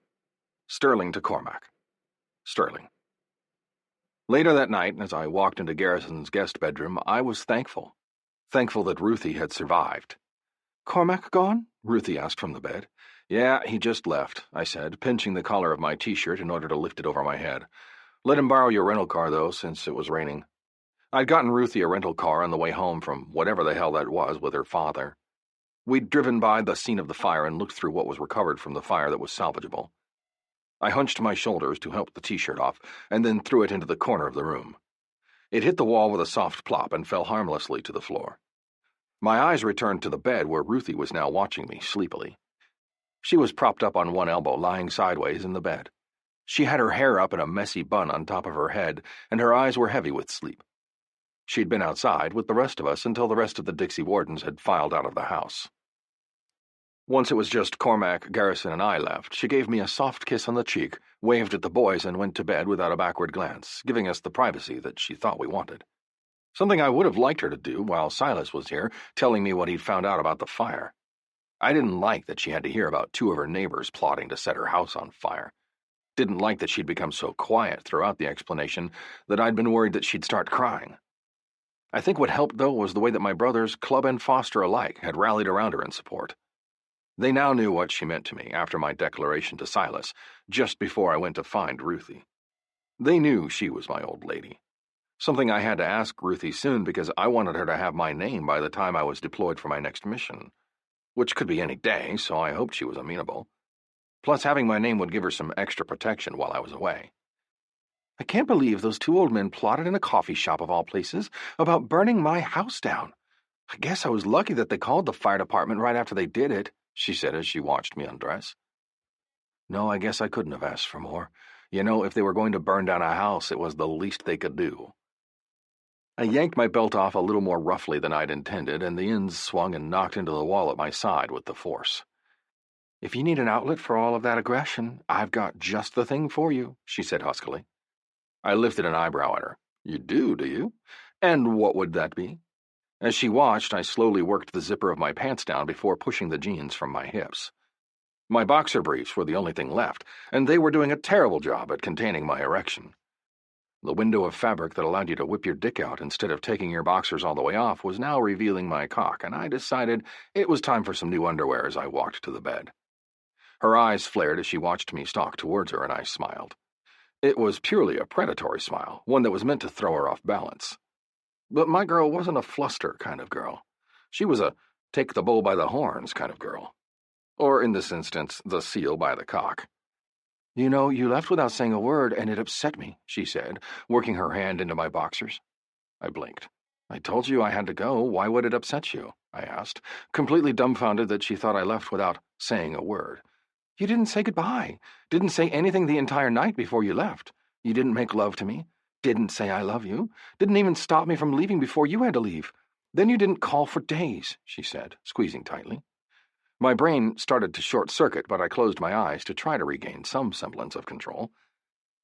Sterling to Cormac. Sterling. Later that night, as I walked into Garrison's guest bedroom, I was thankful. Thankful that Ruthie had survived. "Cormac gone?" Ruthie asked from the bed. "Yeah, he just left," I said, pinching the collar of my t-shirt in order to lift it over my head. "Let him borrow your rental car, though, since it was raining." I'd gotten Ruthie a rental car on the way home from whatever the hell that was with her father. We'd driven by the scene of the fire and looked through what was recovered from the fire that was salvageable. I hunched my shoulders to help the t-shirt off, and then threw it into the corner of the room. It hit the wall with a soft plop and fell harmlessly to the floor. My eyes returned to the bed where Ruthie was now watching me sleepily. She was propped up on one elbow, lying sideways in the bed. She had her hair up in a messy bun on top of her head, and her eyes were heavy with sleep. She'd been outside with the rest of us until the rest of the Dixie Wardens had filed out of the house. Once it was just Cormac, Garrison, and I left, she gave me a soft kiss on the cheek, waved at the boys, and went to bed without a backward glance, giving us the privacy that she thought we wanted. Something I would have liked her to do while Silas was here, telling me what he'd found out about the fire. I didn't like that she had to hear about two of her neighbors plotting to set her house on fire. Didn't like that she'd become so quiet throughout the explanation that I'd been worried that she'd start crying. I think what helped, though, was the way that my brothers, Club and Foster alike, had rallied around her in support. They now knew what she meant to me after my declaration to Silas, just before I went to find Ruthie. They knew she was my old lady. Something I had to ask Ruthie soon because I wanted her to have my name by the time I was deployed for my next mission, which could be any day, so I hoped she was amenable. Plus, having my name would give her some extra protection while I was away. "I can't believe those two old men plotted in a coffee shop of all places about burning my house down. I guess I was lucky that they called the fire department right after they did it," she said as she watched me undress. "No, I guess I couldn't have asked for more. You know, if they were going to burn down a house, it was the least they could do." I yanked my belt off a little more roughly than I'd intended, and the ends swung and knocked into the wall at my side with the force. "If you need an outlet for all of that aggression, I've got just the thing for you," she said huskily. I lifted an eyebrow at her. "You do you? And what would that be?" As she watched, I slowly worked the zipper of my pants down before pushing the jeans from my hips. My boxer briefs were the only thing left, and they were doing a terrible job at containing my erection. The window of fabric that allowed you to whip your dick out instead of taking your boxers all the way off was now revealing my cock, and I decided it was time for some new underwear as I walked to the bed. Her eyes flared as she watched me stalk towards her, and I smiled. It was purely a predatory smile, one that was meant to throw her off balance. But my girl wasn't a fluster kind of girl. She was a take the bull by the horns kind of girl. Or, in this instance, the seal by the cock. "You know, you left without saying a word, and it upset me," she said, working her hand into my boxers. I blinked. "I told you I had to go. Why would it upset you?" I asked, completely dumbfounded that she thought I left without saying a word. "You didn't say goodbye. Didn't say anything the entire night before you left. You didn't make love to me. Didn't say I love you. Didn't even stop me from leaving before you had to leave. Then you didn't call for days," she said, squeezing tightly. My brain started to short-circuit, but I closed my eyes to try to regain some semblance of control.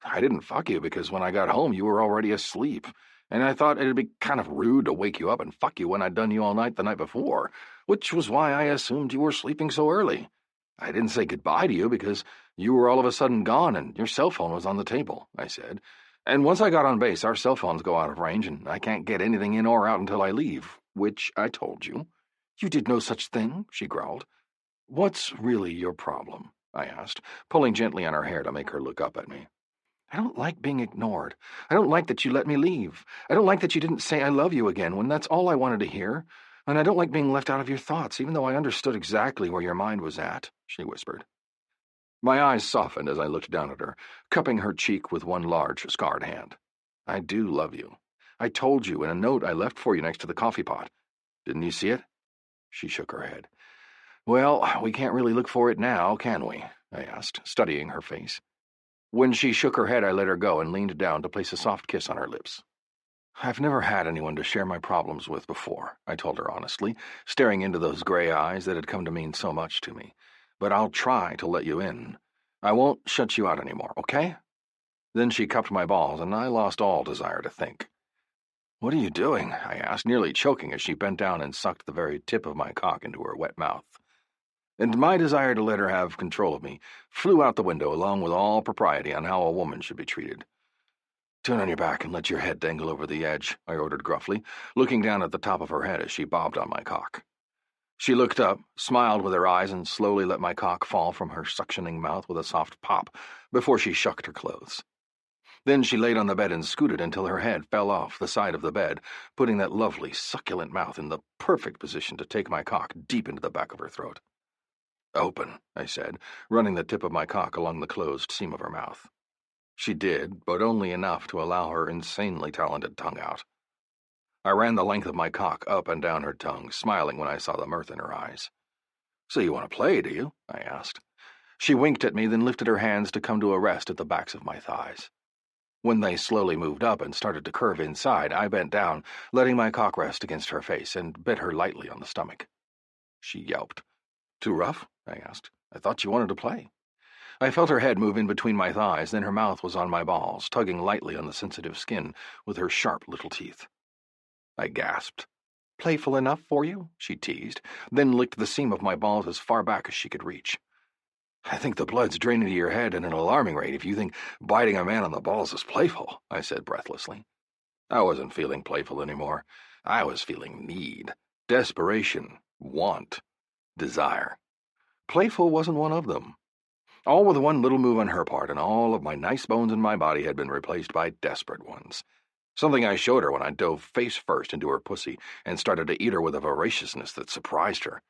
"I didn't fuck you because when I got home you were already asleep, and I thought it'd be kind of rude to wake you up and fuck you when I'd done you all night the night before, which was why I assumed you were sleeping so early. I didn't say goodbye to you because you were all of a sudden gone and your cell phone was on the table," I said. "And once I got on base, our cell phones go out of range and I can't get anything in or out until I leave, which I told you." "You did no such thing," she growled. "What's really your problem?" I asked, pulling gently on her hair to make her look up at me. "I don't like being ignored. I don't like that you let me leave. I don't like that you didn't say I love you again when that's all I wanted to hear. And I don't like being left out of your thoughts, even though I understood exactly where your mind was at," she whispered. My eyes softened as I looked down at her, cupping her cheek with one large, scarred hand. "I do love you. I told you in a note I left for you next to the coffee pot. Didn't you see it?" She shook her head. "Well, we can't really look for it now, can we?" I asked, studying her face. When she shook her head, I let her go and leaned down to place a soft kiss on her lips. "I've never had anyone to share my problems with before," I told her honestly, staring into those gray eyes that had come to mean so much to me. "But I'll try to let you in. I won't shut you out anymore, okay?" Then she cupped my balls, and I lost all desire to think. "What are you doing?" I asked, nearly choking as she bent down and sucked the very tip of my cock into her wet mouth. and my desire to let her have control of me flew out the window along with all propriety on how a woman should be treated. "Turn on your back and let your head dangle over the edge," I ordered gruffly, looking down at the top of her head as she bobbed on my cock. She looked up, smiled with her eyes, and slowly let my cock fall from her suctioning mouth with a soft pop before she shucked her clothes. Then she laid on the bed and scooted until her head fell off the side of the bed, putting that lovely, succulent mouth in the perfect position to take my cock deep into the back of her throat. "Open," I said, running the tip of my cock along the closed seam of her mouth. She did, but only enough to allow her insanely talented tongue out. I ran the length of my cock up and down her tongue, smiling when I saw the mirth in her eyes. "So you want to play, do you?" I asked. She winked at me, then lifted her hands to come to a rest at the backs of my thighs. When they slowly moved up and started to curve inside, I bent down, letting my cock rest against her face, and bit her lightly on the stomach. She yelped. "Too rough?" I asked. "I thought you wanted to play." I felt her head move in between my thighs, then her mouth was on my balls, tugging lightly on the sensitive skin with her sharp little teeth. I gasped. "Playful enough for you?" she teased, then licked the seam of my balls as far back as she could reach. "I think the blood's draining to your head at an alarming rate if you think biting a man on the balls is playful," I said breathlessly. I wasn't feeling playful anymore. I was feeling need, desperation, want, desire. Playful wasn't one of them. All with one little move on her part, and all of my nice bones in my body had been replaced by desperate ones. Something I showed her when I dove face first into her pussy and started to eat her with a voraciousness that surprised her.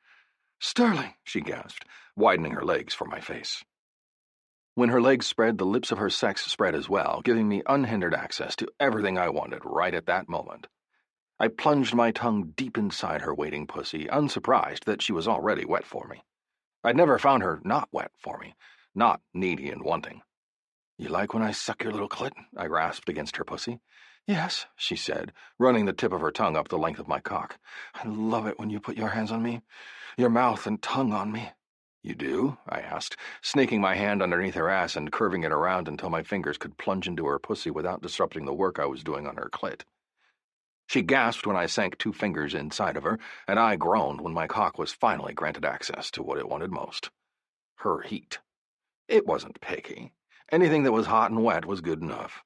"Sterling," she gasped, widening her legs for my face. When her legs spread, the lips of her sex spread as well, giving me unhindered access to everything I wanted right at that moment. I plunged my tongue deep inside her waiting pussy, unsurprised that she was already wet for me. I'd never found her not wet for me, not needy and wanting. "You like when I suck your little clit?" I rasped against her pussy. "Yes," she said, running the tip of her tongue up the length of my cock. "I love it when you put your hands on me, your mouth and tongue on me." "You do?" I asked, snaking my hand underneath her ass and curving it around until my fingers could plunge into her pussy without disrupting the work I was doing on her clit. She gasped when I sank 2 fingers inside of her, and I groaned when my cock was finally granted access to what it wanted most. Her heat. It wasn't picky. Anything that was hot and wet was good enough.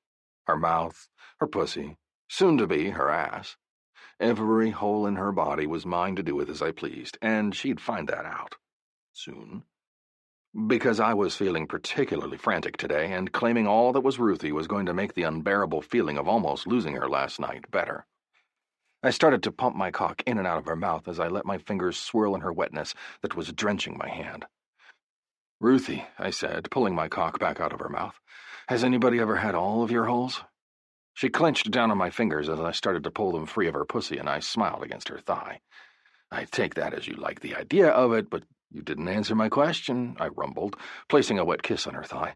Her mouth, her pussy, soon to be her ass. Every hole in her body was mine to do with as I pleased, and she'd find that out. Soon. Because I was feeling particularly frantic today, and claiming all that was Ruthie was going to make the unbearable feeling of almost losing her last night better. I started to pump my cock in and out of her mouth as I let my fingers swirl in her wetness that was drenching my hand. "Ruthie," I said, pulling my cock back out of her mouth, "has anybody ever had all of your holes?" She clenched down on my fingers as I started to pull them free of her pussy, and I smiled against her thigh. "I take that as you like the idea of it, but you didn't answer my question," I rumbled, placing a wet kiss on her thigh.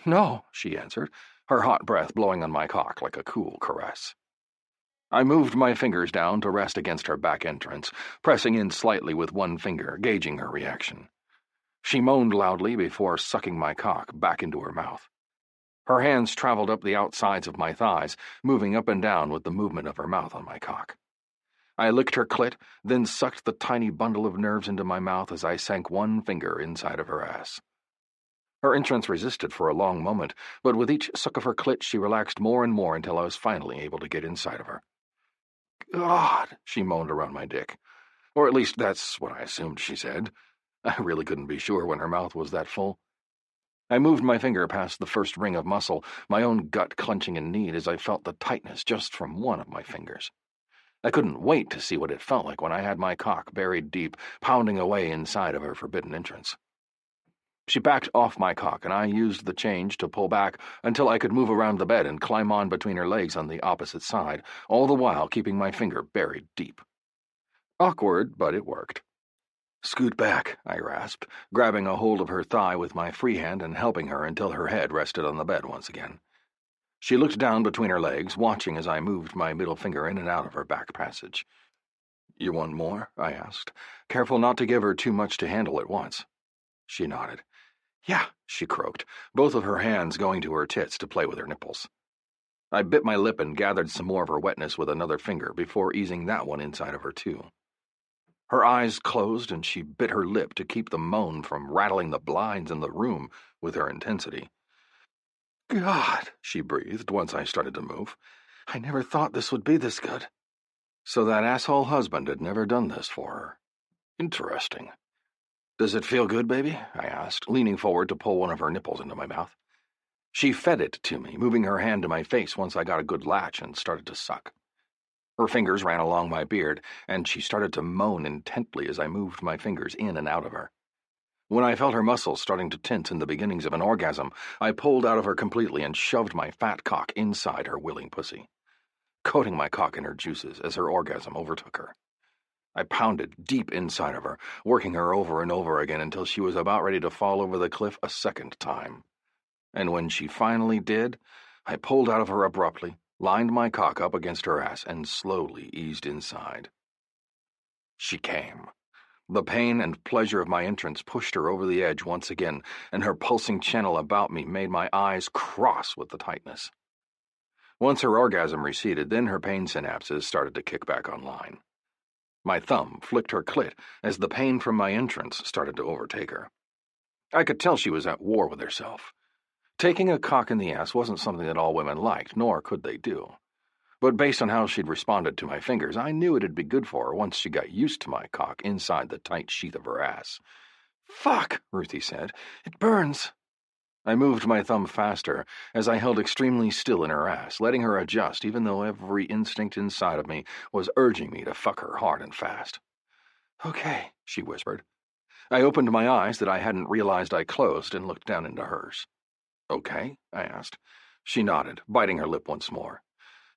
"No," she answered, her hot breath blowing on my cock like a cool caress. I moved my fingers down to rest against her back entrance, pressing in slightly with one finger, gauging her reaction. She moaned loudly before sucking my cock back into her mouth. Her hands traveled up the outsides of my thighs, moving up and down with the movement of her mouth on my cock. I licked her clit, then sucked the tiny bundle of nerves into my mouth as I sank one finger inside of her ass. Her entrance resisted for a long moment, but with each suck of her clit she relaxed more and more until I was finally able to get inside of her. "God," she moaned around my dick. Or at least that's what I assumed she said. I really couldn't be sure when her mouth was that full. I moved my finger past the first ring of muscle, my own gut clenching in need as I felt the tightness just from one of my fingers. I couldn't wait to see what it felt like when I had my cock buried deep, pounding away inside of her forbidden entrance. She backed off my cock, and I used the change to pull back until I could move around the bed and climb on between her legs on the opposite side, all the while keeping my finger buried deep. Awkward, but it worked. "Scoot back," I rasped, grabbing a hold of her thigh with my free hand and helping her until her head rested on the bed once again. She looked down between her legs, watching as I moved my middle finger in and out of her back passage. "You want more?" I asked, careful not to give her too much to handle at once. She nodded. "Yeah," she croaked, both of her hands going to her tits to play with her nipples. I bit my lip and gathered some more of her wetness with another finger before easing that one inside of her too. Her eyes closed and she bit her lip to keep the moan from rattling the blinds in the room with her intensity. God, she breathed once I started to move. I never thought this would be this good. So that asshole husband had never done this for her. Interesting. Does it feel good, baby? I asked, leaning forward to pull one of her nipples into my mouth. She fed it to me, moving her hand to my face once I got a good latch and started to suck. Her fingers ran along my beard, and she started to moan intently as I moved my fingers in and out of her. When I felt her muscles starting to tense in the beginnings of an orgasm, I pulled out of her completely and shoved my fat cock inside her willing pussy, coating my cock in her juices as her orgasm overtook her. I pounded deep inside of her, working her over and over again until she was about ready to fall over the cliff a second time. And when she finally did, I pulled out of her abruptly, lined my cock up against her ass, and slowly eased inside. She came. The pain and pleasure of my entrance pushed her over the edge once again, and her pulsing channel about me made my eyes cross with the tightness. Once her orgasm receded, then her pain synapses started to kick back online. My thumb flicked her clit as the pain from my entrance started to overtake her. I could tell she was at war with herself. Taking a cock in the ass wasn't something that all women liked, nor could they do. But based on how she'd responded to my fingers, I knew it'd be good for her once she got used to my cock inside the tight sheath of her ass. "Fuck," Ruthie said. "It burns." I moved my thumb faster as I held extremely still in her ass, letting her adjust even though every instinct inside of me was urging me to fuck her hard and fast. "Okay," she whispered. I opened my eyes that I hadn't realized I closed and looked down into hers. "Okay?" I asked. She nodded, biting her lip once more.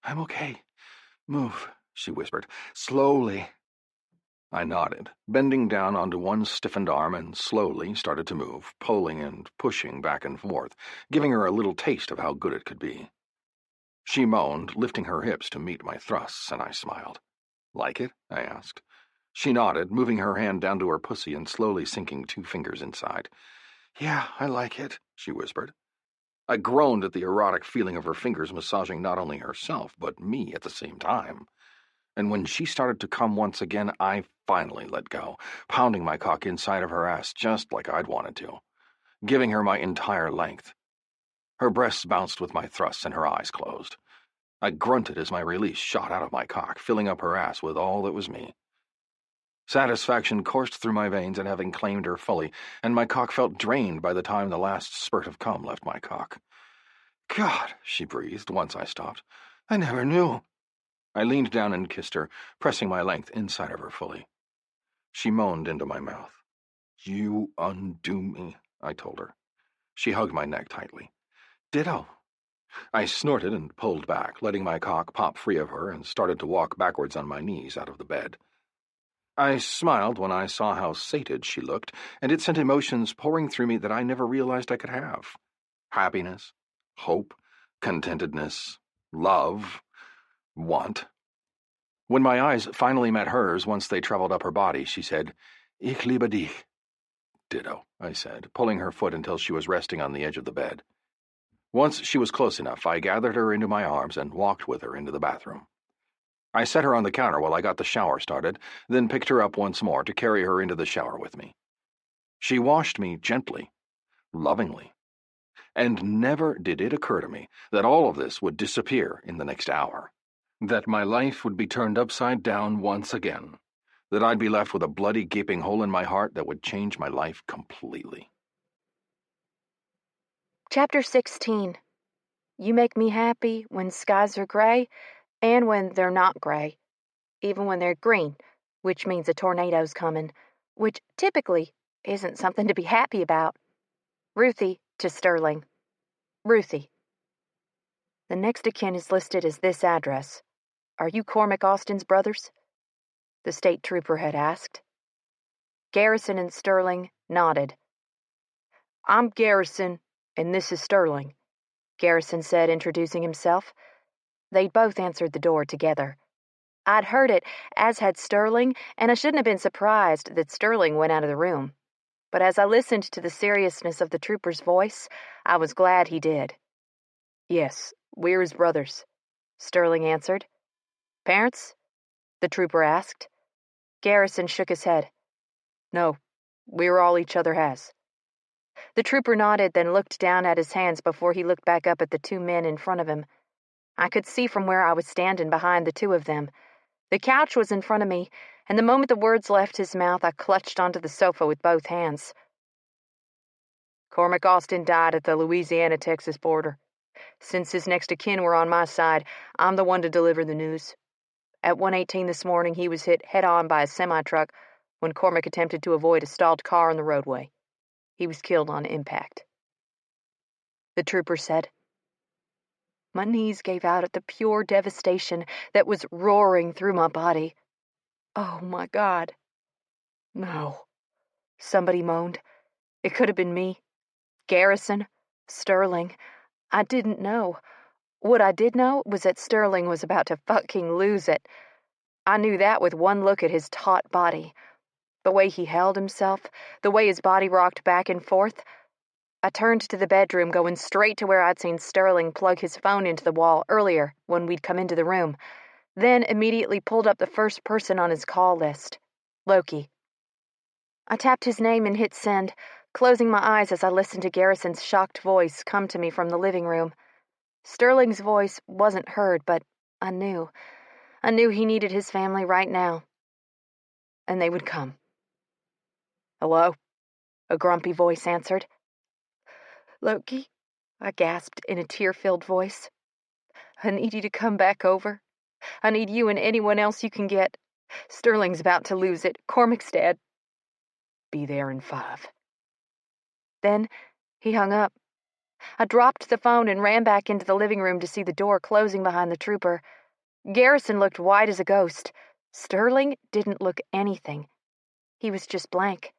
"I'm okay. Move," she whispered. "Slowly." I nodded, bending down onto one stiffened arm and slowly started to move, pulling and pushing back and forth, giving her a little taste of how good it could be. She moaned, lifting her hips to meet my thrusts, and I smiled. "Like it?" I asked. She nodded, moving her hand down to her pussy and slowly sinking 2 fingers inside. "Yeah, I like it," she whispered. I groaned at the erotic feeling of her fingers massaging not only herself, but me at the same time. And when she started to come once again, I finally let go, pounding my cock inside of her ass just like I'd wanted to, giving her my entire length. Her breasts bounced with my thrusts and her eyes closed. I grunted as my release shot out of my cock, filling up her ass with all that was me. Satisfaction coursed through my veins at having claimed her fully, and my cock felt drained by the time the last spurt of cum left my cock. "God," she breathed once I stopped. "I never knew." I leaned down and kissed her, pressing my length inside of her fully. She moaned into my mouth. "You undo me," I told her. She hugged my neck tightly. "Ditto." I snorted and pulled back, letting my cock pop free of her, and started to walk backwards on my knees out of the bed. I smiled when I saw how sated she looked, and it sent emotions pouring through me that I never realized I could have. Happiness, hope, contentedness, love, want. When my eyes finally met hers once they traveled up her body, she said, "Ich liebe dich." "Ditto," I said, pulling her foot until she was resting on the edge of the bed. Once she was close enough, I gathered her into my arms and walked with her into the bathroom. I set her on the counter while I got the shower started, then picked her up once more to carry her into the shower with me. She washed me gently, lovingly, and never did it occur to me that all of this would disappear in the next hour, that my life would be turned upside down once again, that I'd be left with a bloody gaping hole in my heart that would change my life completely. Chapter 16. You make me happy when skies are gray and when they're not gray, even when they're green, which means a tornado's coming, which typically isn't something to be happy about. Ruthie to Sterling. Ruthie. The next of kin is listed as this address. Are you Cormac Austin's brothers? The state trooper had asked. Garrison and Sterling nodded. I'm Garrison, and this is Sterling, Garrison said, introducing himself. They'd both answered the door together. I'd heard it, as had Sterling, and I shouldn't have been surprised that Sterling went out of the room. But as I listened to the seriousness of the trooper's voice, I was glad he did. Yes, we're his brothers, Sterling answered. Parents? The trooper asked. Garrison shook his head. No, we're all each other has. The trooper nodded, then looked down at his hands before he looked back up at the two men in front of him. I could see from where I was standing behind the two of them. The couch was in front of me, and the moment the words left his mouth, I clutched onto the sofa with both hands. Cormac Austin died at the Louisiana-Texas border. Since his next of kin were on my side, I'm the one to deliver the news. At 1:18 this morning, he was hit head-on by a semi-truck when Cormac attempted to avoid a stalled car on the roadway. He was killed on impact. The trooper said. My knees gave out at the pure devastation that was roaring through my body. Oh, my God. No. Somebody moaned. It could have been me. Garrison. Sterling. I didn't know. What I did know was that Sterling was about to fucking lose it. I knew that with one look at his taut body. The way he held himself, the way his body rocked back and forth. I turned to the bedroom, going straight to where I'd seen Sterling plug his phone into the wall earlier when we'd come into the room, then immediately pulled up the first person on his call list, Loki. I tapped his name and hit send, closing my eyes as I listened to Garrison's shocked voice come to me from the living room. Sterling's voice wasn't heard, but I knew. I knew he needed his family right now. And they would come. Hello? A grumpy voice answered. Loki, I gasped in a tear-filled voice. I need you to come back over. I need you and anyone else you can get. Sterling's about to lose it. Cormac's dead. Be there in 5. Then he hung up. I dropped the phone and ran back into the living room to see the door closing behind the trooper. Garrison looked white as a ghost. Sterling didn't look anything. He was just blank,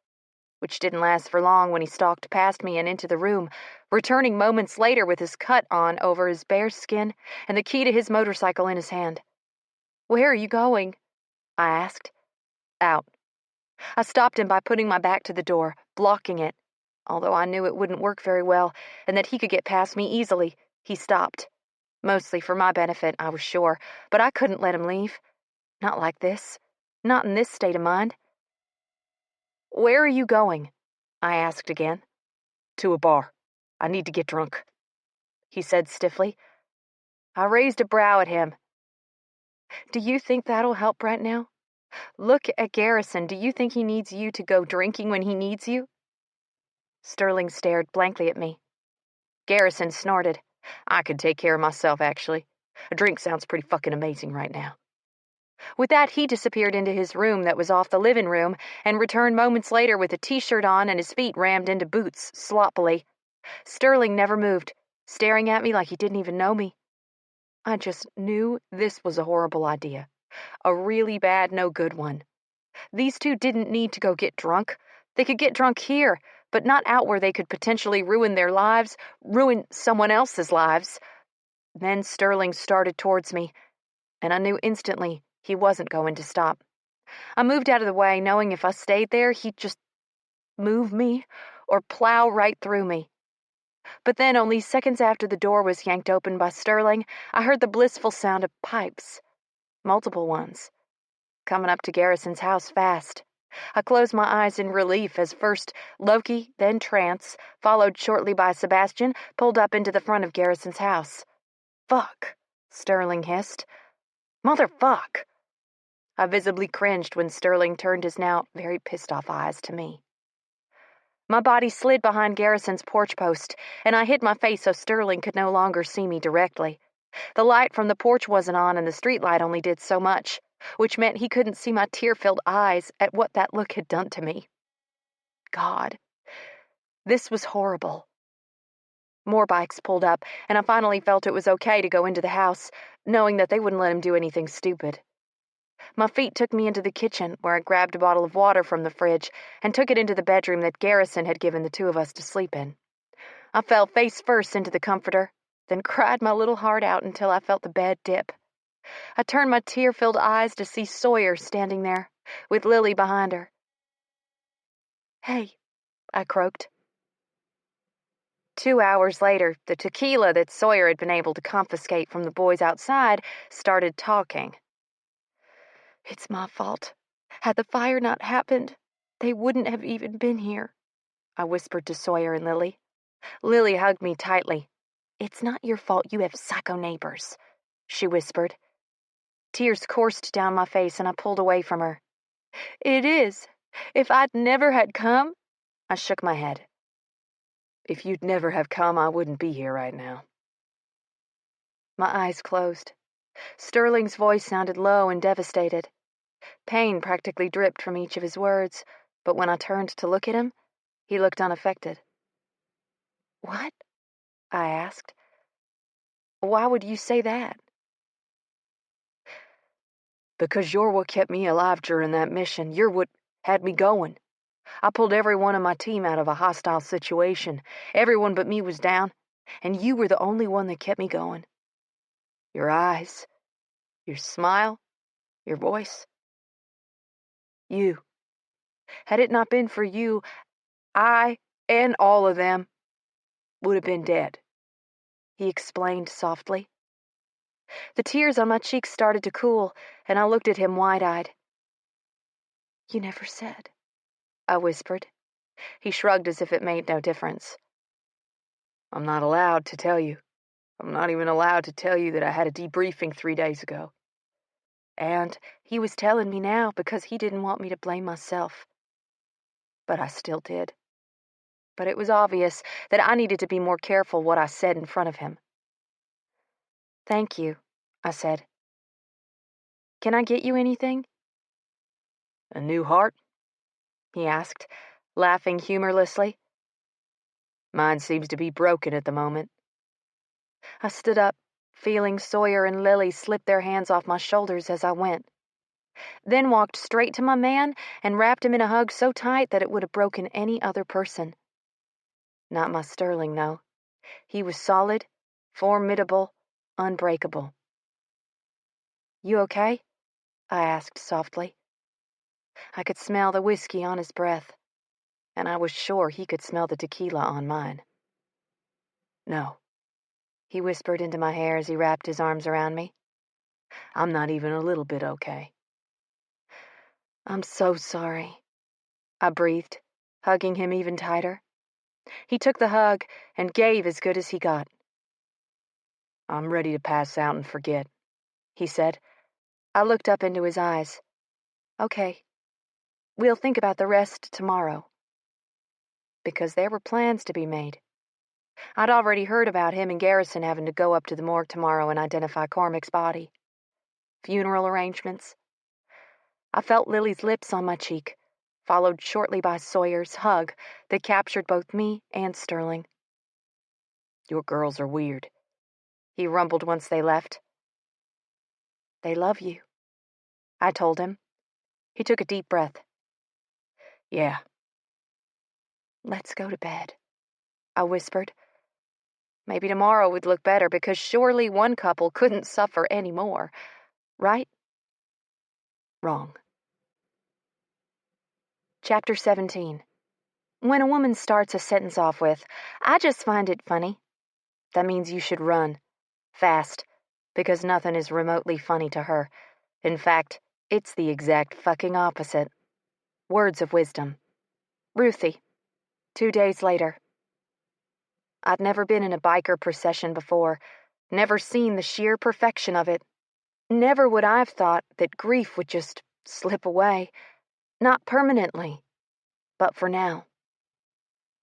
which didn't last for long when he stalked past me and into the room, returning moments later with his cut on over his bare skin and the key to his motorcycle in his hand. Where are you going? I asked. Out. I stopped him by putting my back to the door, blocking it. Although I knew it wouldn't work very well and that he could get past me easily, he stopped. Mostly for my benefit, I was sure, but I couldn't let him leave. Not like this. Not in this state of mind. Where are you going? I asked again. To a bar. I need to get drunk, he said stiffly. I raised a brow at him. Do you think that'll help right now? Look at Garrison. Do you think he needs you to go drinking when he needs you? Sterling stared blankly at me. Garrison snorted. I could take care of myself, actually. A drink sounds pretty fucking amazing right now. With that, he disappeared into his room that was off the living room and returned moments later with a t-shirt on and his feet rammed into boots, sloppily. Sterling never moved, staring at me like he didn't even know me. I just knew this was a horrible idea. A really bad, no good one. These two didn't need to go get drunk. They could get drunk here, but not out where they could potentially ruin their lives, ruin someone else's lives. Then Sterling started towards me, and I knew instantly he wasn't going to stop. I moved out of the way, knowing if I stayed there, he'd just move me or plow right through me. But then, only seconds after the door was yanked open by Sterling, I heard the blissful sound of pipes. Multiple ones. Coming up to Garrison's house fast. I closed my eyes in relief as first Loki, then Trance, followed shortly by Sebastian, pulled up into the front of Garrison's house. Fuck, Sterling hissed. Motherfuck. I visibly cringed when Sterling turned his now very pissed-off eyes to me. My body slid behind Garrison's porch post, and I hid my face so Sterling could no longer see me directly. The light from the porch wasn't on, and the streetlight only did so much, which meant he couldn't see my tear-filled eyes at what that look had done to me. God, this was horrible. More bikes pulled up, and I finally felt it was okay to go into the house, knowing that they wouldn't let him do anything stupid. My feet took me into the kitchen, where I grabbed a bottle of water from the fridge and took it into the bedroom that Garrison had given the two of us to sleep in. I fell face first into the comforter, then cried my little heart out until I felt the bed dip. I turned my tear-filled eyes to see Sawyer standing there, with Lily behind her. Hey, I croaked. 2 hours later, the tequila that Sawyer had been able to confiscate from the boys outside started talking. It's my fault. Had the fire not happened, they wouldn't have even been here, I whispered to Sawyer and Lily. Lily hugged me tightly. It's not your fault you have psycho neighbors, she whispered. Tears coursed down my face and I pulled away from her. It is. If I'd never had come, I shook my head. If you'd never have come, I wouldn't be here right now. My eyes closed. Sterling's voice sounded low and devastated. Pain practically dripped from each of his words, but when I turned to look at him, he looked unaffected. What? I asked. Why would you say that? Because you're what kept me alive during that mission. You're what had me going. I pulled everyone on my team out of a hostile situation. Everyone but me was down, and you were the only one that kept me going. Your eyes, your smile, your voice. You. Had it not been for you, I, and all of them, would have been dead, he explained softly. The tears on my cheeks started to cool, and I looked at him wide-eyed. You never said, I whispered. He shrugged as if it made no difference. I'm not allowed to tell you. I'm not even allowed to tell you that I had a debriefing 3 days ago. And he was telling me now because he didn't want me to blame myself. But I still did. But it was obvious that I needed to be more careful what I said in front of him. Thank you, I said. Can I get you anything? A new heart? He asked, laughing humorlessly. Mine seems to be broken at the moment. I stood up, feeling Sawyer and Lily slip their hands off my shoulders as I went. Then walked straight to my man and wrapped him in a hug so tight that it would have broken any other person. Not my Sterling, though. He was solid, formidable, unbreakable. You okay? I asked softly. I could smell the whiskey on his breath, and I was sure he could smell the tequila on mine. No, he whispered into my hair as he wrapped his arms around me. I'm not even a little bit okay. I'm so sorry, I breathed, hugging him even tighter. He took the hug and gave as good as he got. I'm ready to pass out and forget, he said. I looked up into his eyes. Okay. We'll think about the rest tomorrow. Because there were plans to be made. I'd already heard about him and Garrison having to go up to the morgue tomorrow and identify Cormac's body. Funeral arrangements. I felt Lily's lips on my cheek, followed shortly by Sawyer's hug that captured both me and Sterling. Your girls are weird, he rumbled once they left. They love you, I told him. He took a deep breath. Yeah. Let's go to bed, I whispered. Maybe tomorrow would look better because surely one couple couldn't suffer any more, right? Wrong. Chapter 17. When a woman starts a sentence off with, I just find it funny, that means you should run. Fast. Because nothing is remotely funny to her. In fact, it's the exact fucking opposite. Words of wisdom. Ruthie. 2 days later. I'd never been in a biker procession before, never seen the sheer perfection of it. Never would I have thought that grief would just slip away. Not permanently, but for now.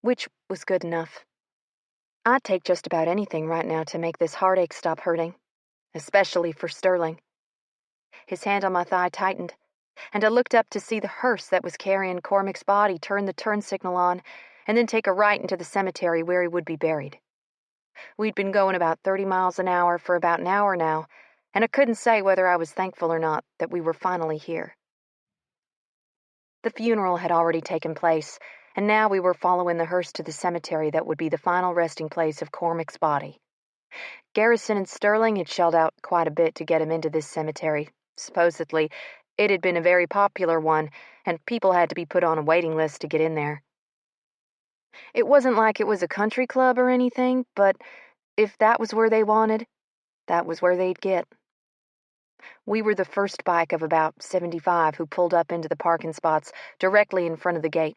Which was good enough. I'd take just about anything right now to make this heartache stop hurting, especially for Sterling. His hand on my thigh tightened, and I looked up to see the hearse that was carrying Cormac's body turn the turn signal on and then take a right into the cemetery where he would be buried. We'd been going about 30 miles an hour for about an hour now, and I couldn't say whether I was thankful or not that we were finally here. The funeral had already taken place, and now we were following the hearse to the cemetery that would be the final resting place of Cormac's body. Garrison and Sterling had shelled out quite a bit to get him into this cemetery. Supposedly, it had been a very popular one, and people had to be put on a waiting list to get in there. It wasn't like it was a country club or anything, but if that was where they wanted, that was where they'd get. We were the first bike of about 75 who pulled up into the parking spots directly in front of the gate.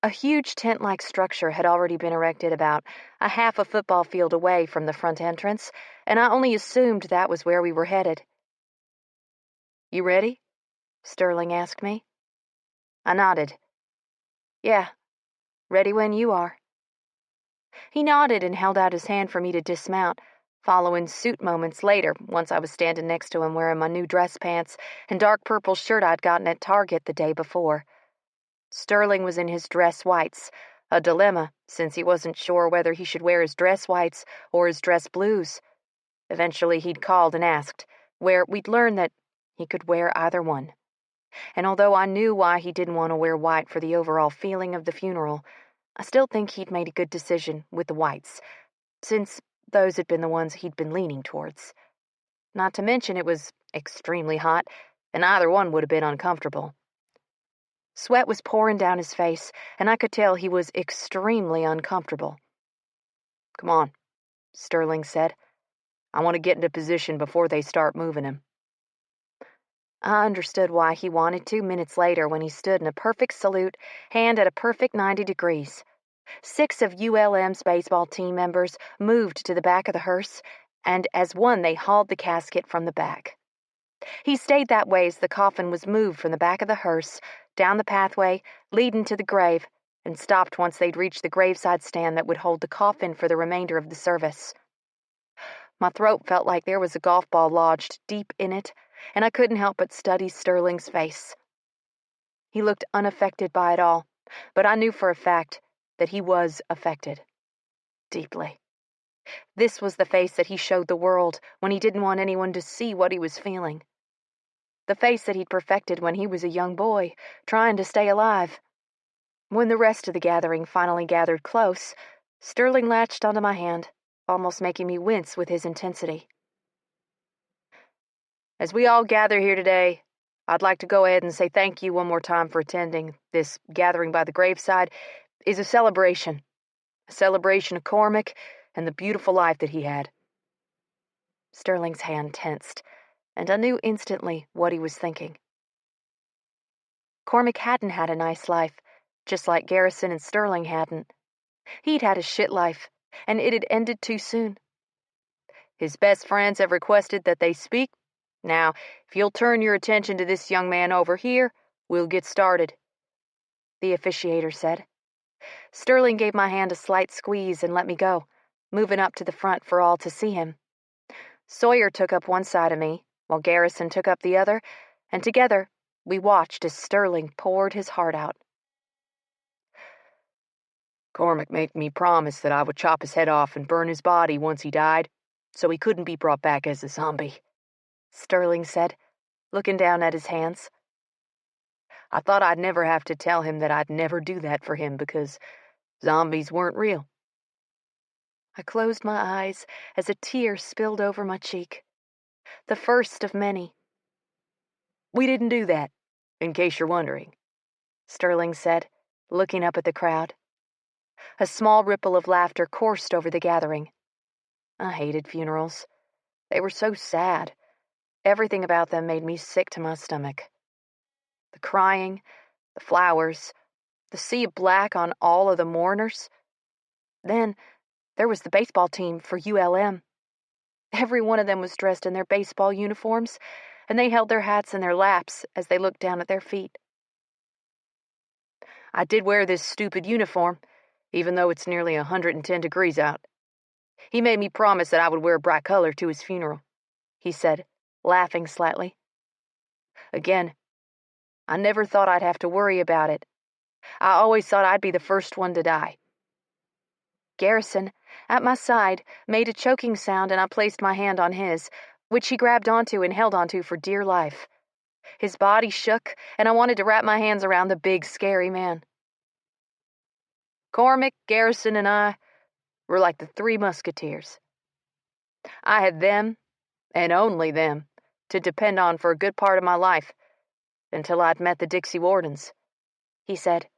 A huge tent-like structure had already been erected about a half a football field away from the front entrance, and I only assumed that was where we were headed. "You ready?" Sterling asked me. I nodded. "Yeah, ready when you are." He nodded and held out his hand for me to dismount, following suit moments later once I was standing next to him wearing my new dress pants and dark purple shirt I'd gotten at Target the day before. Sterling was in his dress whites, a dilemma since he wasn't sure whether he should wear his dress whites or his dress blues. Eventually he'd called and asked, where we'd learned that he could wear either one. And although I knew why he didn't want to wear white for the overall feeling of the funeral, I still think he'd made a good decision with the whites, since those had been the ones he'd been leaning towards. Not to mention it was extremely hot, and either one would have been uncomfortable. Sweat was pouring down his face, and I could tell he was extremely uncomfortable. "Come on," Sterling said. "I want to get into position before they start moving him." I understood why he wanted to minutes later when he stood in a perfect salute, hand at a perfect 90 degrees. 6 of ULM's baseball team members moved to the back of the hearse, and as one they hauled the casket from the back. He stayed that way as the coffin was moved from the back of the hearse, down the pathway, leading to the grave, and stopped once they'd reached the graveside stand that would hold the coffin for the remainder of the service. My throat felt like there was a golf ball lodged deep in it, and I couldn't help but study Sterling's face. He looked unaffected by it all, but I knew for a fact that he was affected. Deeply. This was the face that he showed the world when he didn't want anyone to see what he was feeling. The face that he'd perfected when he was a young boy, trying to stay alive. When the rest of the gathering finally gathered close, Sterling latched onto my hand, almost making me wince with his intensity. "As we all gather here today, I'd like to go ahead and say thank you one more time for attending. This gathering by the graveside is a celebration of Cormac and the beautiful life that he had." Sterling's hand tensed, and I knew instantly what he was thinking. Cormac hadn't had a nice life, just like Garrison and Sterling hadn't. He'd had a shit life, and it had ended too soon. "His best friends have requested that they speak. Now, if you'll turn your attention to this young man over here, we'll get started," the officiator said. Sterling gave my hand a slight squeeze and let me go, moving up to the front for all to see him. Sawyer took up one side of me, while Garrison took up the other, and together we watched as Sterling poured his heart out. "Cormac made me promise that I would chop his head off and burn his body once he died, so he couldn't be brought back as a zombie," Sterling said, looking down at his hands. "I thought I'd never have to tell him that I'd never do that for him because zombies weren't real." I closed my eyes as a tear spilled over my cheek. The first of many. "We didn't do that, in case you're wondering," Sterling said, looking up at the crowd. A small ripple of laughter coursed over the gathering. I hated funerals. They were so sad. Everything about them made me sick to my stomach. The crying, the flowers, the sea of black on all of the mourners. Then there was the baseball team for ULM. Every one of them was dressed in their baseball uniforms, and they held their hats in their laps as they looked down at their feet. "I did wear this stupid uniform, even though it's nearly 110 degrees out. He made me promise that I would wear a bright color to his funeral," he said, laughing slightly. "Again, I never thought I'd have to worry about it. I always thought I'd be the first one to die." Garrison, at my side, made a choking sound, and I placed my hand on his, which he grabbed onto and held onto for dear life. His body shook, and I wanted to wrap my hands around the big, scary man. Cormac, Garrison, and I were like the Three Musketeers. I had them, and only them, to depend on for a good part of my life, until I'd met the Dixie Wardens, he said,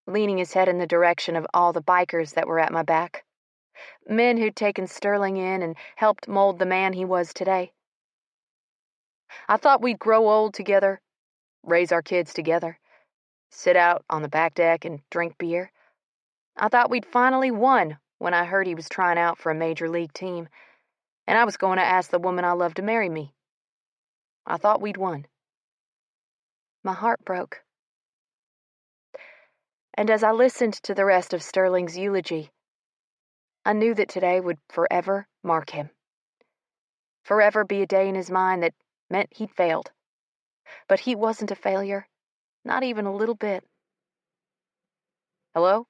leaning his head in the direction of all the bikers that were at my back. Men who'd taken Sterling in and helped mold the man he was today. I thought we'd grow old together, raise our kids together, sit out on the back deck and drink beer. I thought we'd finally won when I heard he was trying out for a major league team, and I was going to ask the woman I love to marry me. I thought we'd won. My heart broke. And as I listened to the rest of Sterling's eulogy, I knew that today would forever mark him. Forever be a day in his mind that meant he'd failed. But he wasn't a failure, not even a little bit. Hello?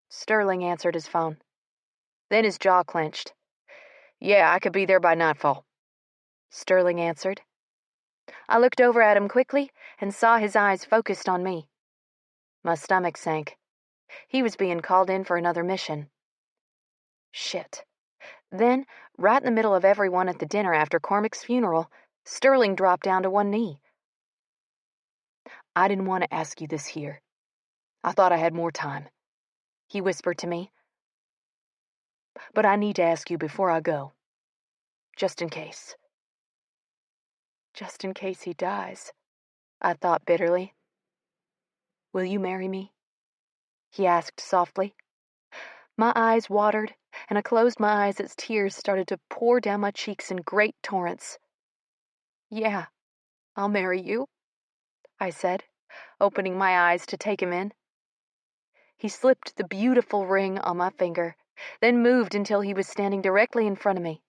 Sterling answered his phone. Then his jaw clenched. Yeah, I could be there by nightfall. Sterling answered. I looked over at him quickly and saw his eyes focused on me. My stomach sank. He was being called in for another mission. Shit. Then, right in the middle of everyone at the dinner after Cormac's funeral, Sterling dropped down to one knee. I didn't want to ask you this here. I thought I had more time, he whispered to me. But I need to ask you before I go. Just in case. Just in case he dies, I thought bitterly. Will you marry me? He asked softly. My eyes watered, and I closed my eyes as tears started to pour down my cheeks in great torrents. Yeah, I'll marry you, I said, opening my eyes to take him in. He slipped the beautiful ring on my finger, then moved until he was standing directly in front of me.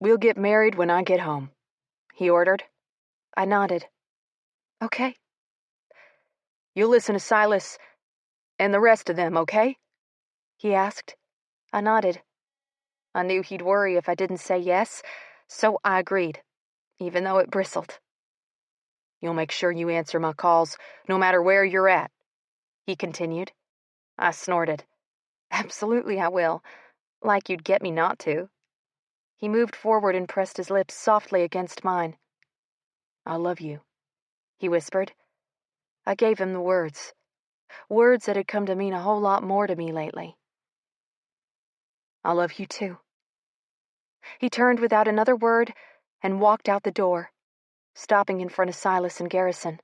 We'll get married when I get home, he ordered. I nodded. Okay. You'll listen to Silas and the rest of them, okay? He asked. I nodded. I knew he'd worry if I didn't say yes, so I agreed, even though it bristled. You'll make sure you answer my calls, no matter where you're at, he continued. I snorted. Absolutely I will. Like you'd get me not to. He moved forward and pressed his lips softly against mine. I love you, he whispered. I gave him the words that had come to mean a whole lot more to me lately. I love you too. He turned without another word and walked out the door, stopping in front of Silas and Garrison.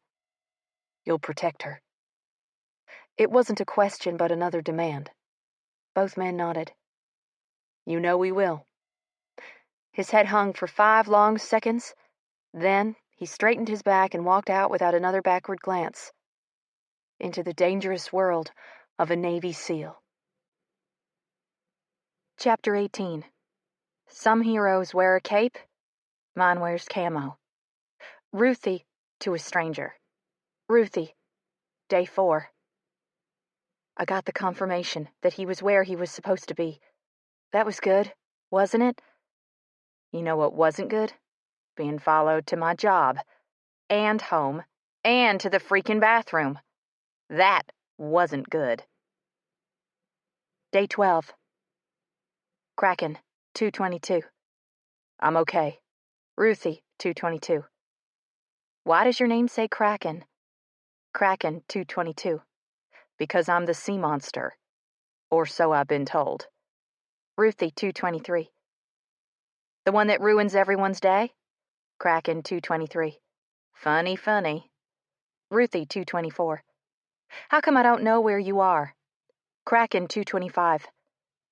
You'll protect her. It wasn't a question, but another demand. Both men nodded. You know we will. His head hung for 5 long seconds. Then he straightened his back and walked out without another backward glance. Into the dangerous world of a Navy SEAL. Chapter 18. Some heroes wear a cape. Mine wears camo. Ruthie to a stranger. Ruthie, day 4. I got the confirmation that he was where he was supposed to be. That was good, wasn't it? You know what wasn't good? Being followed to my job, and home, and to the freaking bathroom. That wasn't good. Day 12. Kraken, 2:22. I'm okay. Ruthie, 2:22. Why does your name say Kraken? Kraken, 2:22. Because I'm the sea monster. Or so I've been told. Ruthie, 2:23. The one that ruins everyone's day? Kraken, 2:23. Funny. Ruthie, 2:24. How come I don't know where you are? Kraken, 2:25.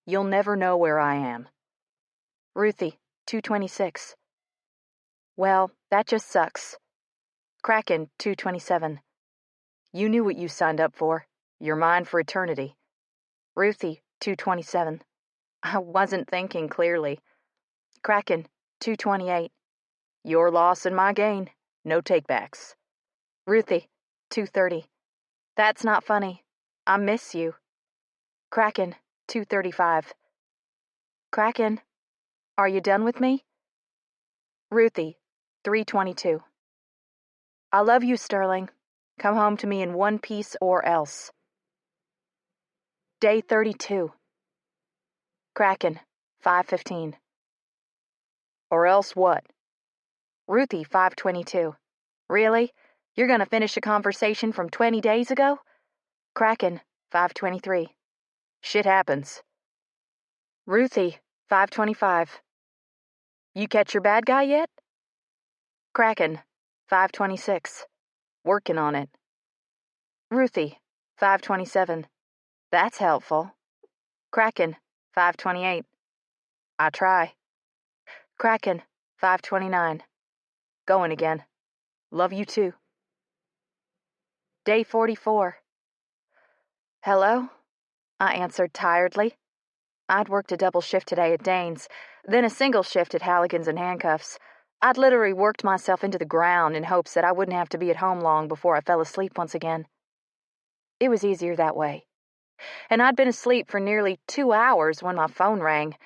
You'll never know where I am. Ruthie, 2:26. Well, that just sucks. Kraken, 2:27. You knew what you signed up for. You're mine for eternity. Ruthie, 2:27. I wasn't thinking clearly. Kraken, 2:28. Your loss and my gain. No takebacks. Ruthie, 2:30. That's not funny. I miss you. Kraken, 2:35. Kraken, are you done with me? Ruthie, 3:22. I love you, Sterling. Come home to me in one piece or else. Day 32. Kraken, 5:15. Or else what? Ruthie, 5:22. Really? You're gonna finish a conversation from 20 days ago? Kraken, 5:23. Shit happens. Ruthie, 5:25. You catch your bad guy yet? Kraken, 5:26. Working on it. Ruthie, 5:27. That's helpful. Kraken, 5:28. I try. Kraken, 5:29. Going again. Love you too. Day 44. Hello? I answered tiredly. I'd worked a double shift today at Dane's, then a single shift at Halligan's and Handcuffs. I'd literally worked myself into the ground in hopes that I wouldn't have to be at home long before I fell asleep once again. It was easier that way. And I'd been asleep for nearly 2 hours when my phone rang.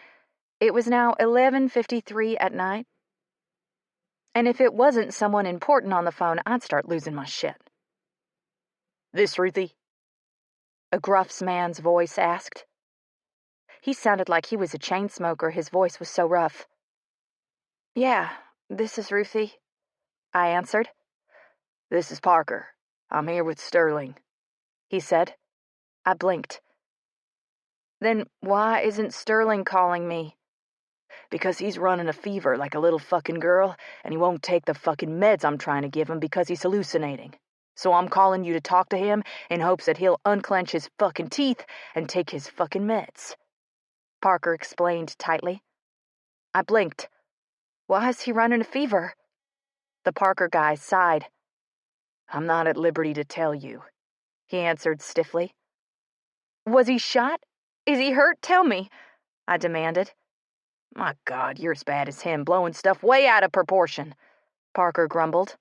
It was now 11:53 at night. And if it wasn't someone important on the phone, I'd start losing my shit. This Ruthie? A gruff man's voice asked. He sounded like he was a chain smoker. His voice was so rough. Yeah, this is Ruthie, I answered. This is Parker. I'm here with Sterling, he said. I blinked. Then why isn't Sterling calling me? Because he's running a fever like a little fucking girl, and he won't take the fucking meds I'm trying to give him because he's hallucinating. So I'm calling you to talk to him in hopes that he'll unclench his fucking teeth and take his fucking meds, Parker explained tightly. I blinked. Why is he running a fever? The Parker guy sighed. I'm not at liberty to tell you, he answered stiffly. Was he shot? Is he hurt? Tell me, I demanded. My God, you're as bad as him, blowing stuff way out of proportion, Parker grumbled.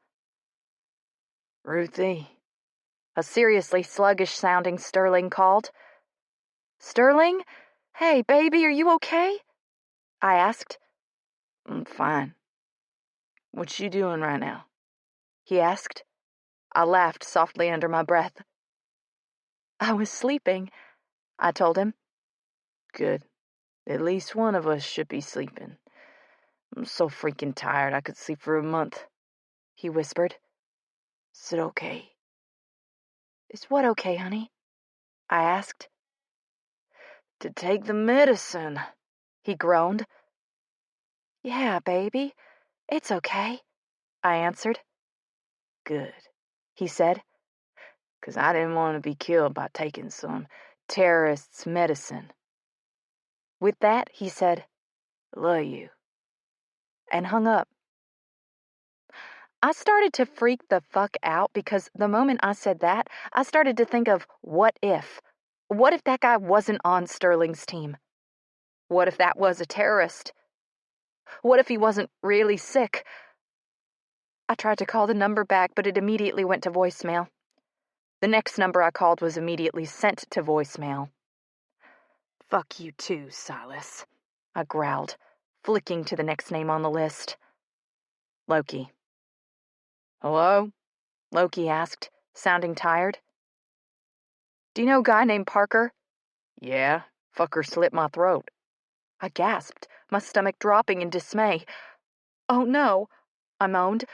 Ruthie, a seriously sluggish-sounding Sterling called. Sterling? Hey, baby, are you okay? I asked. I'm fine. What you doing right now? He asked. I laughed softly under my breath. I was sleeping, I told him. Good. At least one of us should be sleeping. I'm so freaking tired I could sleep for a month, he whispered. Is it okay? Is what okay, honey? I asked. To take the medicine, he groaned. Yeah, baby, it's okay, I answered. Good, he said, 'cause I didn't want to be killed by taking some terrorist's medicine. With that, he said, love you, and hung up. I started to freak the fuck out because the moment I said that, I started to think of what if. What if that guy wasn't on Sterling's team? What if that was a terrorist? What if he wasn't really sick? I tried to call the number back, but it immediately went to voicemail. The next number I called was immediately sent to voicemail. Fuck you too, Silas, I growled, flicking to the next name on the list. Loki. Hello? Loki asked, sounding tired. Do you know a guy named Parker? Yeah, fucker slit my throat. I gasped, my stomach dropping in dismay. Oh no, I moaned.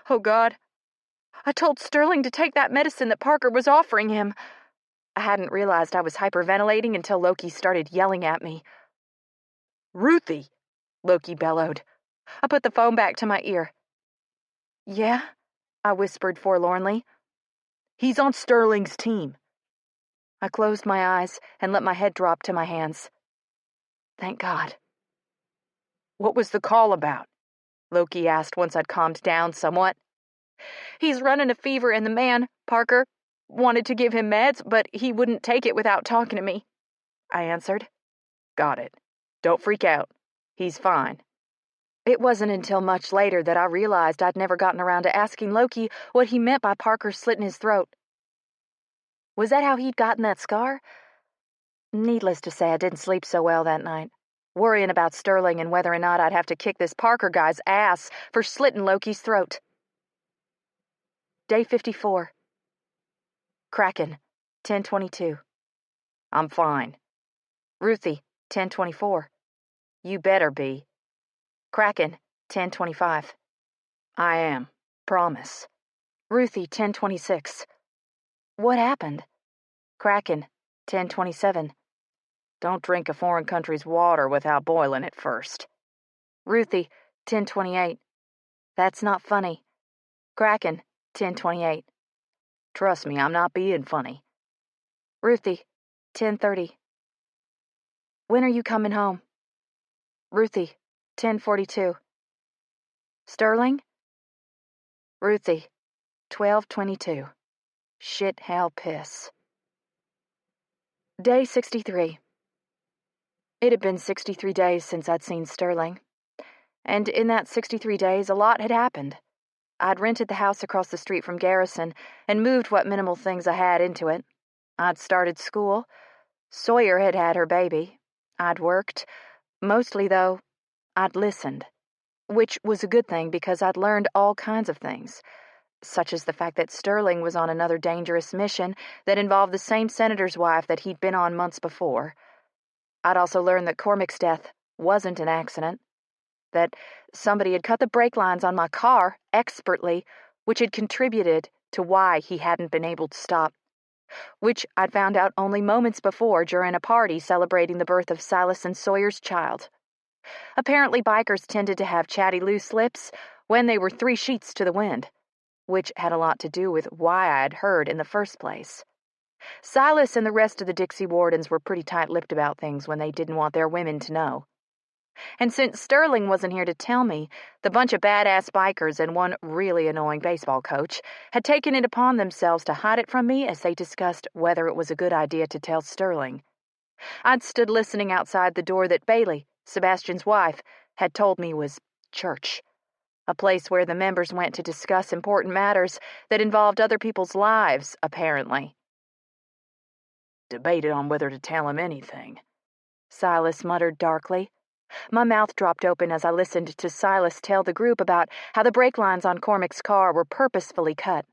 Oh God. I told Sterling to take that medicine that Parker was offering him. I hadn't realized I was hyperventilating until Loki started yelling at me. Ruthie, Loki bellowed. I put the phone back to my ear. Yeah? I whispered forlornly. He's on Sterling's team. I closed my eyes and let my head drop to my hands. Thank God. What was the call about? Loki asked once I'd calmed down somewhat. He's running a fever and the man, Parker, wanted to give him meds, but he wouldn't take it without talking to me, I answered. Got it. Don't freak out. He's fine. It wasn't until much later that I realized I'd never gotten around to asking Loki what he meant by Parker slitting his throat. Was that how he'd gotten that scar? Needless to say, I didn't sleep so well that night, worrying about Sterling and whether or not I'd have to kick this Parker guy's ass for slitting Loki's throat. Day 54. Kraken, 10:22. I'm fine. Ruthie, 10:24. You better be. Kraken, 10:25. I am. Promise. Ruthie, 10:26. What happened? Kraken, 10:27. Don't drink a foreign country's water without boiling it first. Ruthie, 10:28. That's not funny. Kraken, 10:28. Trust me, I'm not being funny. Ruthie, 10:30. When are you coming home? Ruthie, 10:42. Sterling? Ruthie, 12:22. Shit, hell, piss. Day 63. It had been 63 days since I'd seen Sterling. And in that 63 days, a lot had happened. I'd rented the house across the street from Garrison and moved what minimal things I had into it. I'd started school. Sawyer had had her baby. I'd worked. Mostly, though, I'd listened. Which was a good thing because I'd learned all kinds of things, such as the fact that Sterling was on another dangerous mission that involved the same senator's wife that he'd been on months before. I'd also learned that Cormac's death wasn't an accident, that somebody had cut the brake lines on my car expertly, which had contributed to why he hadn't been able to stop, which I'd found out only moments before during a party celebrating the birth of Silas and Sawyer's child. Apparently bikers tended to have chatty loose lips when they were 3 sheets to the wind, which had a lot to do with why I had heard in the first place. Silas and the rest of the Dixie Wardens were pretty tight-lipped about things when they didn't want their women to know. And since Sterling wasn't here to tell me, the bunch of badass bikers and one really annoying baseball coach had taken it upon themselves to hide it from me as they discussed whether it was a good idea to tell Sterling. I'd stood listening outside the door that Bailey, Sebastian's wife, had told me was church, a place where the members went to discuss important matters that involved other people's lives, apparently. Debated on whether to tell him anything, Silas muttered darkly. My mouth dropped open as I listened to Silas tell the group about how the brake lines on Cormac's car were purposefully cut.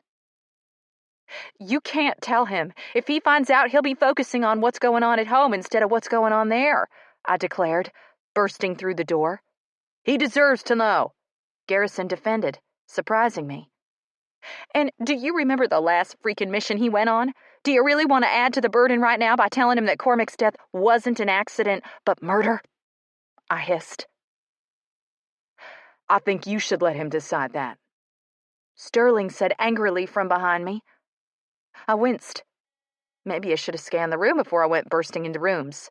You can't tell him. If he finds out, he'll be focusing on what's going on at home instead of what's going on there, I declared, bursting through the door. He deserves to know, Garrison defended, surprising me. And do you remember the last freaking mission he went on? Do you really want to add to the burden right now by telling him that Cormac's death wasn't an accident, but murder? I hissed. I think you should let him decide that, Sterling said angrily from behind me. I winced. Maybe I should have scanned the room before I went bursting into rooms.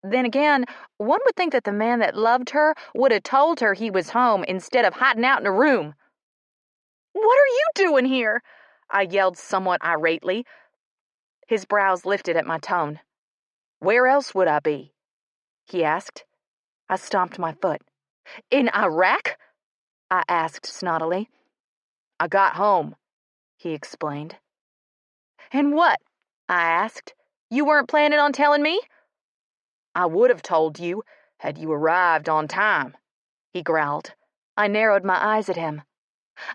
Then again, one would think that the man that loved her would have told her he was home instead of hiding out in a room. What are you doing here? I yelled somewhat irately. His brows lifted at my tone. Where else would I be? He asked. I stomped my foot. In Iraq? I asked snottily. I got home, he explained. And what? I asked. You weren't planning on telling me? I would have told you had you arrived on time, he growled. I narrowed my eyes at him.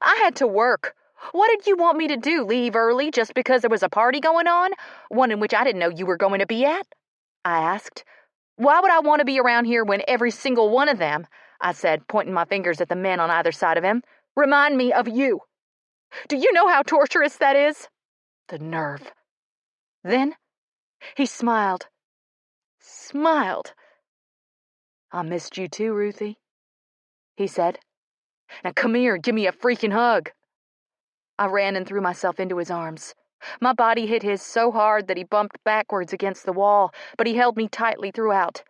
I had to work. What did you want me to do, leave early just because there was a party going on? One in which I didn't know you were going to be at? I asked. Why would I want to be around here when every single one of them, I said, pointing my fingers at the men on either side of him, remind me of you? Do you know how torturous that is? The nerve. Then he smiled. Smiled. I missed you too, Ruthie, he said. Now come here, give me a freaking hug. I ran and threw myself into his arms. My body hit his so hard that he bumped backwards against the wall, but he held me tightly throughout.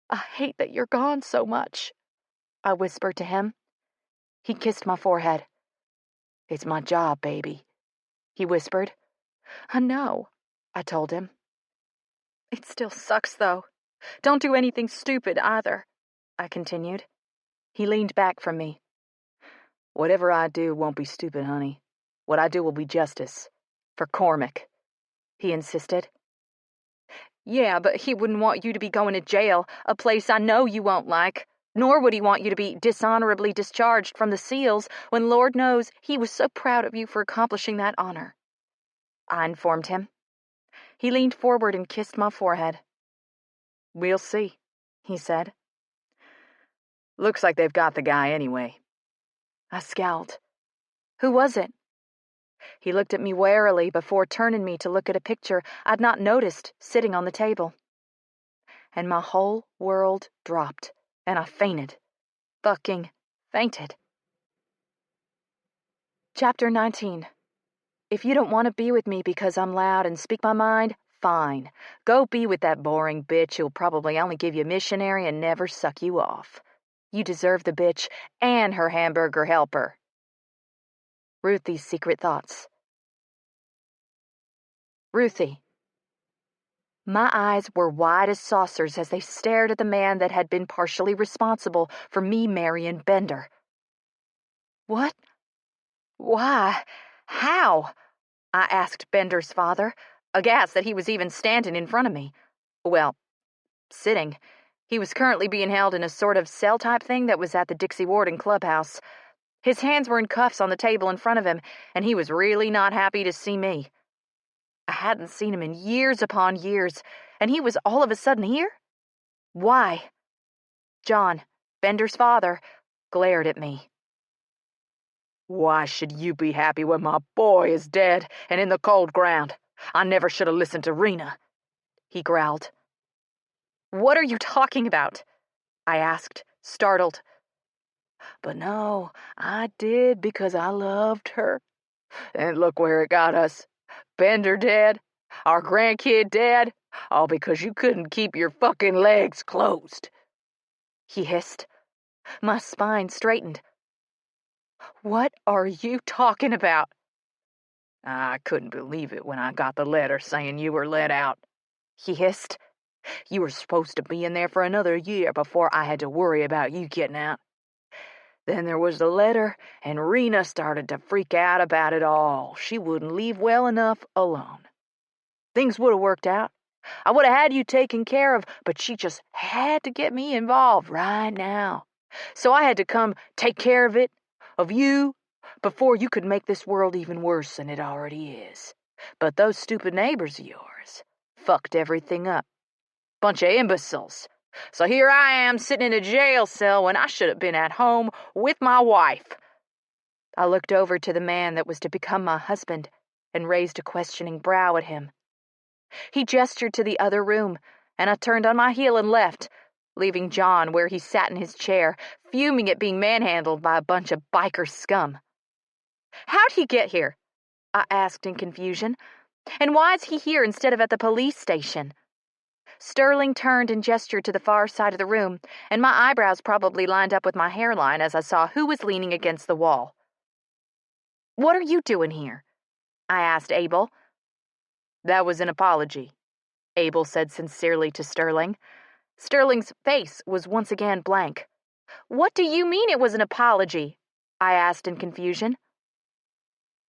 I hate that you're gone so much, I whispered to him. He kissed my forehead. It's my job, baby, he whispered. I know, I told him. It still sucks, though. Don't do anything stupid, either, I continued. He leaned back from me. Whatever I do won't be stupid, honey. What I do will be justice. For Cormac, he insisted. Yeah, but he wouldn't want you to be going to jail, a place I know you won't like. Nor would he want you to be dishonorably discharged from the SEALs when Lord knows he was so proud of you for accomplishing that honor, I informed him. He leaned forward and kissed my forehead. We'll see, he said. Looks like they've got the guy anyway. I scowled. Who was it? He looked at me warily before turning me to look at a picture I'd not noticed sitting on the table. And my whole world dropped, and I fainted. Fucking fainted. Chapter 19. If you don't want to be with me because I'm loud and speak my mind, fine. Go be with that boring bitch who'll probably only give you missionary and never suck you off. You deserve the bitch and her hamburger helper. Ruthie's secret thoughts. Ruthie. My eyes were wide as saucers as they stared at the man that had been partially responsible for me marrying Bender. What? Why? How? I asked Bender's father, aghast that he was even standing in front of me. Well, sitting. He was currently being held in a sort of cell-type thing that was at the Dixie Warden clubhouse. His hands were in cuffs on the table in front of him, and he was really not happy to see me. I hadn't seen him in years upon years, and he was all of a sudden here? Why? John, Bender's father, glared at me. Why should you be happy when my boy is dead and in the cold ground? I never should have listened to Rena, he growled. What are you talking about? I asked, startled. But no, I did because I loved her. And look where it got us. Bender dead, our grandkid dead, all because you couldn't keep your fucking legs closed. He hissed. My spine straightened. What are you talking about? I couldn't believe it when I got the letter saying you were let out, he hissed. You were supposed to be in there for another year before I had to worry about you getting out. Then there was the letter, and Rena started to freak out about it all. She wouldn't leave well enough alone. Things would have worked out. I would have had you taken care of, but she just had to get me involved right now. So I had to come take care of it, of you, before you could make this world even worse than it already is. But those stupid neighbors of yours fucked everything up. Bunch of imbeciles. So here I am sitting in a jail cell when I should have been at home with my wife. I looked over to the man that was to become my husband and raised a questioning brow at him. He gestured to the other room, and I turned on my heel and left, leaving John where he sat in his chair, fuming at being manhandled by a bunch of biker scum. How'd he get here? I asked in confusion. And why is he here instead of at the police station? Sterling turned and gestured to the far side of the room, and my eyebrows probably lined up with my hairline as I saw who was leaning against the wall. What are you doing here? I asked Abel. That was an apology, Abel said sincerely to Sterling. Sterling's face was once again blank. What do you mean it was an apology? I asked in confusion.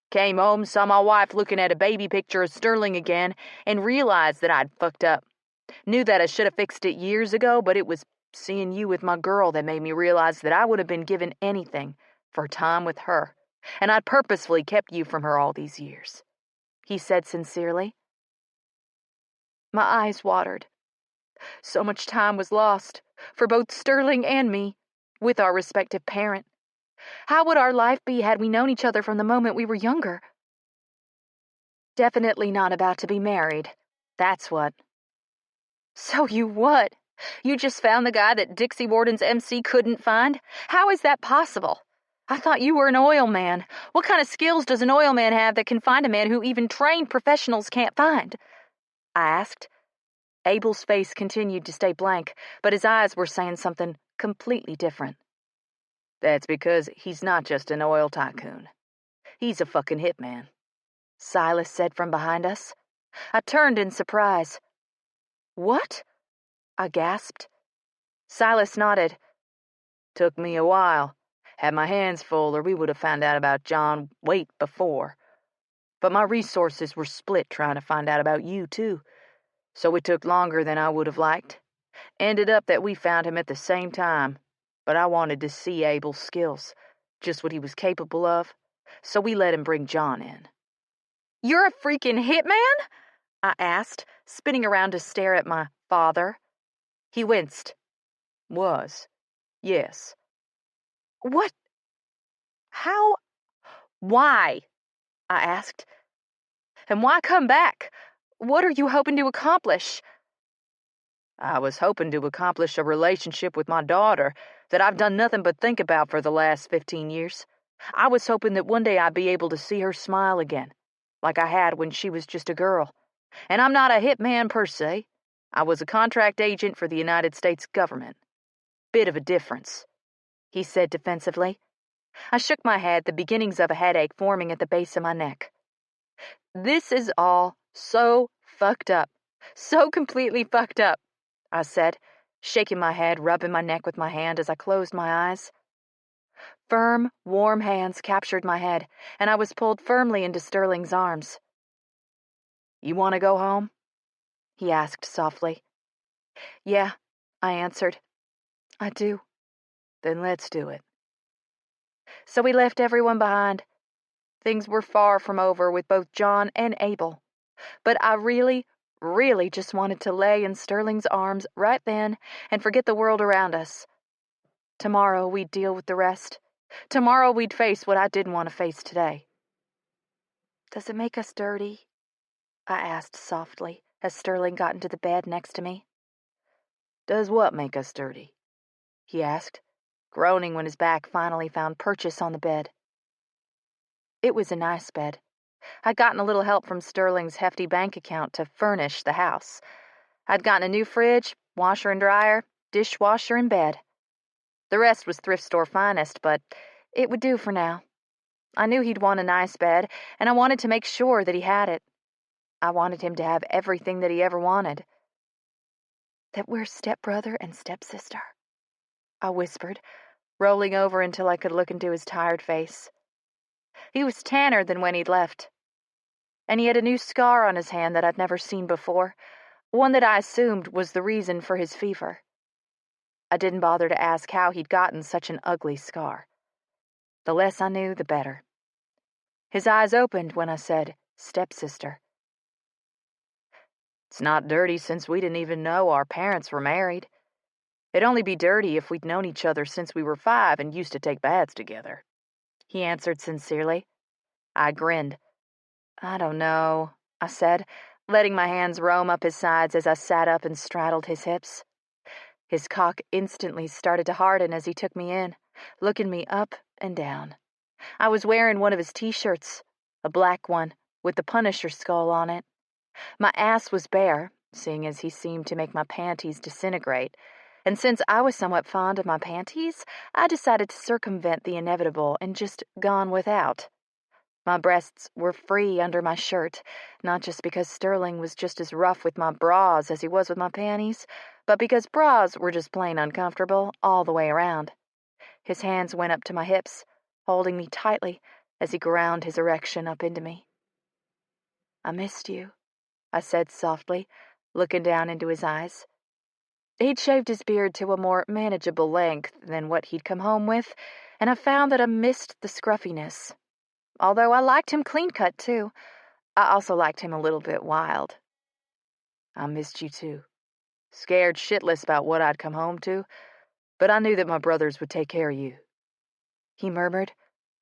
Came home, saw my wife looking at a baby picture of Sterling again, and realized that I'd fucked up. Knew that I should have fixed it years ago, but it was seeing you with my girl that made me realize that I would have been given anything for time with her, and I'd purposefully kept you from her all these years, he said sincerely. My eyes watered. So much time was lost, for both Sterling and me, with our respective parent. How would our life be had we known each other from the moment we were younger? Definitely not about to be married, that's what. So you what? You just found the guy that Dixie Warden's MC couldn't find? How is that possible? I thought you were an oil man. What kind of skills does an oil man have that can find a man who even trained professionals can't find? I asked. Abel's face continued to stay blank, but his eyes were saying something completely different. That's because he's not just an oil tycoon. He's a fucking hitman, Silas said from behind us. I turned in surprise. What? I gasped. Silas nodded. Took me a while. Had my hands full, or we would have found out about John Waite before. But my resources were split trying to find out about you, too. So it took longer than I would have liked. Ended up that we found him at the same time, but I wanted to see Abel's skills, just what he was capable of, so we let him bring John in. You're a freaking hitman? I asked, spinning around to stare at my father. He winced. Was. Yes. What? How? Why? I asked. And why come back? What are you hoping to accomplish? I was hoping to accomplish a relationship with my daughter that I've done nothing but think about for the last 15 years. I was hoping that one day I'd be able to see her smile again, like I had when she was just a girl. And I'm not a hitman per se. I was a contract agent for the United States government. Bit of a difference, he said defensively. I shook my head, the beginnings of a headache forming at the base of my neck. This is all so fucked up. So completely fucked up, I said, shaking my head, rubbing my neck with my hand as I closed my eyes. Firm, warm hands captured my head, and I was pulled firmly into Sterling's arms. You want to go home? He asked softly. Yeah, I answered. I do. Then let's do it. So we left everyone behind. Things were far from over with both John and Abel, but I really just wanted to lay in Sterling's arms right then and forget the world around us. Tomorrow we'd deal with the rest. Tomorrow we'd face what I didn't want to face today. Does it make us dirty? I asked softly as Sterling got into the bed next to me. Does what make us dirty? He asked, groaning when his back finally found purchase on the bed. It was a nice bed. I'd gotten a little help from Sterling's hefty bank account to furnish the house. I'd gotten a new fridge, washer and dryer, dishwasher and bed. The rest was thrift store finest, but it would do for now. I knew he'd want a nice bed, and I wanted to make sure that he had it. I wanted him to have everything that he ever wanted. That we're stepbrother and stepsister, I whispered, rolling over until I could look into his tired face. He was tanner than when he'd left, and he had a new scar on his hand that I'd never seen before, one that I assumed was the reason for his fever. I didn't bother to ask how he'd gotten such an ugly scar. The less I knew, the better. His eyes opened when I said, stepsister. It's not dirty since we didn't even know our parents were married. It'd only be dirty if we'd known each other since we were 5 and used to take baths together, he answered sincerely. I grinned. I don't know, I said, letting my hands roam up his sides as I sat up and straddled his hips. His cock instantly started to harden as he took me in, looking me up and down. I was wearing one of his t-shirts, a black one, with the Punisher skull on it. My ass was bare, seeing as he seemed to make my panties disintegrate, and since I was somewhat fond of my panties, I decided to circumvent the inevitable and just gone without. My breasts were free under my shirt, not just because Sterling was just as rough with my bras as he was with my panties, but because bras were just plain uncomfortable all the way around. His hands went up to my hips, holding me tightly as he ground his erection up into me. I missed you, I said softly, looking down into his eyes. He'd shaved his beard to a more manageable length than what he'd come home with, and I found that I missed the scruffiness. Although I liked him clean-cut, too, I also liked him a little bit wild. I missed you, too. Scared shitless about what I'd come home to, but I knew that my brothers would take care of you, he murmured,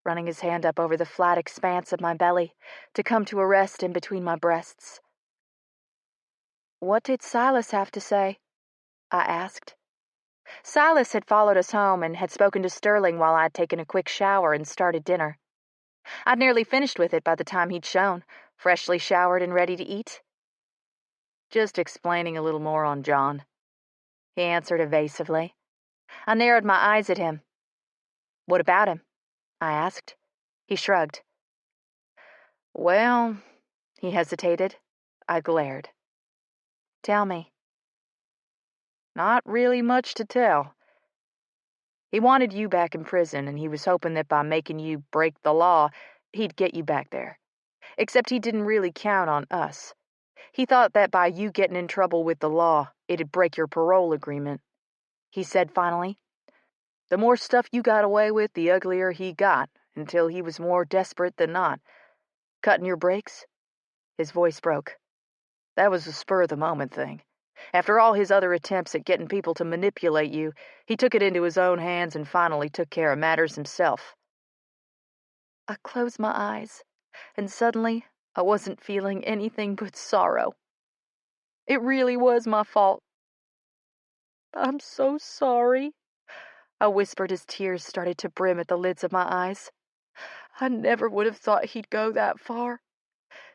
running his hand up over the flat expanse of my belly to come to a rest in between my breasts. What did Silas have to say? I asked. Silas had followed us home and had spoken to Sterling while I'd taken a quick shower and started dinner. I'd nearly finished with it by the time he'd shown, freshly showered and ready to eat. Just explaining a little more on John, he answered evasively. I narrowed my eyes at him. What about him? I asked. He shrugged. Well, he hesitated. I glared. Tell me. Not really much to tell. He wanted you back in prison, and he was hoping that by making you break the law, he'd get you back there. Except he didn't really count on us. He thought that by you getting in trouble with the law, it'd break your parole agreement. He said finally. The more stuff you got away with, the uglier he got, until he was more desperate than not. Cutting your brakes? His voice broke. That was a spur-of-the-moment thing. After all his other attempts at getting people to manipulate you, he took it into his own hands and finally took care of matters himself. I closed my eyes, and suddenly I wasn't feeling anything but sorrow. It really was my fault. I'm so sorry, I whispered as tears started to brim at the lids of my eyes. I never would have thought he'd go that far.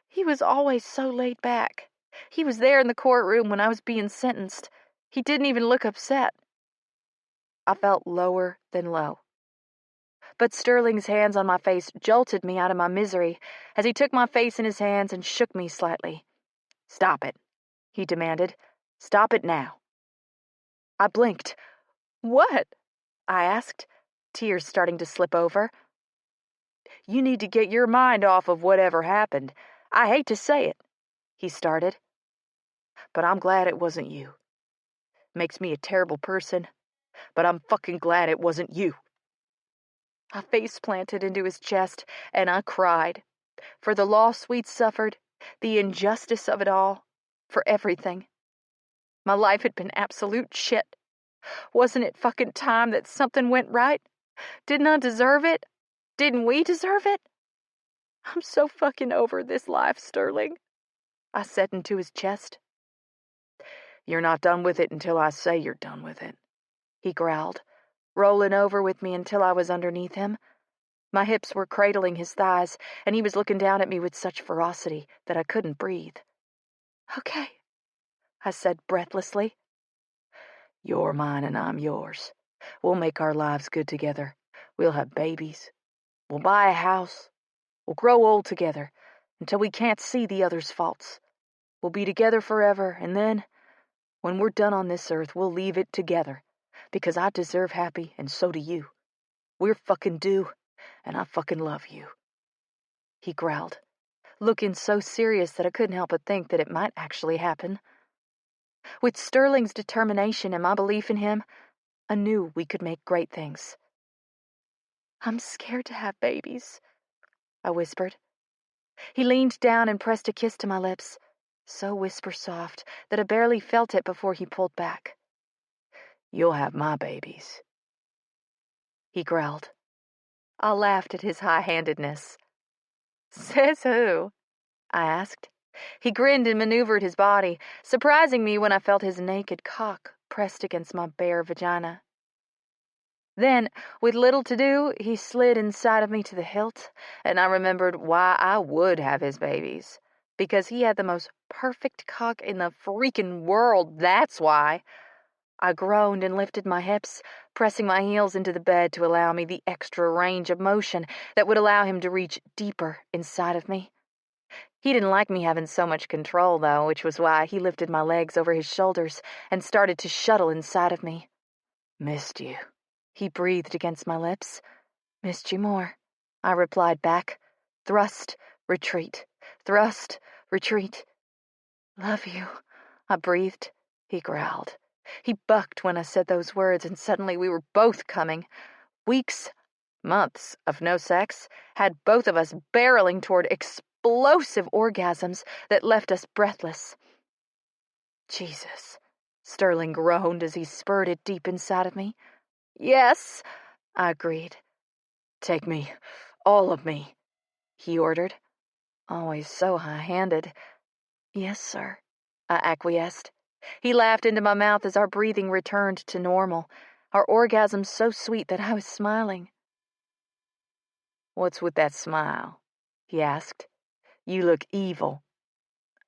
He was always so laid back. He was there in the courtroom when I was being sentenced. He didn't even look upset. I felt lower than low. But Sterling's hands on my face jolted me out of my misery as he took my face in his hands and shook me slightly. "Stop it," he demanded. "Stop it now." I blinked. "What?" I asked, tears starting to slip over. "You need to get your mind off of whatever happened. I hate to say it," he started, "but I'm glad it wasn't you. Makes me a terrible person, but I'm fucking glad it wasn't you." I face planted into his chest, and I cried. For the loss we'd suffered, the injustice of it all, for everything. My life had been absolute shit. Wasn't it fucking time that something went right? Didn't I deserve it? Didn't we deserve it? "I'm so fucking over this life, Sterling," I said into his chest. "You're not done with it until I say you're done with it," he growled, rolling over with me until I was underneath him. My hips were cradling his thighs, and he was looking down at me with such ferocity that I couldn't breathe. "Okay," I said breathlessly. "You're mine and I'm yours. We'll make our lives good together. We'll have babies. We'll buy a house. We'll grow old together until we can't see the other's faults. We'll be together forever, and then, when we're done on this earth, we'll leave it together, because I deserve happy, and so do you. We're fucking due, and I fucking love you," he growled, looking so serious that I couldn't help but think that it might actually happen. With Sterling's determination and my belief in him, I knew we could make great things. "I'm scared to have babies," I whispered. He leaned down and pressed a kiss to my lips, so whisper-soft that I barely felt it before he pulled back. "You'll have my babies," he growled. I laughed at his high-handedness. "Says who?" I asked. He grinned and maneuvered his body, surprising me when I felt his naked cock pressed against my bare vagina. Then, with little to do, he slid inside of me to the hilt, and I remembered why I would have his babies. Because he had the most perfect cock in the freaking world, that's why. I groaned and lifted my hips, pressing my heels into the bed to allow me the extra range of motion that would allow him to reach deeper inside of me. He didn't like me having so much control, though, which was why he lifted my legs over his shoulders and started to shuttle inside of me. "Missed you," he breathed against my lips. "Missed you more," I replied back. Thrust, retreat, thrust, retreat. "Love you," I breathed. He growled. He bucked when I said those words, and suddenly we were both coming. Weeks, months of no sex had both of us barreling toward explosive orgasms that left us breathless. "Jesus," Sterling groaned as he spurted deep inside of me. "Yes," I agreed. "Take me, all of me," he ordered. Always so high-handed. "Yes, sir," I acquiesced. He laughed into my mouth as our breathing returned to normal, our orgasms so sweet that I was smiling. "What's with that smile?" he asked. "You look evil."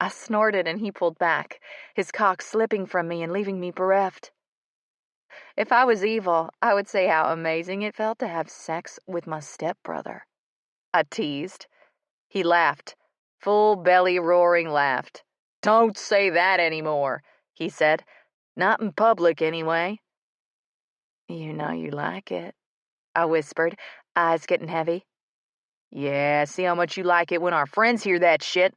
I snorted and he pulled back, his cock slipping from me and leaving me bereft. "If I was evil, I would say how amazing it felt to have sex with my stepbrother," I teased. He laughed, full belly roaring laughed. "Don't say that anymore," he said. "Not in public, anyway." "You know you like it," I whispered, eyes getting heavy. "Yeah, see how much you like it when our friends hear that shit,"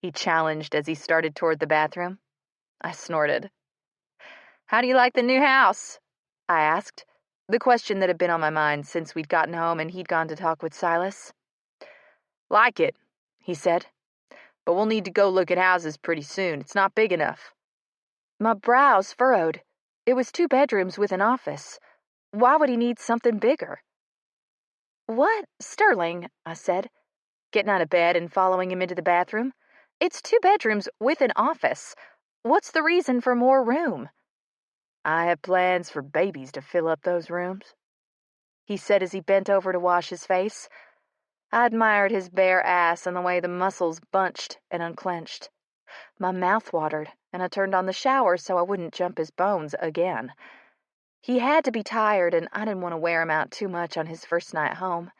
he challenged as he started toward the bathroom. I snorted. "How do you like the new house?" I asked, the question that had been on my mind since we'd gotten home and he'd gone to talk with Silas. "Like it," he said, "but we'll need to go look at houses pretty soon. It's not big enough." My brows furrowed. It was 2 bedrooms with an office. Why would he need something bigger? "What, Sterling?" I said, getting out of bed and following him into the bathroom. "It's 2 bedrooms with an office. What's the reason for more room?" "I have plans for babies to fill up those rooms," he said as he bent over to wash his face. I admired his bare ass and the way the muscles bunched and unclenched. My mouth watered, and I turned on the shower so I wouldn't jump his bones again. He had to be tired, and I didn't want to wear him out too much on his first night home.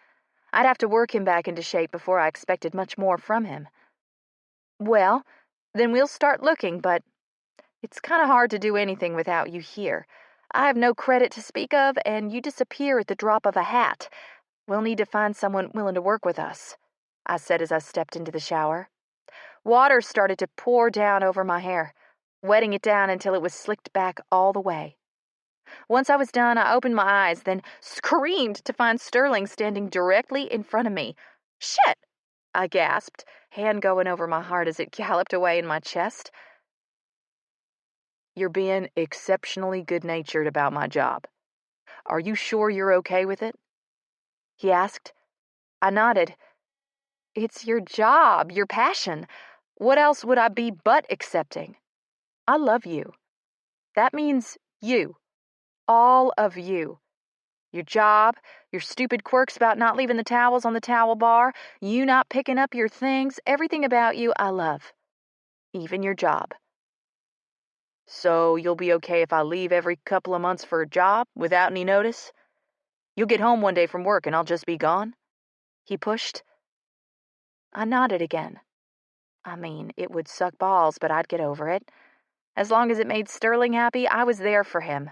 I'd have to work him back into shape before I expected much more from him. Well, then we'll start looking, but it's kind of hard to do anything without you here. I have no credit to speak of, and you disappear at the drop of a hat. We'll need to find someone willing to work with us, I said as I stepped into the shower. Water started to pour down over my hair, wetting it down until it was slicked back all the way. Once I was done, I opened my eyes, then screamed to find Sterling standing directly in front of me. "Shit!" I gasped, hand going over my heart as it galloped away in my chest. "You're being exceptionally good-natured about my job. Are you sure you're okay with it?" he asked. I nodded. "It's your job, your passion. What else would I be but accepting? I love you. That means you. All of you. Your job, your stupid quirks about not leaving the towels on the towel bar, you not picking up your things, everything about you I love. Even your job." "So you'll be okay if I leave every couple of months for a job without any notice? You'll get home one day from work and I'll just be gone?" he pushed. I nodded again. I mean, it would suck balls, but I'd get over it. As long as it made Sterling happy, I was there for him.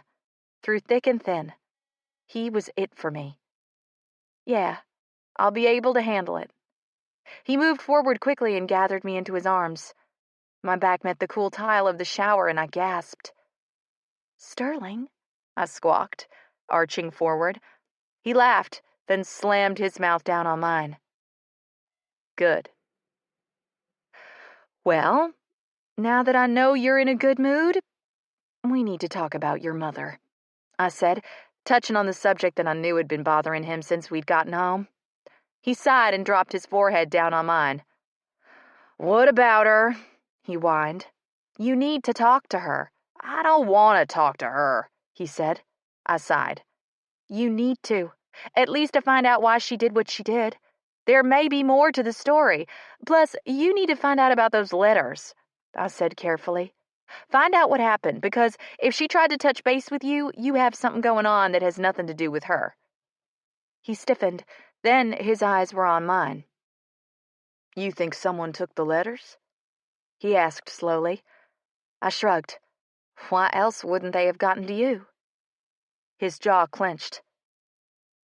Through thick and thin. He was it for me. "Yeah, I'll be able to handle it." He moved forward quickly and gathered me into his arms. My back met the cool tile of the shower and I gasped. "Sterling," I squawked, arching forward. He laughed, then slammed his mouth down on mine. "Good. Well, now that I know you're in a good mood, we need to talk about your mother," I said, touching on the subject that I knew had been bothering him since we'd gotten home. He sighed and dropped his forehead down on mine. "What about her?" he whined. "You need to talk to her." "I don't want to talk to her," he said. I sighed. "You need to. At least to find out why she did what she did. There may be more to the story. Plus, you need to find out about those letters," I said carefully. "Find out what happened, because if she tried to touch base with you, you have something going on that has nothing to do with her." He stiffened, then his eyes were on mine. "You think someone took the letters?" he asked slowly. I shrugged. Why else wouldn't they have gotten to you? His jaw clenched.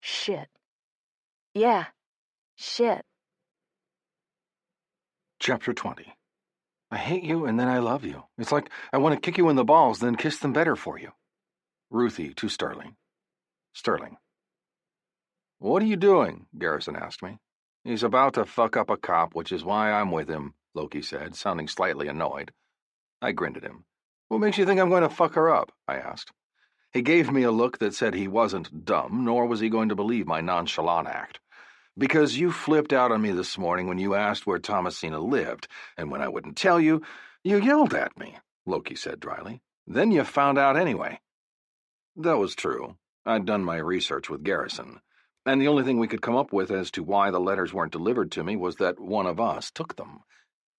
"Shit. Yeah, shit." Chapter 20. I hate you and then I love you. It's like I want to kick you in the balls, then kiss them better for you. Ruthie to Sterling. Sterling. "What are you doing?" Garrison asked me. "He's about to fuck up a cop, which is why I'm with him," Loki said, sounding slightly annoyed. I grinned at him. "What makes you think I'm going to fuck her up?" I asked. He gave me a look that said he wasn't dumb, nor was he going to believe my nonchalant act. "Because you flipped out on me this morning when you asked where Thomasina lived, and when I wouldn't tell you, you yelled at me," Loki said dryly. "Then you found out anyway." That was true. I'd done my research with Garrison, and the only thing we could come up with as to why the letters weren't delivered to me was that one of us took them.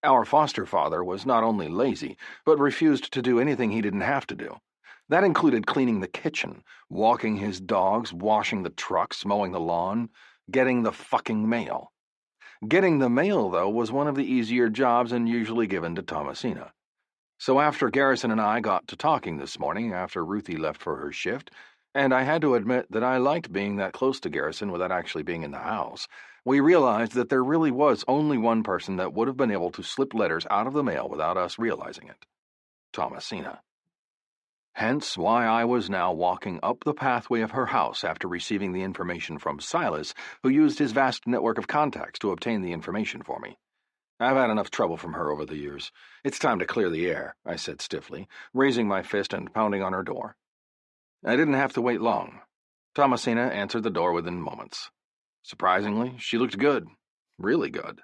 Our foster father was not only lazy, but refused to do anything he didn't have to do. That included cleaning the kitchen, walking his dogs, washing the trucks, mowing the lawn, getting the fucking mail. Getting the mail, though, was one of the easier jobs and usually given to Thomasina. So after Garrison and I got to talking this morning, after Ruthie left for her shift, and I had to admit that I liked being that close to Garrison without actually being in the house, we realized that there really was only one person that would have been able to slip letters out of the mail without us realizing it. Thomasina. Hence why I was now walking up the pathway of her house after receiving the information from Silas, who used his vast network of contacts to obtain the information for me. I've had enough trouble from her over the years. It's time to clear the air, I said stiffly, raising my fist and pounding on her door. I didn't have to wait long. Thomasina answered the door within moments. Surprisingly, she looked good. Really good.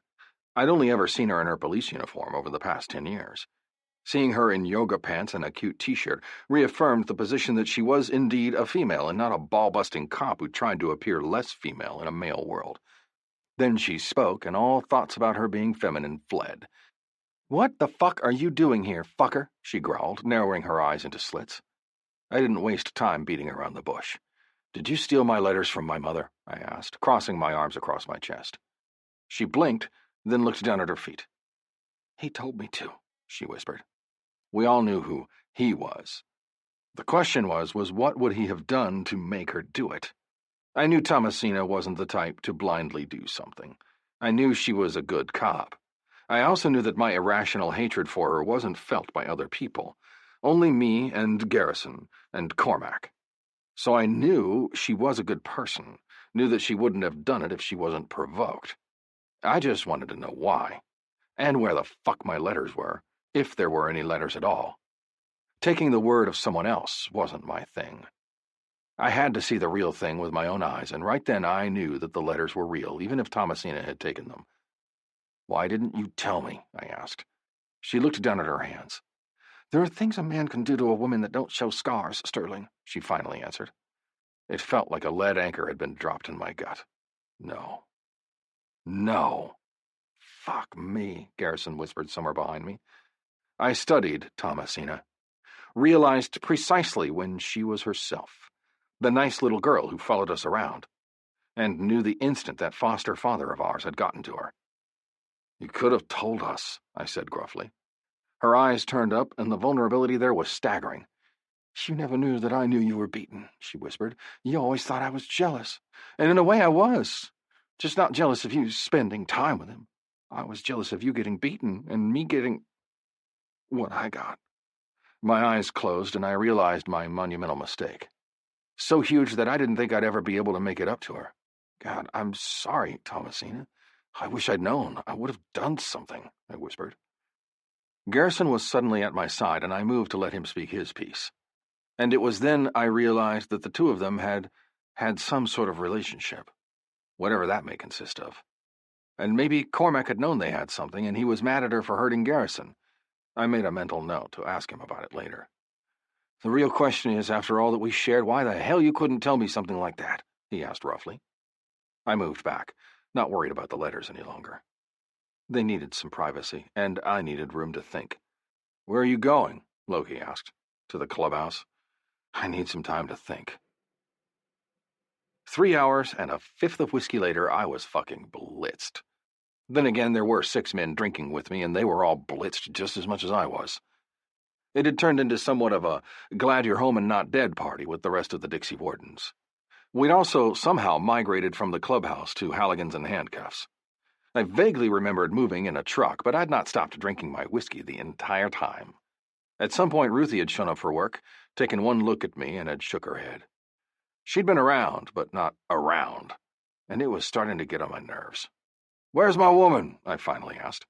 I'd only ever seen her in her police uniform over the past 10 years. Seeing her in yoga pants and a cute t-shirt reaffirmed the position that she was indeed a female and not a ball-busting cop who tried to appear less female in a male world. Then she spoke, and all thoughts about her being feminine fled. "What the fuck are you doing here, fucker?" she growled, narrowing her eyes into slits. I didn't waste time beating around the bush. "Did you steal my letters from my mother?" I asked, crossing my arms across my chest. She blinked, then looked down at her feet. "He told me to," she whispered. We all knew who he was. The question was what would he have done to make her do it? I knew Thomasina wasn't the type to blindly do something. I knew she was a good cop. I also knew that my irrational hatred for her wasn't felt by other people. Only me and Garrison and Cormac. So I knew she was a good person, knew that she wouldn't have done it if she wasn't provoked. I just wanted to know why, and where the fuck my letters were, if there were any letters at all. Taking the word of someone else wasn't my thing. I had to see the real thing with my own eyes, and right then I knew that the letters were real, even if Thomasina had taken them. "Why didn't you tell me?" I asked. She looked down at her hands. "There are things a man can do to a woman that don't show scars, Sterling," she finally answered. It felt like a lead anchor had been dropped in my gut. No. No. "Fuck me," Garrison whispered somewhere behind me. I studied Thomasina, realized precisely when she was herself, the nice little girl who followed us around, and knew the instant that foster father of ours had gotten to her. "You could have told us," I said gruffly. Her eyes turned up, and the vulnerability there was staggering. "You never knew that I knew you were beaten," she whispered. "You always thought I was jealous. And in a way I was. Just not jealous of you spending time with him. I was jealous of you getting beaten, and me getting what I got." My eyes closed, and I realized my monumental mistake. So huge that I didn't think I'd ever be able to make it up to her. "God, I'm sorry, Thomasina. I wish I'd known. I would have done something," I whispered. Garrison was suddenly at my side, and I moved to let him speak his piece. And it was then I realized that the two of them had some sort of relationship, whatever that may consist of. And maybe Cormac had known they had something, and he was mad at her for hurting Garrison. I made a mental note to ask him about it later. "The real question is, after all that we shared, why the hell you couldn't tell me something like that?" he asked roughly. I moved back, not worried about the letters any longer. They needed some privacy, and I needed room to think. "Where are you going?" Loki asked. "To the clubhouse." "I need some time to think." 3 hours and a fifth of whiskey later, I was fucking blitzed. Then again, there were 6 men drinking with me, and they were all blitzed just as much as I was. It had turned into somewhat of a glad you're home and not dead party with the rest of the Dixie Wardens. We'd also somehow migrated from the clubhouse to Halligan's and handcuffs. I vaguely remembered moving in a truck, but I'd not stopped drinking my whiskey the entire time. At some point, Ruthie had shown up for work, taken one look at me, and had shook her head. She'd been around, but not around, and it was starting to get on my nerves. "Where's my woman?" I finally asked.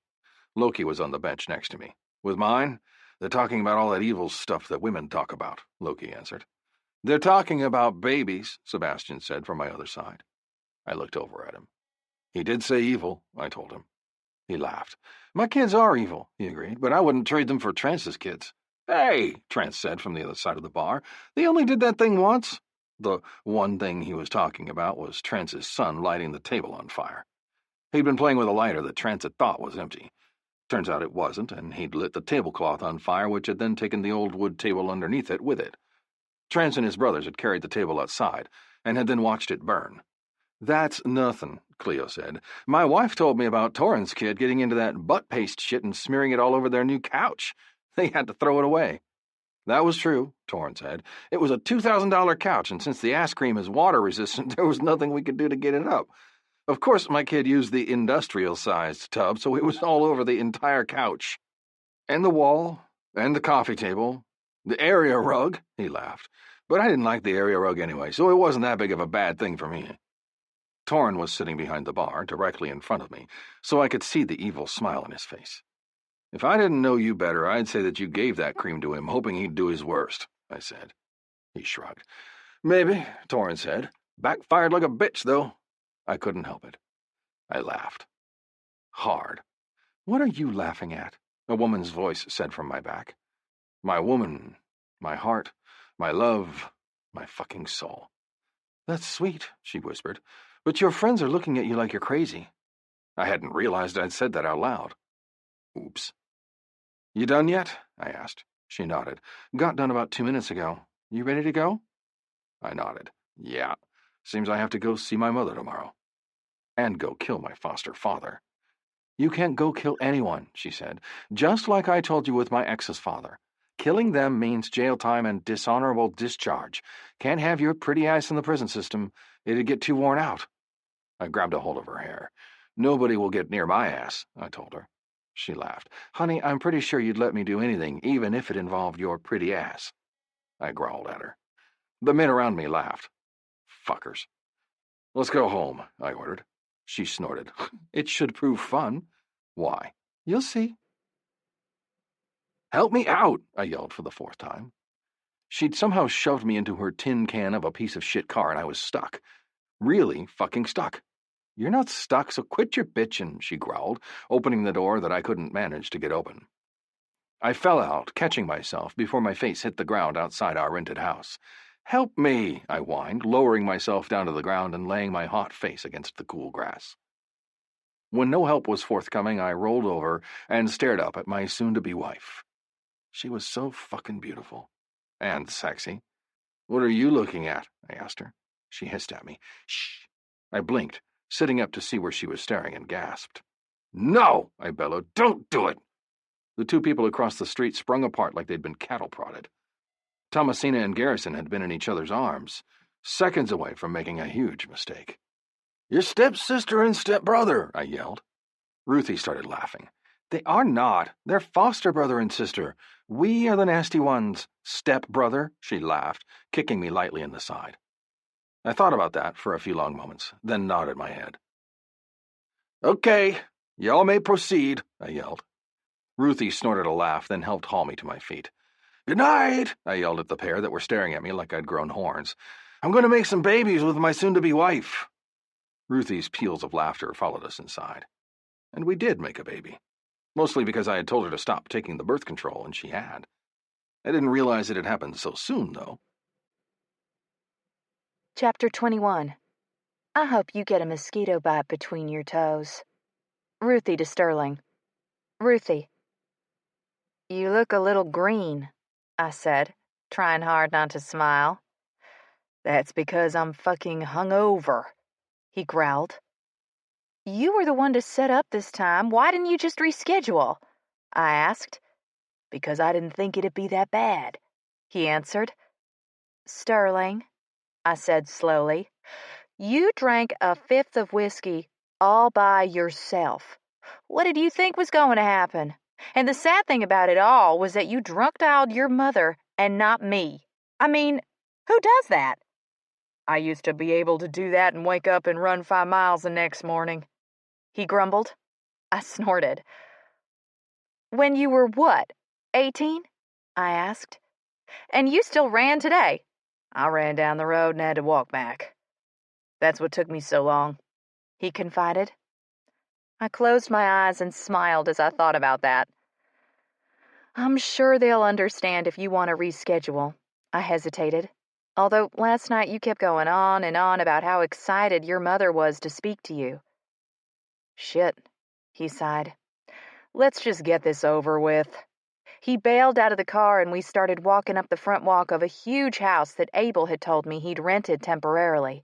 Loki was on the bench next to me. "With mine? They're talking about all that evil stuff that women talk about," Loki answered. "They're talking about babies," Sebastian said from my other side. I looked over at him. "He did say evil," I told him. He laughed. "My kids are evil," he agreed, "but I wouldn't trade them for Trance's kids." "Hey," Trance said from the other side of the bar, "they only did that thing once." The one thing he was talking about was Trance's son lighting the table on fire. He'd been playing with a lighter that Trance had thought was empty. Turns out it wasn't, and he'd lit the tablecloth on fire, which had then taken the old wood table underneath it with it. Trance and his brothers had carried the table outside, and had then watched it burn. "That's nothing," Cleo said. "My wife told me about Torrance kid getting into that butt paste shit and smearing it all over their new couch. They had to throw it away." "That was true," Torrance said. "It was a $2,000 couch, and since the ass cream is water-resistant, there was nothing we could do to get it up. Of course, my kid used the industrial-sized tub, so it was all over the entire couch. And the wall, and the coffee table, the area rug," he laughed. "But I didn't like the area rug anyway, so it wasn't that big of a bad thing for me." Torrin was sitting behind the bar, directly in front of me, so I could see the evil smile on his face. "If I didn't know you better, I'd say that you gave that cream to him, hoping he'd do his worst," I said. He shrugged. "Maybe," Torrin said. "Backfired like a bitch, though." I couldn't help it. I laughed. Hard. "What are you laughing at?" a woman's voice said from my back. "My woman, my heart, my love, my fucking soul." "That's sweet," she whispered, "but your friends are looking at you like you're crazy. I hadn't realized I'd said that out loud. Oops. You done yet? I asked. She nodded. Got done about 2 minutes ago. You ready to go? I nodded. Yeah. Seems I have to go see my mother tomorrow. And go kill my foster father. You can't go kill anyone, she said. Just like I told you with my ex's father. Killing them means jail time and dishonorable discharge. Can't have your pretty ass in the prison system. It'd get too worn out. I grabbed a hold of her hair. Nobody will get near my ass, I told her. She laughed. Honey, I'm pretty sure you'd let me do anything, even if it involved your pretty ass. I growled at her. The men around me laughed. Fuckers. Let's go home, I ordered. She snorted. It should prove fun. Why? You'll see. Help me out, I yelled for the 4th time. She'd somehow shoved me into her tin can of a piece of shit car, and I was stuck. Really fucking stuck. You're not stuck, so quit your bitchin', she growled, opening the door that I couldn't manage to get open. I fell out, catching myself before my face hit the ground outside our rented house. Help me, I whined, lowering myself down to the ground and laying my hot face against the cool grass. When no help was forthcoming, I rolled over and stared up at my soon-to-be wife. She was so fucking beautiful. And sexy. What are you looking at? I asked her. She hissed at me. Shh. I blinked, sitting up to see where she was staring, and gasped. No! I bellowed. Don't do it! The 2 people across the street sprung apart like they'd been cattle prodded. Thomasina and Garrison had been in each other's arms, seconds away from making a huge mistake. Your stepsister and stepbrother, I yelled. Ruthie started laughing. They are not. They're foster brother and sister. We are the nasty ones. Stepbrother, she laughed, kicking me lightly in the side. I thought about that for a few long moments, then nodded my head. Okay, y'all may proceed, I yelled. Ruthie snorted a laugh, then helped haul me to my feet. Good night, I yelled at the pair that were staring at me like I'd grown horns. I'm going to make some babies with my soon-to-be wife. Ruthie's peals of laughter followed us inside. And we did make a baby. Mostly because I had told her to stop taking the birth control, and she had. I didn't realize it had happened so soon, though. Chapter 21. I hope you get a mosquito bite between your toes. Ruthie to Sterling. Ruthie. You look a little green, I said, trying hard not to smile. That's because I'm fucking hungover, he growled. You were the one to set up this time. Why didn't you just reschedule? I asked. Because I didn't think it'd be that bad, he answered. Sterling, I said slowly, you drank a 5th of whiskey all by yourself. What did you think was going to happen? And the sad thing about it all was that you drunk-dialed your mother and not me. I mean, who does that? I used to be able to do that and wake up and run 5 miles the next morning, he grumbled. I snorted. When you were what, 18? I asked. And you still ran today? I ran down the road and had to walk back. That's what took me so long, he confided. I closed my eyes and smiled as I thought about that. I'm sure they'll understand if you want to reschedule, I hesitated. Although last night you kept going on and on about how excited your mother was to speak to you. Shit, he sighed. Let's just get this over with. He bailed out of the car and we started walking up the front walk of a huge house that Abel had told me he'd rented temporarily.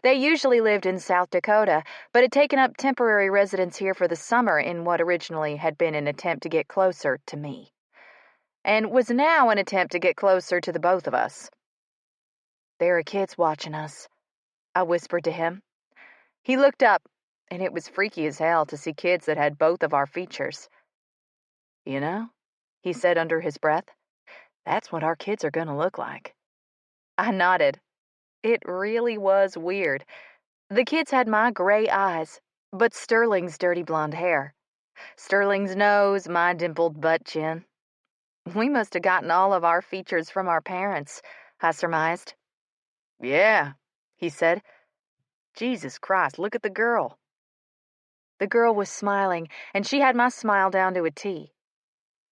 They usually lived in South Dakota, but had taken up temporary residence here for the summer in what originally had been an attempt to get closer to me, and was now an attempt to get closer to the both of us. There are kids watching us, I whispered to him. He looked up, and it was freaky as hell to see kids that had both of our features. You know, he said under his breath, that's what our kids are going to look like. I nodded. It really was weird. The kids had my gray eyes, but Sterling's dirty blonde hair. Sterling's nose, my dimpled butt chin. We must have gotten all of our features from our parents, I surmised. Yeah, he said. Jesus Christ, look at the girl. The girl was smiling, and she had my smile down to a T.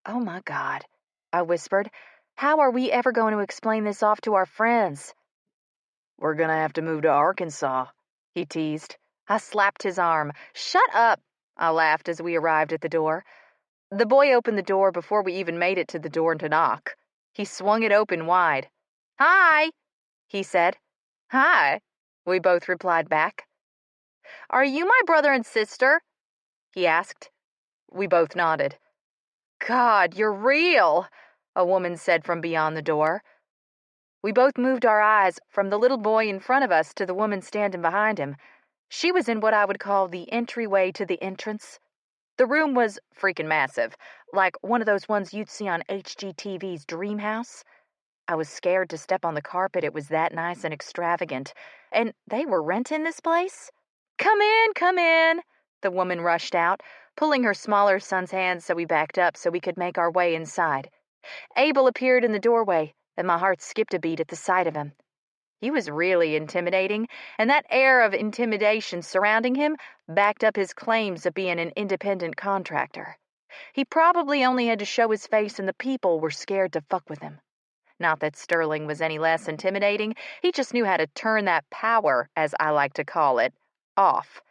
Oh my God, I whispered. How are we ever going to explain this off to our friends? We're going to have to move to Arkansas, he teased. I slapped his arm. "Shut up," I laughed as we arrived at the door. The boy opened the door before we even made it to the door to knock. He swung it open wide. "Hi," he said. "Hi," we both replied back. "Are you my brother and sister?" he asked. We both nodded. "God, you're real," a woman said from beyond the door. We both moved our eyes from the little boy in front of us to the woman standing behind him. She was in what I would call the entryway to the entrance. The room was freaking massive, like one of those ones you'd see on HGTV's Dream House. I was scared to step on the carpet, it was that nice and extravagant. And they were renting this place? "Come in, come in," the woman rushed out, pulling her smaller son's hand so we backed up so we could make our way inside. Abel appeared in the doorway, and my heart skipped a beat at the sight of him. He was really intimidating, and that air of intimidation surrounding him backed up his claims of being an independent contractor. He probably only had to show his face and the people were scared to fuck with him. Not that Sterling was any less intimidating, he just knew how to turn that power, as I like to call it, off.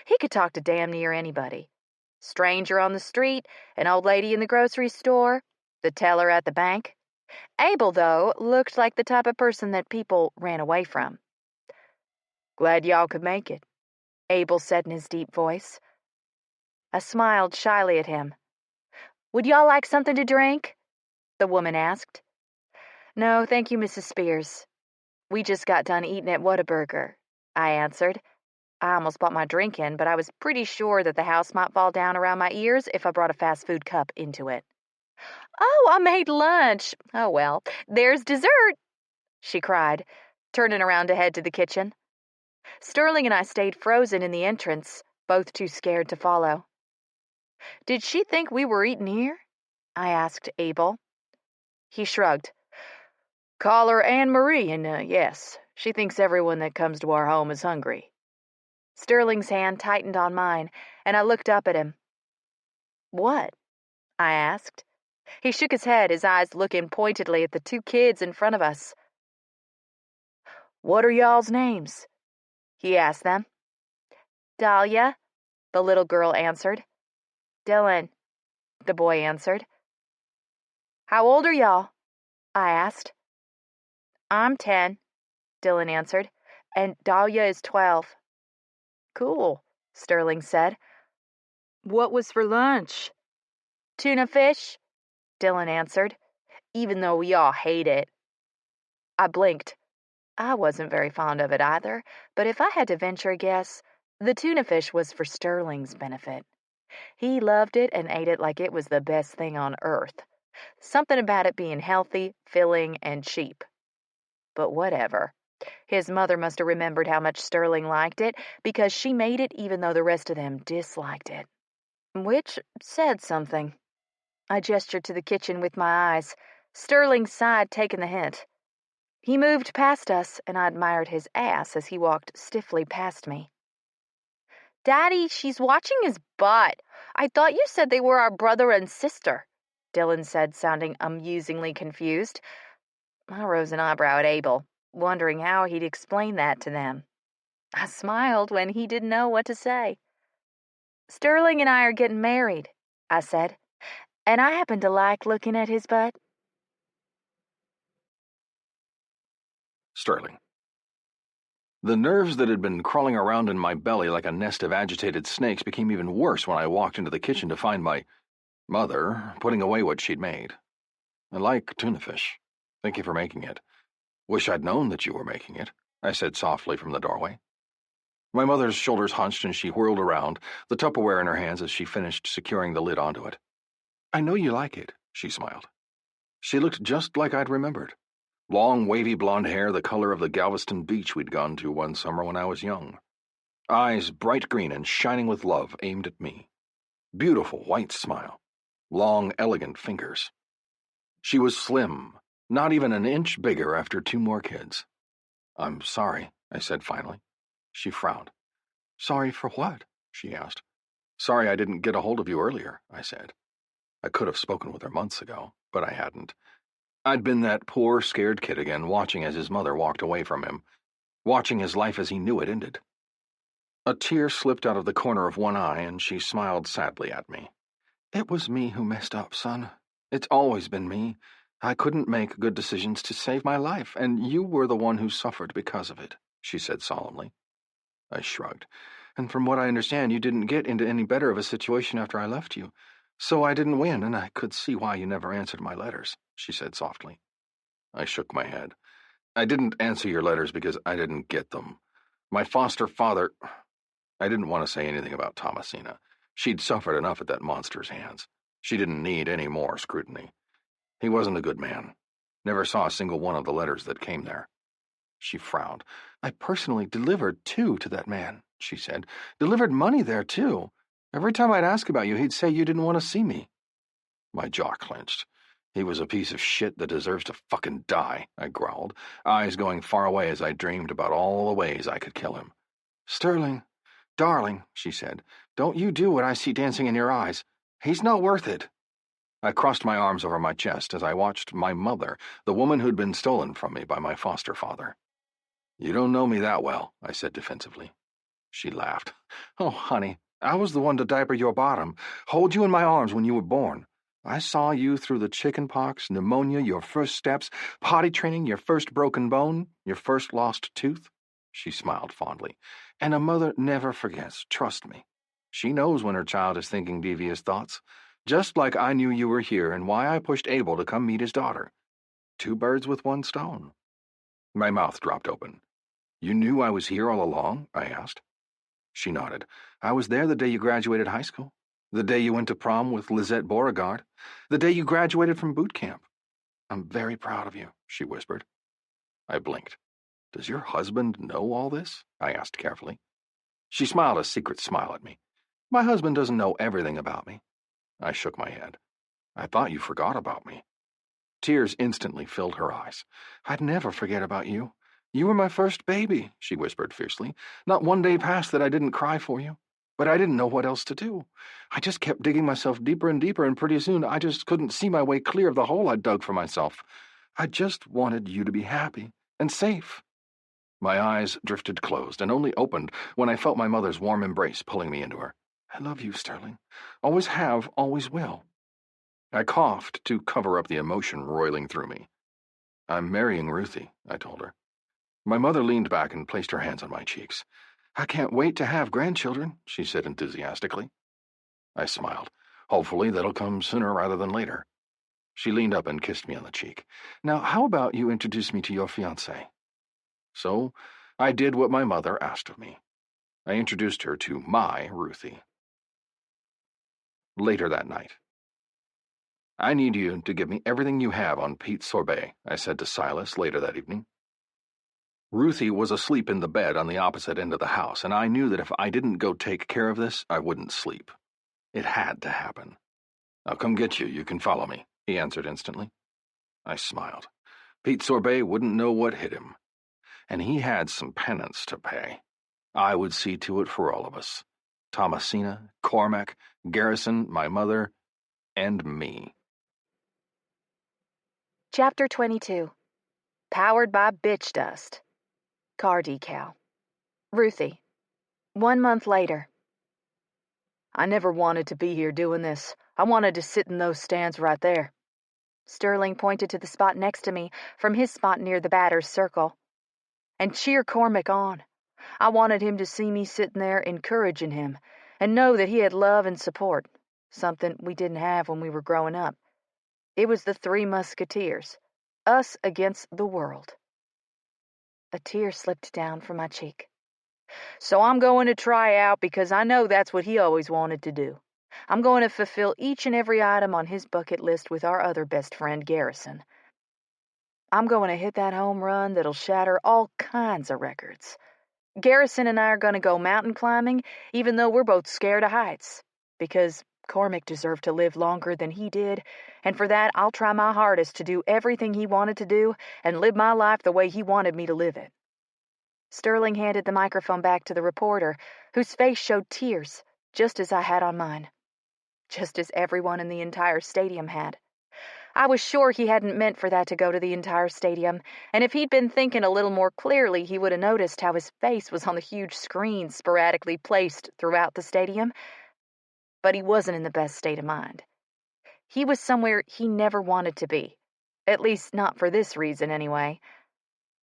He could talk to damn near anybody. Stranger on the street, an old lady in the grocery store, the teller at the bank. Abel, though, looked like the type of person that people ran away from. "Glad y'all could make it," Abel said in his deep voice. I smiled shyly at him. "Would y'all like something to drink?" the woman asked. "No, thank you, Mrs. Spears. We just got done eating at Whataburger," I answered. I almost bought my drink in, but I was pretty sure that the house might fall down around my ears if I brought a fast food cup into it. "Oh, I made lunch. Oh, well, there's dessert," she cried, turning around to head to the kitchen. Sterling and I stayed frozen in the entrance, both too scared to follow. "Did she think we were eating here?" I asked Abel. He shrugged. "Call her Anne Marie, and yes, she thinks everyone that comes to our home is hungry." Sterling's hand tightened on mine, and I looked up at him. "What?" I asked. He shook his head, his eyes looking pointedly at the two kids in front of us. "What are y'all's names?" he asked them. "Dahlia," the little girl answered. "Dylan," the boy answered. "How old are y'all?" I asked. "I'm 10, Dylan answered, "and Dahlia is 12. "Cool," Sterling said. "What was for lunch?" "Tuna fish," Dylan answered, "even though we all hate it." I blinked. I wasn't very fond of it either, but if I had to venture a guess, the tuna fish was for Sterling's benefit. He loved it and ate it like it was the best thing on earth. Something about it being healthy, filling, and cheap. But whatever. His mother must have remembered how much Sterling liked it because she made it even though the rest of them disliked it. Which said something. I gestured to the kitchen with my eyes. Sterling sighed, taking the hint. He moved past us, and I admired his ass as he walked stiffly past me. "Daddy, she's watching his butt. I thought you said they were our brother and sister," Dylan said, sounding amusingly confused. I rose an eyebrow at Abel, wondering how he'd explain that to them. I smiled when he didn't know what to say. "Sterling and I are getting married," I said, "and I happen to like looking at his butt." Sterling. The nerves that had been crawling around in my belly like a nest of agitated snakes became even worse when I walked into the kitchen to find my mother putting away what she'd made. "I like tuna fish. Thank you for making it. Wish I'd known that you were making it," I said softly from the doorway. My mother's shoulders hunched and she whirled around, the Tupperware in her hands as she finished securing the lid onto it. "I know you like it," she smiled. She looked just like I'd remembered. Long, wavy blonde hair, the color of the Galveston beach we'd gone to one summer when I was young. Eyes bright green and shining with love aimed at me. Beautiful white smile. Long, elegant fingers. She was slim, not even an inch bigger after 2 more kids. "I'm sorry," I said finally. She frowned. "Sorry for what?" she asked. "Sorry I didn't get a hold of you earlier," I said. I could have spoken with her months ago, but I hadn't. I'd been that poor, scared kid again, watching as his mother walked away from him, watching his life as he knew it ended. A tear slipped out of the corner of one eye, and she smiled sadly at me. "It was me who messed up, son. It's always been me. I couldn't make good decisions to save my life, and you were the one who suffered because of it," she said solemnly. I shrugged. "And from what I understand, you didn't get into any better of a situation after I left you. So I didn't win, and I could see why you never answered my letters," she said softly. I shook my head. "I didn't answer your letters because I didn't get them. My foster father—" I didn't want to say anything about Thomasina. She'd suffered enough at that monster's hands. She didn't need any more scrutiny. He wasn't a good man. Never saw a single one of the letters that came there. She frowned. "I personally delivered 2 to that man," she said. "Delivered money there, too. Every time I'd ask about you, he'd say you didn't want to see me." My jaw clenched. "He was a piece of shit that deserves to fucking die," I growled, eyes going far away as I dreamed about all the ways I could kill him. "Sterling, darling," she said, "don't you do what I see dancing in your eyes. He's not worth it." I crossed my arms over my chest as I watched my mother, the woman who'd been stolen from me by my foster father. "You don't know me that well," I said defensively. She laughed. "Oh, honey, I was the one to diaper your bottom, hold you in my arms when you were born. I saw you through the chicken pox, pneumonia, your first steps, potty training, your first broken bone, your first lost tooth." She smiled fondly. "And a mother never forgets, trust me. She knows when her child is thinking devious thoughts, just like I knew you were here and why I pushed Abel to come meet his daughter. 2 birds with 1 stone." My mouth dropped open. "You knew I was here all along?" I asked. She nodded. "I was there the day you graduated high school, the day you went to prom with Lisette Beauregard, the day you graduated from boot camp. I'm very proud of you," she whispered. I blinked. "Does your husband know all this?" I asked carefully. She smiled a secret smile at me. "My husband doesn't know everything about me." I shook my head. "I thought you forgot about me." Tears instantly filled her eyes. "I'd never forget about you. You were my first baby," she whispered fiercely. "Not one day passed that I didn't cry for you. But I didn't know what else to do. I just kept digging myself deeper and deeper, and pretty soon I just couldn't see my way clear of the hole I'd dug for myself. I just wanted you to be happy and safe." My eyes drifted closed and only opened when I felt my mother's warm embrace pulling me into her. "I love you, Sterling. Always have, always will." I coughed to cover up the emotion roiling through me. "I'm marrying Ruthie," I told her. My mother leaned back and placed her hands on my cheeks. "I can't wait to have grandchildren," she said enthusiastically. I smiled. "Hopefully that'll come sooner rather than later." She leaned up and kissed me on the cheek. "Now, how about you introduce me to your fiancé?" So I did what my mother asked of me. I introduced her to my Ruthie. Later that night. "I need you to give me everything you have on Pete Sorbet," I said to Silas later that evening. Ruthie was asleep in the bed on the opposite end of the house, and I knew that if I didn't go take care of this, I wouldn't sleep. It had to happen. "I'll come get you. You can follow me," he answered instantly. I smiled. Pete Sorbet wouldn't know what hit him. And he had some penance to pay. I would see to it for all of us. Thomasina, Cormac, Garrison, my mother, and me. Chapter 22. Powered by Bitch Dust. Car decal. Ruthie. 1 month later. "I never wanted to be here doing this. I wanted to sit in those stands right there." Sterling pointed to the spot next to me from his spot near the batter's circle. "And cheer Cormac on. I wanted him to see me sitting there encouraging him and know that he had love and support, something we didn't have when we were growing up. It was the 3 Musketeers, us against the world." A tear slipped down from my cheek. "So I'm going to try out because I know that's what he always wanted to do. I'm going to fulfill each and every item on his bucket list with our other best friend, Garrison. I'm going to hit that home run that'll shatter all kinds of records. Garrison and I are going to go mountain climbing, even though we're both scared of heights, because Cormac deserved to live longer than he did, and for that I'll try my hardest to do everything he wanted to do and live my life the way he wanted me to live it." Sterling handed the microphone back to the reporter, whose face showed tears, just as I had on mine. Just as everyone in the entire stadium had. I was sure he hadn't meant for that to go to the entire stadium, and if he'd been thinking a little more clearly, he would have noticed how his face was on the huge screens sporadically placed throughout the stadium. But he wasn't in the best state of mind. He was somewhere he never wanted to be. At least not for this reason, anyway.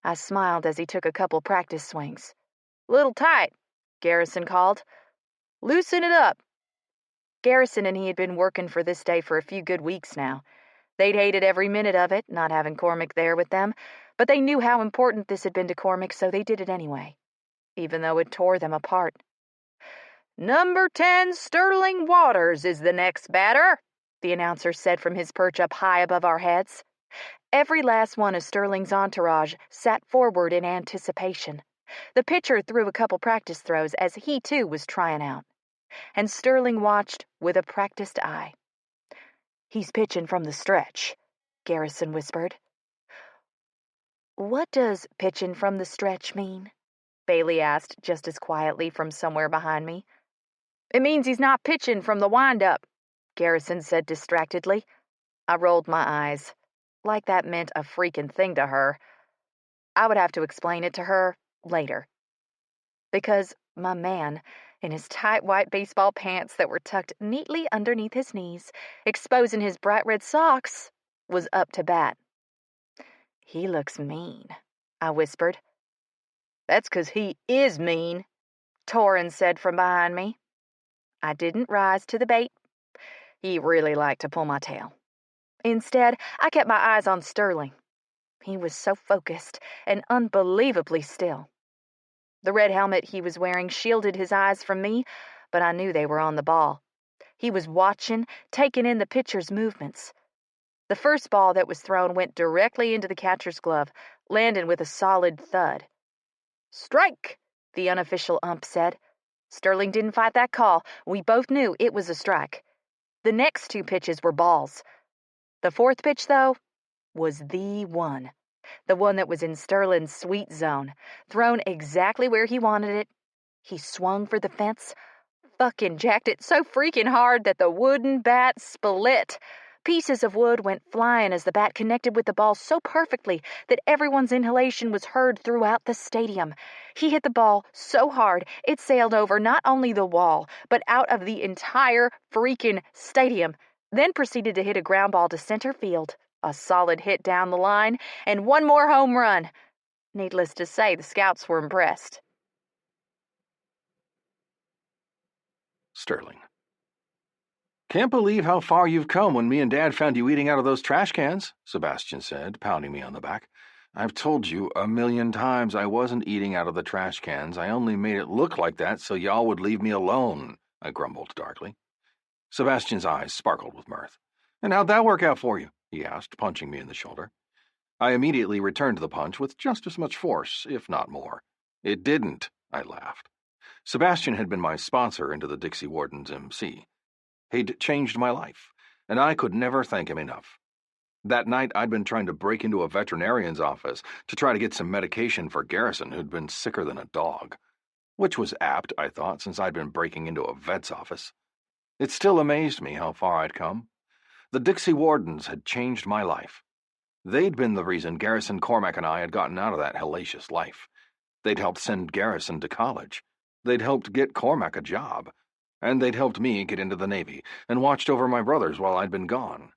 I smiled as he took a couple practice swings. "Little tight," Garrison called. "Loosen it up." Garrison and he had been working for this day for a few good weeks now. They'd hated every minute of it, not having Cormac there with them, but they knew how important this had been to Cormac, so they did it anyway, even though it tore them apart. "Number 10, Sterling Waters is the next batter," the announcer said from his perch up high above our heads. Every last one of Sterling's entourage sat forward in anticipation. The pitcher threw a couple practice throws as he too was trying out, and Sterling watched with a practiced eye. "He's pitching from the stretch," Garrison whispered. "What does pitching from the stretch mean?" Bailey asked just as quietly from somewhere behind me. "It means he's not pitching from the wind-up," Garrison said distractedly. I rolled my eyes, like that meant a freaking thing to her. I would have to explain it to her later. Because my man, in his tight white baseball pants that were tucked neatly underneath his knees, exposing his bright red socks, was up to bat. "He looks mean," I whispered. "That's 'cause he is mean," Torrin said from behind me. I didn't rise to the bait. He really liked to pull my tail. Instead, I kept my eyes on Sterling. He was so focused and unbelievably still. The red helmet he was wearing shielded his eyes from me, but I knew they were on the ball. He was watching, taking in the pitcher's movements. The first ball that was thrown went directly into the catcher's glove, landing with a solid thud. "Strike," the unofficial ump said. Sterling didn't fight that call. We both knew it was a strike. The next two pitches were balls. The fourth pitch, though, was the one that was in Sterling's sweet zone, thrown exactly where he wanted it. He swung for the fence, fucking jacked it so freaking hard that the wooden bat split. Pieces of wood went flying as the bat connected with the ball so perfectly that everyone's inhalation was heard throughout the stadium. He hit the ball so hard it sailed over not only the wall, but out of the entire freaking stadium, then proceeded to hit a ground ball to center field, a solid hit down the line, and one more home run. Needless to say, the scouts were impressed. Sterling. "Can't believe how far you've come when me and Dad found you eating out of those trash cans," Sebastian said, pounding me on the back. "I've told you 1,000,000 times I wasn't eating out of the trash cans. I only made it look like that so y'all would leave me alone," I grumbled darkly. Sebastian's eyes sparkled with mirth. "And how'd that work out for you?" he asked, punching me in the shoulder. I immediately returned the punch with just as much force, if not more. "It didn't," I laughed. Sebastian had been my sponsor into the Dixie Warden's MC. He'd changed my life, and I could never thank him enough. That night, I'd been trying to break into a veterinarian's office to try to get some medication for Garrison, who'd been sicker than a dog. Which was apt, I thought, since I'd been breaking into a vet's office. It still amazed me how far I'd come. The Dixie Wardens had changed my life. They'd been the reason Garrison, Cormac, and I had gotten out of that hellacious life. They'd helped send Garrison to college. They'd helped get Cormac a job. And they'd helped me get into the Navy and watched over my brothers while I'd been gone.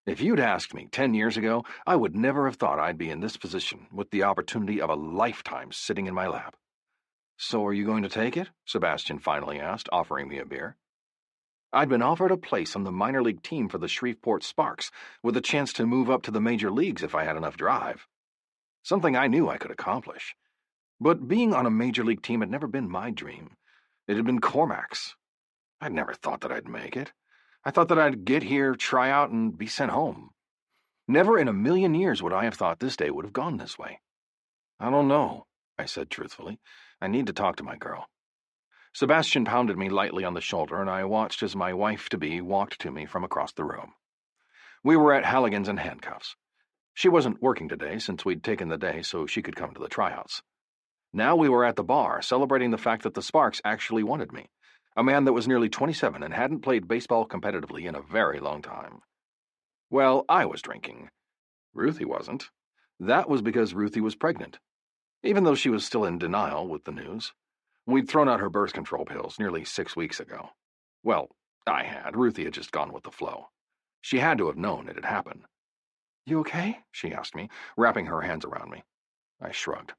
If you'd asked me 10 years ago, I would never have thought I'd be in this position with the opportunity of a lifetime sitting in my lap. "So are you going to take it?" Sebastian finally asked, offering me a beer. I'd been offered a place on the minor league team for the Shreveport Sparks, with a chance to move up to the major leagues if I had enough drive. Something I knew I could accomplish. But being on a major league team had never been my dream. It had been Cormac's. I'd never thought that I'd make it. I thought that I'd get here, try out, and be sent home. Never in 1,000,000 years would I have thought this day would have gone this way. "I don't know," I said truthfully. "I need to talk to my girl." Sebastian pounded me lightly on the shoulder, and I watched as my wife-to-be walked to me from across the room. We were at Halligan's in handcuffs. She wasn't working today since we'd taken the day so she could come to the tryouts. Now we were at the bar, celebrating the fact that the Sparks actually wanted me, a man that was nearly 27 and hadn't played baseball competitively in a very long time. Well, I was drinking. Ruthie wasn't. That was because Ruthie was pregnant, even though she was still in denial with the news. We'd thrown out her birth control pills nearly 6 weeks ago. Well, I had. Ruthie had just gone with the flow. She had to have known it had happened. "You okay?" she asked me, wrapping her hands around me. I shrugged.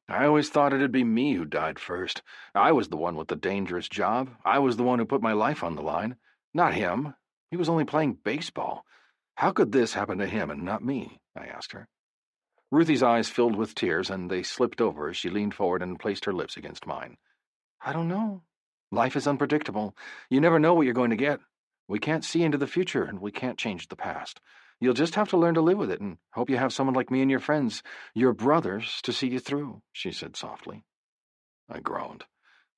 I always thought it'd be me who died first. I was the one with the dangerous job. I was the one who put my life on the line. Not him. He was only playing baseball. How could this happen to him and not me? I asked her. Ruthie's eyes filled with tears, and they slipped over as she leaned forward and placed her lips against mine. I don't know. Life is unpredictable. You never know what you're going to get. We can't see into the future, and we can't change the past. You'll just have to learn to live with it and hope you have someone like me and your friends, your brothers, to see you through, she said softly. I groaned.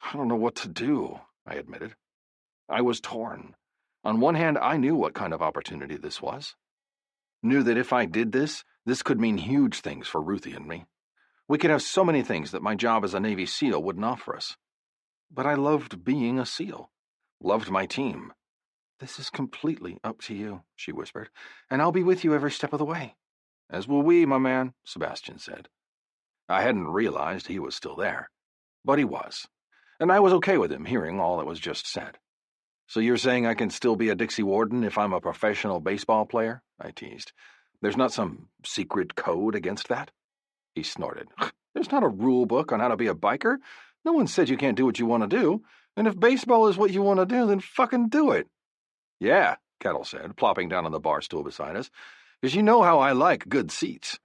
I don't know what to do, I admitted. I was torn. On one hand, I knew what kind of opportunity this was. Knew that if I did this could mean huge things for Ruthie and me. We could have so many things that my job as a Navy SEAL wouldn't offer us. But I loved being a SEAL. Loved my team. This is completely up to you, she whispered, and I'll be with you every step of the way. As will we, my man, Sebastian said. I hadn't realized he was still there, but he was, and I was okay with him hearing all that was just said. So you're saying I can still be a Dixie Warden if I'm a professional baseball player? I teased. There's not some secret code against that? He snorted. There's not a rule book on how to be a biker. No one said you can't do what you want to do, and if baseball is what you want to do, then fucking do it. Yeah, Kettle said, plopping down on the bar stool beside us, because you know how I like good seats.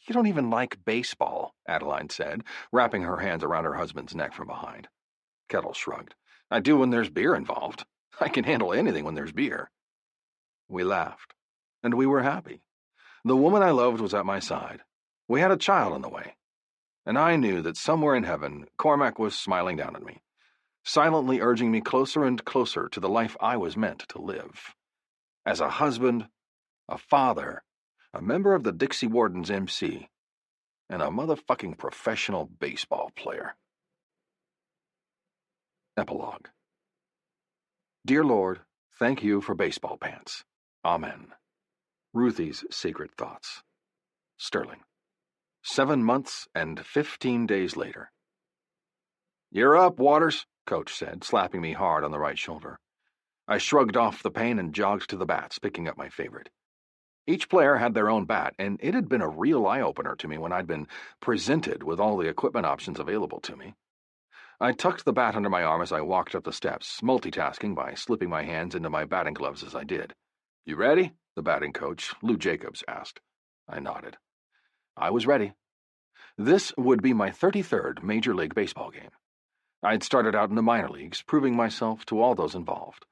You don't even like baseball, Adeline said, wrapping her hands around her husband's neck from behind. Kettle shrugged. I do when there's beer involved. I can handle anything when there's beer. We laughed, and we were happy. The woman I loved was at my side. We had a child on the way, and I knew that somewhere in heaven, Cormac was smiling down at me, silently urging me closer and closer to the life I was meant to live. As a husband, a father, a member of the Dixie Wardens MC, and a motherfucking professional baseball player. Epilogue. Dear Lord, thank you for baseball pants. Amen. Ruthie's secret thoughts. Sterling. 7 months and 15 days later. You're up, Waters, Coach said, slapping me hard on the right shoulder. I shrugged off the pain and jogged to the bats, picking up my favorite. Each player had their own bat, and it had been a real eye-opener to me when I'd been presented with all the equipment options available to me. I tucked the bat under my arm as I walked up the steps, multitasking by slipping my hands into my batting gloves as I did. You ready? The batting coach, Lou Jacobs, asked. I nodded. I was ready. This would be my 33rd Major League Baseball game. I'd started out in the minor leagues, proving myself to all those involved.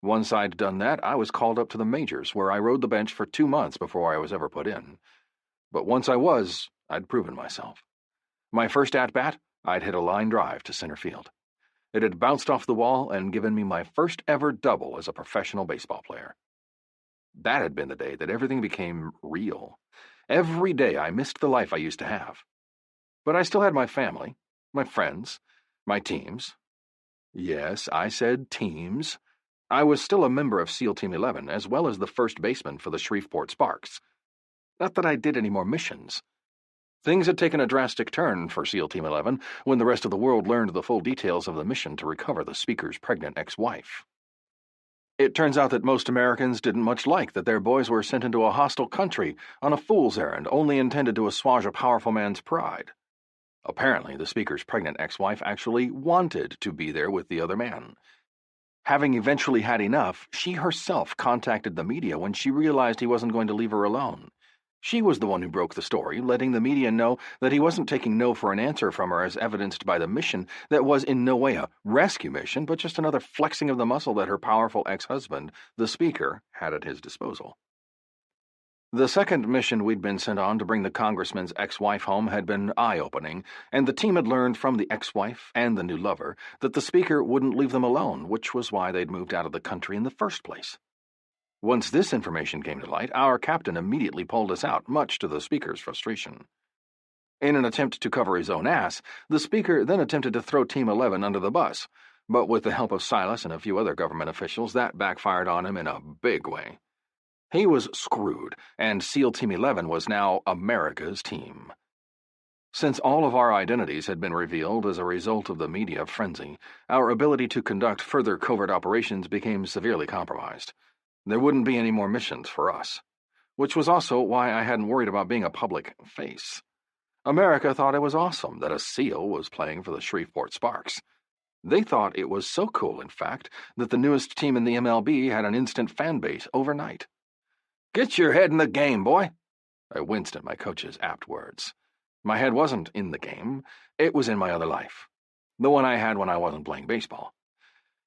Once I'd done that, I was called up to the majors, where I rode the bench for 2 months before I was ever put in. But once I was, I'd proven myself. My first at-bat, I'd hit a line drive to center field. It had bounced off the wall and given me my first ever double as a professional baseball player. That had been the day that everything became real. Every day I missed the life I used to have. But I still had my family, my friends, my teams. Yes, I said teams. I was still a member of SEAL Team 11, as well as the first baseman for the Shreveport Sparks. Not that I did any more missions. Things had taken a drastic turn for SEAL Team 11 when the rest of the world learned the full details of the mission to recover the speaker's pregnant ex-wife. It turns out that most Americans didn't much like that their boys were sent into a hostile country on a fool's errand only intended to assuage a powerful man's pride. Apparently, the speaker's pregnant ex-wife actually wanted to be there with the other man. Having eventually had enough, she herself contacted the media when she realized he wasn't going to leave her alone. She was the one who broke the story, letting the media know that he wasn't taking no for an answer from her as evidenced by the mission that was in no way a rescue mission, but just another flexing of the muscle that her powerful ex-husband, the speaker, had at his disposal. The second mission we'd been sent on to bring the congressman's ex-wife home had been eye-opening, and the team had learned from the ex-wife and the new lover that the speaker wouldn't leave them alone, which was why they'd moved out of the country in the first place. Once this information came to light, our captain immediately pulled us out, much to the speaker's frustration. In an attempt to cover his own ass, the speaker then attempted to throw Team 11 under the bus, but with the help of Silas and a few other government officials, that backfired on him in a big way. He was screwed, and SEAL Team 11 was now America's team. Since all of our identities had been revealed as a result of the media frenzy, our ability to conduct further covert operations became severely compromised. There wouldn't be any more missions for us, which was also why I hadn't worried about being a public face. America thought it was awesome that a SEAL was playing for the Shreveport Sparks. They thought it was so cool, in fact, that the newest team in the MLB had an instant fan base overnight. "Get your head in the game, boy!" I winced at my coach's apt words. My head wasn't in the game. It was in my other life, the one I had when I wasn't playing baseball.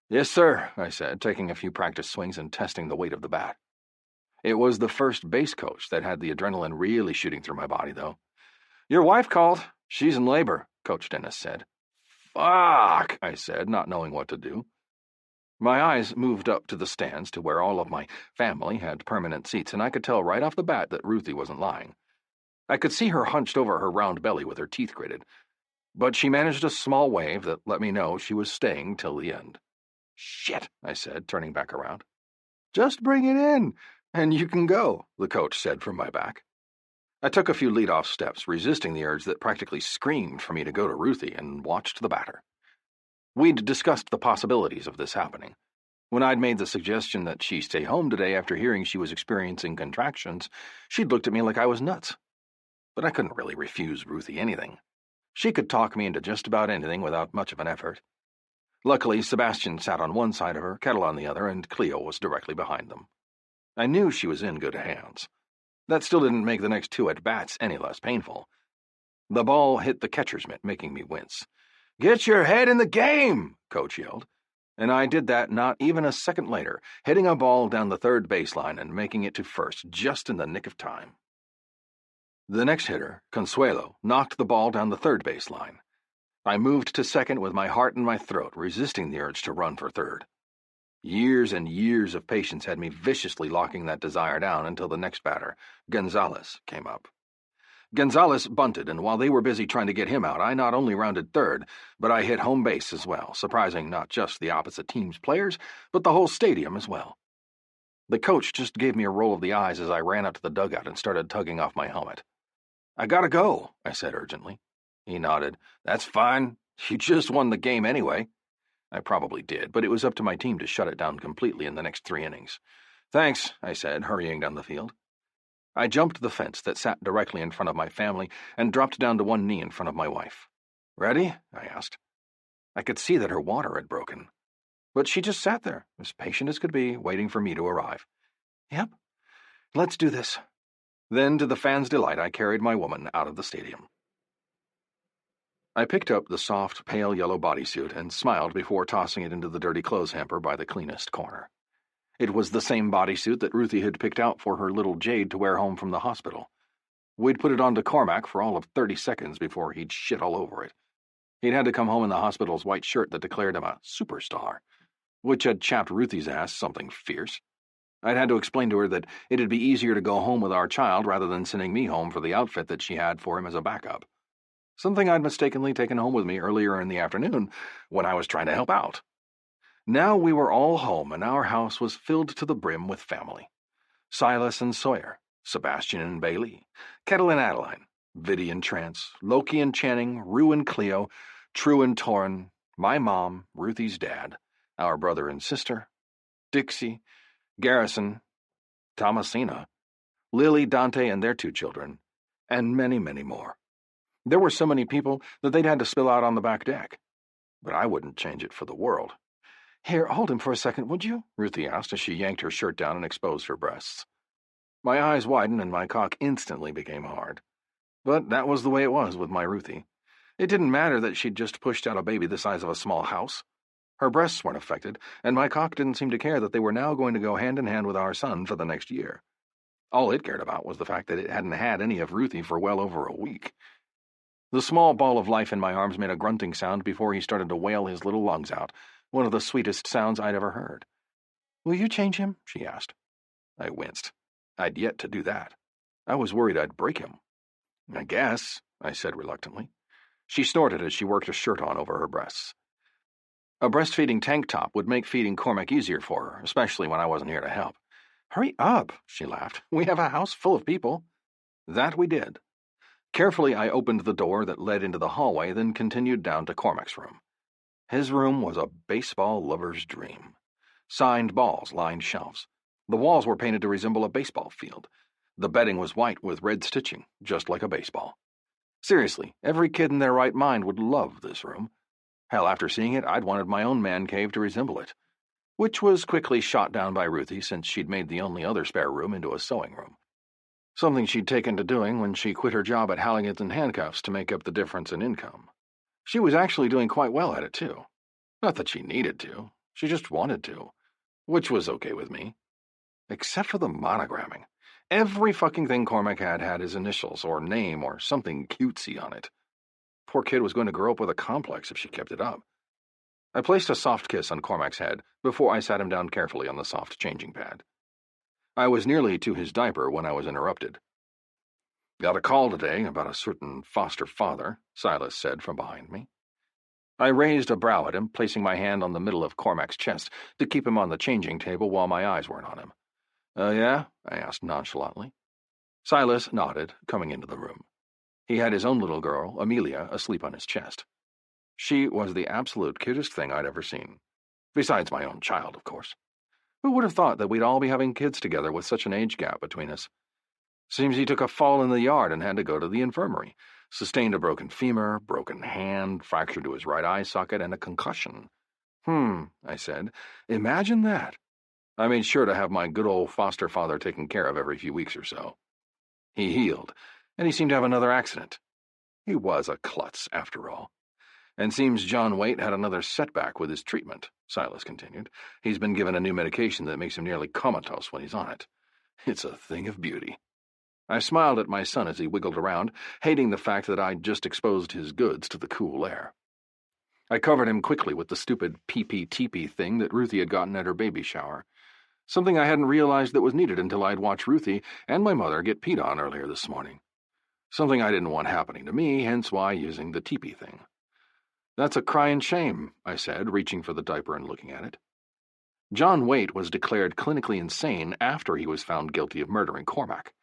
"Yes, sir," I said, taking a few practice swings and testing the weight of the bat. It was the first base coach that had the adrenaline really shooting through my body, though. "Your wife called. She's in labor," Coach Dennis said. "Fuck," I said, not knowing what to do. My eyes moved up to the stands to where all of my family had permanent seats, and I could tell right off the bat that Ruthie wasn't lying. I could see her hunched over her round belly with her teeth gritted, but she managed a small wave that let me know she was staying till the end. "Shit," I said, turning back around. "Just bring it in, and you can go," the coach said from my back. I took a few lead-off steps, resisting the urge that practically screamed for me to go to Ruthie, and watched the batter. We'd discussed the possibilities of this happening. When I'd made the suggestion that she stay home today after hearing she was experiencing contractions, she'd looked at me like I was nuts. But I couldn't really refuse Ruthie anything. She could talk me into just about anything without much of an effort. Luckily, Sebastian sat on one side of her, Kettle on the other, and Cleo was directly behind them. I knew she was in good hands. That still didn't make the next two at-bats any less painful. The ball hit the catcher's mitt, making me wince. "Get your head in the game!" Coach yelled. And I did that not even a second later, hitting a ball down the third baseline and making it to first just in the nick of time. The next hitter, Consuelo, knocked the ball down the third baseline. I moved to second with my heart in my throat, resisting the urge to run for third. Years and years of patience had me viciously locking that desire down until the next batter, Gonzalez, came up. Gonzalez bunted, and while they were busy trying to get him out, I not only rounded third, but I hit home base as well, surprising not just the opposite team's players, but the whole stadium as well. The coach just gave me a roll of the eyes as I ran out to the dugout and started tugging off my helmet. "I gotta go," I said urgently. He nodded. "That's fine. You just won the game anyway." I probably did, but it was up to my team to shut it down completely in the next 3 innings. "Thanks," I said, hurrying down the field. I jumped the fence that sat directly in front of my family and dropped down to one knee in front of my wife. "Ready?" I asked. I could see that her water had broken, but she just sat there, as patient as could be, waiting for me to arrive. "Yep, let's do this." Then, to the fans' delight, I carried my woman out of the stadium. I picked up the soft, pale yellow bodysuit and smiled before tossing it into the dirty clothes hamper by the cleanest corner. It was the same bodysuit that Ruthie had picked out for her little Jade to wear home from the hospital. We'd put it on to Cormac for all of 30 seconds before he'd shit all over it. He'd had to come home in the hospital's white shirt that declared him a superstar, which had chapped Ruthie's ass something fierce. I'd had to explain to her that it'd be easier to go home with our child rather than sending me home for the outfit that she had for him as a backup. Something I'd mistakenly taken home with me earlier in the afternoon when I was trying to help out. Now we were all home, and our house was filled to the brim with family. Silas and Sawyer, Sebastian and Bailey, Kettle and Adeline, Witty and Trance, Loki and Channing, Rue and Cleo, True and Torrin, my mom, Ruthie's dad, our brother and sister, Dixie, Garrison, Thomasina, Lily, Dante, and their 2 children, and many, many more. There were so many people that they'd had to spill out on the back deck. But I wouldn't change it for the world. "Here, hold him for a second, would you?" Ruthie asked as she yanked her shirt down and exposed her breasts. My eyes widened and my cock instantly became hard. But that was the way it was with my Ruthie. It didn't matter that she'd just pushed out a baby the size of a small house. Her breasts weren't affected, and my cock didn't seem to care that they were now going to go hand in hand with our son for the next year. All it cared about was the fact that it hadn't had any of Ruthie for well over a week. The small ball of life in my arms made a grunting sound before he started to wail his little lungs out, one of the sweetest sounds I'd ever heard. "Will you change him?" she asked. I winced. I'd yet to do that. I was worried I'd break him. "I guess," I said reluctantly. She snorted as she worked a shirt on over her breasts. A breastfeeding tank top would make feeding Cormac easier for her, especially when I wasn't here to help. Hurry up, she laughed. We have a house full of people. That we did. Carefully, I opened the door that led into the hallway, then continued down to Cormac's room. His room was a baseball lover's dream. Signed balls lined shelves. The walls were painted to resemble a baseball field. The bedding was white with red stitching, just like a baseball. Seriously, every kid in their right mind would love this room. Hell, after seeing it, I'd wanted my own man cave to resemble it, which was quickly shot down by Ruthie since she'd made the only other spare room into a sewing room. Something she'd taken to doing when she quit her job at Halligan's in handcuffs to make up the difference in income. She was actually doing quite well at it, too. Not that she needed to. She just wanted to, which was okay with me. Except for the monogramming. Every fucking thing Cormac had his initials or name or something cutesy on it. Poor kid was going to grow up with a complex if she kept it up. I placed a soft kiss on Cormac's head before I sat him down carefully on the soft changing pad. I was nearly to his diaper when I was interrupted. Got a call today about a certain foster father, Silas said from behind me. I raised a brow at him, placing my hand on the middle of Cormac's chest to keep him on the changing table while my eyes weren't on him. Yeah? I asked nonchalantly. Silas nodded, coming into the room. He had his own little girl, Amelia, asleep on his chest. She was the absolute cutest thing I'd ever seen. Besides my own child, of course. Who would have thought that we'd all be having kids together with such an age gap between us? Seems he took a fall in the yard and had to go to the infirmary. Sustained a broken femur, broken hand, fracture to his right eye socket, and a concussion. I said. Imagine that. I made sure to have my good old foster father taken care of every few weeks or so. He healed, and he seemed to have another accident. He was a klutz, after all. And seems John Waite had another setback with his treatment, Silas continued. He's been given a new medication that makes him nearly comatose when he's on it. It's a thing of beauty. I smiled at my son as he wiggled around, hating the fact that I'd just exposed his goods to the cool air. I covered him quickly with the stupid pee-pee-tee-pee thing that Ruthie had gotten at her baby shower. Something I hadn't realized that was needed until I'd watched Ruthie and my mother get peed on earlier this morning. Something I didn't want happening to me, hence why using the teepee thing. That's a crying shame, I said, reaching for the diaper and looking at it. John Waite was declared clinically insane after he was found guilty of murdering Cormac,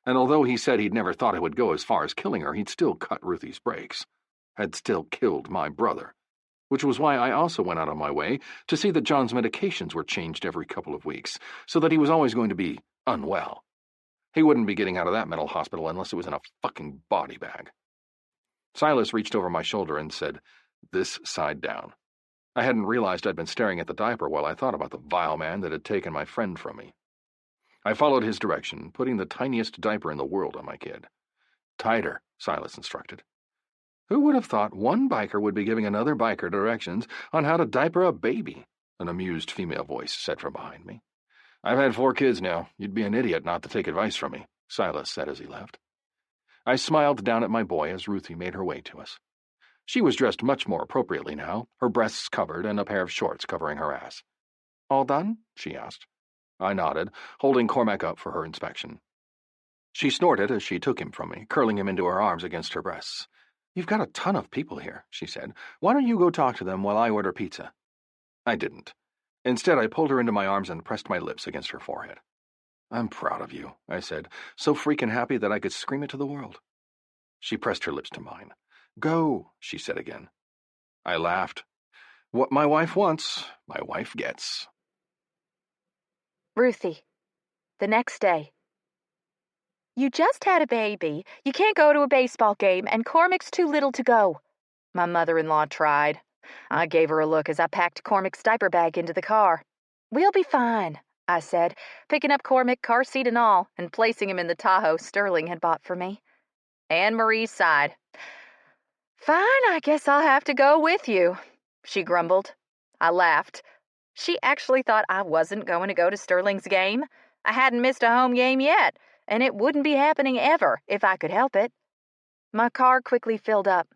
and although he said he'd never thought it would go as far as killing her, he'd still cut Ruthie's brakes. Had still killed my brother, which was why I also went out of my way to see that John's medications were changed every couple of weeks, so that he was always going to be unwell. He wouldn't be getting out of that mental hospital unless it was in a fucking body bag. Silas reached over my shoulder and said, "This side down." I hadn't realized I'd been staring at the diaper while I thought about the vile man that had taken my friend from me. I followed his direction, putting the tiniest diaper in the world on my kid. "Tighter," Silas instructed. Who would have thought one biker would be giving another biker directions on how to diaper a baby? An amused female voice said from behind me. "I've had 4 kids now. You'd be an idiot not to take advice from me," Silas said as he left. I smiled down at my boy as Ruthie made her way to us. She was dressed much more appropriately now, her breasts covered and a pair of shorts covering her ass. "All done?" she asked. I nodded, holding Cormac up for her inspection. She snorted as she took him from me, curling him into her arms against her breasts. "You've got a ton of people here," she said. "Why don't you go talk to them while I order pizza?" I didn't. Instead, I pulled her into my arms and pressed my lips against her forehead. "I'm proud of you," I said, so freaking happy that I could scream it to the world. She pressed her lips to mine. "Go," she said again. I laughed. What my wife wants, my wife gets. Ruthie, the next day. You just had a baby. You can't go to a baseball game, and Cormac's too little to go. My mother-in-law tried. I gave her a look as I packed Cormac's diaper bag into the car. We'll be fine, I said, picking up Cormac, car seat and all, and placing him in the Tahoe Sterling had bought for me. Anne-Marie sighed. Fine, I guess I'll have to go with you, she grumbled. I laughed. She actually thought I wasn't going to go to Sterling's game. I hadn't missed a home game yet, and it wouldn't be happening ever if I could help it. My car quickly filled up.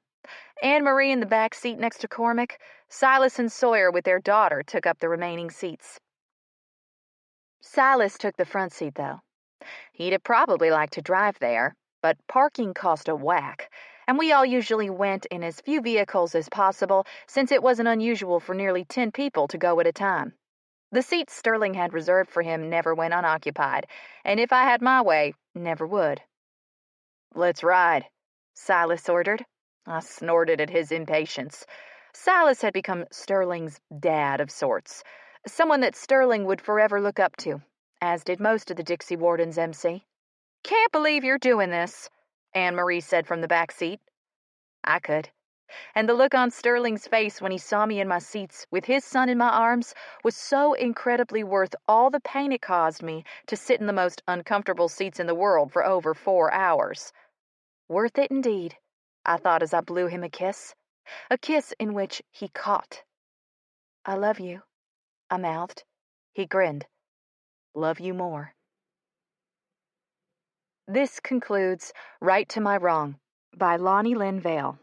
Anne-Marie in the back seat next to Cormac, Silas and Sawyer with their daughter took up the remaining seats. Silas took the front seat, though. He'd have probably liked to drive there, but parking cost a whack, and we all usually went in as few vehicles as possible since it wasn't unusual for nearly 10 people to go at a time. The seat Sterling had reserved for him never went unoccupied, and if I had my way, never would. "Let's ride," Silas ordered. I snorted at his impatience. Silas had become Sterling's dad of sorts, someone that Sterling would forever look up to, as did most of the Dixie Wardens, MC. "Can't believe you're doing this," Anne-Marie said from the back seat. I could. And the look on Sterling's face when he saw me in my seats with his son in my arms was so incredibly worth all the pain it caused me to sit in the most uncomfortable seats in the world for over 4 hours. Worth it indeed, I thought as I blew him a kiss in which he caught. "I love you," I mouthed. He grinned. "Love you more." This concludes Right to My Wrong by Lani Lynn Vale.